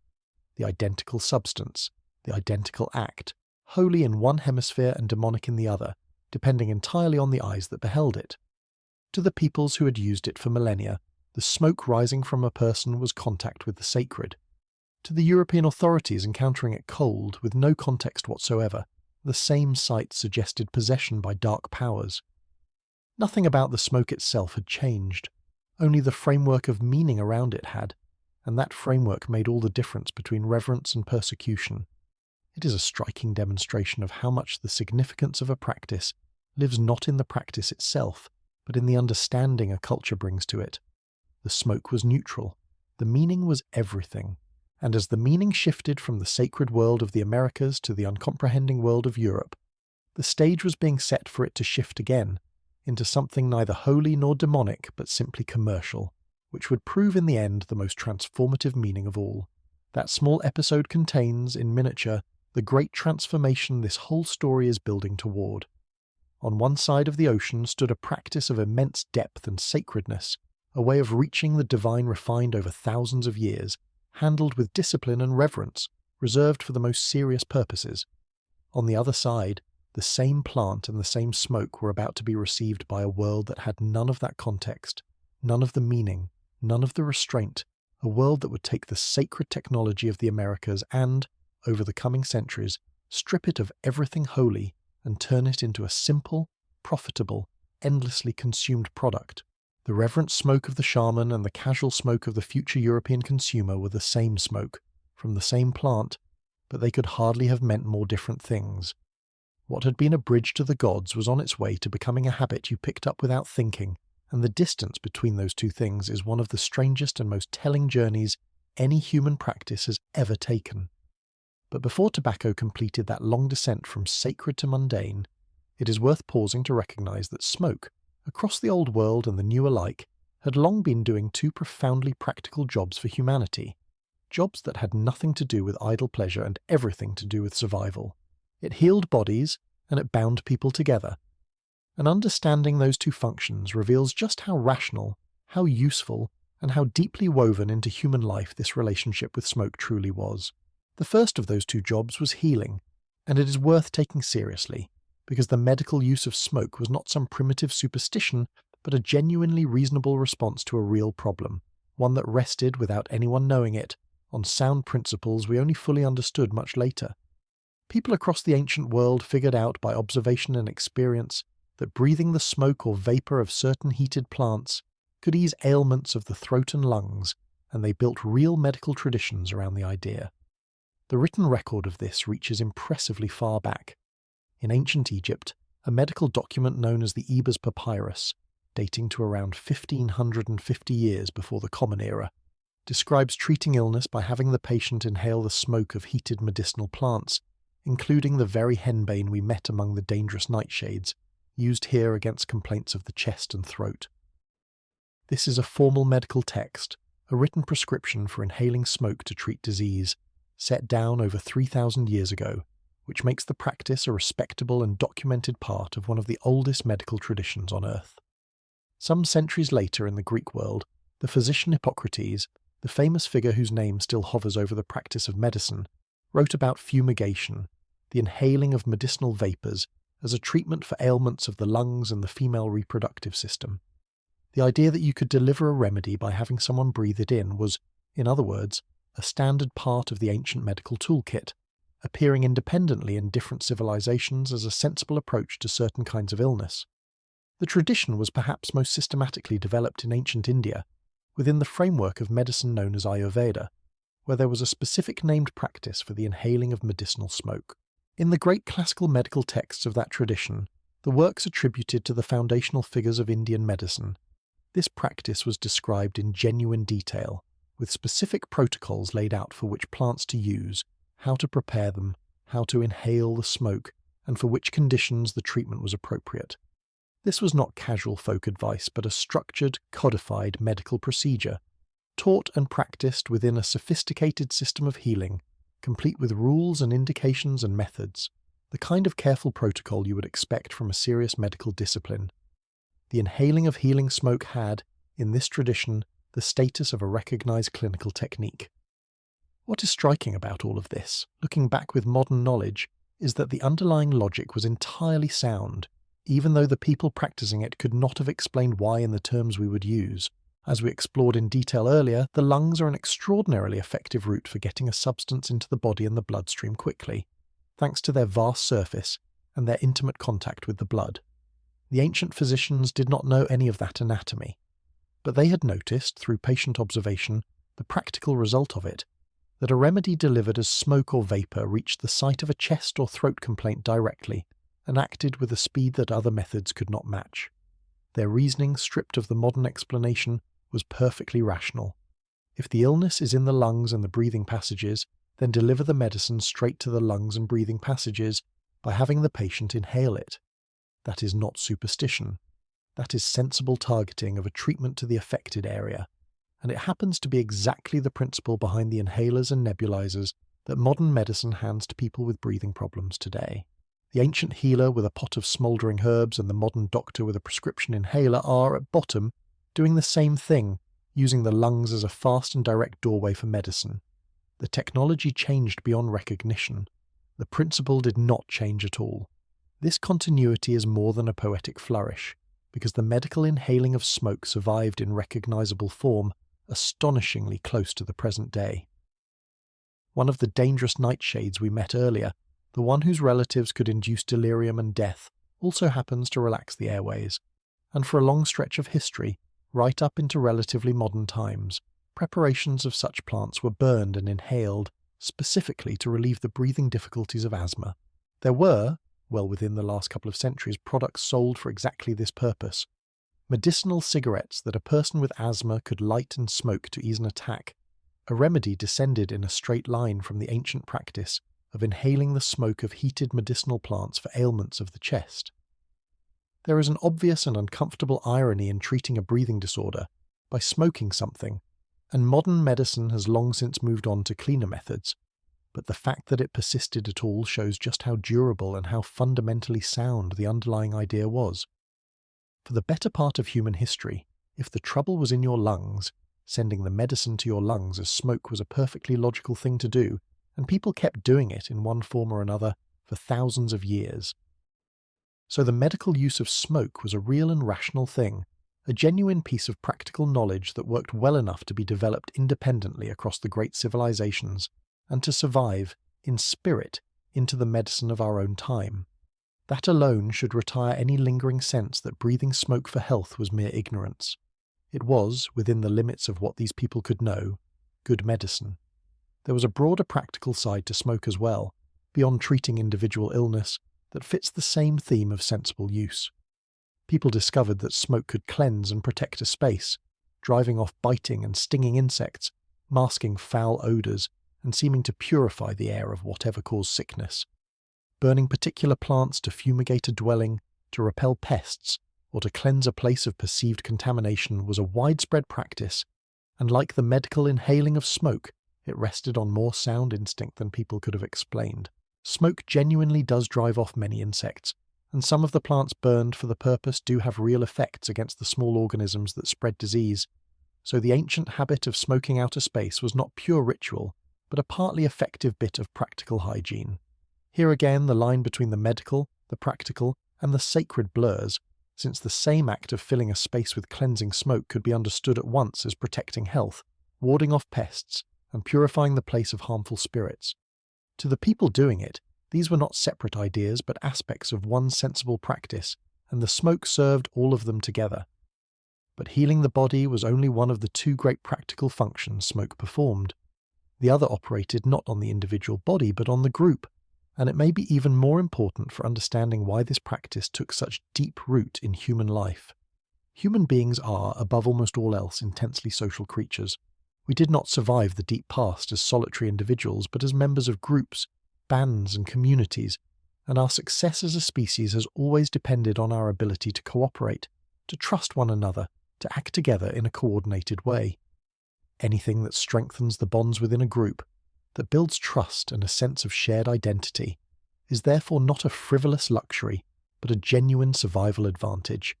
The identical substance, the identical act, holy in one hemisphere and demonic in the other, depending entirely on the eyes that beheld it. To the peoples who had used it for millennia, the smoke rising from a person was contact with the sacred. To the European authorities encountering it cold, with no context whatsoever, the same sight suggested possession by dark powers. Nothing about the smoke itself had changed, only the framework of meaning around it had, and that framework made all the difference between reverence and persecution. It is a striking demonstration of how much the significance of a practice lives not in the practice itself, but in the understanding a culture brings to it. The smoke was neutral, the meaning was everything. And as the meaning shifted from the sacred world of the Americas to the uncomprehending world of Europe, the stage was being set for it to shift again, into something neither holy nor demonic but simply commercial, which would prove in the end the most transformative meaning of all. That small episode contains, in miniature, the great transformation this whole story is building toward. On one side of the ocean stood a practice of immense depth and sacredness, a way of reaching the divine refined over thousands of years, handled with discipline and reverence, reserved for the most serious purposes. On the other side, the same plant and the same smoke were about to be received by a world that had none of that context, none of the meaning, none of the restraint, a world that would take the sacred technology of the Americas and, over the coming centuries, strip it of everything holy and turn it into a simple, profitable, endlessly consumed product. The reverent smoke of the shaman and the casual smoke of the future European consumer were the same smoke, from the same plant, but they could hardly have meant more different things. What had been a bridge to the gods was on its way to becoming a habit you picked up without thinking, and the distance between those two things is one of the strangest and most telling journeys any human practice has ever taken. But before tobacco completed that long descent from sacred to mundane, it is worth pausing to recognize that smoke, across the old world and the new alike, had long been doing two profoundly practical jobs for humanity, jobs that had nothing to do with idle pleasure and everything to do with survival. It healed bodies, and it bound people together. And understanding those two functions reveals just how rational, how useful, and how deeply woven into human life this relationship with smoke truly was. The first of those two jobs was healing, and it is worth taking seriously, because the medical use of smoke was not some primitive superstition, but a genuinely reasonable response to a real problem, one that rested, without anyone knowing it, on sound principles we only fully understood much later. People across the ancient world figured out by observation and experience that breathing the smoke or vapour of certain heated plants could ease ailments of the throat and lungs, and they built real medical traditions around the idea. The written record of this reaches impressively far back. In ancient Egypt, a medical document known as the Ebers Papyrus, dating to around 1550 years before the Common Era, describes treating illness by having the patient inhale the smoke of heated medicinal plants, including the very henbane we met among the dangerous nightshades, used here against complaints of the chest and throat. This is a formal medical text, a written prescription for inhaling smoke to treat disease, set down over 3,000 years ago, which makes the practice a respectable and documented part of one of the oldest medical traditions on earth. Some centuries later in the Greek world, the physician Hippocrates, the famous figure whose name still hovers over the practice of medicine, wrote about fumigation, the inhaling of medicinal vapours, as a treatment for ailments of the lungs and the female reproductive system. The idea that you could deliver a remedy by having someone breathe it in was, in other words, a standard part of the ancient medical toolkit, appearing independently in different civilizations as a sensible approach to certain kinds of illness. The tradition was perhaps most systematically developed in ancient India, within the framework of medicine known as Ayurveda, where there was a specific named practice for the inhaling of medicinal smoke. In the great classical medical texts of that tradition, the works attributed to the foundational figures of Indian medicine, this practice was described in genuine detail, with specific protocols laid out for which plants to use, how to prepare them, how to inhale the smoke, and for which conditions the treatment was appropriate. This was not casual folk advice, but a structured, codified medical procedure, taught and practiced within a sophisticated system of healing, complete with rules and indications and methods, the kind of careful protocol you would expect from a serious medical discipline. The inhaling of healing smoke had, in this tradition, the status of a recognized clinical technique. What is striking about all of this, looking back with modern knowledge, is that the underlying logic was entirely sound, even though the people practicing it could not have explained why in the terms we would use. As we explored in detail earlier, the lungs are an extraordinarily effective route for getting a substance into the body and the bloodstream quickly, thanks to their vast surface and their intimate contact with the blood. The ancient physicians did not know any of that anatomy, but they had noticed, through patient observation, the practical result of it, that a remedy delivered as smoke or vapour reached the site of a chest or throat complaint directly, and acted with a speed that other methods could not match. Their reasoning, stripped of the modern explanation, was perfectly rational. If the illness is in the lungs and the breathing passages, then deliver the medicine straight to the lungs and breathing passages by having the patient inhale it. That is not superstition. That is sensible targeting of a treatment to the affected area, and it happens to be exactly the principle behind the inhalers and nebulizers that modern medicine hands to people with breathing problems today. The ancient healer with a pot of smouldering herbs and the modern doctor with a prescription inhaler are, at bottom, doing the same thing, using the lungs as a fast and direct doorway for medicine. The technology changed beyond recognition. The principle did not change at all. This continuity is more than a poetic flourish, because the medical inhaling of smoke survived in recognizable form, astonishingly close to the present day. One of the dangerous nightshades we met earlier, the one whose relatives could induce delirium and death, also happens to relax the airways, and for a long stretch of history, right up into relatively modern times, preparations of such plants were burned and inhaled, specifically to relieve the breathing difficulties of asthma. There were, well within the last couple of centuries, products sold for exactly this purpose. Medicinal cigarettes that a person with asthma could light and smoke to ease an attack, a remedy descended in a straight line from the ancient practice of inhaling the smoke of heated medicinal plants for ailments of the chest. There is an obvious and uncomfortable irony in treating a breathing disorder by smoking something, and modern medicine has long since moved on to cleaner methods, but the fact that it persisted at all shows just how durable and how fundamentally sound the underlying idea was. For the better part of human history, if the trouble was in your lungs, sending the medicine to your lungs as smoke was a perfectly logical thing to do, and people kept doing it in one form or another for thousands of years. So the medical use of smoke was a real and rational thing, a genuine piece of practical knowledge that worked well enough to be developed independently across the great civilizations, and to survive, in spirit, into the medicine of our own time. That alone should retire any lingering sense that breathing smoke for health was mere ignorance. It was, within the limits of what these people could know, good medicine. There was a broader practical side to smoke as well, beyond treating individual illness, that fits the same theme of sensible use. People discovered that smoke could cleanse and protect a space, driving off biting and stinging insects, masking foul odours, and seeming to purify the air of whatever caused sickness. Burning particular plants to fumigate a dwelling, to repel pests, or to cleanse a place of perceived contamination was a widespread practice, and like the medical inhaling of smoke, it rested on more sound instinct than people could have explained. Smoke genuinely does drive off many insects, and some of the plants burned for the purpose do have real effects against the small organisms that spread disease, so the ancient habit of smoking out a space was not pure ritual, but a partly effective bit of practical hygiene. Here again the line between the medical, the practical, and the sacred blurs, since the same act of filling a space with cleansing smoke could be understood at once as protecting health, warding off pests, and purifying the place of harmful spirits. To the people doing it, these were not separate ideas but aspects of one sensible practice, and the smoke served all of them together. But healing the body was only one of the two great practical functions smoke performed. The other operated not on the individual body but on the group, and it may be even more important for understanding why this practice took such deep root in human life. Human beings are, above almost all else, intensely social creatures. We did not survive the deep past as solitary individuals, but as members of groups, bands, and communities, and our success as a species has always depended on our ability to cooperate, to trust one another, to act together in a coordinated way. Anything that strengthens the bonds within a group, that builds trust and a sense of shared identity, is therefore not a frivolous luxury, but a genuine survival advantage,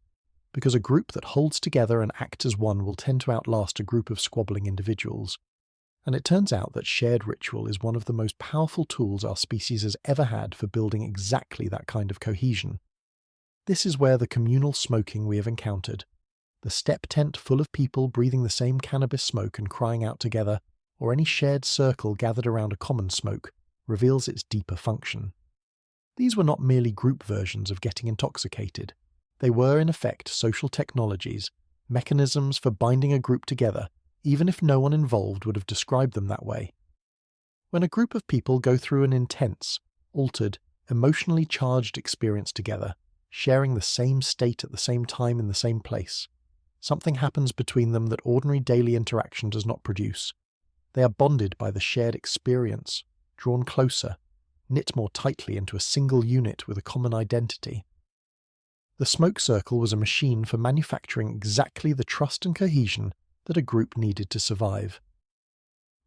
because a group that holds together and acts as one will tend to outlast a group of squabbling individuals. And it turns out that shared ritual is one of the most powerful tools our species has ever had for building exactly that kind of cohesion. This is where the communal smoking we have encountered, the step tent full of people breathing the same cannabis smoke and crying out together, or any shared circle gathered around a common smoke, reveals its deeper function. These were not merely group versions of getting intoxicated. They were, in effect, social technologies, mechanisms for binding a group together, even if no one involved would have described them that way. When a group of people go through an intense, altered, emotionally charged experience together, sharing the same state at the same time in the same place, something happens between them that ordinary daily interaction does not produce. They are bonded by the shared experience, drawn closer, knit more tightly into a single unit with a common identity. The smoke circle was a machine for manufacturing exactly the trust and cohesion that a group needed to survive.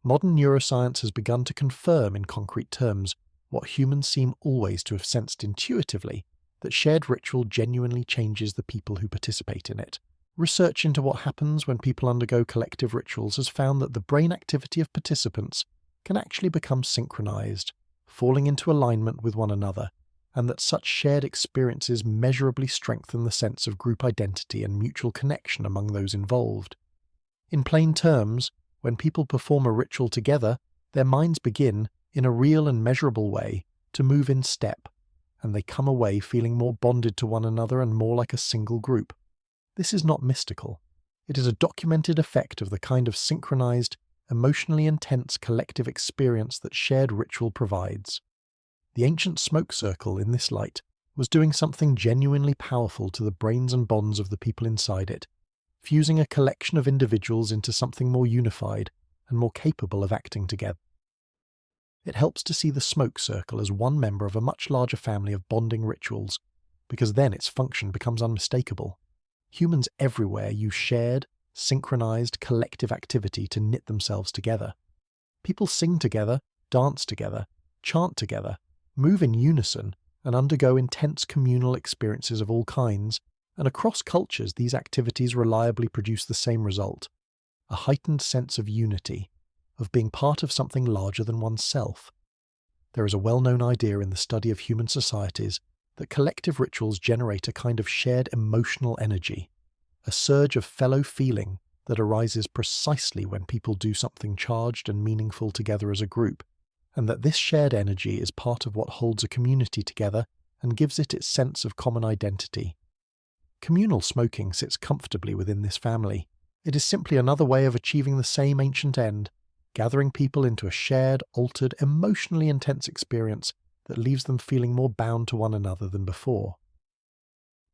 Modern neuroscience has begun to confirm in concrete terms what humans seem always to have sensed intuitively, that shared ritual genuinely changes the people who participate in it. Research into what happens when people undergo collective rituals has found that the brain activity of participants can actually become synchronized, falling into alignment with one another, and that such shared experiences measurably strengthen the sense of group identity and mutual connection among those involved. In plain terms, when people perform a ritual together, their minds begin, in a real and measurable way, to move in step, and they come away feeling more bonded to one another and more like a single group. This is not mystical. It is a documented effect of the kind of synchronized, emotionally intense collective experience that shared ritual provides. The ancient smoke circle, in this light, was doing something genuinely powerful to the brains and bonds of the people inside it, fusing a collection of individuals into something more unified and more capable of acting together. It helps to see the smoke circle as one member of a much larger family of bonding rituals, because then its function becomes unmistakable. Humans everywhere use shared, synchronized, collective activity to knit themselves together. People sing together, dance together, chant together, move in unison, and undergo intense communal experiences of all kinds, and across cultures these activities reliably produce the same result: a heightened sense of unity, of being part of something larger than oneself. There is a well-known idea in the study of human societies that collective rituals generate a kind of shared emotional energy, a surge of fellow feeling that arises precisely when people do something charged and meaningful together as a group, and that this shared energy is part of what holds a community together and gives it its sense of common identity. Communal smoking sits comfortably within this family. It is simply another way of achieving the same ancient end, gathering people into a shared, altered, emotionally intense experience that leaves them feeling more bound to one another than before.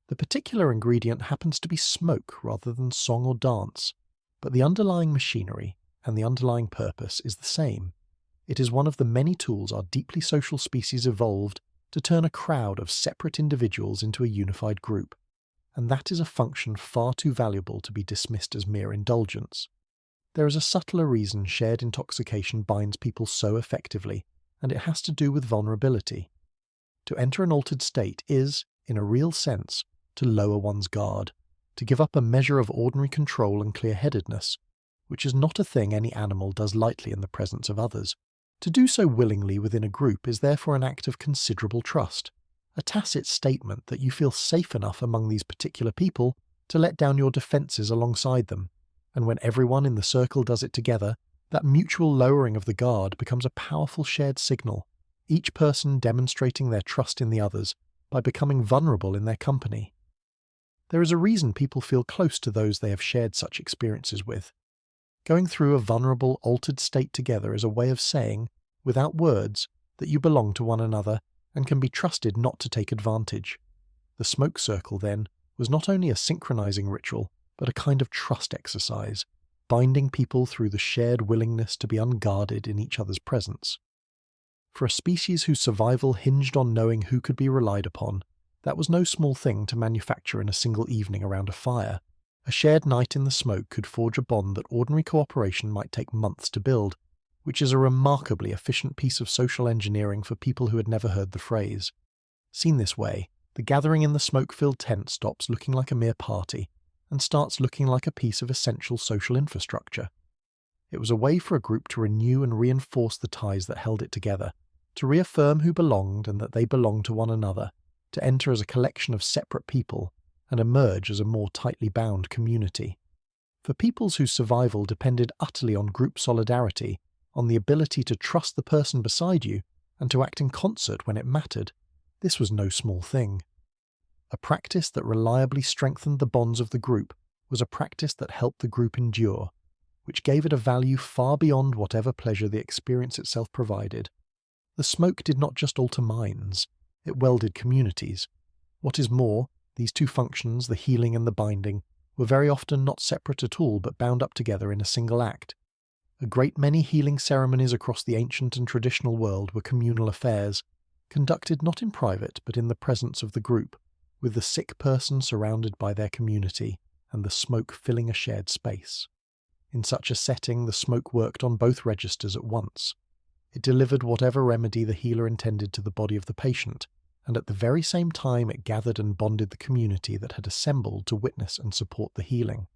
The particular ingredient happens to be smoke rather than song or dance, but the underlying machinery and the underlying purpose is the same. It is one of the many tools our deeply social species evolved to turn a crowd of separate individuals into a unified group, and that is a function far too valuable to be dismissed as mere indulgence. There is a subtler reason shared intoxication binds people so effectively, and it has to do with vulnerability. To enter an altered state is, in a real sense, to lower one's guard, to give up a measure of ordinary control and clear-headedness, which is not a thing any animal does lightly in the presence of others. To do so willingly within a group is therefore an act of considerable trust, a tacit statement that you feel safe enough among these particular people to let down your defences alongside them, and when everyone in the circle does it together, that mutual lowering of the guard becomes a powerful shared signal, each person demonstrating their trust in the others by becoming vulnerable in their company. There is a reason people feel close to those they have shared such experiences with. Going through a vulnerable, altered state together is a way of saying, without words, that you belong to one another and can be trusted not to take advantage. The smoke circle, then, was not only a synchronizing ritual, but a kind of trust exercise, binding people through the shared willingness to be unguarded in each other's presence. For a species whose survival hinged on knowing who could be relied upon, that was no small thing to manufacture in a single evening around a fire. A shared night in the smoke could forge a bond that ordinary cooperation might take months to build, which is a remarkably efficient piece of social engineering for people who had never heard the phrase. Seen this way, the gathering in the smoke-filled tent stops looking like a mere party and starts looking like a piece of essential social infrastructure. It was a way for a group to renew and reinforce the ties that held it together, to reaffirm who belonged and that they belonged to one another, to enter as a collection of separate people and emerge as a more tightly bound community. For peoples whose survival depended utterly on group solidarity, on the ability to trust the person beside you and to act in concert when it mattered, this was no small thing. A practice that reliably strengthened the bonds of the group was a practice that helped the group endure, which gave it a value far beyond whatever pleasure the experience itself provided. The smoke did not just alter minds, it welded communities. What is more, these two functions, the healing and the binding, were very often not separate at all but bound up together in a single act. A great many healing ceremonies across the ancient and traditional world were communal affairs, conducted not in private but in the presence of the group, with the sick person surrounded by their community and the smoke filling a shared space. In such a setting, the smoke worked on both registers at once. It delivered whatever remedy the healer intended to the body of the patient, and at the very same time it gathered and bonded the community that had assembled to witness and support the healing.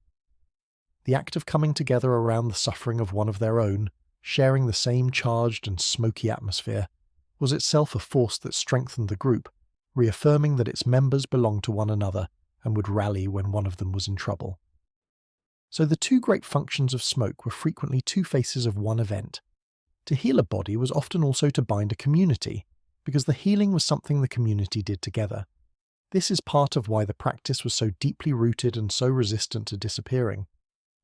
The act of coming together around the suffering of one of their own, sharing the same charged and smoky atmosphere, was itself a force that strengthened the group, reaffirming that its members belonged to one another and would rally when one of them was in trouble. So the two great functions of smoke were frequently two faces of one event. To heal a body was often also to bind a community, because the healing was something the community did together. This is part of why the practice was so deeply rooted and so resistant to disappearing.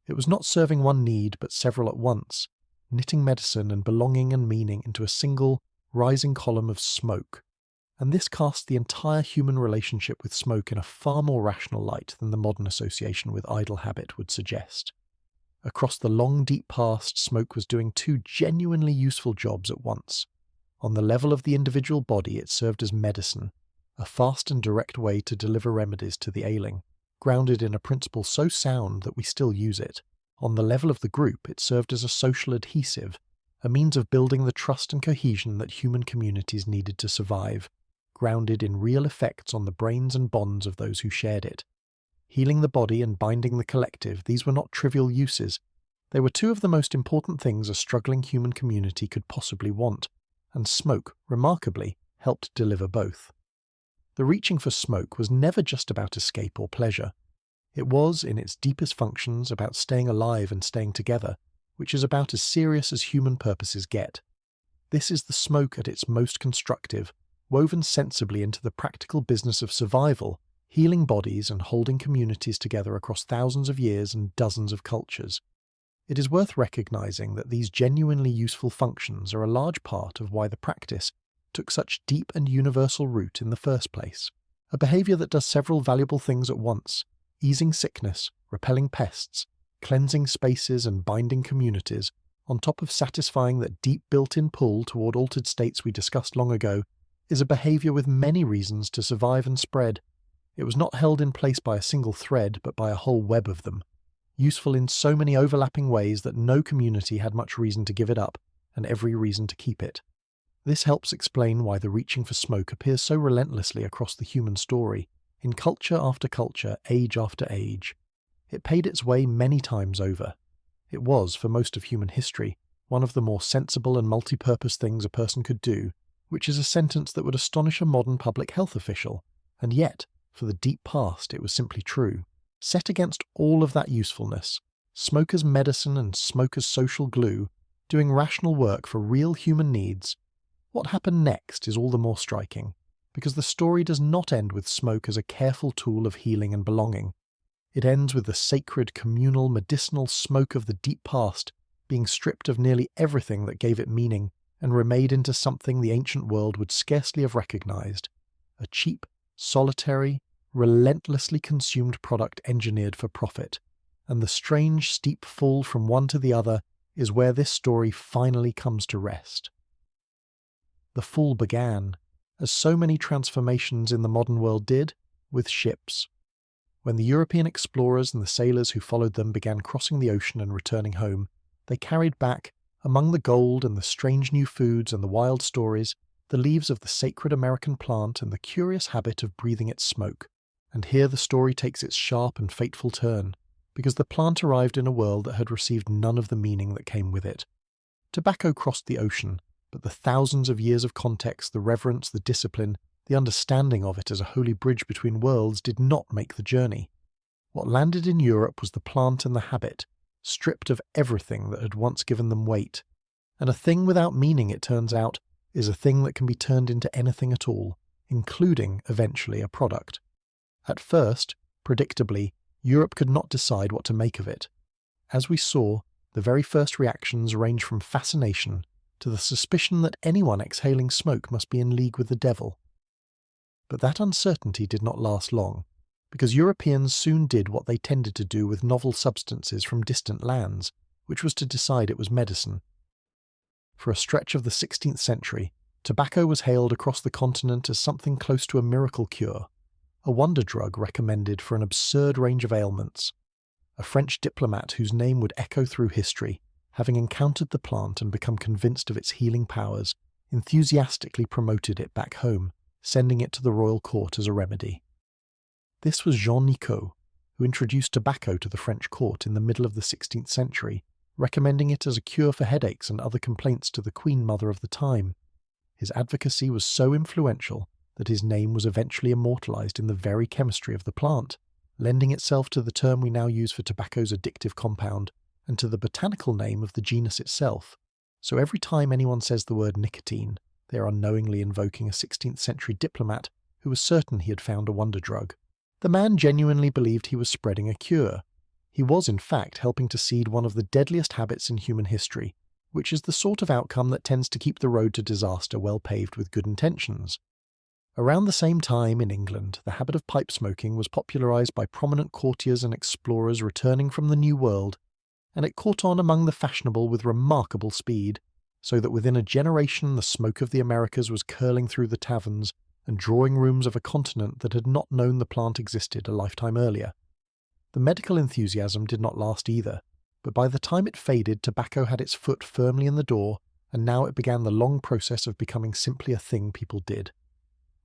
It was not serving one need but several at once, knitting medicine and belonging and meaning into a single, rising column of smoke, and this cast the entire human relationship with smoke in a far more rational light than the modern association with idle habit would suggest. Across the long, deep past, smoke was doing two genuinely useful jobs at once. On the level of the individual body, it served as medicine, a fast and direct way to deliver remedies to the ailing, grounded in a principle so sound that we still use it. On the level of the group, it served as a social adhesive, a means of building the trust and cohesion that human communities needed to survive, grounded in real effects on the brains and bonds of those who shared it. Healing the body and binding the collective, these were not trivial uses. They were two of the most important things a struggling human community could possibly want, and smoke, remarkably, helped deliver both. The reaching for smoke was never just about escape or pleasure. It was, in its deepest functions, about staying alive and staying together, which is about as serious as human purposes get. This is the smoke at its most constructive, woven sensibly into the practical business of survival, healing bodies and holding communities together across thousands of years and dozens of cultures. It is worth recognizing that these genuinely useful functions are a large part of why the practice took such deep and universal root in the first place, a behaviour that does several valuable things at once: easing sickness, repelling pests, cleansing spaces and binding communities, on top of satisfying that deep built-in pull toward altered states we discussed long ago, is a behaviour with many reasons to survive and spread. It was not held in place by a single thread, but by a whole web of them, useful in so many overlapping ways that no community had much reason to give it up, and every reason to keep it. This helps explain why the reaching for smoke appears so relentlessly across the human story, in culture after culture, age after age. It paid its way many times over. It was, for most of human history, one of the more sensible and multi-purpose things a person could do, which is a sentence that would astonish a modern public health official, and yet, for the deep past, it was simply true. Set against all of that usefulness, smoke as medicine and smoke as social glue, doing rational work for real human needs, what happened next is all the more striking, because the story does not end with smoke as a careful tool of healing and belonging. It ends with the sacred, communal, medicinal smoke of the deep past being stripped of nearly everything that gave it meaning and remade into something the ancient world would scarcely have recognized: a cheap, solitary, relentlessly consumed product engineered for profit. And the strange, steep fall from one to the other is where this story finally comes to rest. The fall began, as so many transformations in the modern world did, with ships. When the European explorers and the sailors who followed them began crossing the ocean and returning home, they carried back, among the gold and the strange new foods and the wild stories, the leaves of the sacred American plant and the curious habit of breathing its smoke. And here the story takes its sharp and fateful turn, because the plant arrived in a world that had received none of the meaning that came with it. Tobacco crossed the ocean, but the thousands of years of context, the reverence, the discipline, the understanding of it as a holy bridge between worlds did not make the journey. What landed in Europe was the plant and the habit, stripped of everything that had once given them weight. And a thing without meaning, it turns out, is a thing that can be turned into anything at all, including, eventually, a product. At first, predictably, Europe could not decide what to make of it. As we saw, the very first reactions range from fascination to the suspicion that anyone exhaling smoke must be in league with the devil. But that uncertainty did not last long, because Europeans soon did what they tended to do with novel substances from distant lands, which was to decide it was medicine. For a stretch of the 16th century, tobacco was hailed across the continent as something close to a miracle cure, a wonder drug recommended for an absurd range of ailments. A French diplomat whose name would echo through history, having encountered the plant and become convinced of its healing powers, enthusiastically promoted it back home, sending it to the royal court as a remedy. This was Jean Nicot, who introduced tobacco to the French court in the middle of the 16th century, recommending it as a cure for headaches and other complaints to the Queen Mother of the time. His advocacy was so influential that his name was eventually immortalized in the very chemistry of the plant, lending itself to the term we now use for tobacco's addictive compound, and to the botanical name of the genus itself. So every time anyone says the word nicotine, they are unknowingly invoking a 16th century diplomat who was certain he had found a wonder drug. The man genuinely believed he was spreading a cure. He was, in fact, helping to seed one of the deadliest habits in human history, which is the sort of outcome that tends to keep the road to disaster well paved with good intentions. Around the same time in England, the habit of pipe smoking was popularized by prominent courtiers and explorers returning from the New World, and it caught on among the fashionable with remarkable speed, so that within a generation the smoke of the Americas was curling through the taverns and drawing rooms of a continent that had not known the plant existed a lifetime earlier. The medical enthusiasm did not last either, but by the time it faded, tobacco had its foot firmly in the door, and now it began the long process of becoming simply a thing people did.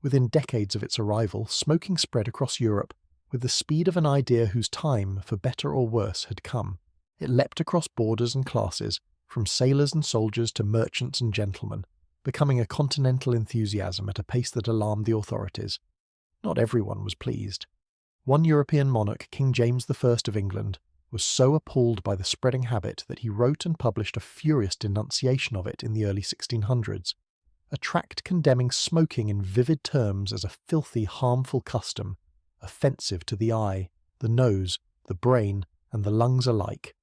Within decades of its arrival, smoking spread across Europe with the speed of an idea whose time, for better or worse, had come. It leapt across borders and classes, from sailors and soldiers to merchants and gentlemen, becoming a continental enthusiasm at a pace that alarmed the authorities. Not everyone was pleased. One European monarch, King James I of England, was so appalled by the spreading habit that he wrote and published a furious denunciation of it in the early 1600s, a tract condemning smoking in vivid terms as a filthy, harmful custom, offensive to the eye, the nose, the brain, and the lungs alike.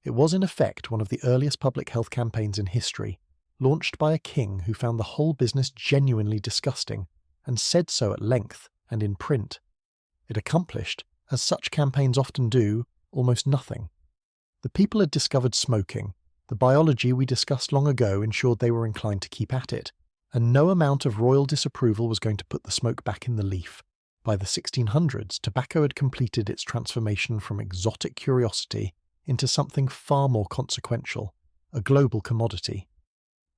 It was in effect one of the earliest public health campaigns in history, launched by a king who found the whole business genuinely disgusting, and said so at length, and in print. It accomplished, as such campaigns often do, almost nothing. The people had discovered smoking. The biology we discussed long ago ensured they were inclined to keep at it, and no amount of royal disapproval was going to put the smoke back in the leaf. By the 1600s, tobacco had completed its transformation from exotic curiosity into something far more consequential, a global commodity.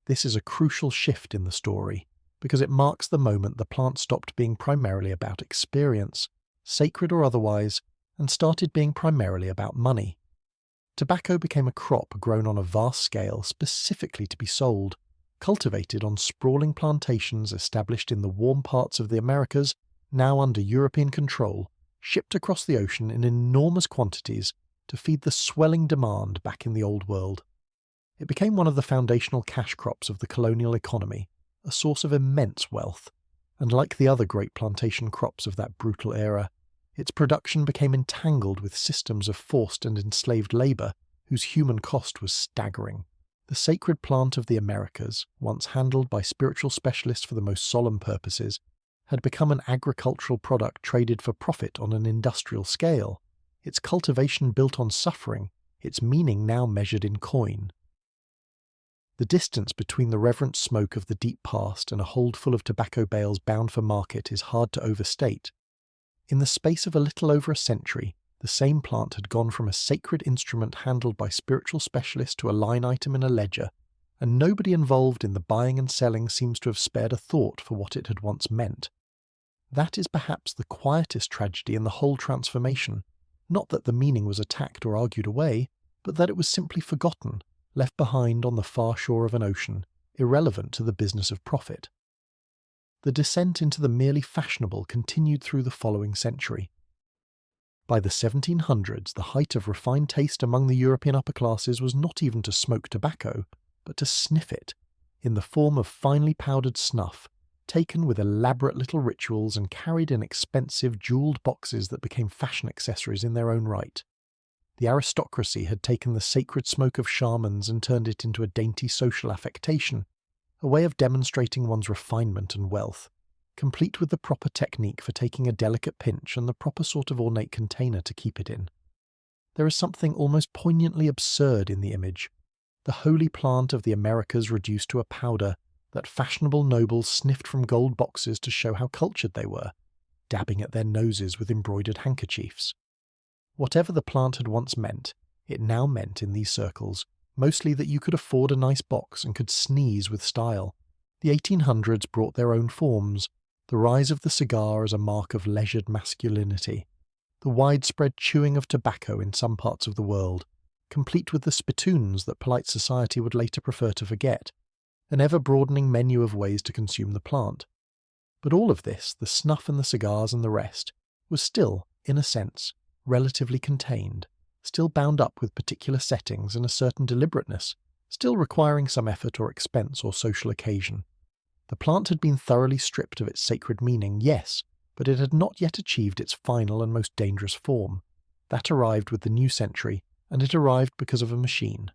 This is a crucial shift in the story, because it marks the moment the plant stopped being primarily about experience, sacred or otherwise, and started being primarily about money. Tobacco became a crop grown on a vast scale specifically to be sold, cultivated on sprawling plantations established in the warm parts of the Americas, now under European control, shipped across the ocean in enormous quantities to feed the swelling demand back in the Old World. It became one of the foundational cash crops of the colonial economy, a source of immense wealth, and like the other great plantation crops of that brutal era, its production became entangled with systems of forced and enslaved labour whose human cost was staggering. The sacred plant of the Americas, once handled by spiritual specialists for the most solemn purposes, had become an agricultural product traded for profit on an industrial scale, its cultivation built on suffering, its meaning now measured in coin. The distance between the reverent smoke of the deep past and a hold full of tobacco bales bound for market is hard to overstate. In the space of a little over a century, the same plant had gone from a sacred instrument handled by spiritual specialists to a line item in a ledger, and nobody involved in the buying and selling seems to have spared a thought for what it had once meant. That is perhaps the quietest tragedy in the whole transformation, not that the meaning was attacked or argued away, but that it was simply forgotten, left behind on the far shore of an ocean, irrelevant to the business of profit. The descent into the merely fashionable continued through the following century. By the 1700s, the height of refined taste among the European upper classes was not even to smoke tobacco, but to sniff it, in the form of finely powdered snuff, taken with elaborate little rituals and carried in expensive jewelled boxes that became fashion accessories in their own right. The aristocracy had taken the sacred smoke of shamans and turned it into a dainty social affectation, a way of demonstrating one's refinement and wealth, complete with the proper technique for taking a delicate pinch and the proper sort of ornate container to keep it in. There is something almost poignantly absurd in the image, the holy plant of the Americas reduced to a powder that fashionable nobles sniffed from gold boxes to show how cultured they were, dabbing at their noses with embroidered handkerchiefs. Whatever the plant had once meant, it now meant in these circles, mostly that you could afford a nice box and could sneeze with style. The 1800s brought their own forms, the rise of the cigar as a mark of leisured masculinity, the widespread chewing of tobacco in some parts of the world, complete with the spittoons that polite society would later prefer to forget, an ever-broadening menu of ways to consume the plant. But all of this, the snuff and the cigars and the rest, was still, in a sense, relatively contained, still bound up with particular settings and a certain deliberateness, still requiring some effort or expense or social occasion. The plant had been thoroughly stripped of its sacred meaning, yes, but it had not yet achieved its final and most dangerous form. That arrived with the new century, and it arrived because of a machine.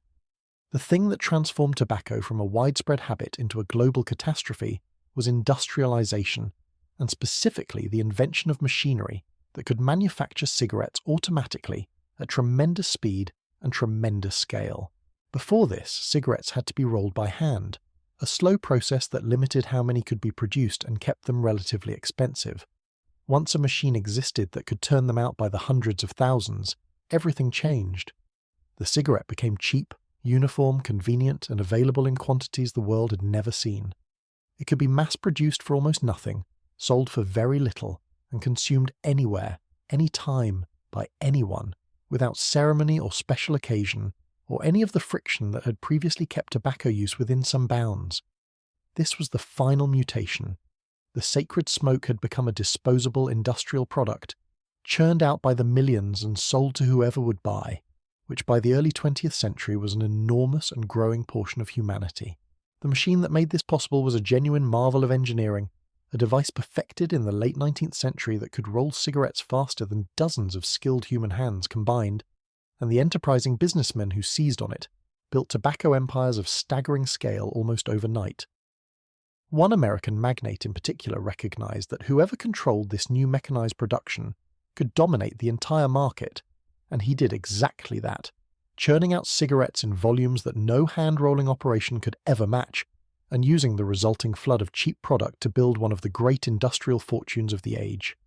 The thing that transformed tobacco from a widespread habit into a global catastrophe was industrialization, and specifically the invention of machinery that could manufacture cigarettes automatically at tremendous speed and tremendous scale. Before this, cigarettes had to be rolled by hand, a slow process that limited how many could be produced and kept them relatively expensive. Once a machine existed that could turn them out by the hundreds of thousands, everything changed. The cigarette became cheap, uniform, convenient, and available in quantities the world had never seen. It could be mass-produced for almost nothing, sold for very little, and consumed anywhere, any time, by anyone, without ceremony or special occasion, or any of the friction that had previously kept tobacco use within some bounds. This was the final mutation. The sacred smoke had become a disposable industrial product, churned out by the millions and sold to whoever would buy, which by the early 20th century was an enormous and growing portion of humanity. The machine that made this possible was a genuine marvel of engineering, a device perfected in the late 19th century that could roll cigarettes faster than dozens of skilled human hands combined, and the enterprising businessmen who seized on it built tobacco empires of staggering scale almost overnight. One American magnate in particular recognized that whoever controlled this new mechanized production could dominate the entire market, and he did exactly that, churning out cigarettes in volumes that no hand-rolling operation could ever match, and using the resulting flood of cheap product to build one of the great industrial fortunes of the age.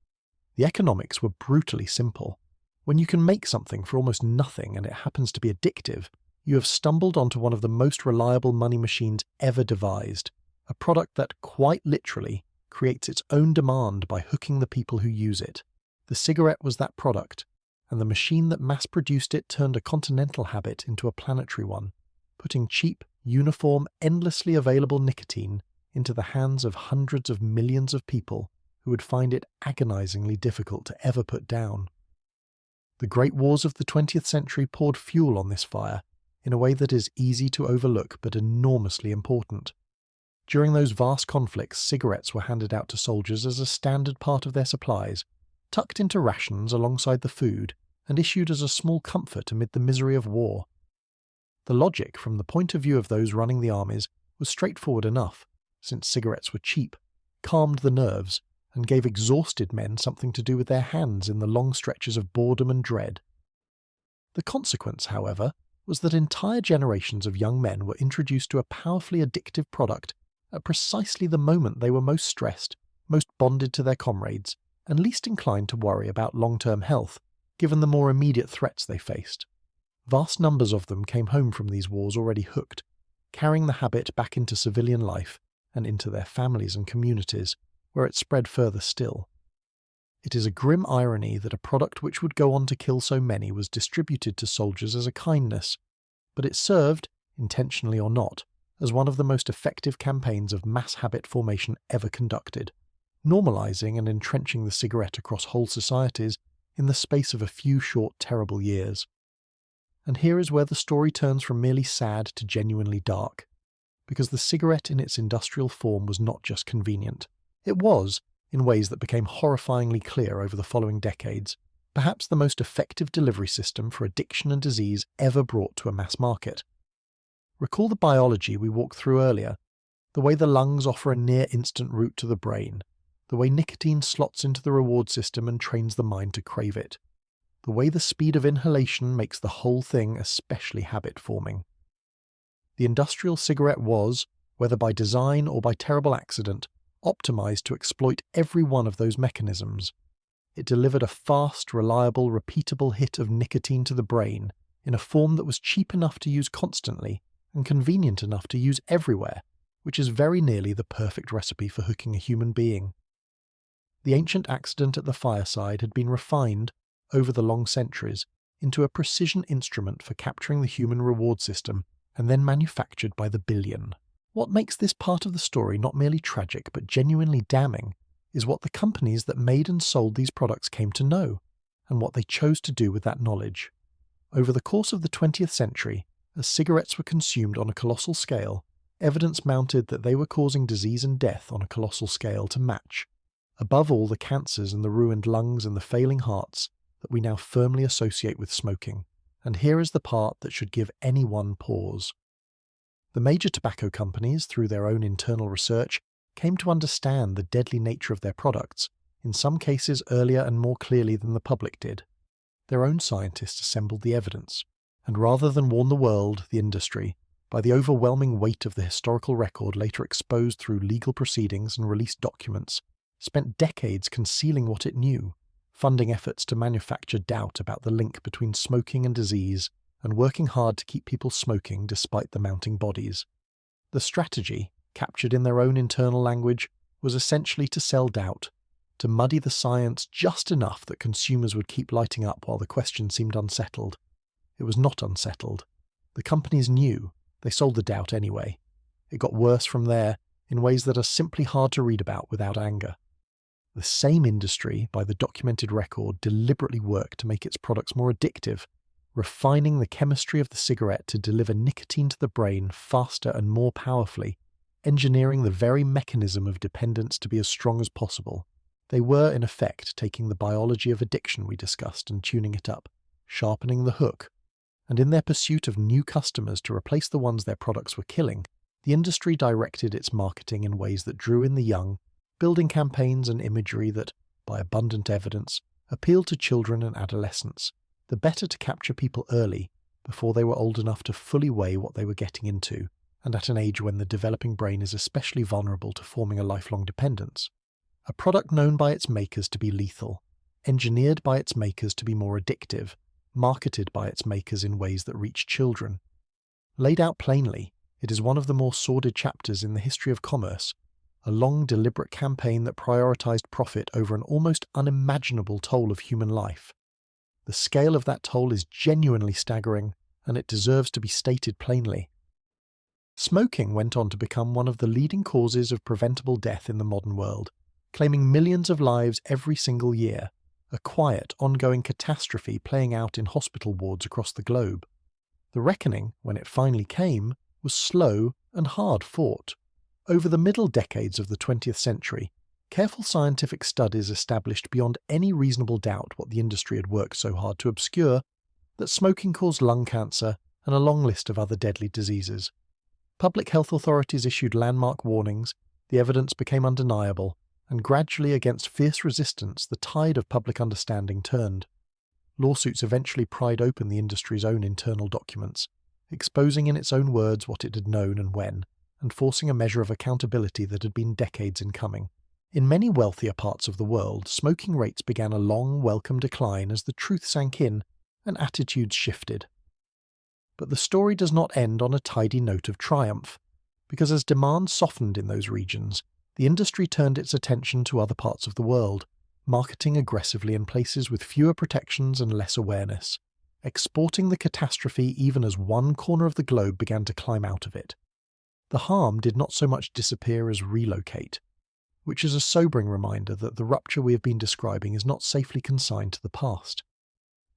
The economics were brutally simple. When you can make something for almost nothing and it happens to be addictive, you have stumbled onto one of the most reliable money machines ever devised, a product that, quite literally, creates its own demand by hooking the people who use it. The cigarette was that product, and the machine that mass-produced it turned a continental habit into a planetary one, putting cheap, uniform, endlessly available nicotine into the hands of hundreds of millions of people who would find it agonizingly difficult to ever put down. The great wars of the 20th century poured fuel on this fire in a way that is easy to overlook but enormously important. During those vast conflicts, cigarettes were handed out to soldiers as a standard part of their supplies, tucked into rations alongside the food, and issued as a small comfort amid the misery of war. The logic, from the point of view of those running the armies, was straightforward enough, since cigarettes were cheap, calmed the nerves, and gave exhausted men something to do with their hands in the long stretches of boredom and dread. The consequence, however, was that entire generations of young men were introduced to a powerfully addictive product at precisely the moment they were most stressed, most bonded to their comrades, and least inclined to worry about long-term health, given the more immediate threats they faced. Vast numbers of them came home from these wars already hooked, carrying the habit back into civilian life and into their families and communities, where it spread further still. It is a grim irony that a product which would go on to kill so many was distributed to soldiers as a kindness, but it served, intentionally or not, as one of the most effective campaigns of mass habit formation ever conducted, normalizing and entrenching the cigarette across whole societies in the space of a few short, terrible years. And here is where the story turns from merely sad to genuinely dark, because the cigarette in its industrial form was not just convenient. It was, in ways that became horrifyingly clear over the following decades, perhaps the most effective delivery system for addiction and disease ever brought to a mass market. Recall the biology we walked through earlier, the way the lungs offer a near-instant route to the brain, the way nicotine slots into the reward system and trains the mind to crave it, the way the speed of inhalation makes the whole thing especially habit-forming. The industrial cigarette was, whether by design or by terrible accident, optimized to exploit every one of those mechanisms. It delivered a fast, reliable, repeatable hit of nicotine to the brain in a form that was cheap enough to use constantly and convenient enough to use everywhere, which is very nearly the perfect recipe for hooking a human being. The ancient accident at the fireside had been refined, over the long centuries, into a precision instrument for capturing the human reward system and then manufactured by the billion. What makes this part of the story not merely tragic but genuinely damning is what the companies that made and sold these products came to know, and what they chose to do with that knowledge. Over the course of the 20th century, as cigarettes were consumed on a colossal scale, evidence mounted that they were causing disease and death on a colossal scale to match, above all the cancers and the ruined lungs and the failing hearts that we now firmly associate with smoking. And here is the part that should give anyone pause. The major tobacco companies, through their own internal research, came to understand the deadly nature of their products, in some cases earlier and more clearly than the public did. Their own scientists assembled the evidence, and rather than warn the world, the industry, by the overwhelming weight of the historical record later exposed through legal proceedings and released documents, spent decades concealing what it knew, funding efforts to manufacture doubt about the link between smoking and disease, and working hard to keep people smoking despite the mounting bodies. The strategy, captured in their own internal language, was essentially to sell doubt, to muddy the science just enough that consumers would keep lighting up while the question seemed unsettled. It was not unsettled. The companies knew. They sold the doubt anyway. It got worse from there, in ways that are simply hard to read about without anger. The same industry, by the documented record, deliberately worked to make its products more addictive, refining the chemistry of the cigarette to deliver nicotine to the brain faster and more powerfully, engineering the very mechanism of dependence to be as strong as possible. They were, in effect, taking the biology of addiction we discussed and tuning it up, sharpening the hook, and in their pursuit of new customers to replace the ones their products were killing, the industry directed its marketing in ways that drew in the young, building campaigns and imagery that, by abundant evidence, appealed to children and adolescents, the better to capture people early, before they were old enough to fully weigh what they were getting into, and at an age when the developing brain is especially vulnerable to forming a lifelong dependence. A product known by its makers to be lethal, engineered by its makers to be more addictive, marketed by its makers in ways that reach children. Laid out plainly, it is one of the more sordid chapters in the history of commerce, a long, deliberate campaign that prioritized profit over an almost unimaginable toll of human life. The scale of that toll is genuinely staggering, and it deserves to be stated plainly. Smoking went on to become one of the leading causes of preventable death in the modern world, claiming millions of lives every single year, a quiet, ongoing catastrophe playing out in hospital wards across the globe. The reckoning, when it finally came, was slow and hard fought. Over the middle decades of the 20th century, careful scientific studies established beyond any reasonable doubt what the industry had worked so hard to obscure, that smoking caused lung cancer and a long list of other deadly diseases. Public health authorities issued landmark warnings, the evidence became undeniable, and gradually, against fierce resistance, the tide of public understanding turned. Lawsuits eventually pried open the industry's own internal documents, exposing in its own words what it had known and when, and forcing a measure of accountability that had been decades in coming. In many wealthier parts of the world, smoking rates began a long, welcome decline as the truth sank in and attitudes shifted. But the story does not end on a tidy note of triumph, because as demand softened in those regions, the industry turned its attention to other parts of the world, marketing aggressively in places with fewer protections and less awareness, exporting the catastrophe even as one corner of the globe began to climb out of it. The harm did not so much disappear as relocate, which is a sobering reminder that the rupture we have been describing is not safely consigned to the past.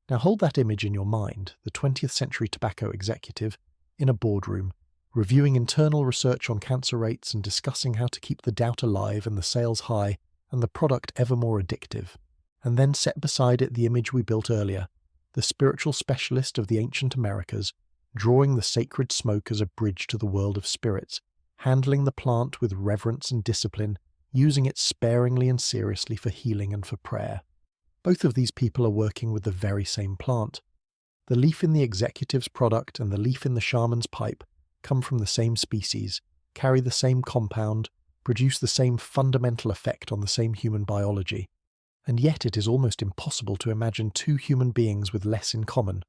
Now hold that image in your mind, the 20th century tobacco executive, in a boardroom, reviewing internal research on cancer rates and discussing how to keep the doubt alive and the sales high and the product ever more addictive. And then set beside it the image we built earlier, the spiritual specialist of the ancient Americas, drawing the sacred smoke as a bridge to the world of spirits, handling the plant with reverence and discipline, using it sparingly and seriously for healing and for prayer. Both of these people are working with the very same plant. The leaf in the executive's product and the leaf in the shaman's pipe come from the same species, carry the same compound, produce the same fundamental effect on the same human biology. And yet it is almost impossible to imagine two human beings with less in common.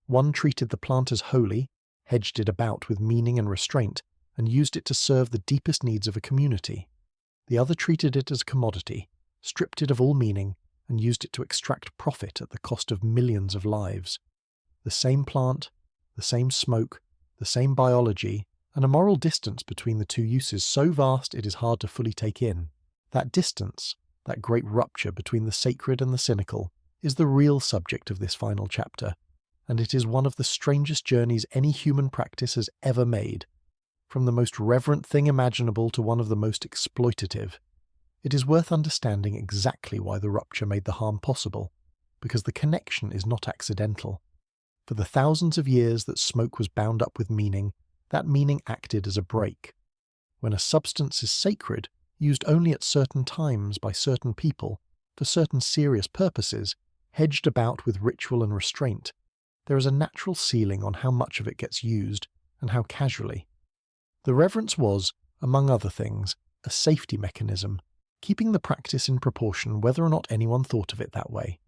One treated the plant as holy, hedged it about with meaning and restraint, and used it to serve the deepest needs of a community. The other treated it as a commodity, stripped it of all meaning, and used it to extract profit at the cost of millions of lives. The same plant, the same smoke, the same biology, and a moral distance between the two uses so vast it is hard to fully take in. That distance, that great rupture between the sacred and the cynical, is the real subject of this final chapter, and it is one of the strangest journeys any human practice has ever made. From the most reverent thing imaginable to one of the most exploitative. It is worth understanding exactly why the rupture made the harm possible, because the connection is not accidental. For the thousands of years that smoke was bound up with meaning, that meaning acted as a brake. When a substance is sacred, used only at certain times by certain people, for certain serious purposes, hedged about with ritual and restraint, there is a natural ceiling on how much of it gets used and how casually. The reverence was, among other things, a safety mechanism, keeping the practice in proportion whether or not anyone thought of it that way.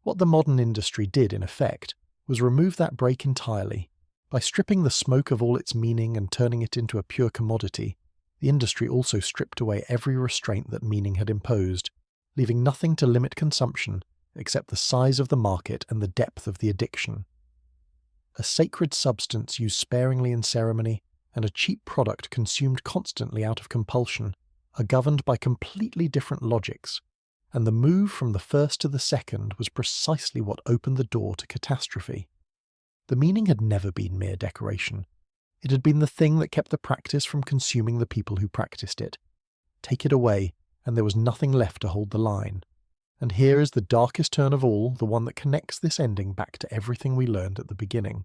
What the modern industry did, in effect, was remove that brake entirely. By stripping the smoke of all its meaning and turning it into a pure commodity, the industry also stripped away every restraint that meaning had imposed, leaving nothing to limit consumption except the size of the market and the depth of the addiction. A sacred substance used sparingly in ceremony and a cheap product consumed constantly out of compulsion are governed by completely different logics, and the move from the first to the second was precisely what opened the door to catastrophe. The meaning had never been mere decoration. It had been the thing that kept the practice from consuming the people who practiced it. Take it away, and there was nothing left to hold the line. And here is the darkest turn of all, the one that connects this ending back to everything we learned at the beginning.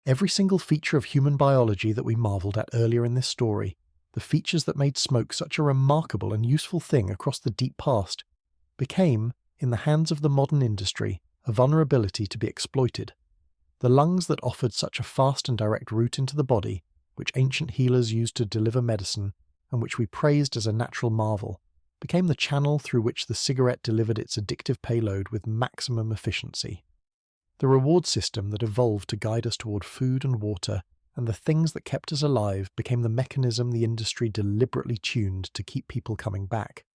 Every single feature of human biology that we marvelled at earlier in this story, the features that made smoke such a remarkable and useful thing across the deep past, became, in the hands of the modern industry, a vulnerability to be exploited. The lungs that offered such a fast and direct route into the body, which ancient healers used to deliver medicine, and which we praised as a natural marvel, became the channel through which the cigarette delivered its addictive payload with maximum efficiency. The reward system that evolved to guide us toward food and water and the things that kept us alive became the mechanism the industry deliberately tuned to keep people coming back.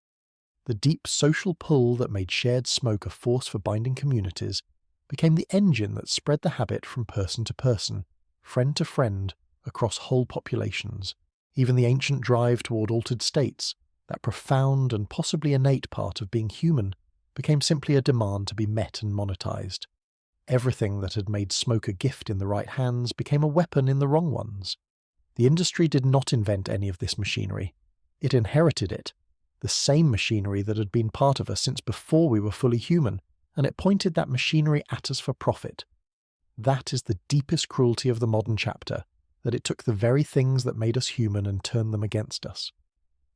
The deep social pull that made shared smoke a force for binding communities became the engine that spread the habit from person to person, friend to friend, across whole populations. Even the ancient drive toward altered states, that profound and possibly innate part of being human, became simply a demand to be met and monetized. Everything that had made smoke a gift in the right hands became a weapon in the wrong ones. The industry did not invent any of this machinery. It inherited it, the same machinery that had been part of us since before we were fully human, and it pointed that machinery at us for profit. That is the deepest cruelty of the modern chapter, that it took the very things that made us human and turned them against us.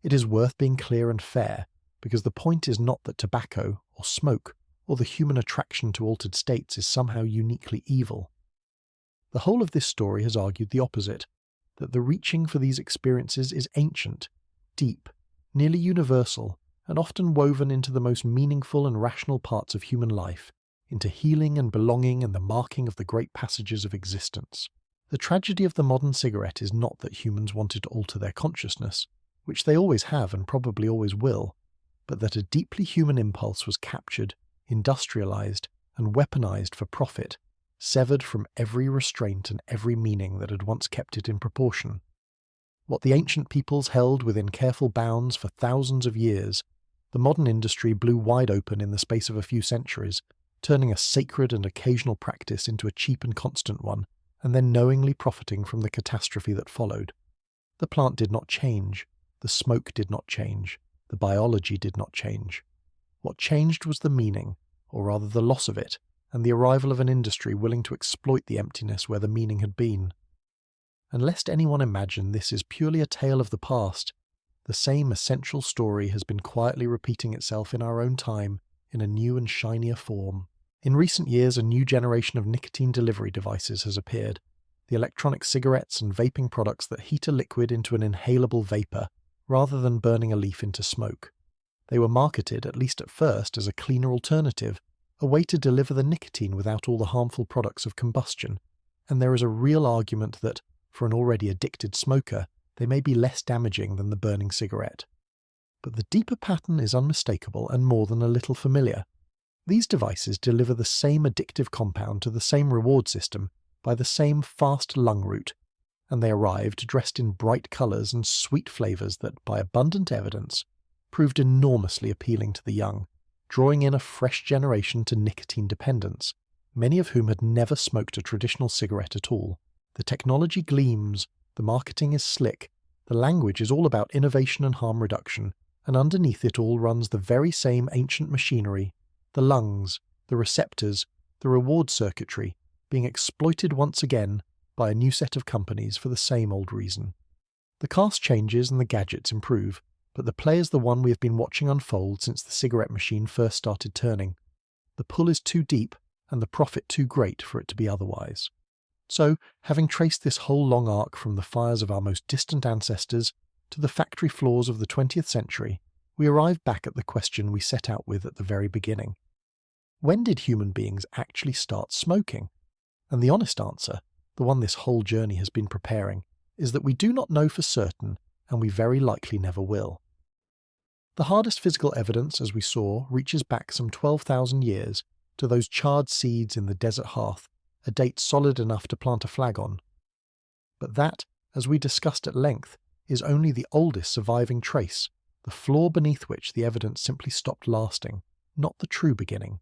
It is worth being clear and fair, because the point is not that tobacco, or smoke, or the human attraction to altered states is somehow uniquely evil. The whole of this story has argued the opposite, that the reaching for these experiences is ancient, deep, nearly universal, and often woven into the most meaningful and rational parts of human life, into healing and belonging and the marking of the great passages of existence. The tragedy of the modern cigarette is not that humans wanted to alter their consciousness, which they always have and probably always will, but that a deeply human impulse was captured, industrialized, and weaponized for profit, severed from every restraint and every meaning that had once kept it in proportion. What the ancient peoples held within careful bounds for thousands of years, the modern industry blew wide open in the space of a few centuries, turning a sacred and occasional practice into a cheap and constant one, and then knowingly profiting from the catastrophe that followed. The plant did not change, the smoke did not change, the biology did not change. What changed was the meaning, or rather the loss of it, and the arrival of an industry willing to exploit the emptiness where the meaning had been. And lest anyone imagine this is purely a tale of the past, the same essential story has been quietly repeating itself in our own time in a new and shinier form. In recent years, a new generation of nicotine delivery devices has appeared, the electronic cigarettes and vaping products that heat a liquid into an inhalable vapor, rather than burning a leaf into smoke. They were marketed, at least at first, as a cleaner alternative, a way to deliver the nicotine without all the harmful products of combustion, and there is a real argument that, for an already addicted smoker, they may be less damaging than the burning cigarette. But the deeper pattern is unmistakable and more than a little familiar. These devices deliver the same addictive compound to the same reward system by the same fast lung route, and they arrived dressed in bright colours and sweet flavours that, by abundant evidence, proved enormously appealing to the young, drawing in a fresh generation to nicotine dependence, many of whom had never smoked a traditional cigarette at all. The technology gleams, the marketing is slick, the language is all about innovation and harm reduction, and underneath it all runs the very same ancient machinery, the lungs, the receptors, the reward circuitry, being exploited once again by a new set of companies for the same old reason. The cast changes and the gadgets improve, but the play is the one we have been watching unfold since the cigarette machine first started turning. The pull is too deep, and the profit too great for it to be otherwise. So, having traced this whole long arc from the fires of our most distant ancestors to the factory floors of the 20th century, we arrive back at the question we set out with at the very beginning. When did human beings actually start smoking? And the honest answer, the one this whole journey has been preparing, is that we do not know for certain, and we very likely never will. The hardest physical evidence, as we saw, reaches back some 12,000 years to those charred seeds in the desert hearth, a date solid enough to plant a flag on. But that, as we discussed at length, is only the oldest surviving trace, the flaw beneath which the evidence simply stopped lasting, not the true beginning.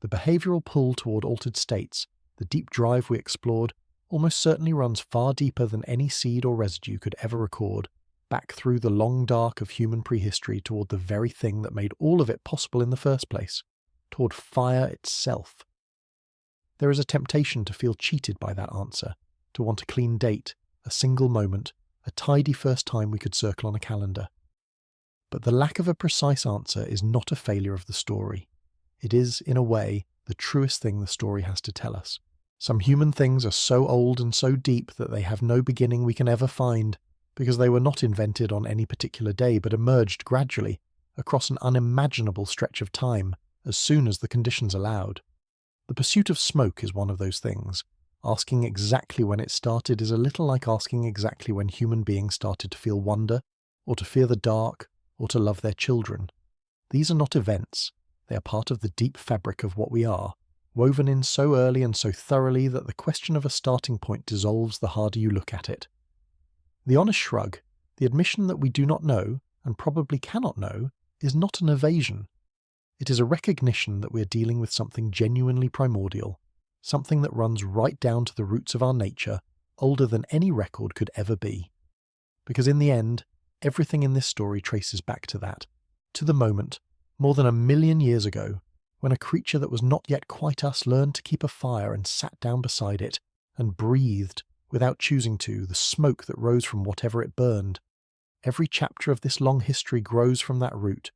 The behavioural pull toward altered states, the deep drive we explored, almost certainly runs far deeper than any seed or residue could ever record, back through the long dark of human prehistory toward the very thing that made all of it possible in the first place, toward fire itself. There is a temptation to feel cheated by that answer, to want a clean date, a single moment, a tidy first time we could circle on a calendar. But the lack of a precise answer is not a failure of the story. It is, in a way, the truest thing the story has to tell us. Some human things are so old and so deep that they have no beginning we can ever find, because they were not invented on any particular day but emerged gradually, across an unimaginable stretch of time, as soon as the conditions allowed. The pursuit of smoke is one of those things. Asking exactly when it started is a little like asking exactly when human beings started to feel wonder, or to fear the dark, or to love their children. These are not events. They are part of the deep fabric of what we are, woven in so early and so thoroughly that the question of a starting point dissolves the harder you look at it. The honest shrug, the admission that we do not know, and probably cannot know, is not an evasion. It is a recognition that we are dealing with something genuinely primordial, something that runs right down to the roots of our nature, older than any record could ever be. Because in the end, everything in this story traces back to that, to the moment, more than 1,000,000 years ago, when a creature that was not yet quite us learned to keep a fire and sat down beside it, and breathed, without choosing to, the smoke that rose from whatever it burned. Every chapter of this long history grows from that root.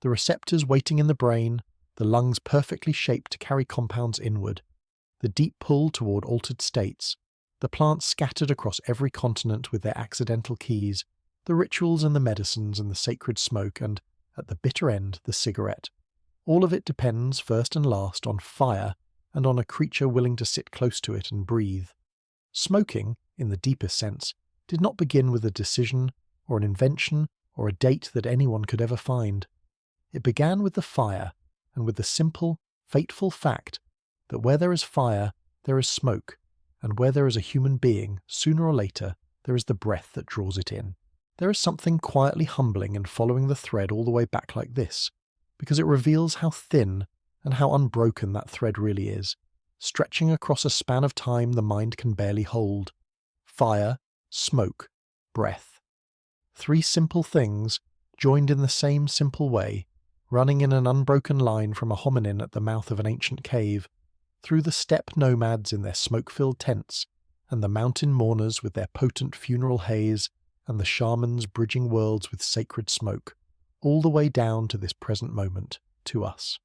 The receptors waiting in the brain, the lungs perfectly shaped to carry compounds inward, the deep pull toward altered states, the plants scattered across every continent with their accidental keys, the rituals and the medicines and the sacred smoke, and, at the bitter end, the cigarette. All of it depends, first and last, on fire and on a creature willing to sit close to it and breathe. Smoking, in the deepest sense, did not begin with a decision, or an invention, or a date that anyone could ever find. It began with the fire, and with the simple, fateful fact that where there is fire, there is smoke, and where there is a human being, sooner or later, there is the breath that draws it in. There is something quietly humbling in following the thread all the way back like this, because it reveals how thin and how unbroken that thread really is, stretching across a span of time the mind can barely hold. Fire, smoke, breath. 3 simple things, joined in the same simple way, running in an unbroken line from a hominin at the mouth of an ancient cave, through the steppe nomads in their smoke-filled tents, and the mountain mourners with their potent funeral haze, and the shamans bridging worlds with sacred smoke, all the way down to this present moment, to us.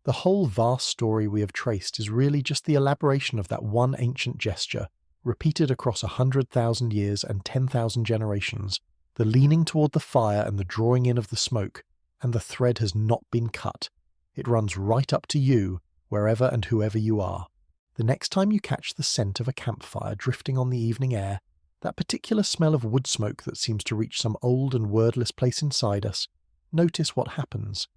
The whole vast story we have traced is really just the elaboration of that one ancient gesture, repeated across 100,000 years and 10,000 generations, the leaning toward the fire and the drawing in of the smoke, and the thread has not been cut. It runs right up to you, wherever and whoever you are. The next time you catch the scent of a campfire drifting on the evening air, that particular smell of wood smoke that seems to reach some old and wordless place inside us, notice what happens.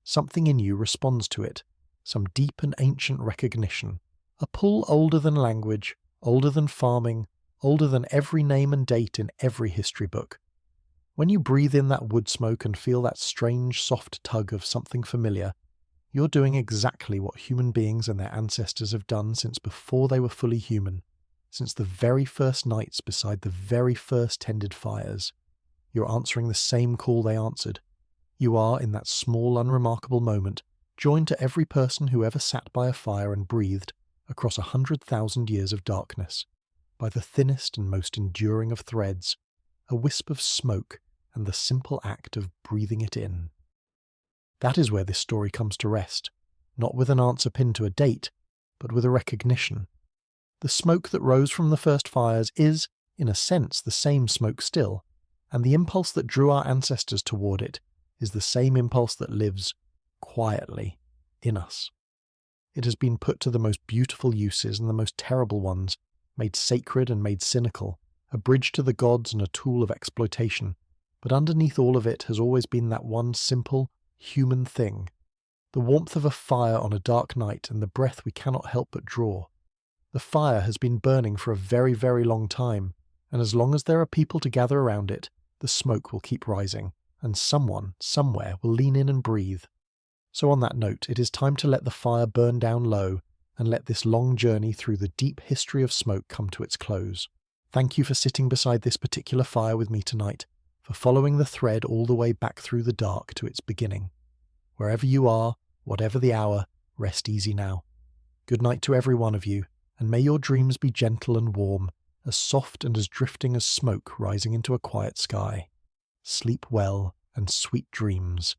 Something in you responds to it, some deep and ancient recognition, a pull older than language, older than farming, older than every name and date in every history book. When you breathe in that wood smoke and feel that strange, soft tug of something familiar, you're doing exactly what human beings and their ancestors have done since before they were fully human, since the very first nights beside the very first tended fires. You're answering the same call they answered. You are, in that small, unremarkable moment, joined to every person who ever sat by a fire and breathed across 100,000 years of darkness, by the thinnest and most enduring of threads, a wisp of smoke and the simple act of breathing it in. That is where this story comes to rest, not with an answer pinned to a date, but with a recognition. The smoke that rose from the first fires is, in a sense, the same smoke still, and the impulse that drew our ancestors toward it is the same impulse that lives, quietly, in us. It has been put to the most beautiful uses and the most terrible ones, made sacred and made cynical, a bridge to the gods and a tool of exploitation, but underneath all of it has always been that one simple, human thing, the warmth of a fire on a dark night and the breath we cannot help but draw. The fire has been burning for a very, very long time, and as long as there are people to gather around it, the smoke will keep rising, and someone, somewhere, will lean in and breathe. So on that note, it is time to let the fire burn down low, and let this long journey through the deep history of smoke come to its close. Thank you for sitting beside this particular fire with me tonight, for following the thread all the way back through the dark to its beginning. Wherever you are, whatever the hour, rest easy now. Good night to every one of you, and may your dreams be gentle and warm, as soft and as drifting as smoke rising into a quiet sky. Sleep well and sweet dreams.